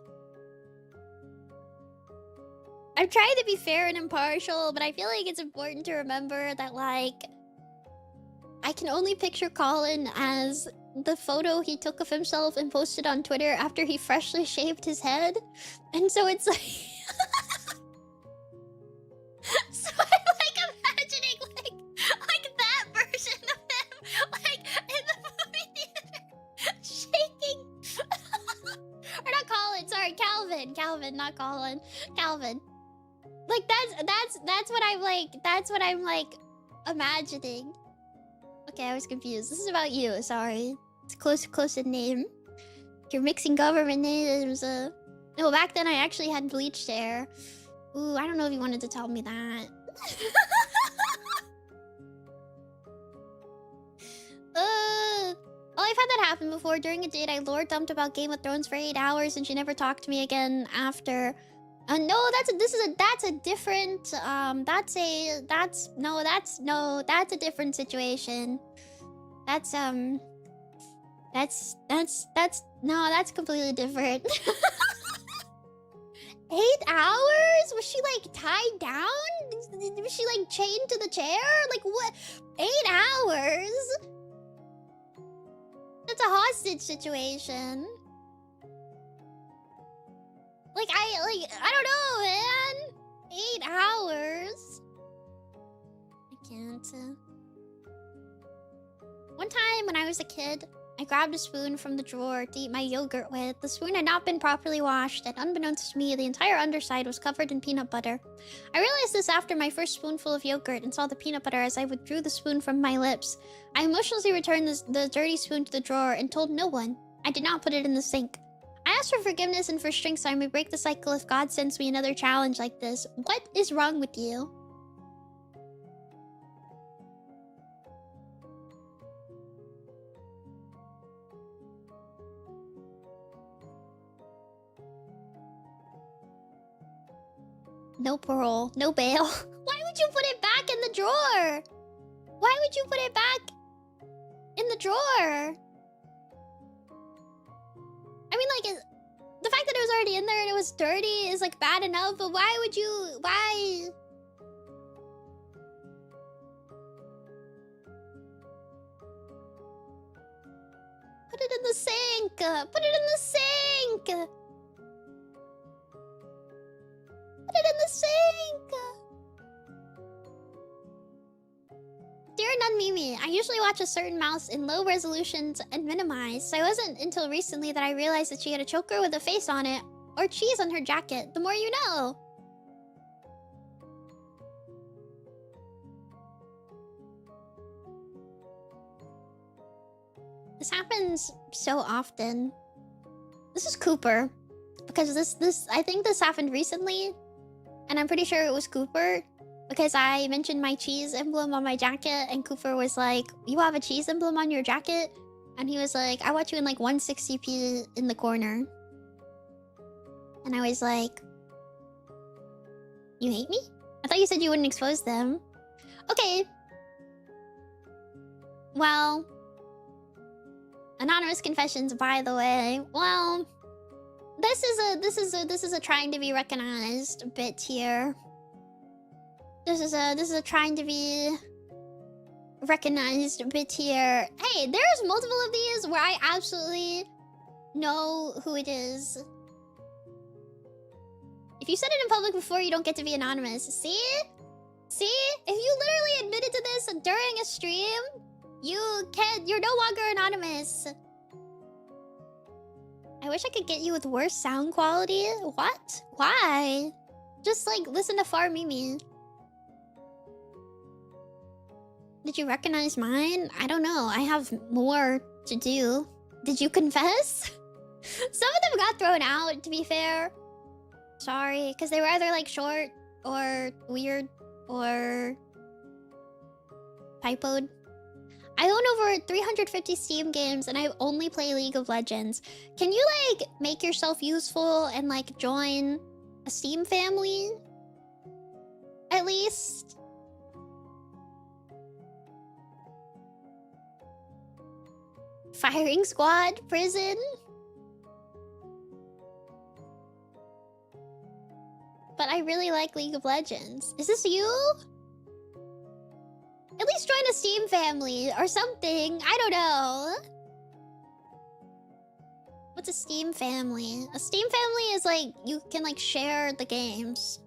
I'm trying to be fair and impartial, but I feel like it's important to remember that like I can only picture Colin as the photo he took of himself and posted on Twitter after he freshly shaved his head. And so it's like... so I'm like imagining like that version of him like in the movie theater shaking. Or not Colin, sorry, Calvin. Calvin, not Colin. Calvin. Like that's what I'm like imagining. Okay, I was confused. This is about you, sorry. It's close in name. You're mixing government names. No, back then I actually had bleached hair. Ooh, I don't know if you wanted to tell me that. Oh, I've had that happen before. During a date, I lore dumped about Game of Thrones for 8 hours and she never talked to me again after. No, that's a different that's a different situation. That's completely different. 8 hours? Was she like tied down? Was she like chained to the chair? Like what? 8 hours? That's a hostage situation. Like, I don't know, man. 8 hours. I can't. One time when I was a kid, I grabbed a spoon from the drawer to eat my yogurt with. The spoon had not been properly washed, and unbeknownst to me, the entire underside was covered in peanut butter. I realized this after my first spoonful of yogurt and saw the peanut butter as I withdrew the spoon from my lips. I emotionally returned the dirty spoon to the drawer and told no one. I did not put it in the sink. I asked for forgiveness and for strength so I may break the cycle if God sends me another challenge like this. What is wrong with you? No parole, no bail. Why would you put it back in the drawer? Why would you put it back in the drawer? I mean, like, the fact that it was already in there and it was dirty is, like, bad enough, but why would you... Why? Put it in the sink! Put it in the sink! Put it in the sink! Dear nunmimi, I usually watch a certain mouse in low resolutions and minimized, so it wasn't until recently that I realized that she had a choker with a face on it, or cheese on her jacket. The more you know. This happens so often. This is Cooper. Because I think this happened recently, and I'm pretty sure it was Cooper. Because I mentioned my cheese emblem on my jacket, and Cooper was like, you have a cheese emblem on your jacket? And he was like, I watch you in like 160p in the corner. And I was like, you hate me? I thought you said you wouldn't expose them. Okay. Well, anonymous confessions, by the way. Well, this is a trying to be recognized bit here. This is a trying to be recognized bit here. Hey, there's multiple of these where I absolutely know who it is. If you said it in public before, you don't get to be anonymous. See? See? If you literally admitted to this during a stream, you're no longer anonymous. I wish I could get you with worse sound quality. What? Why? Just like listen to Far Mimi. Did you recognize mine? I don't know. I have more to do. Did you confess? Some of them got thrown out, to be fair. Sorry, because they were either like short or weird or typoed. I own over 350 Steam games and I only play League of Legends. Can you, like, make yourself useful and, like, join a Steam family? At least? Firing squad? Prison? But I really like League of Legends. Is this you? At least join a Steam family or something. I don't know. What's a Steam family? A Steam family is like, you can like share the games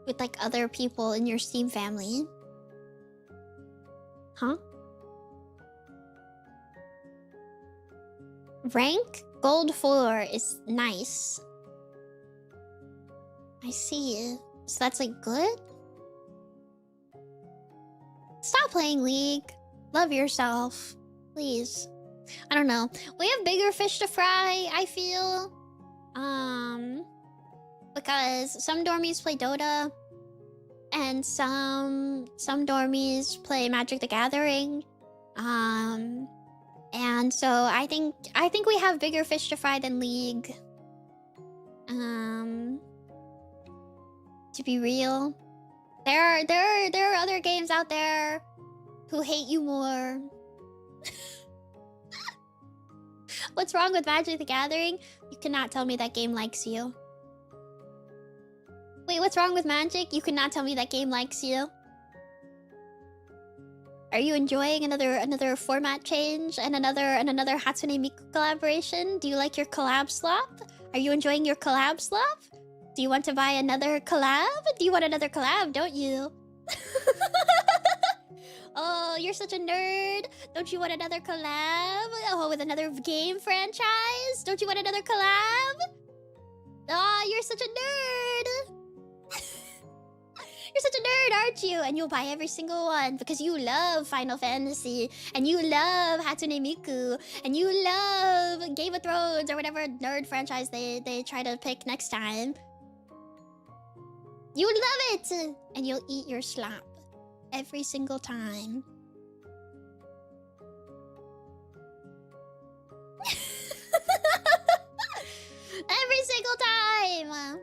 with like other people in your Steam family. Huh? Rank Gold 4 is nice. I see. So that's like good? Stop playing League. Love yourself. Please. I don't know. We have bigger fish to fry, I feel. Because some dormies play Dota. And some dormies play Magic the Gathering. And so I think we have bigger fish to fry than League. To be real. There are other games out there who hate you more. What's wrong with Magic the Gathering? You cannot tell me that game likes you. Wait, what's wrong with Magic? You cannot tell me that game likes you. Are you enjoying another format change and another Hatsune Miku collaboration? Do you like your collab slop? Are you enjoying your collab slop? Do you want to buy another collab? Do you want another collab, don't you? Oh, you're such a nerd. Don't you want another collab? Oh, with another game franchise? Don't you want another collab? Oh, you're such a nerd. You're such a nerd, aren't you? And you'll buy every single one because you love Final Fantasy and you love Hatsune Miku and you love Game of Thrones or whatever nerd franchise they try to pick next time. You love it! And you'll eat your slop every single time. Every single time!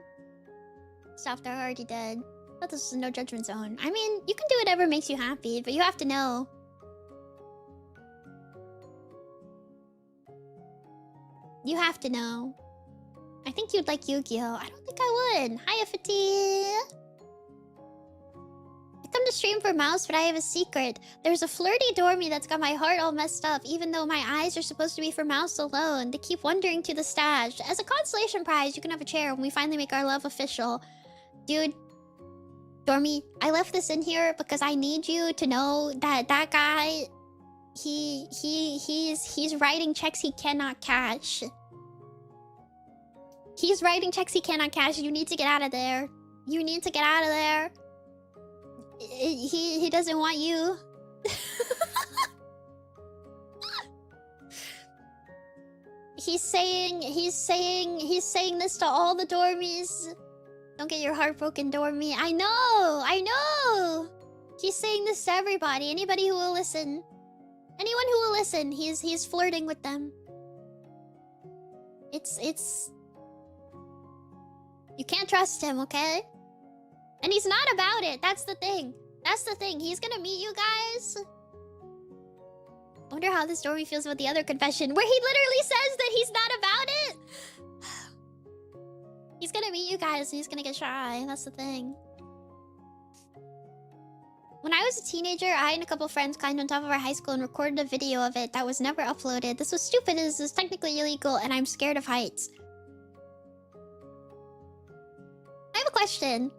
Stop, they're already dead. But this is no judgment zone. I mean, you can do whatever makes you happy, but you have to know. You have to know. I think you'd like Yu-Gi-Oh! I don't think I would. Hiya, Fatih! I come to stream for Mouse, but I have a secret. There's a flirty dormie that's got my heart all messed up, even though my eyes are supposed to be for Mouse alone. They keep wandering to the stash. As a consolation prize, you can have a chair when we finally make our love official. Dude, Dormie, I left this in here because I need you to know that that guy, he's writing checks he cannot cash. He's writing checks he cannot cash. You need to get out of there. You need to get out of there. He doesn't want you. He's saying this to all the dormies. Don't get your heart broken, Dormie. I know. He's saying this to everybody. Anybody who will listen. Anyone who will listen. He's flirting with them. It's. You can't trust him, okay? And he's not about it. That's the thing. He's gonna meet you guys. I wonder how this Dormie feels about the other confession, where he literally says that he's not about it. He's gonna meet you guys and he's gonna get shy. That's the thing. When I was a teenager, I and a couple friends climbed on top of our high school and recorded a video of it that was never uploaded. This was stupid. This is technically illegal and I'm scared of heights. I have a question.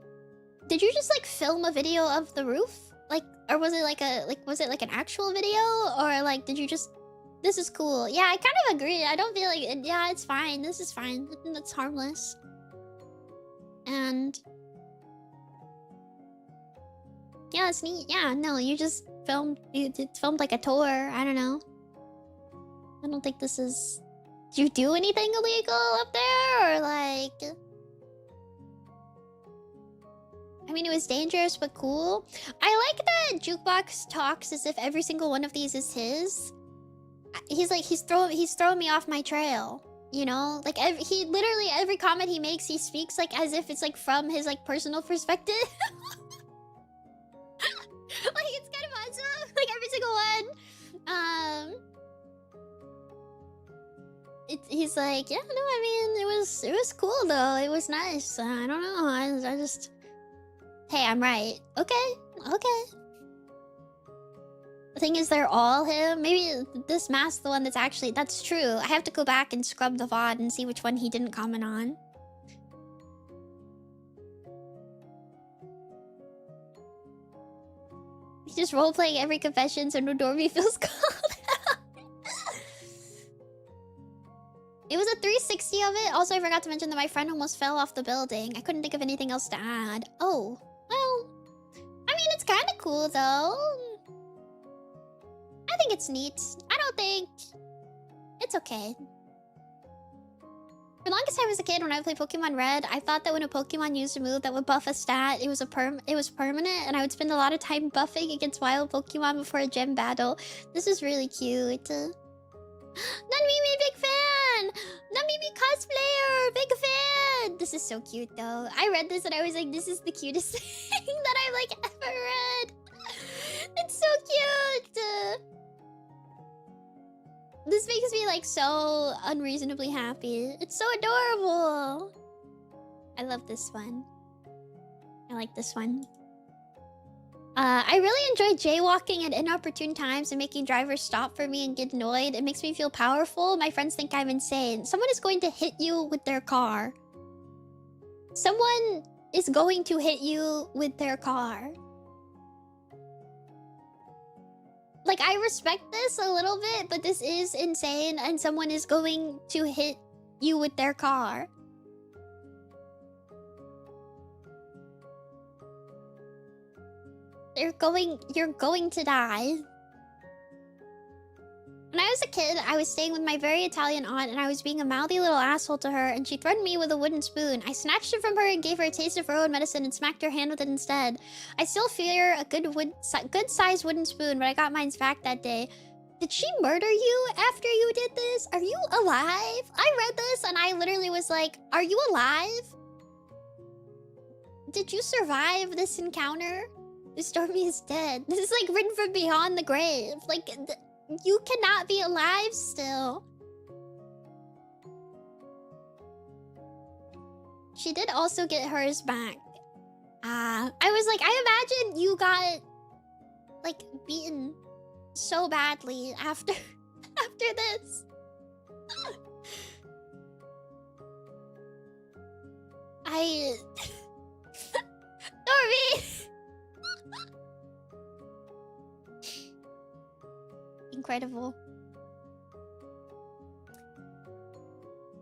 Did you just like film a video of the roof? Like, or was it like was it like an actual video? Or like, did you just... This is cool. Yeah, I kind of agree. I don't feel like... Yeah, it's fine. This is fine. It's harmless. And... Yeah, it's neat. Yeah, no, you just filmed... You filmed like a tour. I don't know. I don't think this is... Did you do anything illegal up there? Or like... I mean, it was dangerous but cool. I like that Jukebox talks as if every single one of these is his. He's throwing me off my trail. You know, like he literally every comment he makes, he speaks like as if it's like from his like personal perspective. Like it's kind of awesome. Like every single one. He's like, yeah, no, I mean, it was cool though. It was nice. I don't know. I just, hey, I'm right. Okay, okay. The thing is, they're all him. Maybe this mask's the one that's true. I have to go back and scrub the VOD and see which one he didn't comment on. He's just roleplaying every confession so no Dormie feels called out. It was a 360 of it. Also, I forgot to mention that my friend almost fell off the building. I couldn't think of anything else to add. Oh, well, I mean, it's kind of cool though. I think it's neat. I don't think... It's okay. For the longest time as a kid, when I played Pokemon Red, I thought that when a Pokemon used a move that would buff a stat, it was permanent, and I would spend a lot of time buffing against wild Pokemon before a gym battle. This is really cute. Nunmimi, big fan! Nunmimi cosplayer, big fan! This is so cute, though. I read this and I was like, this is the cutest thing that I've, like, ever read. It's so cute! This makes me, like, so unreasonably happy. It's so adorable! I love this one. I like this one. I really enjoy jaywalking at inopportune times and making drivers stop for me and get annoyed. It makes me feel powerful. My friends think I'm insane. Someone is going to hit you with their car. Someone is going to hit you with their car. Like, I respect this a little bit, but this is insane, and someone is going to hit you with their car. You're going to die. When I was a kid, I was staying with my very Italian aunt, and I was being a mouthy little asshole to her, and she threatened me with a wooden spoon. I snatched it from her and gave her a taste of her own medicine and smacked her hand with it instead. I still fear a good-sized wooden spoon, but I got mine back that day. Did she murder you after you did this? Are you alive? I read this, and I literally was like, are you alive? Did you survive this encounter? This Dormie is dead. This is like written from beyond the grave. Like, you cannot be alive still. She did also get hers back. I was like, I imagine you got, like, beaten so badly after this. Dormie! Incredible.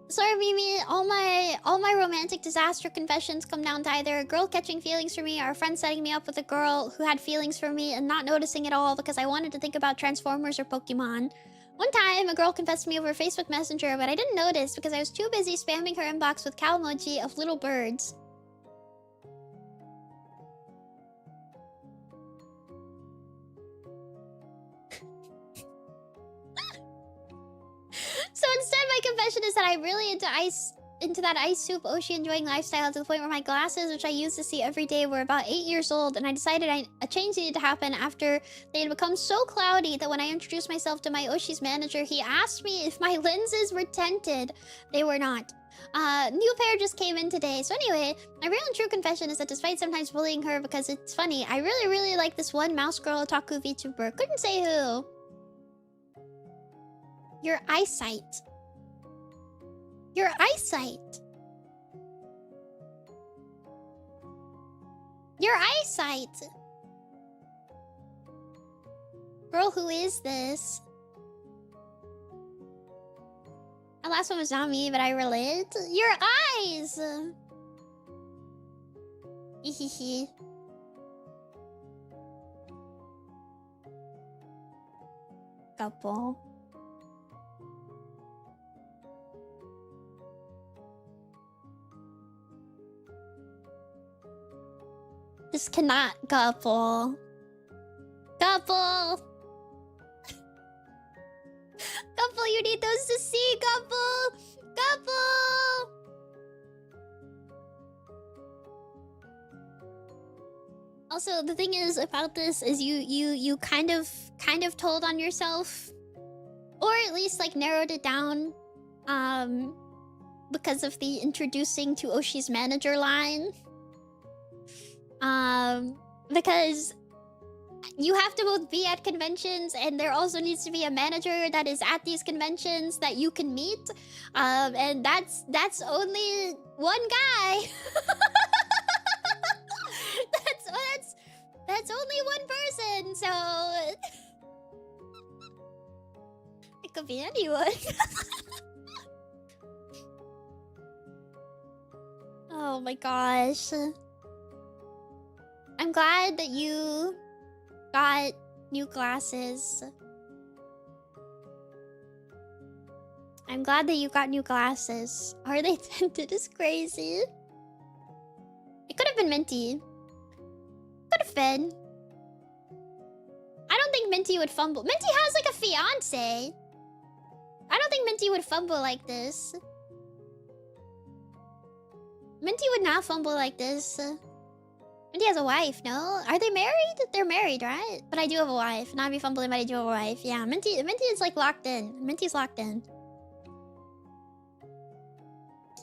Sorry, Mimi. All my romantic disaster confessions come down to either a girl catching feelings for me or a friend setting me up with a girl who had feelings for me and not noticing at all because I wanted to think about Transformers or Pokemon. One time, a girl confessed to me over Facebook Messenger, but I didn't notice because I was too busy spamming her inbox with cow emoji of little birds. So instead, my confession is that I'm really into that ice soup Oshi enjoying lifestyle to the point where my glasses, which I used to see every day, were about 8 years old, and I decided a change needed to happen after they had become so cloudy that when I introduced myself to my Oshi's manager, he asked me if my lenses were tinted. They were not. New pair just came in today. So anyway, my real and true confession is that despite sometimes bullying her because it's funny, I really, really like this one mouse girl otaku VTuber. Couldn't say who. Your eyesight. Your eyesight. Your eyesight. Girl, who is this? The last one was not me, but I relate. Your eyes. Hehehe. Couple. just cannot couple. Couple! Couple, you need those to see, couple! Couple! Also, the thing is about this is you kind of told on yourself. Or at least like narrowed it down. Because of the introducing to Oshi's manager line. Because you have to both be at conventions, and there also needs to be a manager that is at these conventions that you can meet. And that's only one guy. that's only one person, so it could be anyone. Oh my gosh. I'm glad that you got new glasses. I'm glad that you got new glasses. Are they tinted as crazy? It could have been Minty. Could have been. I don't think Minty would fumble. Minty has like a fiance. I don't think Minty would fumble like this. Minty would not fumble like this. Minty has a wife, no? Are they married? They're married, right? But I do have a wife. Not be fumbling, but I do have a wife. Yeah, Minty is like locked in. Minty's locked in.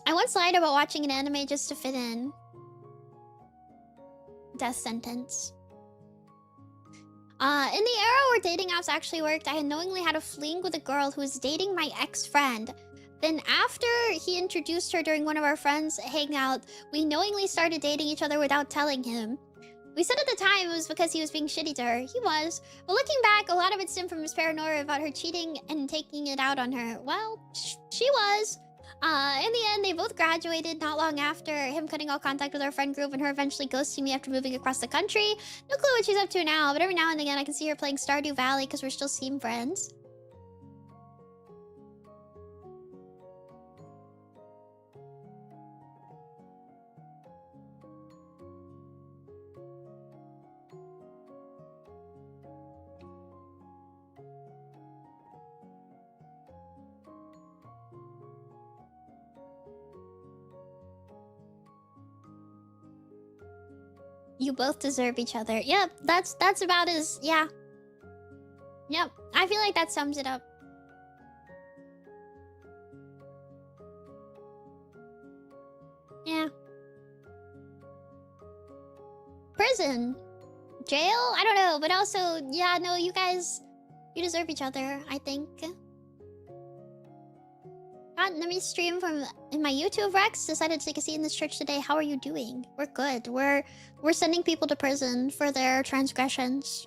I once lied about watching an anime just to fit in. Death sentence. In the era where dating apps actually worked, I had knowingly had a fling with a girl who was dating my ex-friend. Then after he introduced her during one of our friends' hangout, we knowingly started dating each other without telling him. We said at the time it was because he was being shitty to her. He was. But looking back, a lot of it stemmed from his paranoia about her cheating and taking it out on her. Well, she was. In the end, they both graduated not long after, him cutting all contact with our friend group and her eventually ghosting me after moving across the country. No clue what she's up to now, but every now and again I can see her playing Stardew Valley because we're still Steam friends. You both deserve each other. Yep, that's about as... yeah. Yep, I feel like that sums it up. Yeah. Prison. Jail? I don't know, but also, yeah, no, you guys... you deserve each other, I think. God, let me stream from in my YouTube. Rex decided to take a seat in this church today. How are you doing? We're good. We're sending people to prison for their transgressions.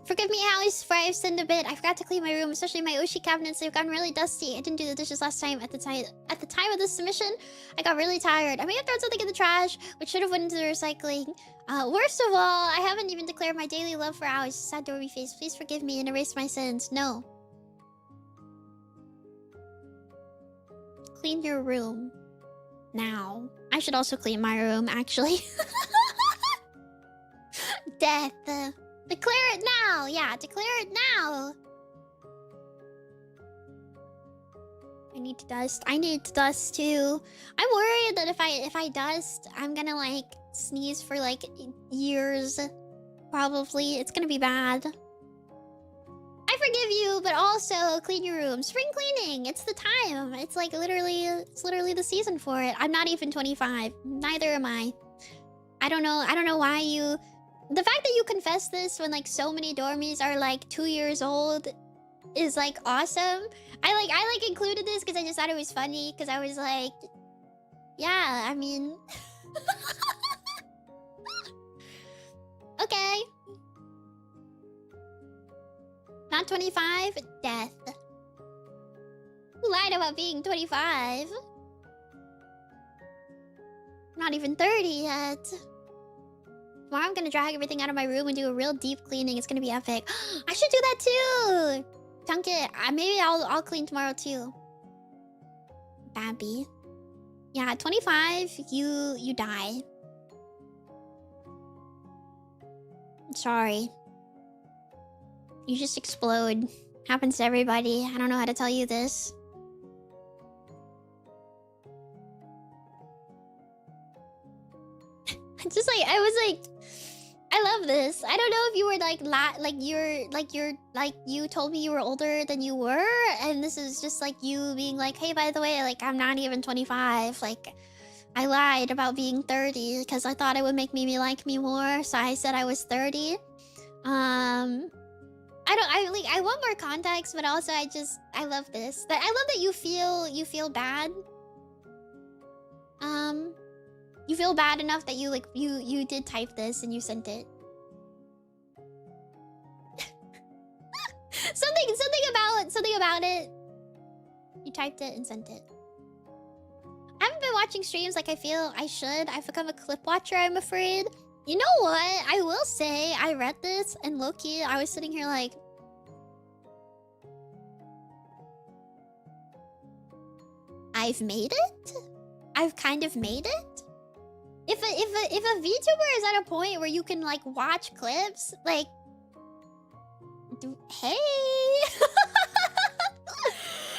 Forgive me, Alice, for I've sinned a bit. I forgot to clean my room, especially my Oshi cabinets. They've gotten really dusty. I didn't do the dishes last time. At the time of this submission, I got really tired. I may have thrown something in the trash, which should have went into the recycling. Worst of all, I haven't even declared my daily love for Alice. Sad Dormie face. Please forgive me and erase my sins. No. Clean your room. Now. I should also clean my room, actually. Death. Declare it now! Yeah, declare it now! I need to dust. I need to dust too. I'm worried that if I dust, I'm gonna like sneeze for like years. Probably. It's gonna be bad. I forgive you, but also clean your room. Spring cleaning. It's the time. It's like literally the season for it. I'm not even 25. Neither am I. I don't know why you... The fact that you confess this when like so many dormies are like 2 years old is like awesome. I included this because I just thought it was funny because I was like, yeah, I mean, okay. Not 25? Death. Who lied about being 25? Not even 30 yet. Tomorrow I'm gonna drag everything out of my room and do a real deep cleaning. It's gonna be epic. I should do that too! Chunk it. Maybe I'll clean tomorrow too. Babby. Yeah, at 25, you die. Sorry. You just explode. Happens to everybody. I don't know how to tell you this. It's just like, I was like, I love this. I don't know if you were like you told me you were older than you were, and this is just like you being like, hey, by the way, like I'm not even 25. Like I lied about being 30 because I thought it would make me like me more, so I said I was 30. I want more context, but also I love this. I love that you feel bad. You feel bad enough that you did type this and you sent it. something about it. You typed it and sent it. I haven't been watching streams like I feel I should. I've become a clip watcher, I'm afraid. You know what? I will say, I read this and low-key, I was sitting here like... I've made it? I've kind of made it? If a VTuber is at a point where you can like watch clips, like... Hey!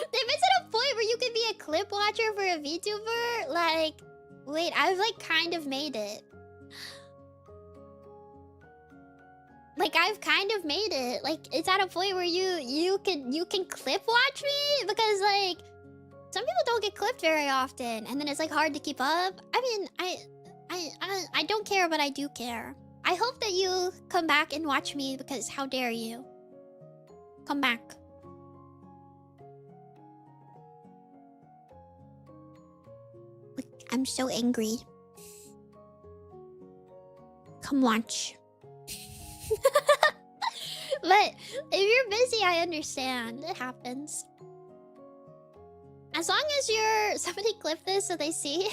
If it's at a point where you can be a clip watcher for a VTuber, like... Wait, I've like kind of made it. Like I've kind of made it. Like it's at a point where you can clip watch me, because like some people don't get clipped very often, and then it's like hard to keep up. I mean, I don't care, but I do care. I hope that you come back and watch me, because how dare you? Come back. I'm so angry. Come watch. But if you're busy, I understand. It happens. As long as you're... Somebody clip this so they see.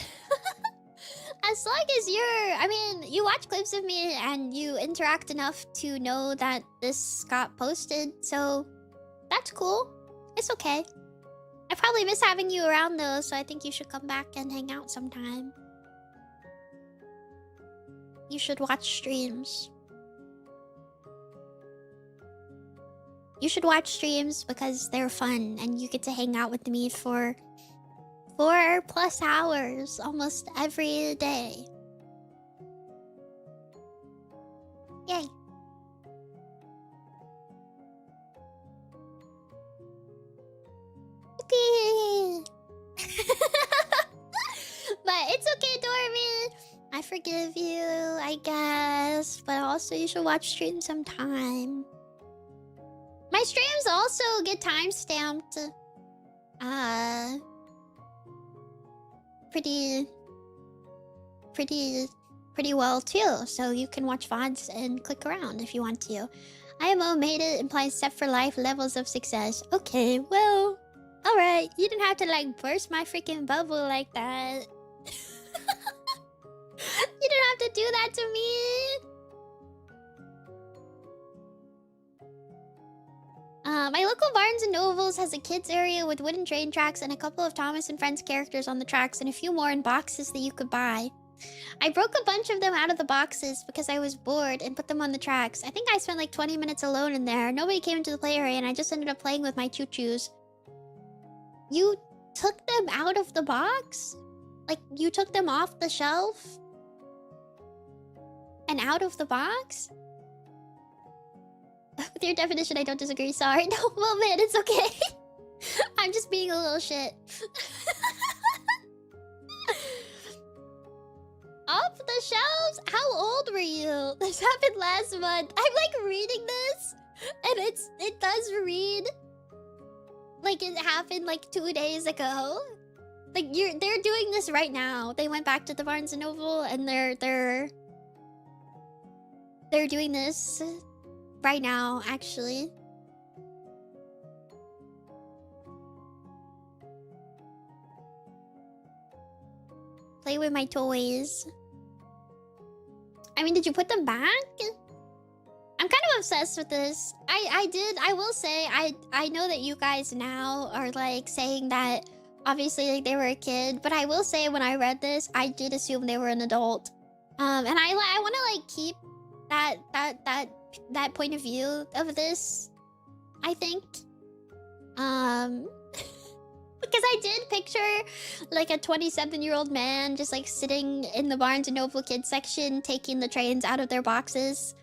As long as you're... I mean, you watch clips of me and you interact enough to know that this got posted, so that's cool. It's okay. I probably miss having you around though, so I think you should come back and hang out sometime. You should watch streams. You should watch streams because they're fun and you get to hang out with me for 4+ hours almost every day. Yay. But it's okay, Dormie. I forgive you, I guess. But also you should watch streams sometime. My streams also get time-stamped. Pretty well too. So you can watch VODs and click around if you want to. IMO made it implies set for life levels of success. Okay, well, alright. You didn't have to like burst my freaking bubble like that. You didn't have to do that to me. My local Barnes and Nobles has a kids area with wooden train tracks and a couple of Thomas and Friends characters on the tracks and a few more in boxes that you could buy. I broke a bunch of them out of the boxes because I was bored and put them on the tracks. I think I spent like 20 minutes alone in there. Nobody came into the play area and I just ended up playing with my choo-choos. You took them out of the box? Like, you took them off the shelf? And out of the box? With your definition, I don't disagree. Sorry. No, well, man, it's okay. I'm just being a little shit. Off the shelves? How old were you? This happened last month. I'm like reading this, and it does read like it happened like 2 days ago. Like they're doing this right now. They went back to the Barnes and Noble, and they're doing this right now, actually. Play with my toys. I mean, did you put them back? I'm kind of obsessed with this. I will say, I know that you guys now are like saying that obviously like they were a kid, but I will say when I read this, I did assume they were an adult. And I want to like keep that point of view of this, I think. Because I did picture like a 27-year-old man just like sitting in the Barnes and Noble kids section, taking the trains out of their boxes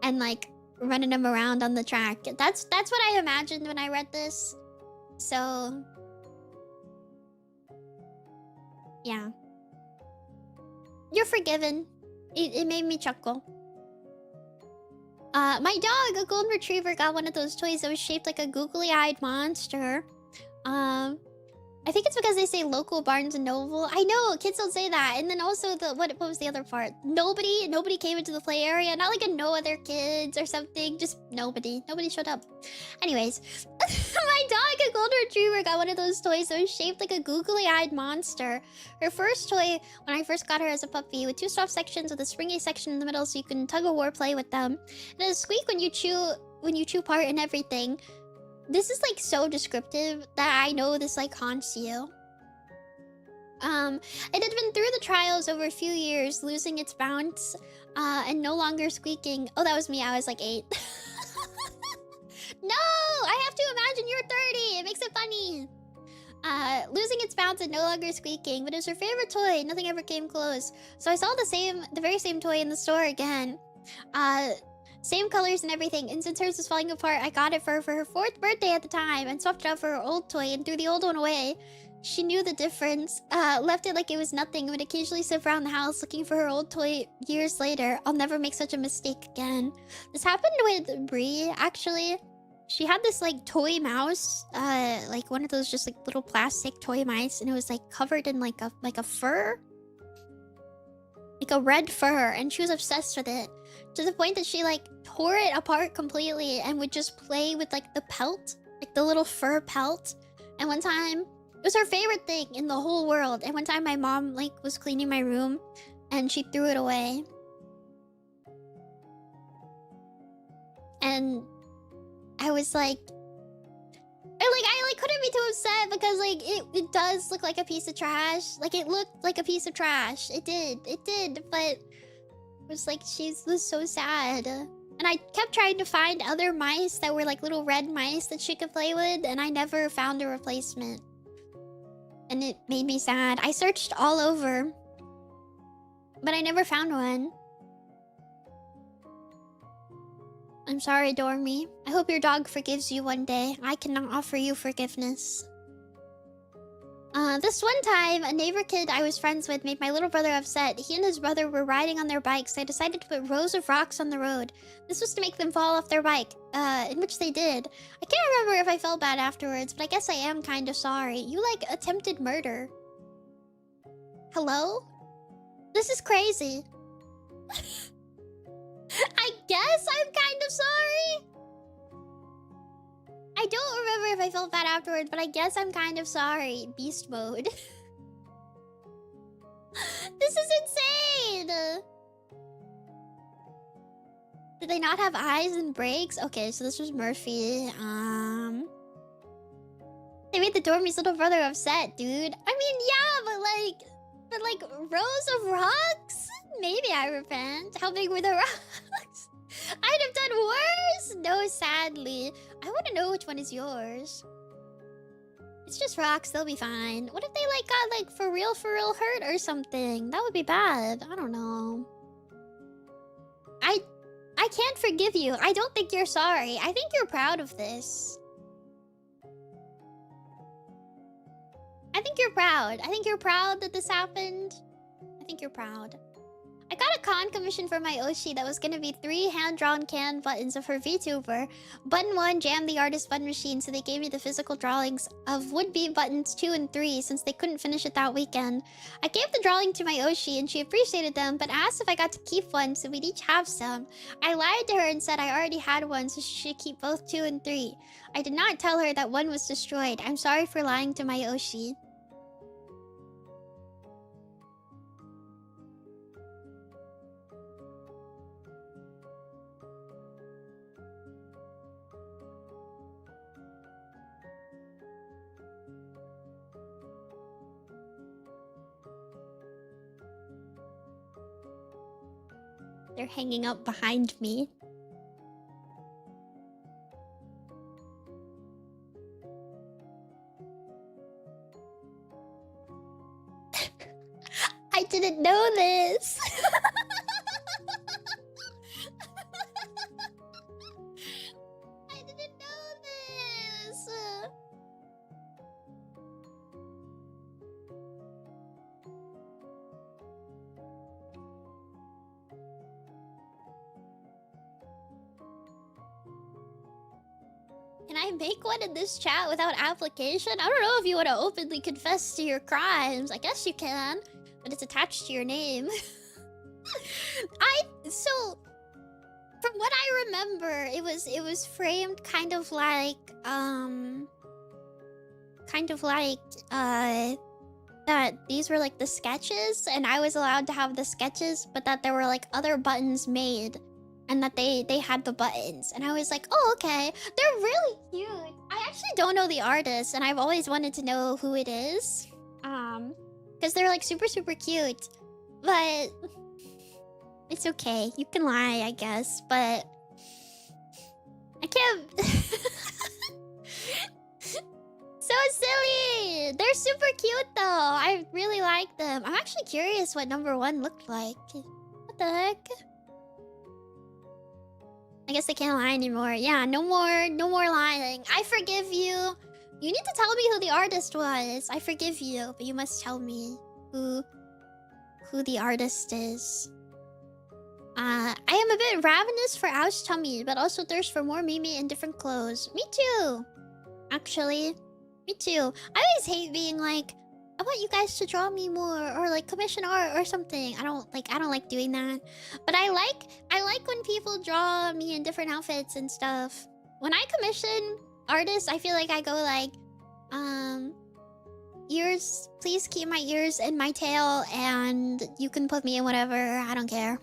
and like running them around on the track. That's what I imagined when I read this. So yeah. You're forgiven. It made me chuckle. My dog, a golden retriever, got one of those toys that was shaped like a googly-eyed monster. I think it's because they say local Barnes and Noble. I know, kids don't say that. And then also what was the other part? Nobody came into the play area. Not like a no other kids or something. Just nobody. Nobody showed up. Anyways, my dog, a golden retriever, got one of those toys that was shaped like a googly-eyed monster. Her first toy, when I first got her as a puppy, with 2 soft sections with a springy section in the middle so you can tug-of-war play with them. And a squeak when you chew part and everything. This is like so descriptive that I know this like haunts you. It had been through the trials over a few years, losing its bounce, and no longer squeaking. Oh, that was me. I was like 8. No, I have to imagine you're 30. It makes it funny. Losing its bounce and no longer squeaking, but it was her favorite toy. Nothing ever came close. So I saw the very same toy in the store again. Same colors and everything, and since hers was falling apart, I got it for her 4th birthday at the time and swapped it out for her old toy and threw the old one away. She knew the difference, left it like it was nothing, and would occasionally sit around the house looking for her old toy years later. I'll never make such a mistake again. This happened with Brie, actually. She had this like toy mouse, like one of those just like little plastic toy mice, and it was like covered in like a fur. Like a red fur, and she was obsessed with it. To the point that she like tore it apart completely and would just play with like the pelt, like the little fur pelt. And one time, it was her favorite thing in the whole world. And one time my mom like was cleaning my room and she threw it away. And I was like, I couldn't be too upset because like it does look like a piece of trash. Like it looked like a piece of trash. It did, but it was like she was so sad. And I kept trying to find other mice that were like little red mice that she could play with, and I never found a replacement. And it made me sad. I searched all over, but I never found one. I'm sorry, Dormie. I hope your dog forgives you one day. I cannot offer you forgiveness. This one time, a neighbor kid I was friends with made my little brother upset. He and his brother were riding on their bikes. They decided to put rows of rocks on the road. This was to make them fall off their bike, in which they did. I can't remember if I felt bad afterwards, but I guess I am kind of sorry. You, like, attempted murder. Hello? This is crazy. I guess I'm kind of sorry. I don't remember if I felt bad afterwards, but I guess I'm kind of sorry. Beast mode. This is insane! Did they not have eyes and brakes? Okay, so this was Murphy. They made the Dormie's little brother upset, dude. I mean, yeah, but like rows of rocks? Maybe I repent. How big were the rocks? I'd have done worse! No, sadly. I want to know which one is yours. It's just rocks, they'll be fine. What if they like got like for real hurt or something? That would be bad. I don't know. I can't forgive you. I don't think you're sorry. I think you're proud of this. I think you're proud. I think you're proud that this happened. I think you're proud. I got a con commission for my Oshi that was gonna be 3 hand-drawn can buttons of her Vtuber. Button 1 jammed the artist button machine, so they gave me the physical drawings of would-be buttons 2 and 3 since they couldn't finish it that weekend. I gave the drawing to my Oshi and she appreciated them, but asked if I got to keep one so we'd each have some. I lied to her and said I already had one, so she should keep both 2 and 3. I did not tell her that one was destroyed. I'm sorry for lying to my Oshi. They're hanging up behind me. I didn't know this. I didn't know this. Can I make one in this chat without application? I don't know if you want to openly confess to your crimes. I guess you can, but it's attached to your name. So from what I remember, it was framed kind of like that these were like the sketches, and I was allowed to have the sketches, but that there were like other buttons made, and that they had the buttons, and I was like, oh, okay, they're really cute. I actually don't know the artist, and I've always wanted to know who it is, because they're like super cute, but it's okay. You can lie, I guess, but I can't. So silly! They're super cute though. I really like them. I'm actually curious what number 1 looked like. What the heck? I guess they can't lie anymore. Yeah, no more lying. I forgive you. You need to tell me who the artist was. I forgive you, but you must tell me who the artist is. I am a bit ravenous for Ao's tummy, but also thirst for more Mimi in different clothes. Me too. Actually. Me too. I always hate being like, I want you guys to draw me more, or like commission art or something. I don't like doing that. But I like when people draw me in different outfits and stuff. When I commission artists, I feel like I go like, ears, please keep my ears in my tail, and you can put me in whatever. I don't care.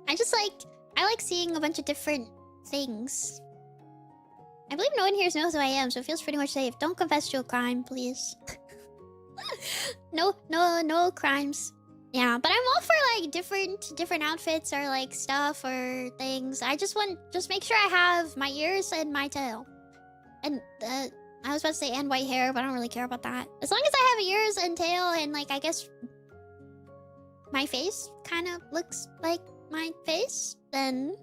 I like seeing a bunch of different things. I believe no one here knows who I am, so it feels pretty much safe. Don't confess to a crime, please. No crimes. Yeah, but I'm all for like different outfits or like stuff or things. I just make sure I have my ears and my tail. And I was about to say and white hair, but I don't really care about that. As long as I have ears and tail and like I guess my face kind of looks like my face, then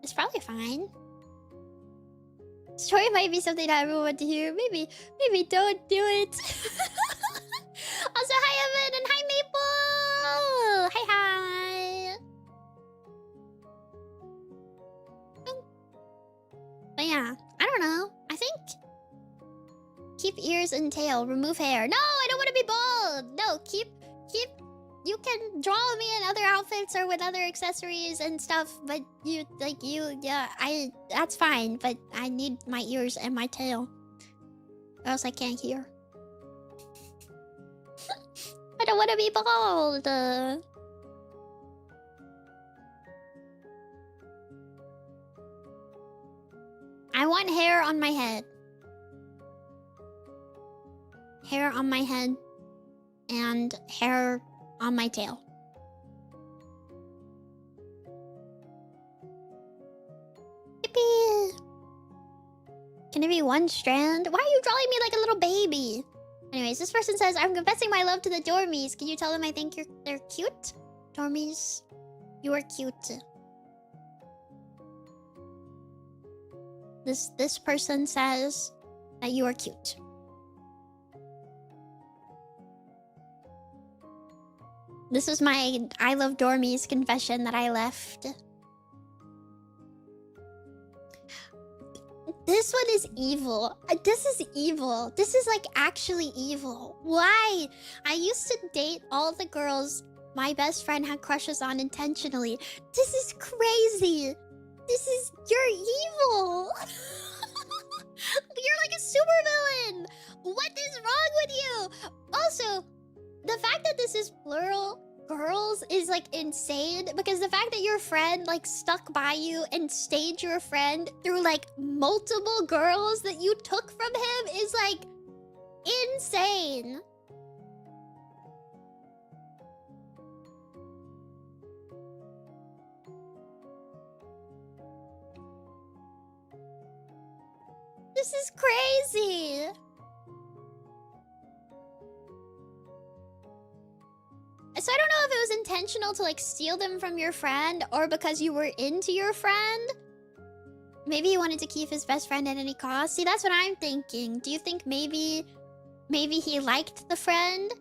it's probably fine. Story might be something that everyone want to hear. Maybe don't do it. Also, hi Evan and hi Maple. Hi. But yeah, I don't know. I think keep ears and tail, remove hair. No, I don't want to be bald. No, keep. You can draw me in other outfits or with other accessories and stuff, but that's fine, but I need my ears and my tail, or else I can't hear. I don't want to be bald. I want hair on my head. Hair on my head and hair on my tail. Yippee! Can it be one strand? Why are you drawing me like a little baby? Anyways, this person says, I'm confessing my love to the Dormies. Can you tell them I think they're cute? Dormies, you are cute. This person says that you are cute. This is my I love Dormies confession that I left. This one is evil. This is evil. This is like actually evil. Why? I used to date all the girls my best friend had crushes on intentionally. This is crazy. You're evil. You're like a supervillain. What is wrong with you? Also, the fact that this is plural girls is like insane, because the fact that your friend like stuck by you and stayed your friend through like multiple girls that you took from him is like insane. This is crazy. So I don't know if it was intentional to like steal them from your friend or because you were into your friend. Maybe he wanted to keep his best friend at any cost. See, that's what I'm thinking. Do you think maybe he liked the friend?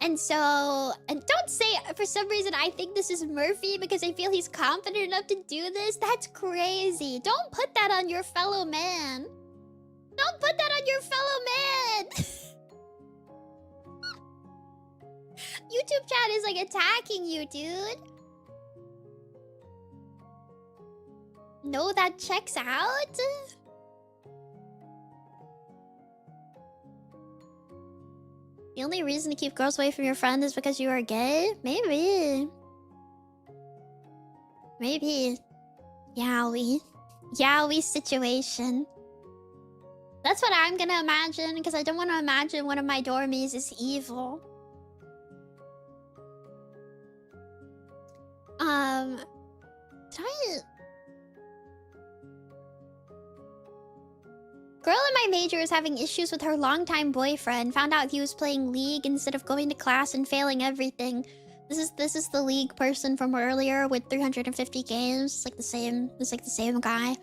And so, and don't say for some reason I think this is Murphy because I feel he's confident enough to do this. That's crazy. Don't put that on your fellow man. Don't put that on your fellow man. YouTube chat is like attacking you, dude. No, that checks out. The only reason to keep girls away from your friend is because you are gay? Maybe. Maybe. Yowie. Yowie situation. That's what I'm gonna imagine, because I don't want to imagine one of my dormies is evil. Girl in my major is having issues with her longtime boyfriend. Found out he was playing League instead of going to class and failing everything. This is the League person from earlier with 350 games. It's like the same guy.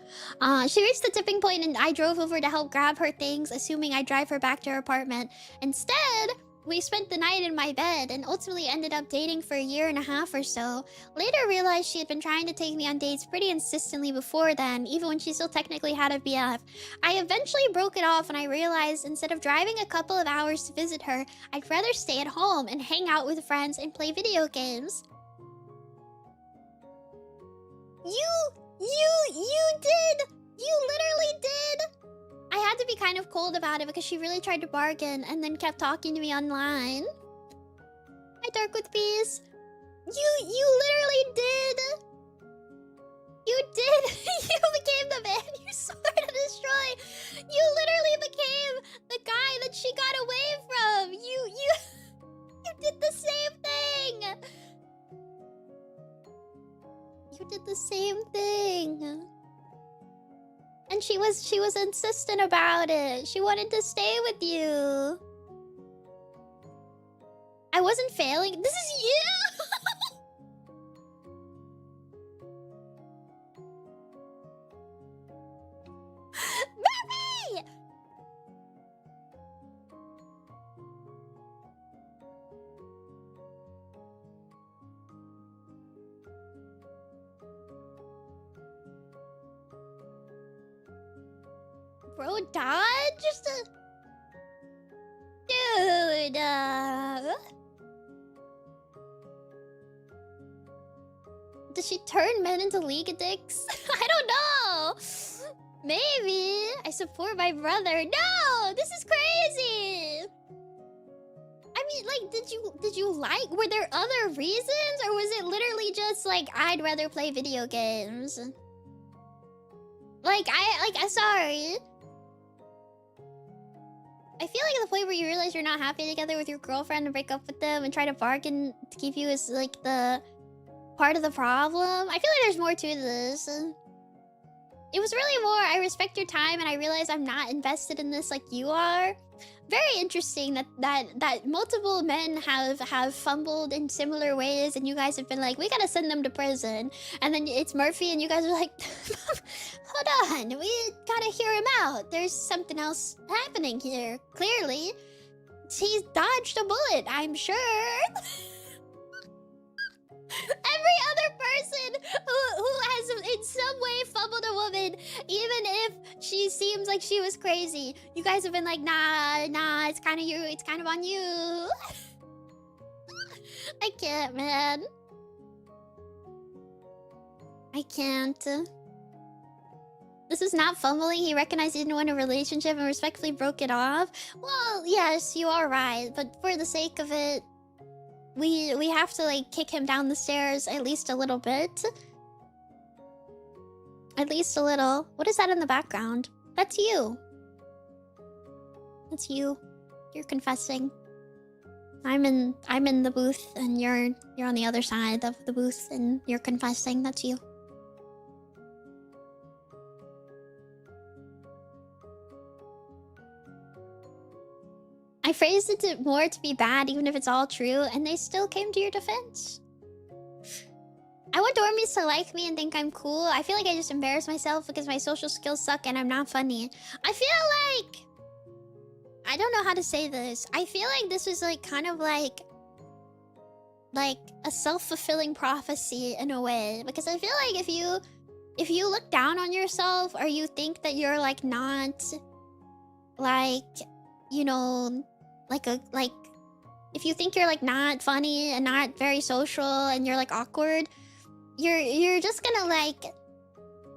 She reached the tipping point and I drove over to help grab her things, assuming I'd drive her back to her apartment. Instead, we spent the night in my bed and ultimately ended up dating for a year and a half or so. Later realized she had been trying to take me on dates pretty insistently before then, even when she still technically had a BF. I eventually broke it off and I realized instead of driving a couple of hours to visit her, I'd rather stay at home and hang out with friends and play video games. You did! You literally did! I had to be kind of cold about it because she really tried to bargain and then kept talking to me online. Hi, Dark with Peace. You literally did. You did. You became the man you swore to destroy. You literally became the guy that she got away from. You did the same thing. You did the same thing. And she was insistent about it. She wanted to stay with you. I wasn't failing. This is you! Murphy! Bro, dodge? Just a... Dude, Does she turn men into League addicts? I don't know! Maybe. I support my brother. No! This is crazy! I mean, like, did you like... Were there other reasons? Or was it literally just, like, I'd rather play video games? I'm sorry. I feel like the point where you realize you're not happy together with your girlfriend and break up with them and try to bargain to keep you is like the part of the problem. I feel like there's more to this. It was really more, I respect your time and I realize I'm not invested in this like you are. Very interesting that multiple men have fumbled in similar ways and you guys have been like, we gotta send them to prison. And then it's Murphy and you guys are like, hold on, we gotta hear him out. There's something else happening here, clearly. He's dodged a bullet, I'm sure. Every other person who has in some way fumbled a woman, even if she seems like she was crazy, you guys have been like, nah, it's kind of you, it's kind of on you. I can't, man. I can't. This is not fumbling. He recognized he didn't want a relationship and respectfully broke it off. Well, yes, you are right, but for the sake of it, we have to like kick him down the stairs at least a little bit. At least a little. What is that in the background? That's you. That's you. You're confessing. I'm in the booth and you're on the other side of the booth and you're confessing. That's you. I phrased it more to be bad, even if it's all true, and they still came to your defense. I want Dormies to like me and think I'm cool. I feel like I just embarrass myself because my social skills suck and I'm not funny. I feel like... I don't know how to say this. I feel like this is like kind of like a self-fulfilling prophecy in a way. Because I feel like if you look down on yourself or you think that you're like not like, you know, like if you think you're like not funny and not very social and you're like awkward, you're just gonna like,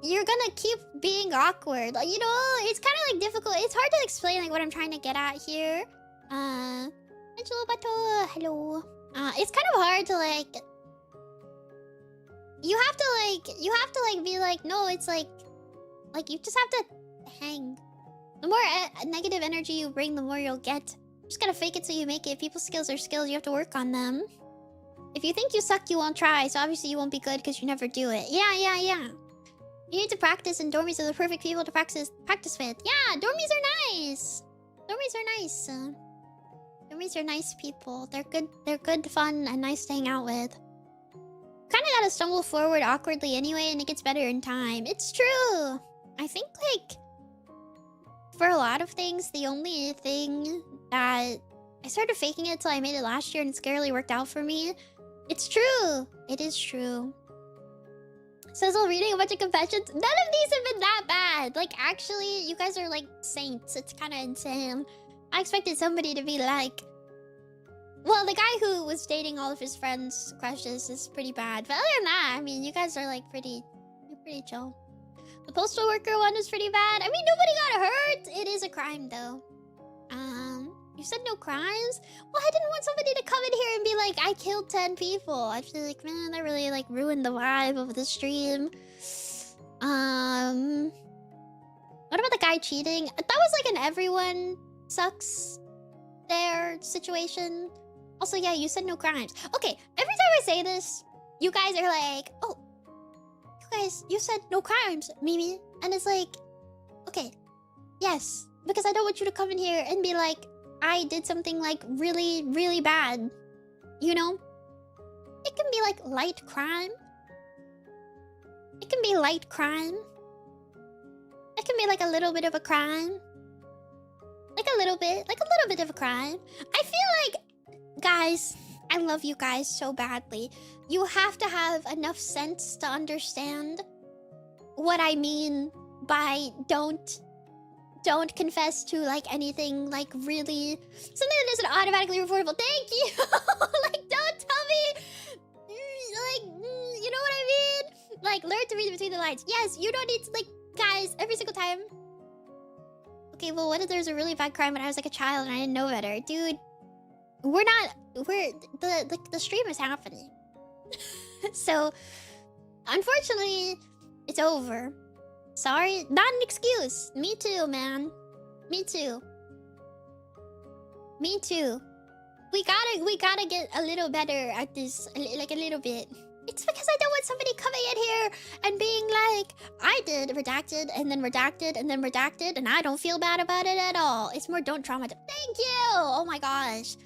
you're gonna keep being awkward. Like, you know, it's kind of like difficult. It's hard to explain like what I'm trying to get at here. Angelo Bato, hello. It's kind of hard to like, you have to be like, no, it's like you just have to hang. The more negative energy you bring, the more you'll get. You just gotta fake it till you make it. People's skills are skills, you have to work on them. If you think you suck, you won't try, so obviously you won't be good because you never do it. Yeah. You need to practice, and Dormies are the perfect people to practice with. Yeah, Dormies are nice. Dormies are nice. Dormies are nice people. They're good, fun, and nice to hang out with. Kinda gotta stumble forward awkwardly anyway, and it gets better in time. It's true. I think, like, for a lot of things, the only thing that... I started faking it till I made it last year, and it scarily worked out for me. It's true. It is true. Sizzle reading a bunch of confessions. None of these have been that bad. Like, actually, you guys are like saints. It's kind of insane. I expected somebody to be like... Well, the guy who was dating all of his friends' crushes is pretty bad. But other than that, I mean, you guys are like pretty chill. The postal worker one was pretty bad. I mean, nobody got hurt. It is a crime, though. You said no crimes? Well, I didn't want somebody to come in here and be like, I killed 10 people. I feel like, man, that really like ruined the vibe of the stream. What about the guy cheating? That was like an everyone sucks there situation. Also, yeah, you said no crimes. Okay, every time I say this, you guys are like, oh, you said no crimes, Mimi. And it's like, okay, yes, because I don't want you to come in here and be like, I did something like really, really bad. You know? It can be like light crime. It can be light crime. It can be like a little bit of a crime. Like a little bit of a crime. I feel like, guys, I love you guys so badly. You have to have enough sense to understand what I mean by don't confess to like anything like really something that isn't automatically reportable. Thank you. Like, don't tell me like, you know what I mean? Like, learn to read between the lines. Yes, you don't need to, like, guys, every single time. Okay, well, what if there's a really bad crime when I was like a child and I didn't know better? Dude, the stream is happening. So unfortunately it's over. Sorry, not an excuse. Me too, man. Me too. Me too. We gotta get a little better at this, like a little bit. It's because I don't want somebody coming in here and being like, I did redacted and then redacted and then redacted and I don't feel bad about it at all. It's more don't traumatize. Thank you. Oh my gosh.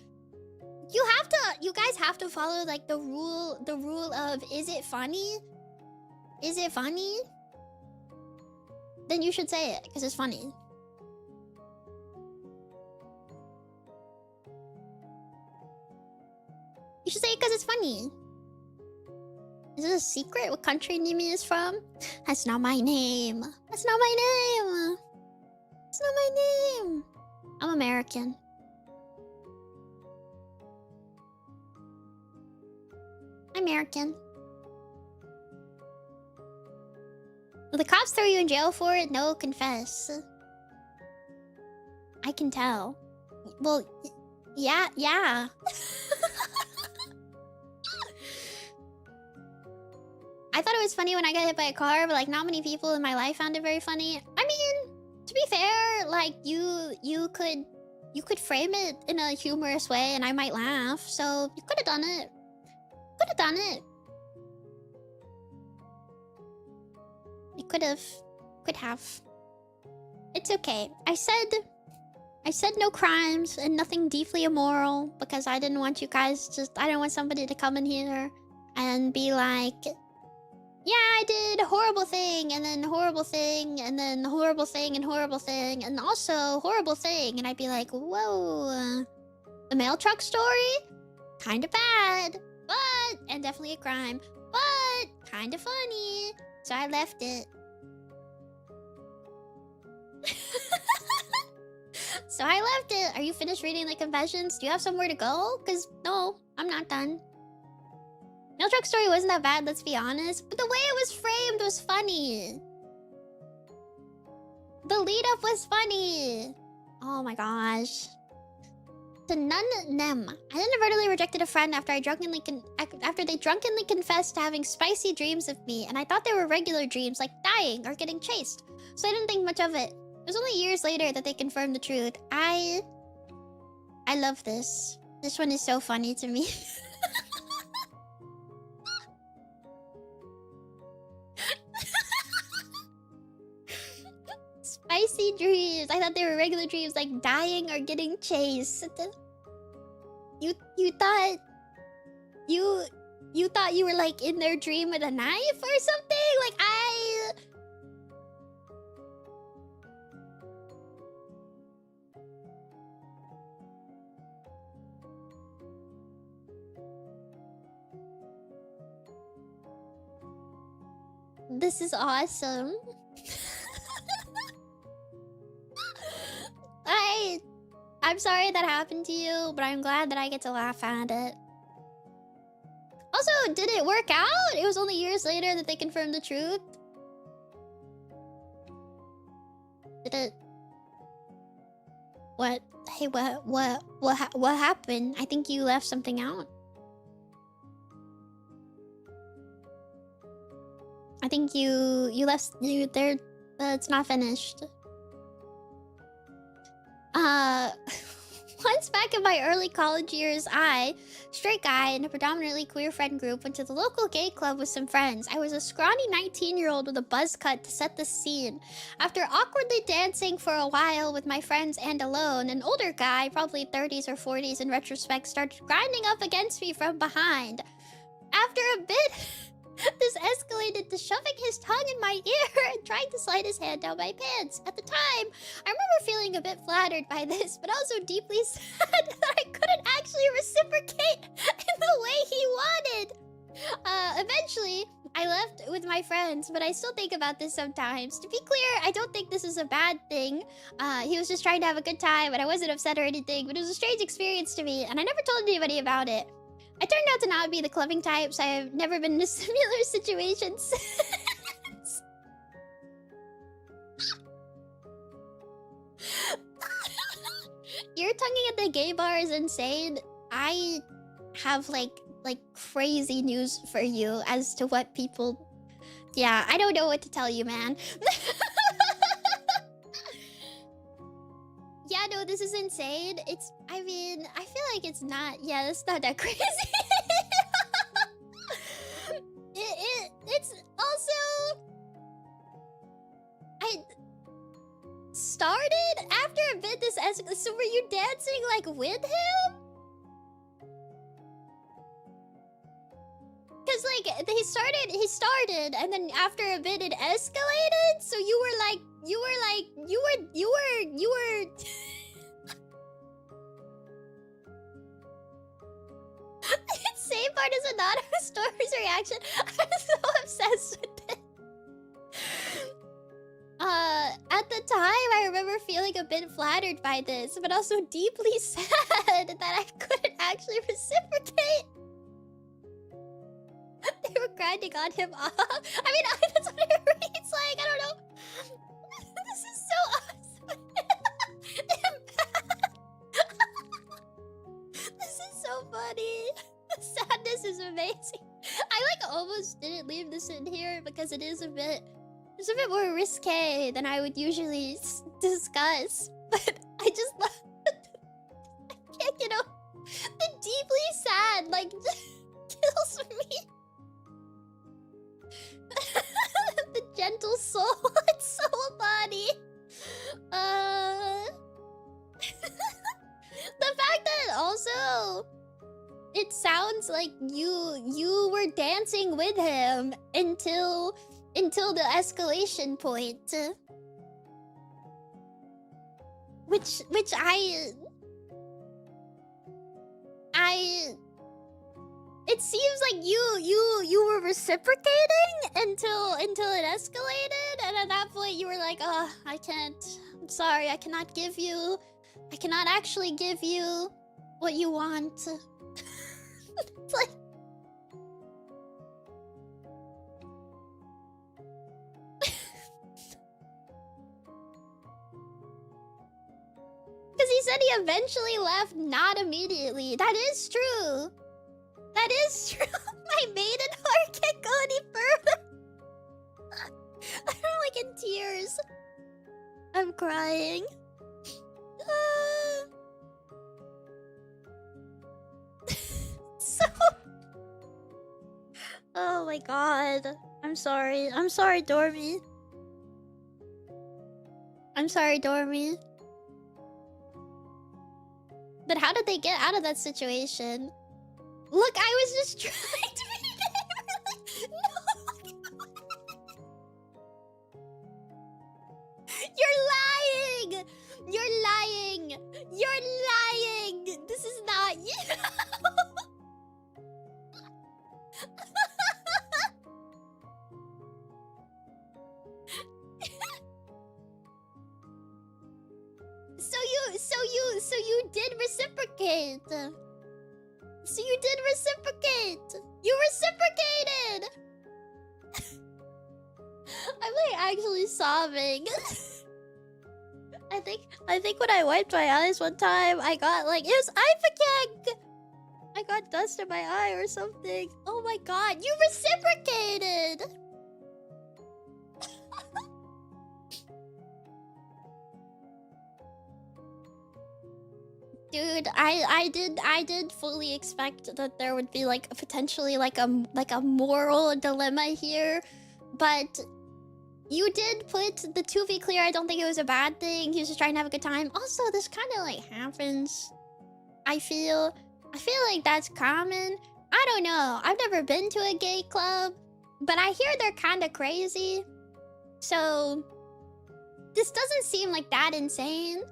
You guys have to follow like the rule of, is it funny? Is it funny? Then you should say it, because it's funny. You should say it because it's funny. Is it a secret what country Nimi is from? That's not my name. That's not my name. That's not my name. I'm American. American. Will the cops throw you in jail for it? No, confess. I can tell. Well, yeah. I thought it was funny when I got hit by a car, but like not many people in my life found it very funny. I mean, to be fair, like you could frame it in a humorous way and I might laugh. So you could have done it. Could have done it. You could have. It's okay. I I said no crimes and nothing deeply immoral because I didn't want you guys I didn't want somebody to come in here and be like, yeah, I did a horrible thing and then horrible thing and then horrible thing and horrible thing and also horrible thing. And I'd be like, whoa, the mail truck story? Kind of bad, but, and definitely a crime, but kind of funny. So I left it. So I left it. Are you finished reading the confessions? Do you have somewhere to go? Because no, I'm not done. Mail truck story wasn't that bad, let's be honest. But the way it was framed was funny. The lead up was funny. Oh my gosh. The nunmimi. I inadvertently rejected a friend after they drunkenly confessed to having spicy dreams of me, and I thought they were regular dreams, like dying or getting chased. So I didn't think much of it. It was only years later that they confirmed the truth. I love this. This one is so funny to me. Spicy dreams. I thought they were regular dreams, like dying or getting chased. You thought you thought you were like in their dream with a knife or something? Like This is awesome. I'm sorry that happened to you, but I'm glad that I get to laugh at it. Also, did it work out? It was only years later that they confirmed the truth. Did it? What? Hey, what happened? I think you left something out. I think you left there. It's not finished. Once back in my early college years, I, straight guy in a predominantly queer friend group, went to the local gay club with some friends. I was a scrawny 19-year-old with a buzz cut to set the scene. After awkwardly dancing for a while with my friends and alone, an older guy, probably 30s or 40s in retrospect, started grinding up against me from behind. After a bit, this escalated to shoving his tongue in my ear and trying to slide his hand down my pants. At the time, I remember feeling a bit flattered by this, but also deeply sad that I couldn't actually reciprocate in the way he wanted. Eventually, I left with my friends, but I still think about this sometimes. To be clear, I don't think this is a bad thing. He was just trying to have a good time, and I wasn't upset or anything, but it was a strange experience to me, and I never told anybody about it. I turned out to not be the clubbing type, so I've never been in a similar situation since. Ear tonguing at the gay bar is insane. I have like crazy news for you as to what people... Yeah, I don't know what to tell you, man. Yeah, no, this is insane. I mean, I feel like it's not... Yeah, it's not that crazy. It's also... I started after a bit this... So were you dancing, like, with him? Because, like, he started, and then after a bit it escalated, so you were like... Same part as Anonymous Story's reaction. I'm so obsessed with it. At the time, I remember feeling a bit flattered by this, but also deeply sad that I couldn't actually reciprocate. They were grinding on him off. I mean, that's what it reads like. I don't know. This is so awesome. This is so funny. The sadness is amazing. I like almost didn't leave this in here because it's a bit more risque than I would usually discuss. But I just love I can't get over the deeply sad, like, just kills me. The gentle soul, it's so funny. sounds like you were dancing with him until the escalation point. Which I it seems like you were reciprocating until it escalated, and at that point you were like, "Oh, I can't. I'm sorry. I cannot actually give you what you want." It's like, because he said he eventually left, not immediately. That is true. That is true. My maiden heart can't go any further. I'm like in tears. I'm crying. So... Oh my god. I'm sorry. I'm sorry, Dormie. I'm sorry, Dormie. But how did they get out of that situation? Look, I was just trying to be neighborly. No. You're lying! You're lying! You're lying! This is not you! So you did reciprocate. So you did reciprocate. You reciprocated. I'm like actually sobbing. I think when I wiped my eyes one time, I got like, it was Ifagang. I got dust in my eye or something. Oh my god, you reciprocated. Dude, I did fully expect that there would be like potentially like a moral dilemma here, but you did put the 2v clear. I don't think it was a bad thing. He was just trying to have a good time. Also, this kind of like happens. I feel like that's common. I don't know. I've never been to a gay club, but I hear they're kind of crazy. So this doesn't seem like that insane.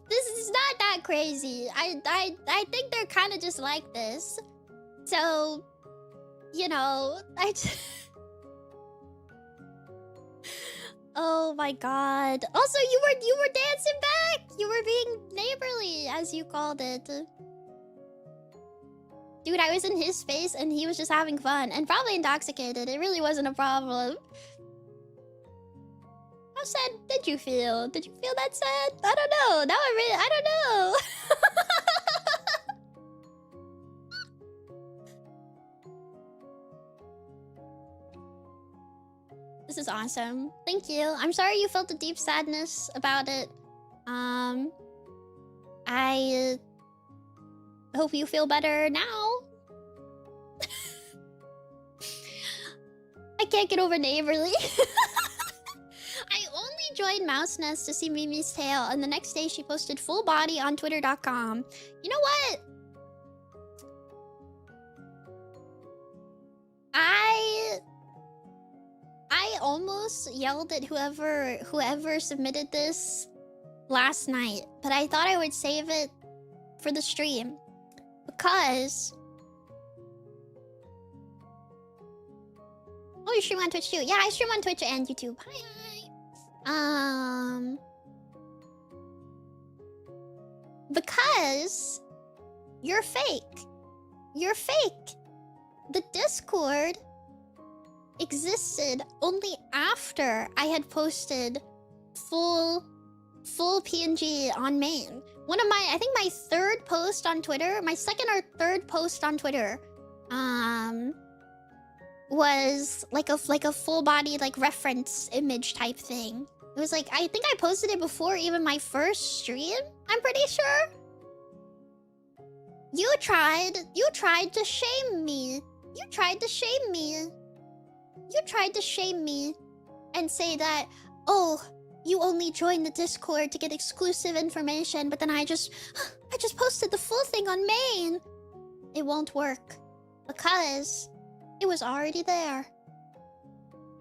This is not that crazy. I think they're kind of just like this. So, you know, Oh my god. Also, you were dancing back. You were being neighborly, as you called it. Dude, I was in his space and he was just having fun and probably intoxicated. It really wasn't a problem. How sad did you feel? Did you feel that sad? I don't know. Now I don't know. This is awesome. Thank you. I'm sorry you felt a deep sadness about it. I hope you feel better now. I can't get over neighborly. I only joined Mouse Nest to see Mimi's tail, and the next day she posted full body on twitter.com. You know what? I almost yelled at whoever submitted this last night, but I thought I would save it for the stream because... Oh, you stream on Twitch too? Yeah, I stream on Twitch and YouTube. Hi. Because you're fake. You're fake. The Discord existed only after I had posted full PNG on main. I think my third post on Twitter, my second or third post on Twitter, was like a full body like reference image type thing. It was like, I think I posted it before even my first stream, I'm pretty sure. You tried to shame me. You tried to shame me. You tried to shame me and say that, oh, you only joined the Discord to get exclusive information, but then I just posted the full thing on main. it won't work. Because it was already there.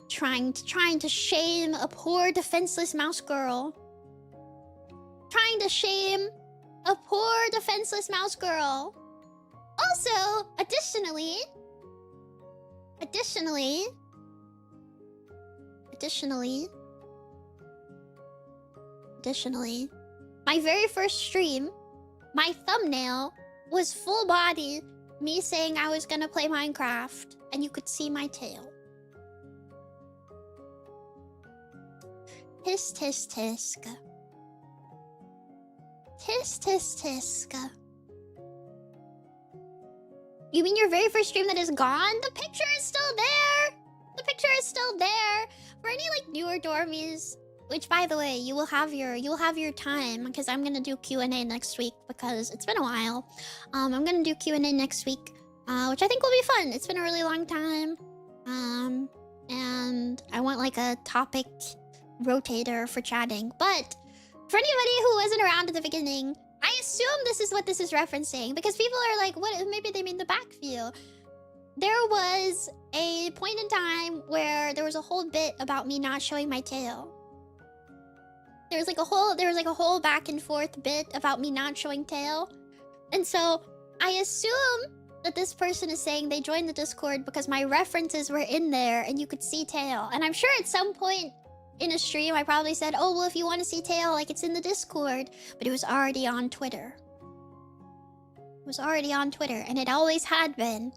Trying to shame a poor defenseless mouse girl. Trying to shame a poor defenseless mouse girl. Also, additionally, my very first stream, my thumbnail was full body me saying I was gonna play Minecraft, and you could see my tail. Tisk tisk tisk. Tisk tisk tisk. You mean your very first stream that is gone? The picture is still there! The picture is still there! For any like newer dormies, which by the way, you'll have your time, because I'm gonna do Q&A next week because it's been a while. I'm gonna do Q&A next week, which I think will be fun. It's been a really long time. And I want like a topic rotator for chatting. But for anybody who wasn't around at the beginning, I assume this is what this is referencing, because people are like, what? Maybe they mean the backfill. There was a point in time where there was a whole bit about me not showing my tail. There was like a whole back and forth bit about me not showing tail. And so I assume that this person is saying they joined the Discord because my references were in there and you could see tail. And I'm sure at some point in a stream I probably said, oh, well, if you want to see tail, like, it's in the Discord. But it was already on Twitter. It was already on Twitter, and it always had been.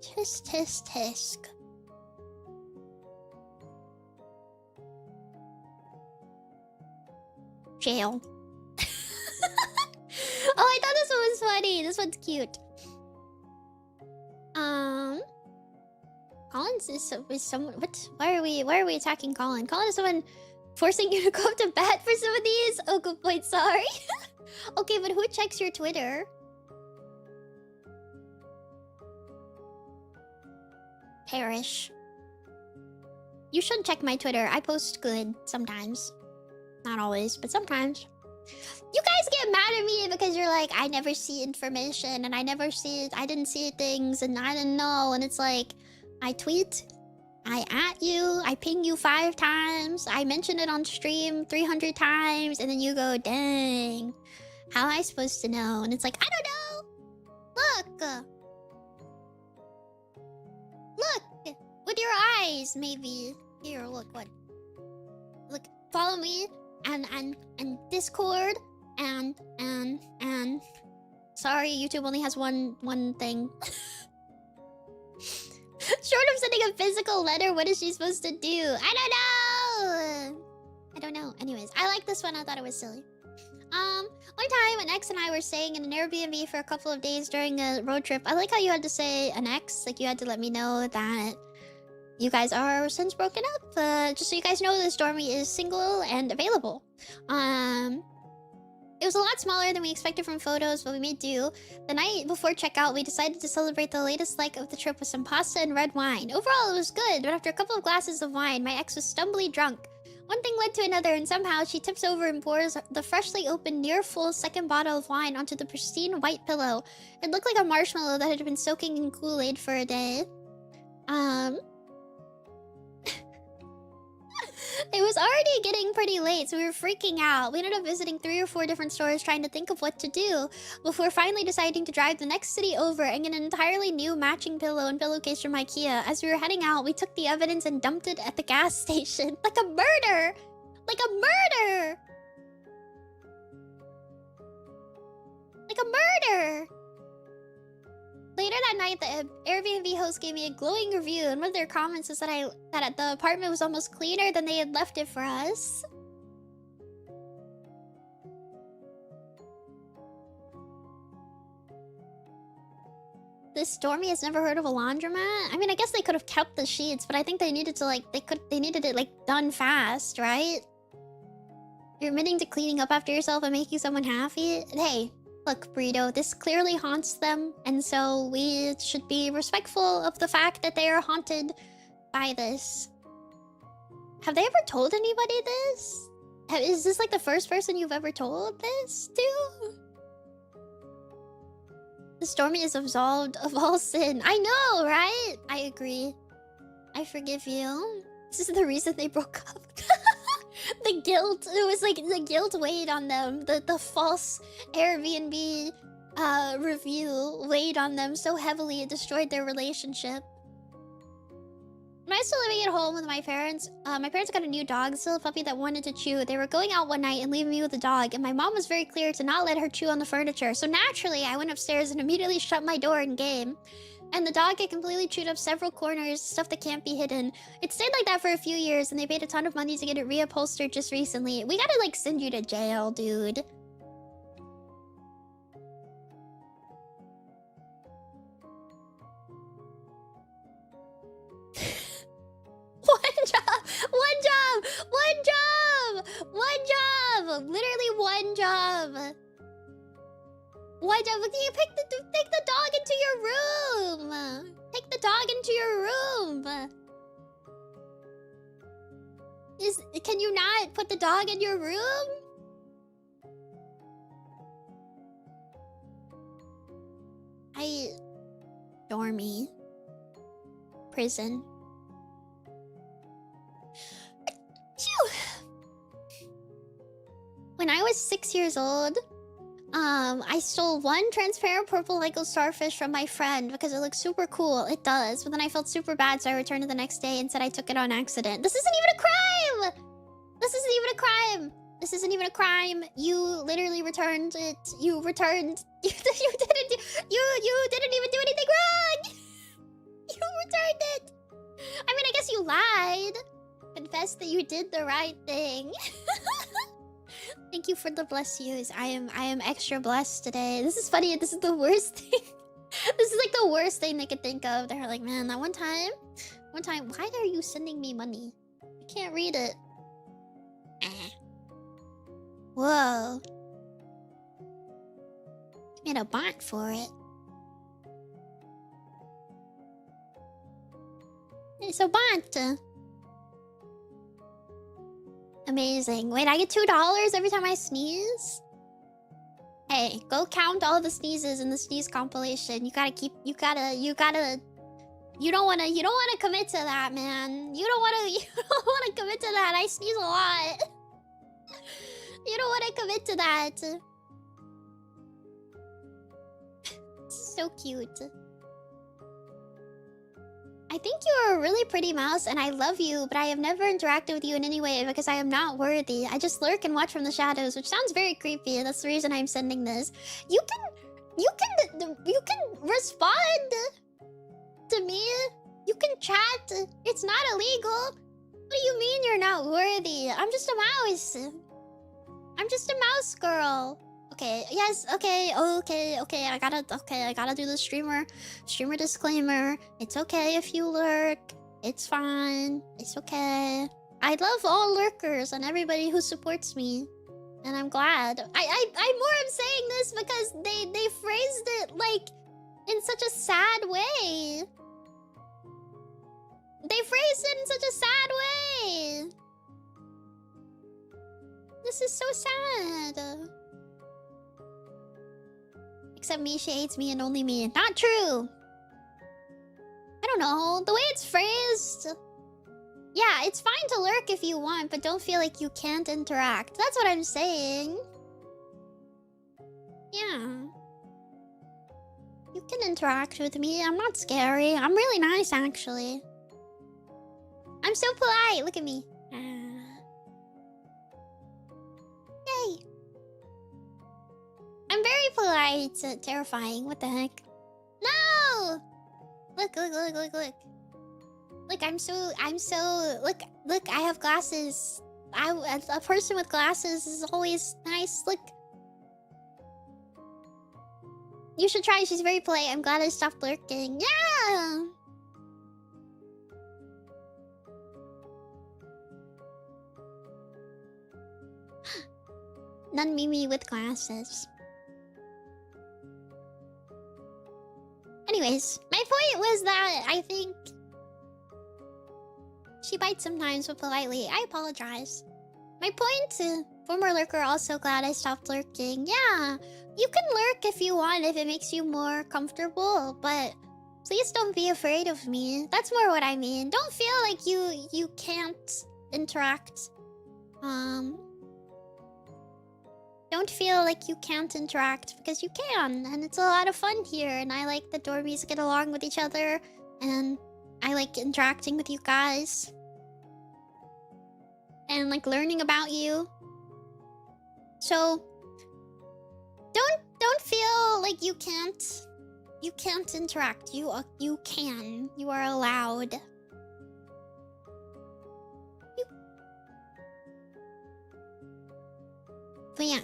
Tisk tisk tisk. Jail. Oh, I thought this one was funny. This one's cute. Collins is someone. What? Why are we attacking Colin? Colin is someone forcing you to go up to bat for some of these. Oh, good point. Sorry. Okay, but who checks your Twitter? Perish. You should check my Twitter. I post good sometimes. Not always, but sometimes. You guys get mad at me because you're like, I never see information and I didn't see things and I didn't know. And it's like, I tweet, I at you, I ping you 5 times, I mention it on stream 300 times, and then you go, dang, how am I supposed to know? And it's like, I don't know. Look, with your eyes, maybe. Here, look, what? Look, follow me. And Discord and sorry, YouTube only has one thing. Short of sending a physical letter, what is she supposed to do? I don't know. Anyways, I like this one. I thought it was silly. One time an ex and I were staying in an Airbnb for a couple of days during a road trip. I like how you had to say an ex, like you had to let me know that you guys are since broken up. Just so you guys know, this dormy is single and available. It was a lot smaller than we expected from photos, but we made do. The night before checkout, we decided to celebrate the latest leg of the trip with some pasta and red wine. Overall, it was good, but after a couple of glasses of wine, my ex was stumbly drunk. One thing led to another, and somehow she tips over and pours the freshly opened, near-full second bottle of wine onto the pristine white pillow. It looked like a marshmallow that had been soaking in Kool-Aid for a day. It was already getting pretty late, so we were freaking out. We ended up visiting 3 or 4 different stores trying to think of what to do, before finally deciding to drive the next city over and get an entirely new matching pillow and pillowcase from IKEA. As we were heading out, we took the evidence and dumped it at the gas station. Like a murder! Like a murder! Like a murder! Later that night, the Airbnb host gave me a glowing review, and one of their comments was that the apartment was almost cleaner than they had left it for us. This Dormy has never heard of a laundromat? I mean, I guess they could have kept the sheets, but I think they needed to they needed it like done fast, right? You're admitting to cleaning up after yourself and making someone happy? Hey. Look, Burrito, this clearly haunts them, and so we should be respectful of the fact that they are haunted by this. Have they ever told anybody this? Is this like the first person you've ever told this to? This Dormie is absolved of all sin. I know, right? I agree. I forgive you. This is the reason they broke up. The guilt. It was like the guilt weighed on them. The false Airbnb review weighed on them so heavily it destroyed their relationship. Am I still living at home with my parents? My parents got a new dog, still a puppy that wanted to chew. They were going out one night and leaving me with the dog, and my mom was very clear to not let her chew on the furniture. So naturally, I went upstairs and immediately shut my door in game. And the dog had completely chewed up several corners, stuff that can't be hidden. It stayed like that for a few years, and they paid a ton of money to get it reupholstered just recently. We gotta, like, send you to jail, dude. One job! One job! One job! One job! Literally one job! One job! Take the dog into your room! Take the dog into your room! Can you not put the dog in your room? Dormie. Prison. When I was 6 years old, I stole one transparent purple Lego starfish from my friend because it looks super cool. It does. But then I felt super bad, so I returned it the next day and said I took it on accident. This isn't even a crime! This isn't even a crime! This isn't even a crime. You literally returned it. You returned... You didn't even do anything wrong! You returned it! I mean, I guess you lied. Confess that you did the right thing. Thank you for the bless yous. I am extra blessed today. This is funny. This is the worst thing. This is like the worst thing they could think of. They're like, man, that one time, why are you sending me money? I can't read it. Whoa. Made a bot for it. It's a bot. Amazing. Wait, I get $2 every time I sneeze? Hey, go count all the sneezes in the sneeze compilation. You don't wanna commit to that, man. You don't wanna commit to that. I sneeze a lot. You don't wanna commit to that. So cute. I think you are a really pretty mouse and I love you, but I have never interacted with you in any way because I am not worthy. I just lurk and watch from the shadows, which sounds very creepy, and that's the reason I'm sending this. You can respond to me. You can chat. It's not illegal. What do you mean you're not worthy? I'm just a mouse. I'm just a mouse girl. Okay, yes, okay. I gotta do the streamer disclaimer. It's okay if you lurk. It's fine. It's okay. I love all lurkers and everybody who supports me. And I'm glad. I am saying this because they phrased it like in such a sad way. They phrased it in such a sad way. This is so sad. Except me, she hates me and only me. Not true! I don't know. The way it's phrased... Yeah, it's fine to lurk if you want, but don't feel like you can't interact. That's what I'm saying. Yeah. You can interact with me. I'm not scary. I'm really nice, actually. I'm so polite. Look at me. Yay. I'm very polite. Terrifying. What the heck? No! Look. Look, I'm so... Look, I have glasses. A person with glasses is always nice. Look. You should try. She's very polite. I'm glad I stopped lurking. Yeah! Nunmimi with glasses. Anyways, my point was that I think she bites sometimes, but politely. I apologize. My point to former lurker, also glad I stopped lurking. Yeah, You can lurk if you want, if it makes you more comfortable, but please don't be afraid of me. That's more what I mean. Don't feel like you can't interact. Don't feel like you can't interact, because you can, and it's a lot of fun here, and I like the dormies get along with each other, and I like interacting with you guys. And like learning about you. So don't feel like you can't interact. You can. You are allowed. But yeah,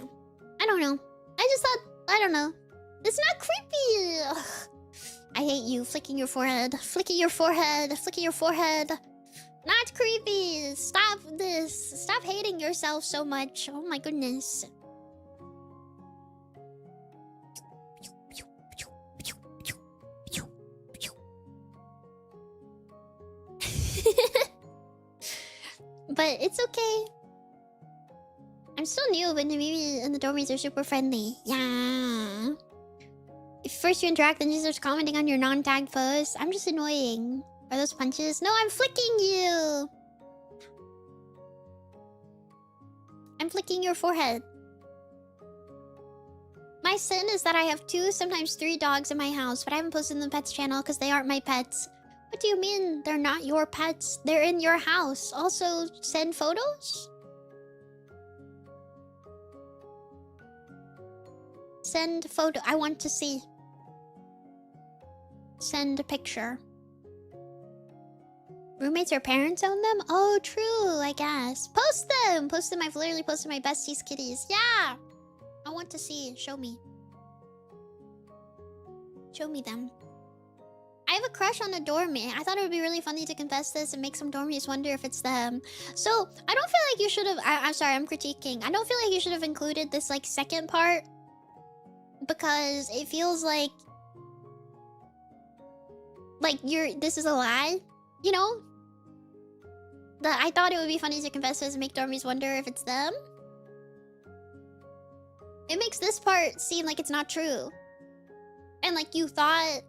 I don't know. I just thought, I don't know. It's not creepy. Ugh. I hate you. Flicking your forehead. Flicking your forehead. Flicking your forehead. Not creepy. Stop this. Stop hating yourself so much. Oh my goodness. But it's okay. I'm still new, but Nemimi and the dormies are super friendly. Yeah. If first you interact, then you start commenting on your non-tagged posts. I'm just annoying. Are those punches? No, I'm flicking you. I'm flicking your forehead. My sin is that I have 2, sometimes 3 dogs in my house, but I haven't posted in the pets channel because they aren't my pets. What do you mean they're not your pets? They're in your house. Also, send photos? Send a photo. I want to see. Send a picture. Roommates or parents own them? Oh, true, I guess. Post them! Post them. I've literally posted my bestie's kitties. Yeah! I want to see. Show me. Show me them. I have a crush on a dormie. I thought it would be really funny to confess this and make some dormies wonder if it's them. So, I don't feel like you should have... I'm sorry, I'm critiquing. I don't feel like you should have included this, like, second part. Because it feels like... Like, this is a lie. You know? I thought it would be funny to confess this and make dormies wonder if it's them. It makes this part seem like it's not true. And, like, you thought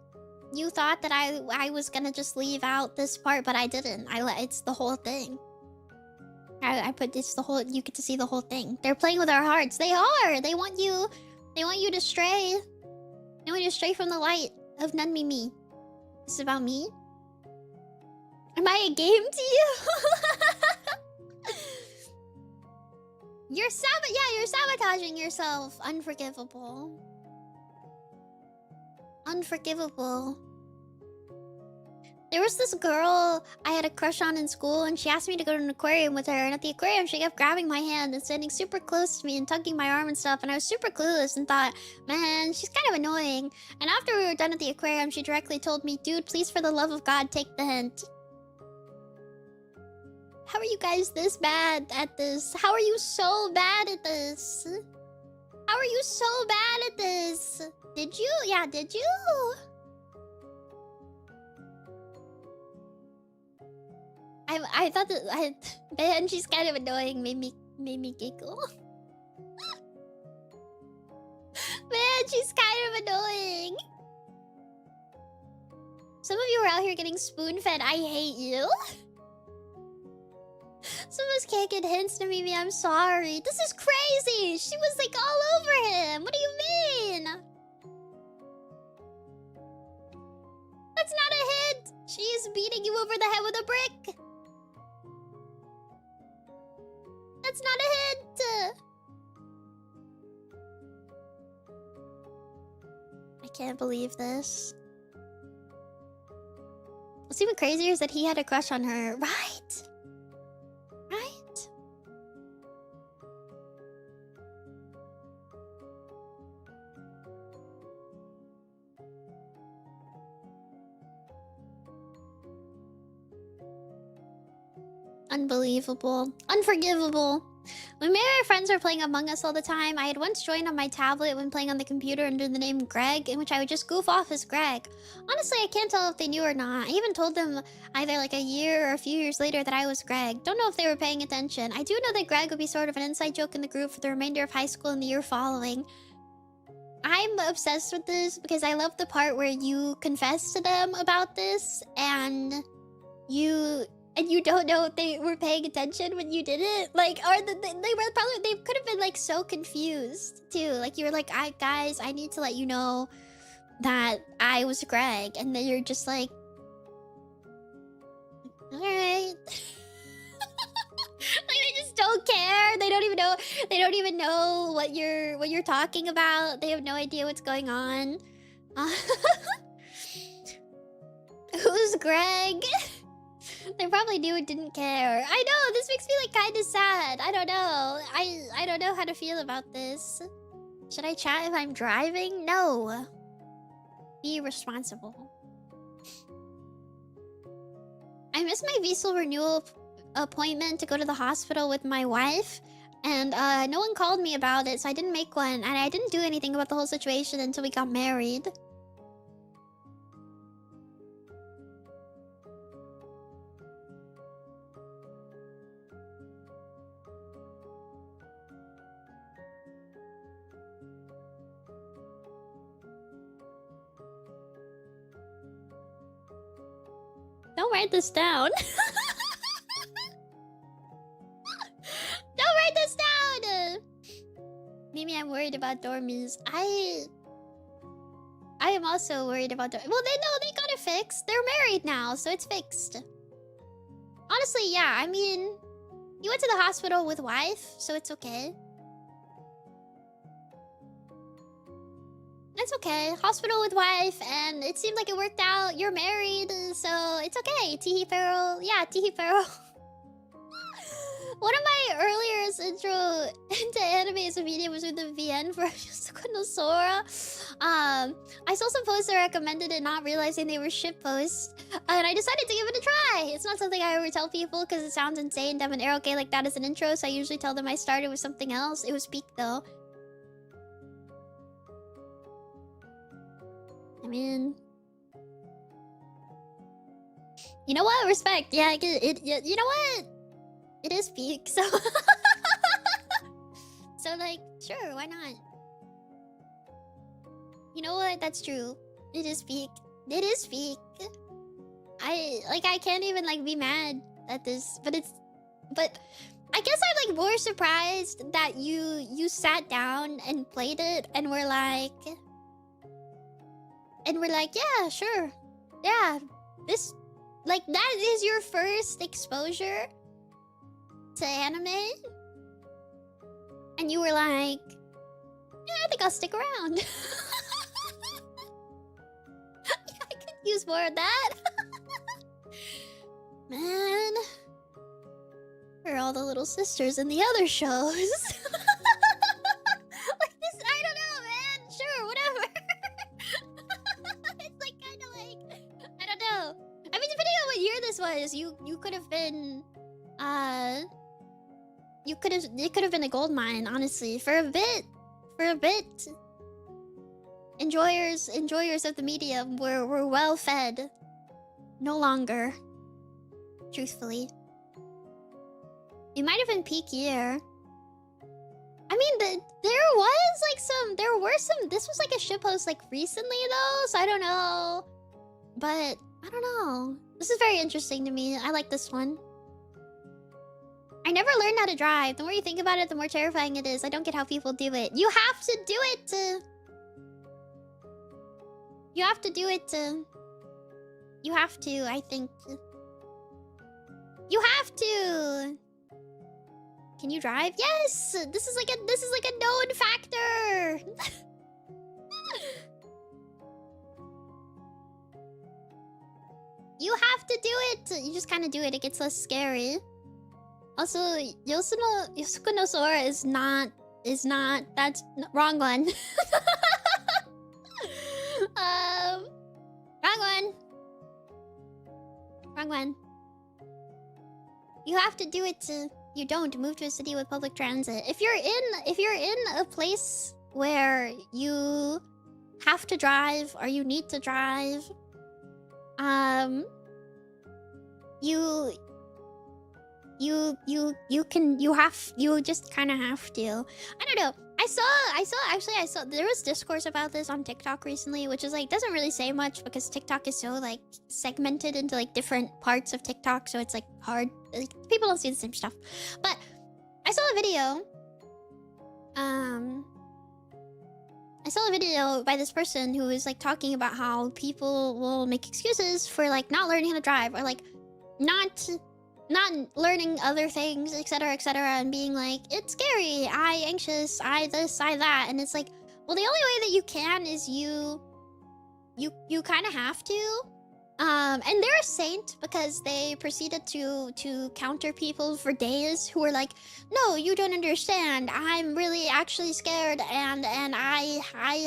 that I was gonna just leave out this part, but I didn't. It's the whole thing. I put it's the whole. You get to see the whole thing. They're playing with our hearts. They are. They want you. They want you to stray. They want you to stray from the light of nunmimi. This is about me. Am I a game to you? You're sabotaging yourself. Unforgivable. Unforgivable. There was this girl I had a crush on in school, and she asked me to go to an aquarium with her, and at the aquarium she kept grabbing my hand and standing super close to me and tugging my arm and stuff, and I was super clueless and thought, man, she's kind of annoying. And after we were done at the aquarium, she directly told me, dude, please for the love of God, take the hint. How are you guys this bad at this? How are you so bad at this? How are you so bad at this? Did you? Yeah, did you? I thought that man, she's kind of annoying. Made me giggle. Man, she's kind of annoying. Some of you are out here getting spoon-fed. I hate you. Some of us can't get hints to Mimi. I'm sorry. This is crazy. She was like all over him. What do you mean? That's not a hint. She is beating you over the head with a brick. That's not a hint. I can't believe this. What's even crazier is that he had a crush on her. Right? Right? Unbelievable. Unforgivable. When me and my friends were playing Among Us all the time, I had once joined on my tablet when playing on the computer under the name Greg, in which I would just goof off as Greg. Honestly, I can't tell if they knew or not. I even told them either like a year or a few years later that I was Greg. Don't know if they were paying attention. I do know that Greg would be sort of an inside joke in the group for the remainder of high school and the year following. I'm obsessed with this because I love the part where you confess to them about this and you don't know if they were paying attention when you did it. Like, or they could have been like so confused too. Like you were like, guys, I need to let you know that I was Greg, and then you're just like, all right. Like they just don't care. They don't even know. They don't even know what you're talking about. They have no idea what's going on. Who's Greg? They probably knew and didn't care. I know, this makes me like kind of sad. I don't know. I don't know how to feel about this. Should I chat if I'm driving? No. Be responsible. I missed my visa renewal appointment to go to the hospital with my wife. And no one called me about it, so I didn't make one. And I didn't do anything about the whole situation until we got married. Don't write this down. Don't write this down! Maybe I'm worried about dormies. I am also worried about dormies. Well, they got it fixed. They're married now, so it's fixed. Honestly, yeah, I mean... You went to the hospital with wife, so it's okay. It's okay. Hospital with wife, and it seemed like it worked out. You're married, so it's okay. Teehee Feral. Yeah, Teehee Feral. One of my earliest intro into anime as a medium was with the VN for Sora. I saw some posts that recommended it, not realizing they were shit posts, and I decided to give it a try. It's not something I ever tell people because it sounds insane to have an arrow gay like that as an intro, so I usually tell them I started with something else. It was peak though. I mean, you know what? Respect. Yeah, you know what? It is peak, so so like, sure, why not? You know what? That's true. It is peak. It is peak. I can't even like be mad at this, but I guess I'm like more surprised that you sat down and played it and were like, yeah, sure. Yeah, this, like, that is your first exposure to anime? And you were like, yeah, I think I'll stick around. I could use more of that. Man. Where are all the little sisters in the other shows? Like this, I don't know, man. Sure, whatever. It's like kind of like, I don't know. I mean, depending on what year this was, you could have been, it could have been a gold mine, honestly. For a bit. Enjoyers of the medium were well fed. No longer. Truthfully. It might have been peak year. I mean, there were some, this was like a shitpost like recently though, so I don't know. But, I don't know. This is very interesting to me. I like this one. I never learned how to drive. The more you think about it, the more terrifying it is. I don't get how people do it. You have to do it to... You have to do it to... You have to, I think. You have to! Can you drive? Yes! This is like a known factor! You have to do it! You just kind of do it. It gets less scary. Also, Yosuno Sora is not, that's wrong one. Wrong one. You have to do it to, you don't move to a city with public transit. If you're in a place where you have to drive or you need to drive, you just kind of have to. I don't know. I saw there was discourse about this on TikTok recently, which is like doesn't really say much because TikTok is so like segmented into like different parts of TikTok, so it's like hard. Like, people don't see the same stuff. But I saw a video. I saw a video by this person who was like talking about how people will make excuses for like not learning how to drive or like not learning other things, etc., etc., and being like, it's scary, I anxious, I this, I that, and it's like, well, the only way that you can is you kind of have to. And they're a saint because they proceeded to counter people for days who were like, no, you don't understand. I'm really actually scared and I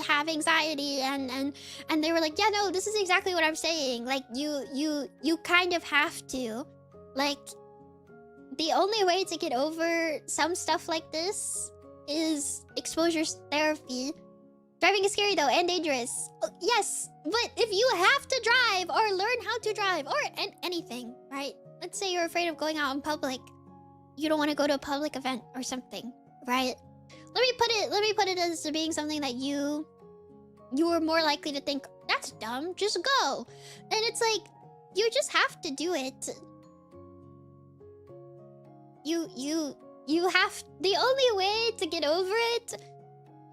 have anxiety and they were like, yeah, no, this is exactly what I'm saying. Like you kind of have to. Like, the only way to get over some stuff like this is exposure therapy. Driving is scary though and dangerous. Yes, but if you have to drive or learn how to drive or anything, right? Let's say you're afraid of going out in public. You don't want to go to a public event or something, right? Let me put it as being something that you are more likely to think, that's dumb, just go. And it's like, you just have to do it. You have, the only way to get over it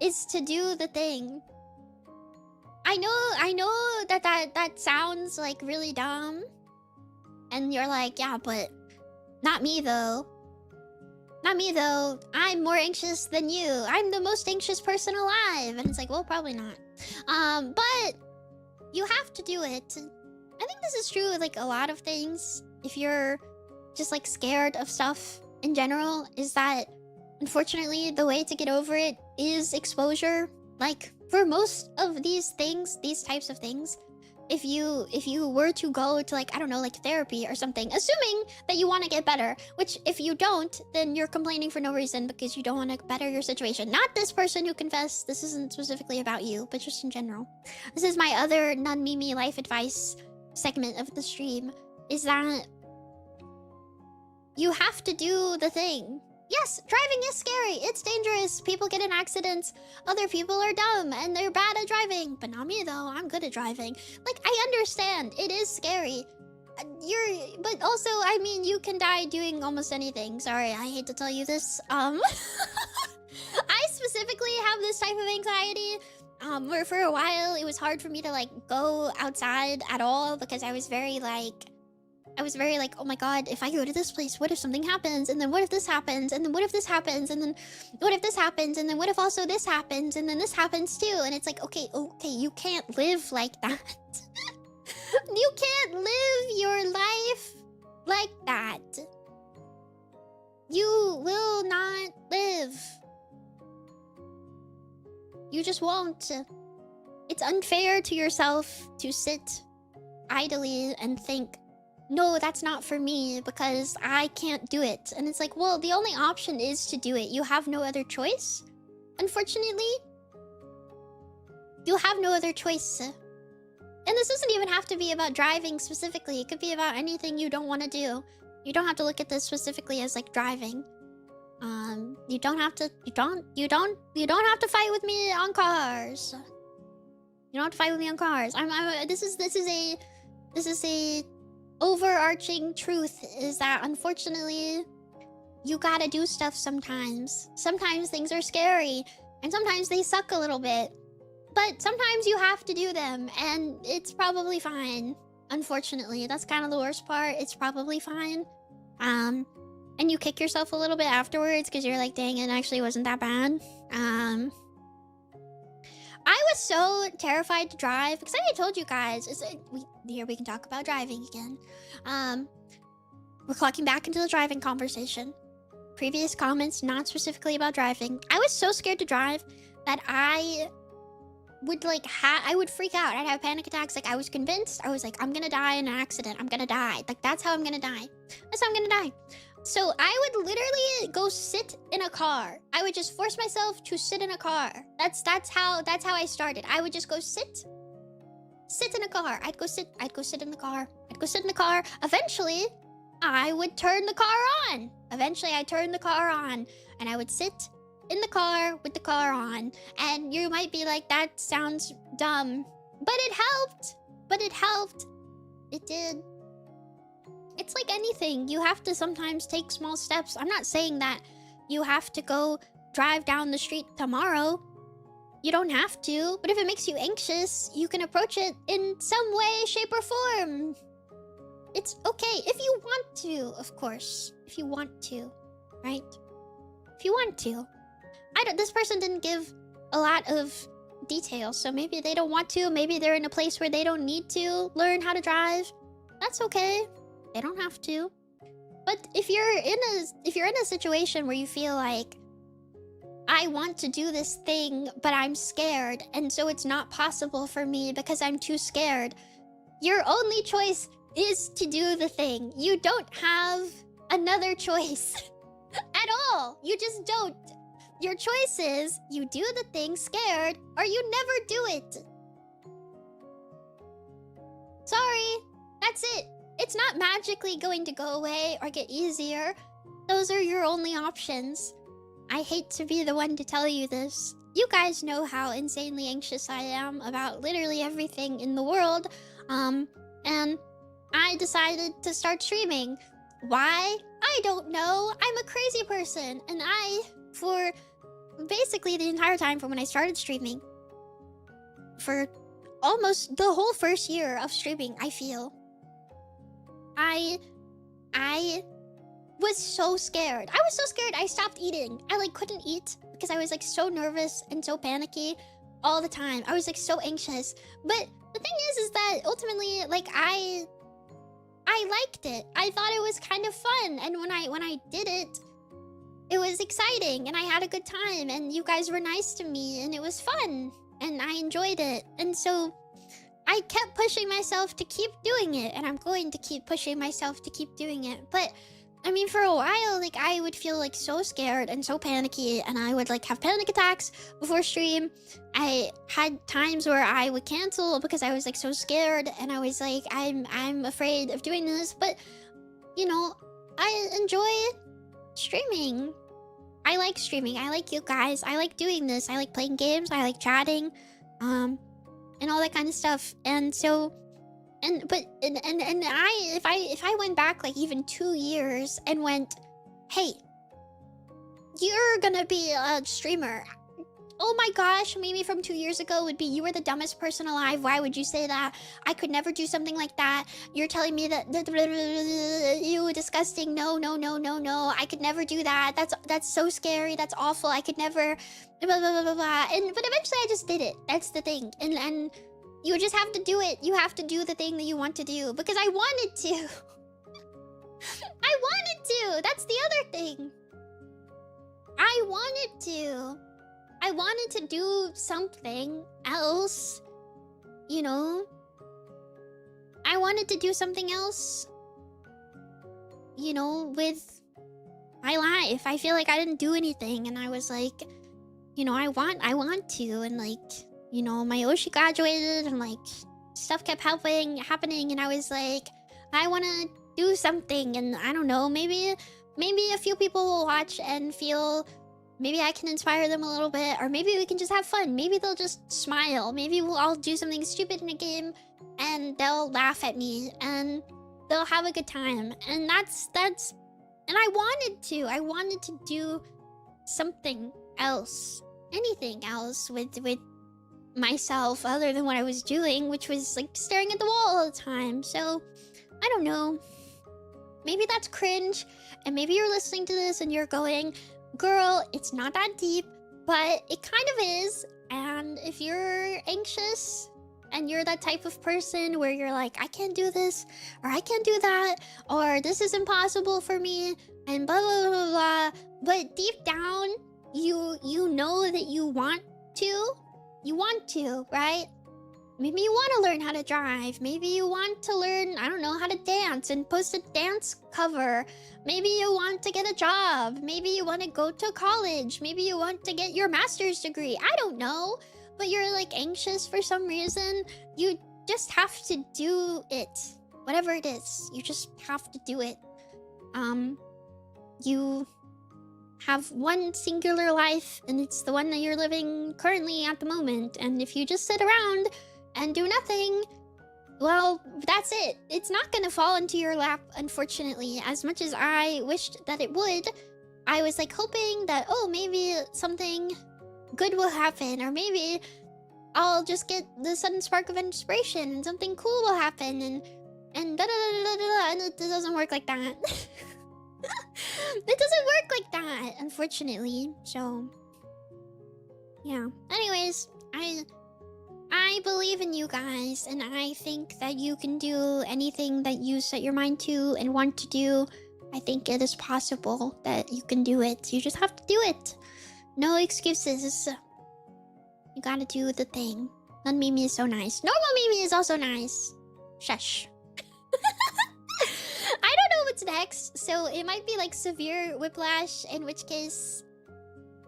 is to do the thing. I know that sounds like really dumb. And you're like, yeah, but not me though. Not me though. I'm more anxious than you. I'm the most anxious person alive. And it's like, well, probably not. But you have to do it. I think this is true with like a lot of things. If you're just like scared of stuff in general, is that unfortunately the way to get over it is exposure. Like for most of these things, these types of things, if you were to go to like, I don't know, like therapy or something, assuming that you want to get better, which if you don't, then you're complaining for no reason because you don't want to better your situation. Not this person who confessed. This isn't specifically about you, but just in general. This is my other nunmimi life advice segment of the stream, is that you have to do the thing. Yes, driving is scary. It's dangerous. People get in accidents. Other people are dumb and they're bad at driving. But not me though. I'm good at driving. Like, I understand. It is scary. But also, I mean, you can die doing almost anything. Sorry, I hate to tell you this. I specifically have this type of anxiety. Where for a while it was hard for me to like go outside at all because I was very like, oh my god, if I go to this place, what if something happens? And then what if this happens? And then what if this happens? And then what if this happens? And then what if also this happens? And then this happens too. And it's like, okay, you can't live like that. You can't live your life like that. You will not live. You just won't. It's unfair to yourself to sit idly and think, no, that's not for me because I can't do it. And it's like, well, the only option is to do it. You have no other choice. Unfortunately, you have no other choice. And this doesn't even have to be about driving specifically. It could be about anything you don't want to do. You don't have to look at this specifically as like driving. You don't have to have to fight with me on cars. You don't have to fight with me on cars. This is a overarching truth, is that unfortunately you gotta do stuff sometimes. Sometimes things are scary and sometimes they suck a little bit, but sometimes you have to do them and it's probably fine. Unfortunately, that's kind of the worst part. It's probably fine. And you kick yourself a little bit afterwards because you're like, dang, it actually wasn't that bad. I was so terrified to drive because I told you guys. Here we can talk about driving again. We're clocking back into the driving conversation. Previous comments, not specifically about driving. I was so scared to drive that I would like I would freak out. I'd have panic attacks. Like I was convinced. I was like, I'm gonna die in an accident. I'm gonna die. Like that's how I'm gonna die. That's how I'm gonna die. So I would literally go sit in a car. I would just force myself to sit in a car. That's how I started. I would just go sit in a car. I'd go sit in the car. I'd go sit in the car. Eventually, I would turn the car on. Eventually, I turned the car on and I would sit in the car with the car on. And you might be like, that sounds dumb. But it helped. But it helped. It did. It's like anything. You have to sometimes take small steps. I'm not saying that you have to go drive down the street tomorrow. You don't have to. But if it makes you anxious, you can approach it in some way, shape, or form. It's okay. If you want to, of course. If you want to. Right? If you want to. This person didn't give a lot of details, so maybe they don't want to. Maybe they're in a place where they don't need to learn how to drive. That's okay. They don't have to. But if you're in a situation where you feel like, I want to do this thing, but I'm scared, and so it's not possible for me because I'm too scared, your only choice is to do the thing. You don't have another choice at all. You just don't. Your choice is you do the thing scared or you never do it. Sorry, that's it. It's not magically going to go away or get easier. Those are your only options. I hate to be the one to tell you this. You guys know how insanely anxious I am about literally everything in the world. And I decided to start streaming. Why? I don't know. I'm a crazy person. And for basically the entire time from when I started streaming, for almost the whole first year of streaming, I feel, I was so scared. I was so scared I stopped eating. I couldn't eat because I was so nervous and so panicky all the time. I was so anxious. But the thing is that ultimately I liked it. I thought it was kind of fun, and when I did it, it was exciting and I had a good time and you guys were nice to me and it was fun and I enjoyed it. And so I kept pushing myself to keep doing it, and I'm going to keep pushing myself to keep doing it. But I mean, for a while, I would feel so scared and so panicky, and I would have panic attacks before stream. I had times where I would cancel because I was so scared, and I was I'm afraid of doing this. But you know, I enjoy streaming. I like streaming. I like you guys. I like doing this. I like playing games. I like chatting, and all that kind of stuff. And so. If I went back even 2 years and went, hey, you're gonna be a streamer. Oh my gosh, maybe from 2 years ago would be, you were the dumbest person alive. Why would you say that? I could never do something like that. You're telling me that you disgusting. No. I could never do that. That's so scary. That's awful. I could never blah blah blah blah. But eventually I just did it. That's the thing. And you just have to do it. You have to do the thing that you want to do. Because I wanted to. I wanted to. That's the other thing. I wanted to. I wanted to do something else. You know? I wanted to do something else. You know, with my life. I feel like I didn't do anything. And I was you know, I want to. And you know, my Oshi graduated and stuff kept happening, and I was I want to do something, and I don't know, maybe a few people will watch and feel maybe I can inspire them a little bit, or maybe we can just have fun. Maybe they'll just smile. Maybe I'll do something stupid in a game and they'll laugh at me and they'll have a good time. And that's and I wanted to do something else, anything else with myself other than what I was doing, which was staring at the wall all the time. So I don't know, maybe that's cringe, and maybe you're listening to this and you're going, girl, it's not that deep, but it kind of is. And if you're anxious and you're that type of person where you're I can't do this, or I can't do that, or this is impossible for me, and blah blah blah blah, but deep down you know that you want to. You want to, right? Maybe you want to learn how to drive. Maybe you want to learn, I don't know, how to dance and post a dance cover. Maybe you want to get a job. Maybe you want to go to college. Maybe you want to get your master's degree. I don't know. But you're anxious for some reason. You just have to do it. Whatever it is, you just have to do it. You have one singular life, and it's the one that you're living currently at the moment. And if you just sit around and do nothing, well, that's it. It's not gonna fall into your lap, unfortunately. As much as I wished that it would, I was like hoping that, oh, maybe something good will happen, or maybe I'll just get the sudden spark of inspiration and something cool will happen, and da da da da da, and it doesn't work like that. It doesn't work like that, unfortunately. So, yeah. Anyways, I believe in you guys, and I think that you can do anything that you set your mind to and want to do. I think it is possible that you can do it. You just have to do it. No excuses. You gotta do the thing. Nunmimi is so nice. Normal Mimi is also nice. Shush. I don't know what's next, so it might be like severe whiplash, in which case,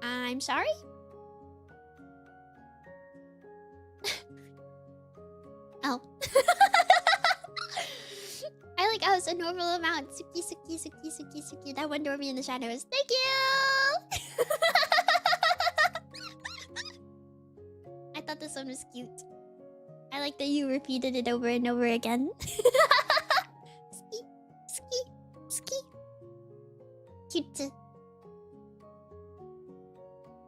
I'm sorry. Oh. I like us a normal amount. Suki, suki, suki, suki, suki. That one Dormie in the shadows. Thank you! I thought this one was cute. I like that you repeated it over and over again. Ski, ski, ski. Cute.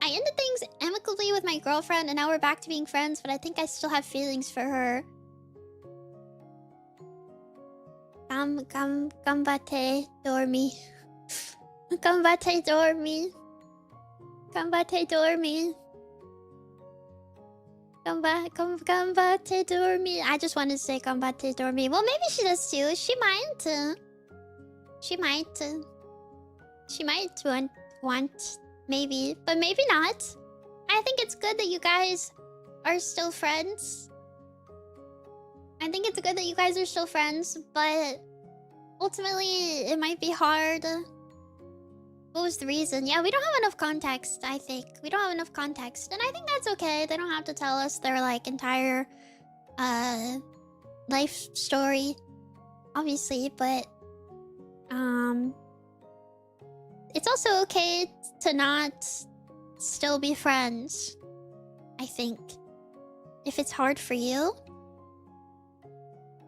I ended things amicably with my girlfriend, and now we're back to being friends, but I think I still have feelings for her. Gambate, Dormie. Gambate, Dormie. Gambate, Dormie. Gambate, Dormie. I just want to say Gambate, Dormie. Well, maybe she does too. She might. She might. She might want, maybe, but maybe not. I think it's good that you guys are still friends. I think it's good that you guys are still friends, but ultimately it might be hard. What was the reason? Yeah, we don't have enough context, I think. We don't have enough context, and I think that's okay. They don't have to tell us their, like, entire life story, obviously, but it's also okay to not still be friends, I think. If it's hard for you,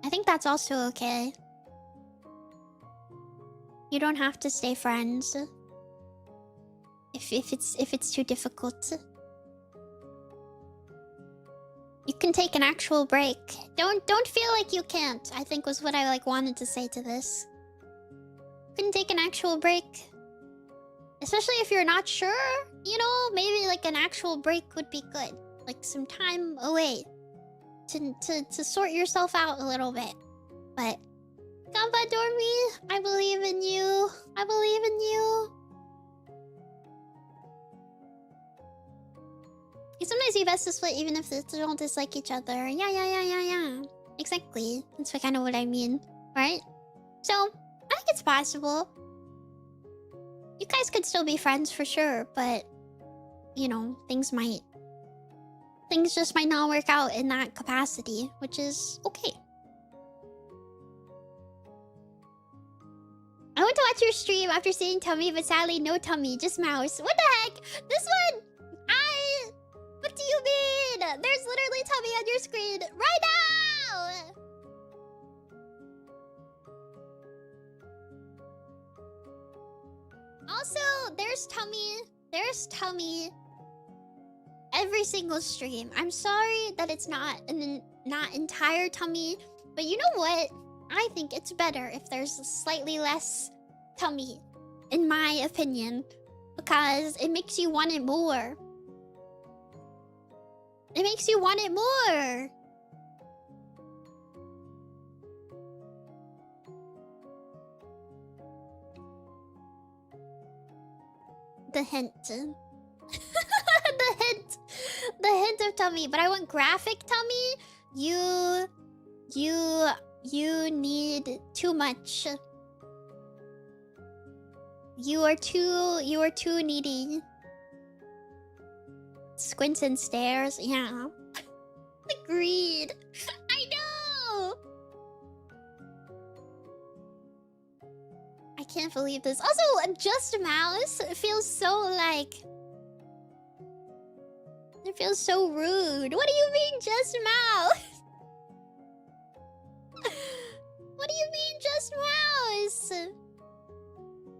I think that's also okay. You don't have to stay friends if it's too difficult. You can take an actual break. Don't feel like you can't, I think was what I like wanted to say to this. You can take an actual break. Especially if you're not sure, you know, maybe like an actual break would be good. Like some time away to sort yourself out a little bit. But Gamba Dormie, I believe in you. I believe in you. Sometimes you best to split even if they don't dislike each other. Yeah. Exactly. That's kind of what I mean, right? So, I think it's possible. You guys could still be friends for sure, but, you know, things just might not work out in that capacity, which is okay. I went to watch your stream after seeing tummy, but sadly no tummy, just mouse. What the heck? This one, what do you mean? There's literally tummy on your screen right now! Also, there's tummy every single stream. I'm sorry that it's not entire tummy, but you know what? I think it's better if there's slightly less tummy, in my opinion, because it makes you want it more. It makes you want it more. The hint. The hint of tummy, but I want graphic tummy. You need too much. You are too needy. Squints and stares, yeah. Agreed. I know. I can't believe this. Also, just a mouse feels so like... It feels so rude. What do you mean, just a mouse? What do you mean, just mouse?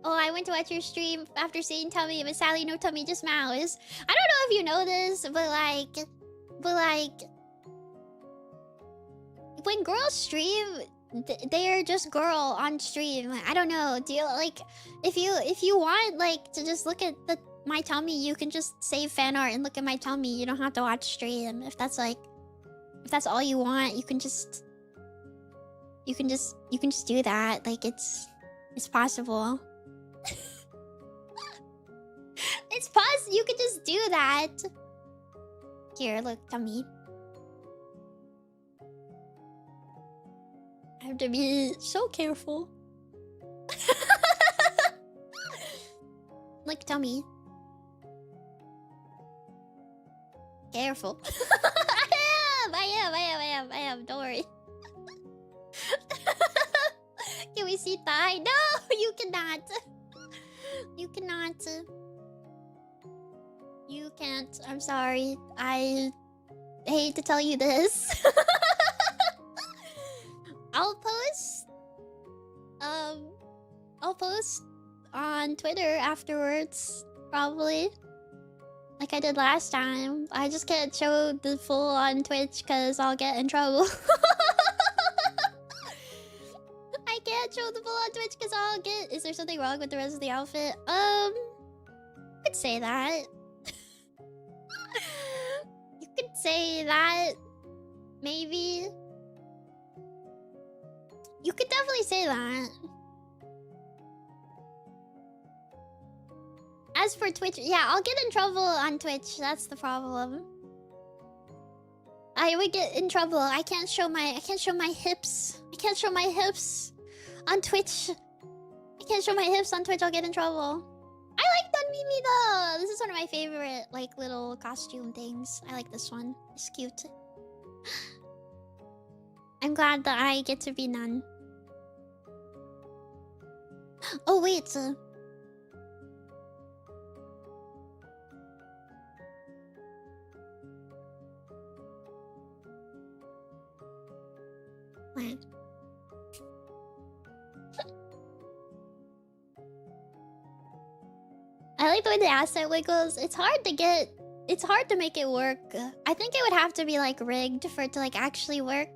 Oh, I went to watch your stream after seeing Tummy, but sadly no tummy, just mouse. I don't know if you know this, but like... When girls stream, they are just girl on stream. I don't know. Do you like... If you want, like, to just look at my tummy, you can just save fan art and look at my tummy. You don't have to watch stream. If that's like... If that's all you want, you can just do that. Like, it's possible. It's possible. You could just do that. Here, look, tummy. I have to be so careful. Look, tummy. Careful. I am. Don't worry. Can we see thigh? No, you cannot. You cannot. You can't. I'm sorry. I hate to tell you this. I'll post on Twitter afterwards, probably. Like I did last time. I just can't show the full on Twitch because I'll get in trouble. I can't show the full on Twitch because I'll get... Is there something wrong with the rest of the outfit? I could say that. You could say that. Maybe. You could definitely say that. As for Twitch, yeah, I'll get in trouble on Twitch. That's the problem. I would get in trouble. I can't show my hips. I can't show my hips on Twitch. I can't show my hips on Twitch. I'll get in trouble. I like Nunmimi though. This is one of my favorite like little costume things. I like this one. It's cute. I'm glad that I get to be Nun. Oh wait. What? I like the way the asset wiggles. It's hard to make it work. I think it would have to be like rigged for it to like actually work.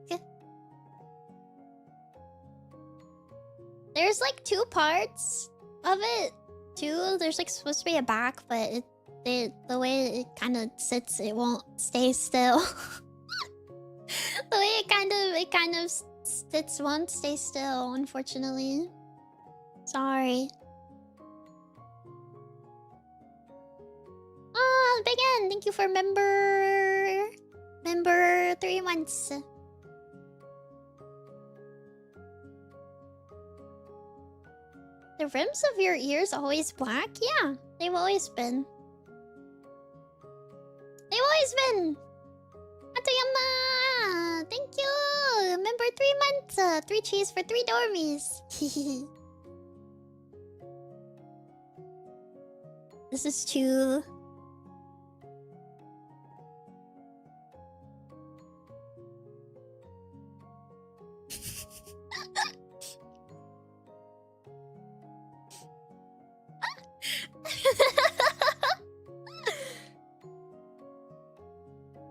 There's like two parts of it too. There's like supposed to be a back, but the way it kind of sits, it won't stay still. The way it kind of sits won't stay still, unfortunately. Sorry. Oh, Big N, thank you for member 3 months. The rims of your ears always black? Yeah, they've always been. They've always been. Atayama! Thank you! Member 3 months! 3 cheese for 3 dormies. This is too...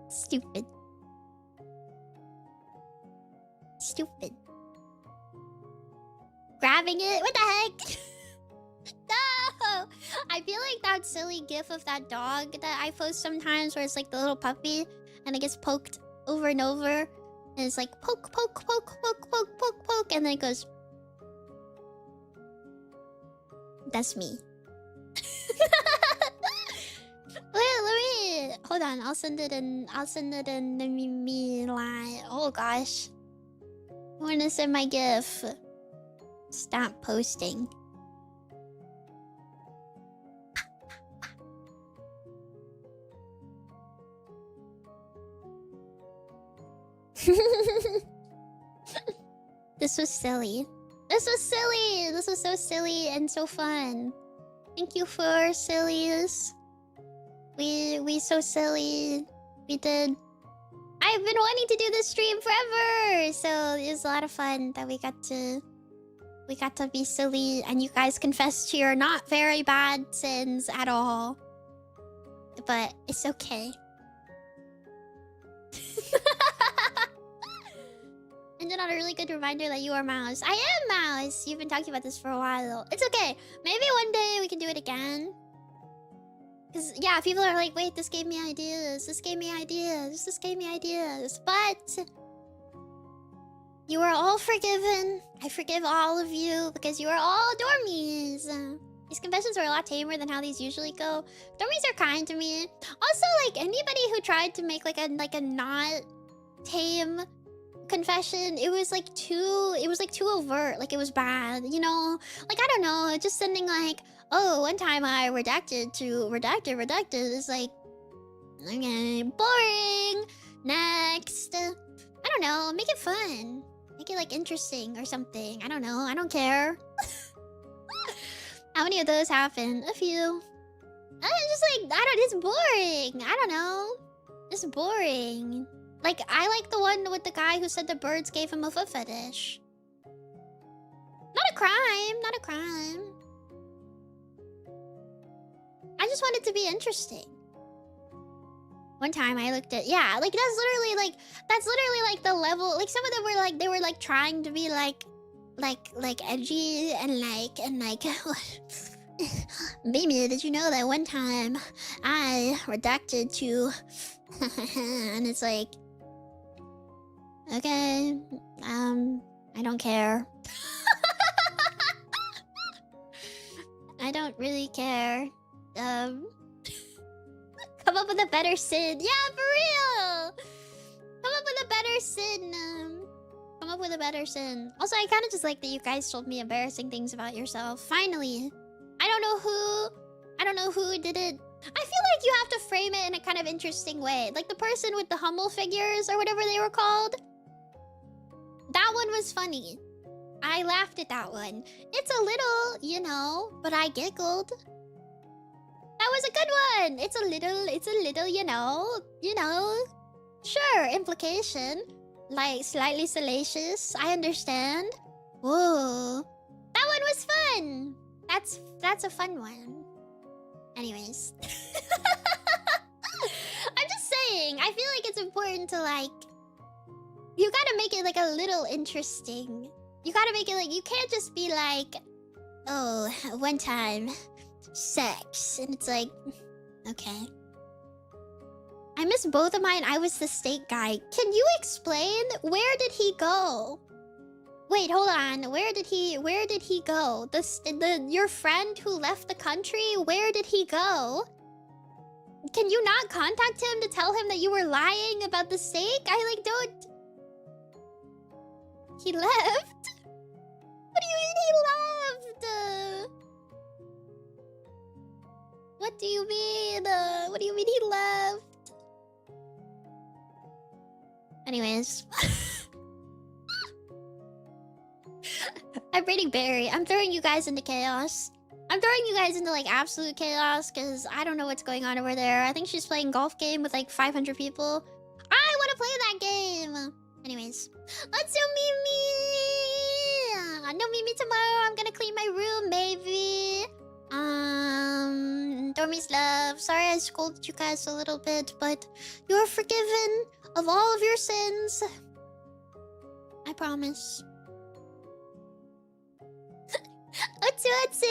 Stupid. Stupid. Grabbing it? What the heck? No! I feel like that silly gif of that dog that I post sometimes where it's like the little puppy and it gets poked over and over. And it's like poke, poke, poke, poke, poke, poke, poke. And then it goes... That's me. Let me... Hold on, I'll send it in the Nemimi line. Oh gosh. I wanna send my gif. Stop posting. This was silly. This was silly. This was so silly and so fun. Thank you for sillies. We so silly. We did. I've been wanting to do this stream forever, so it was a lot of fun that we got to be silly, and you guys confessed to your not very bad sins at all. But it's okay. And then on a really good reminder that you are Mouse. I am Mouse! You've been talking about this for a while. It's okay. Maybe one day we can do it again. Because, yeah, people are like, wait, this gave me ideas. This gave me ideas. This gave me ideas. But you are all forgiven. I forgive all of you because you are all dormies. These confessions are a lot tamer than how these usually go. Dormies are kind to me. Also, like, anybody who tried to make like a not tame confession, it was like too overt. Like, it was bad, you know? Like, I don't know, just sending like, oh, one time I redacted is like, okay, boring. Next. I don't know, make it fun. Make it like interesting or something. I don't know, I don't care. How many of those happen? A few. Just like, it's boring. I don't know. It's boring. Like, I like the one with the guy who said the birds gave him a foot fetish. Not a crime, not a crime. I just want it to be interesting. One time I looked at, yeah, like that's literally like the level, like some of them were like, they were like trying to be like edgy and like, Mimi, did you know that one time I redacted to, and it's like, okay, I don't care. I don't really care. Come up with a better sin. Yeah, for real! Come up with a better sin. Come up with a better sin. Also, I kind of just like that you guys told me embarrassing things about yourself. Finally. I don't know who did it. I feel like you have to frame it in a kind of interesting way. Like the person with the Hummel figures or whatever they were called. That one was funny. I laughed at that one. It's a little, you know, but I giggled. That was a good one. It's a little, you know. Sure, implication. Like, slightly salacious. I understand. Whoa. That one was fun. That's a fun one. Anyways. I'm just saying, I feel like it's important to, like... You gotta make it, like, a little interesting. You gotta make it, like, you can't just be like... Oh, one time... sex. And it's like... Okay. I missed both of mine. I was the steak guy. Can you explain? Where did he go? Wait, hold on. Where did he go? Your friend who left the country? Where did he go? Can you not contact him to tell him that you were lying about the steak? I like don't... He left? What do you mean he left? What do you mean? What do you mean he left? Anyways. I'm rating Barry. I'm throwing you guys into chaos. I'm throwing you guys into, like, absolute chaos, because I don't know what's going on over there. I think she's playing golf game with, like, 500 people. I want to play that game! Anyways. Let's do Mimi! No Mimi tomorrow. I'm gonna clean my room, baby. Dormie's love. Sorry I scolded you guys a little bit, but you are forgiven of all of your sins. I promise. Otsu Otsu!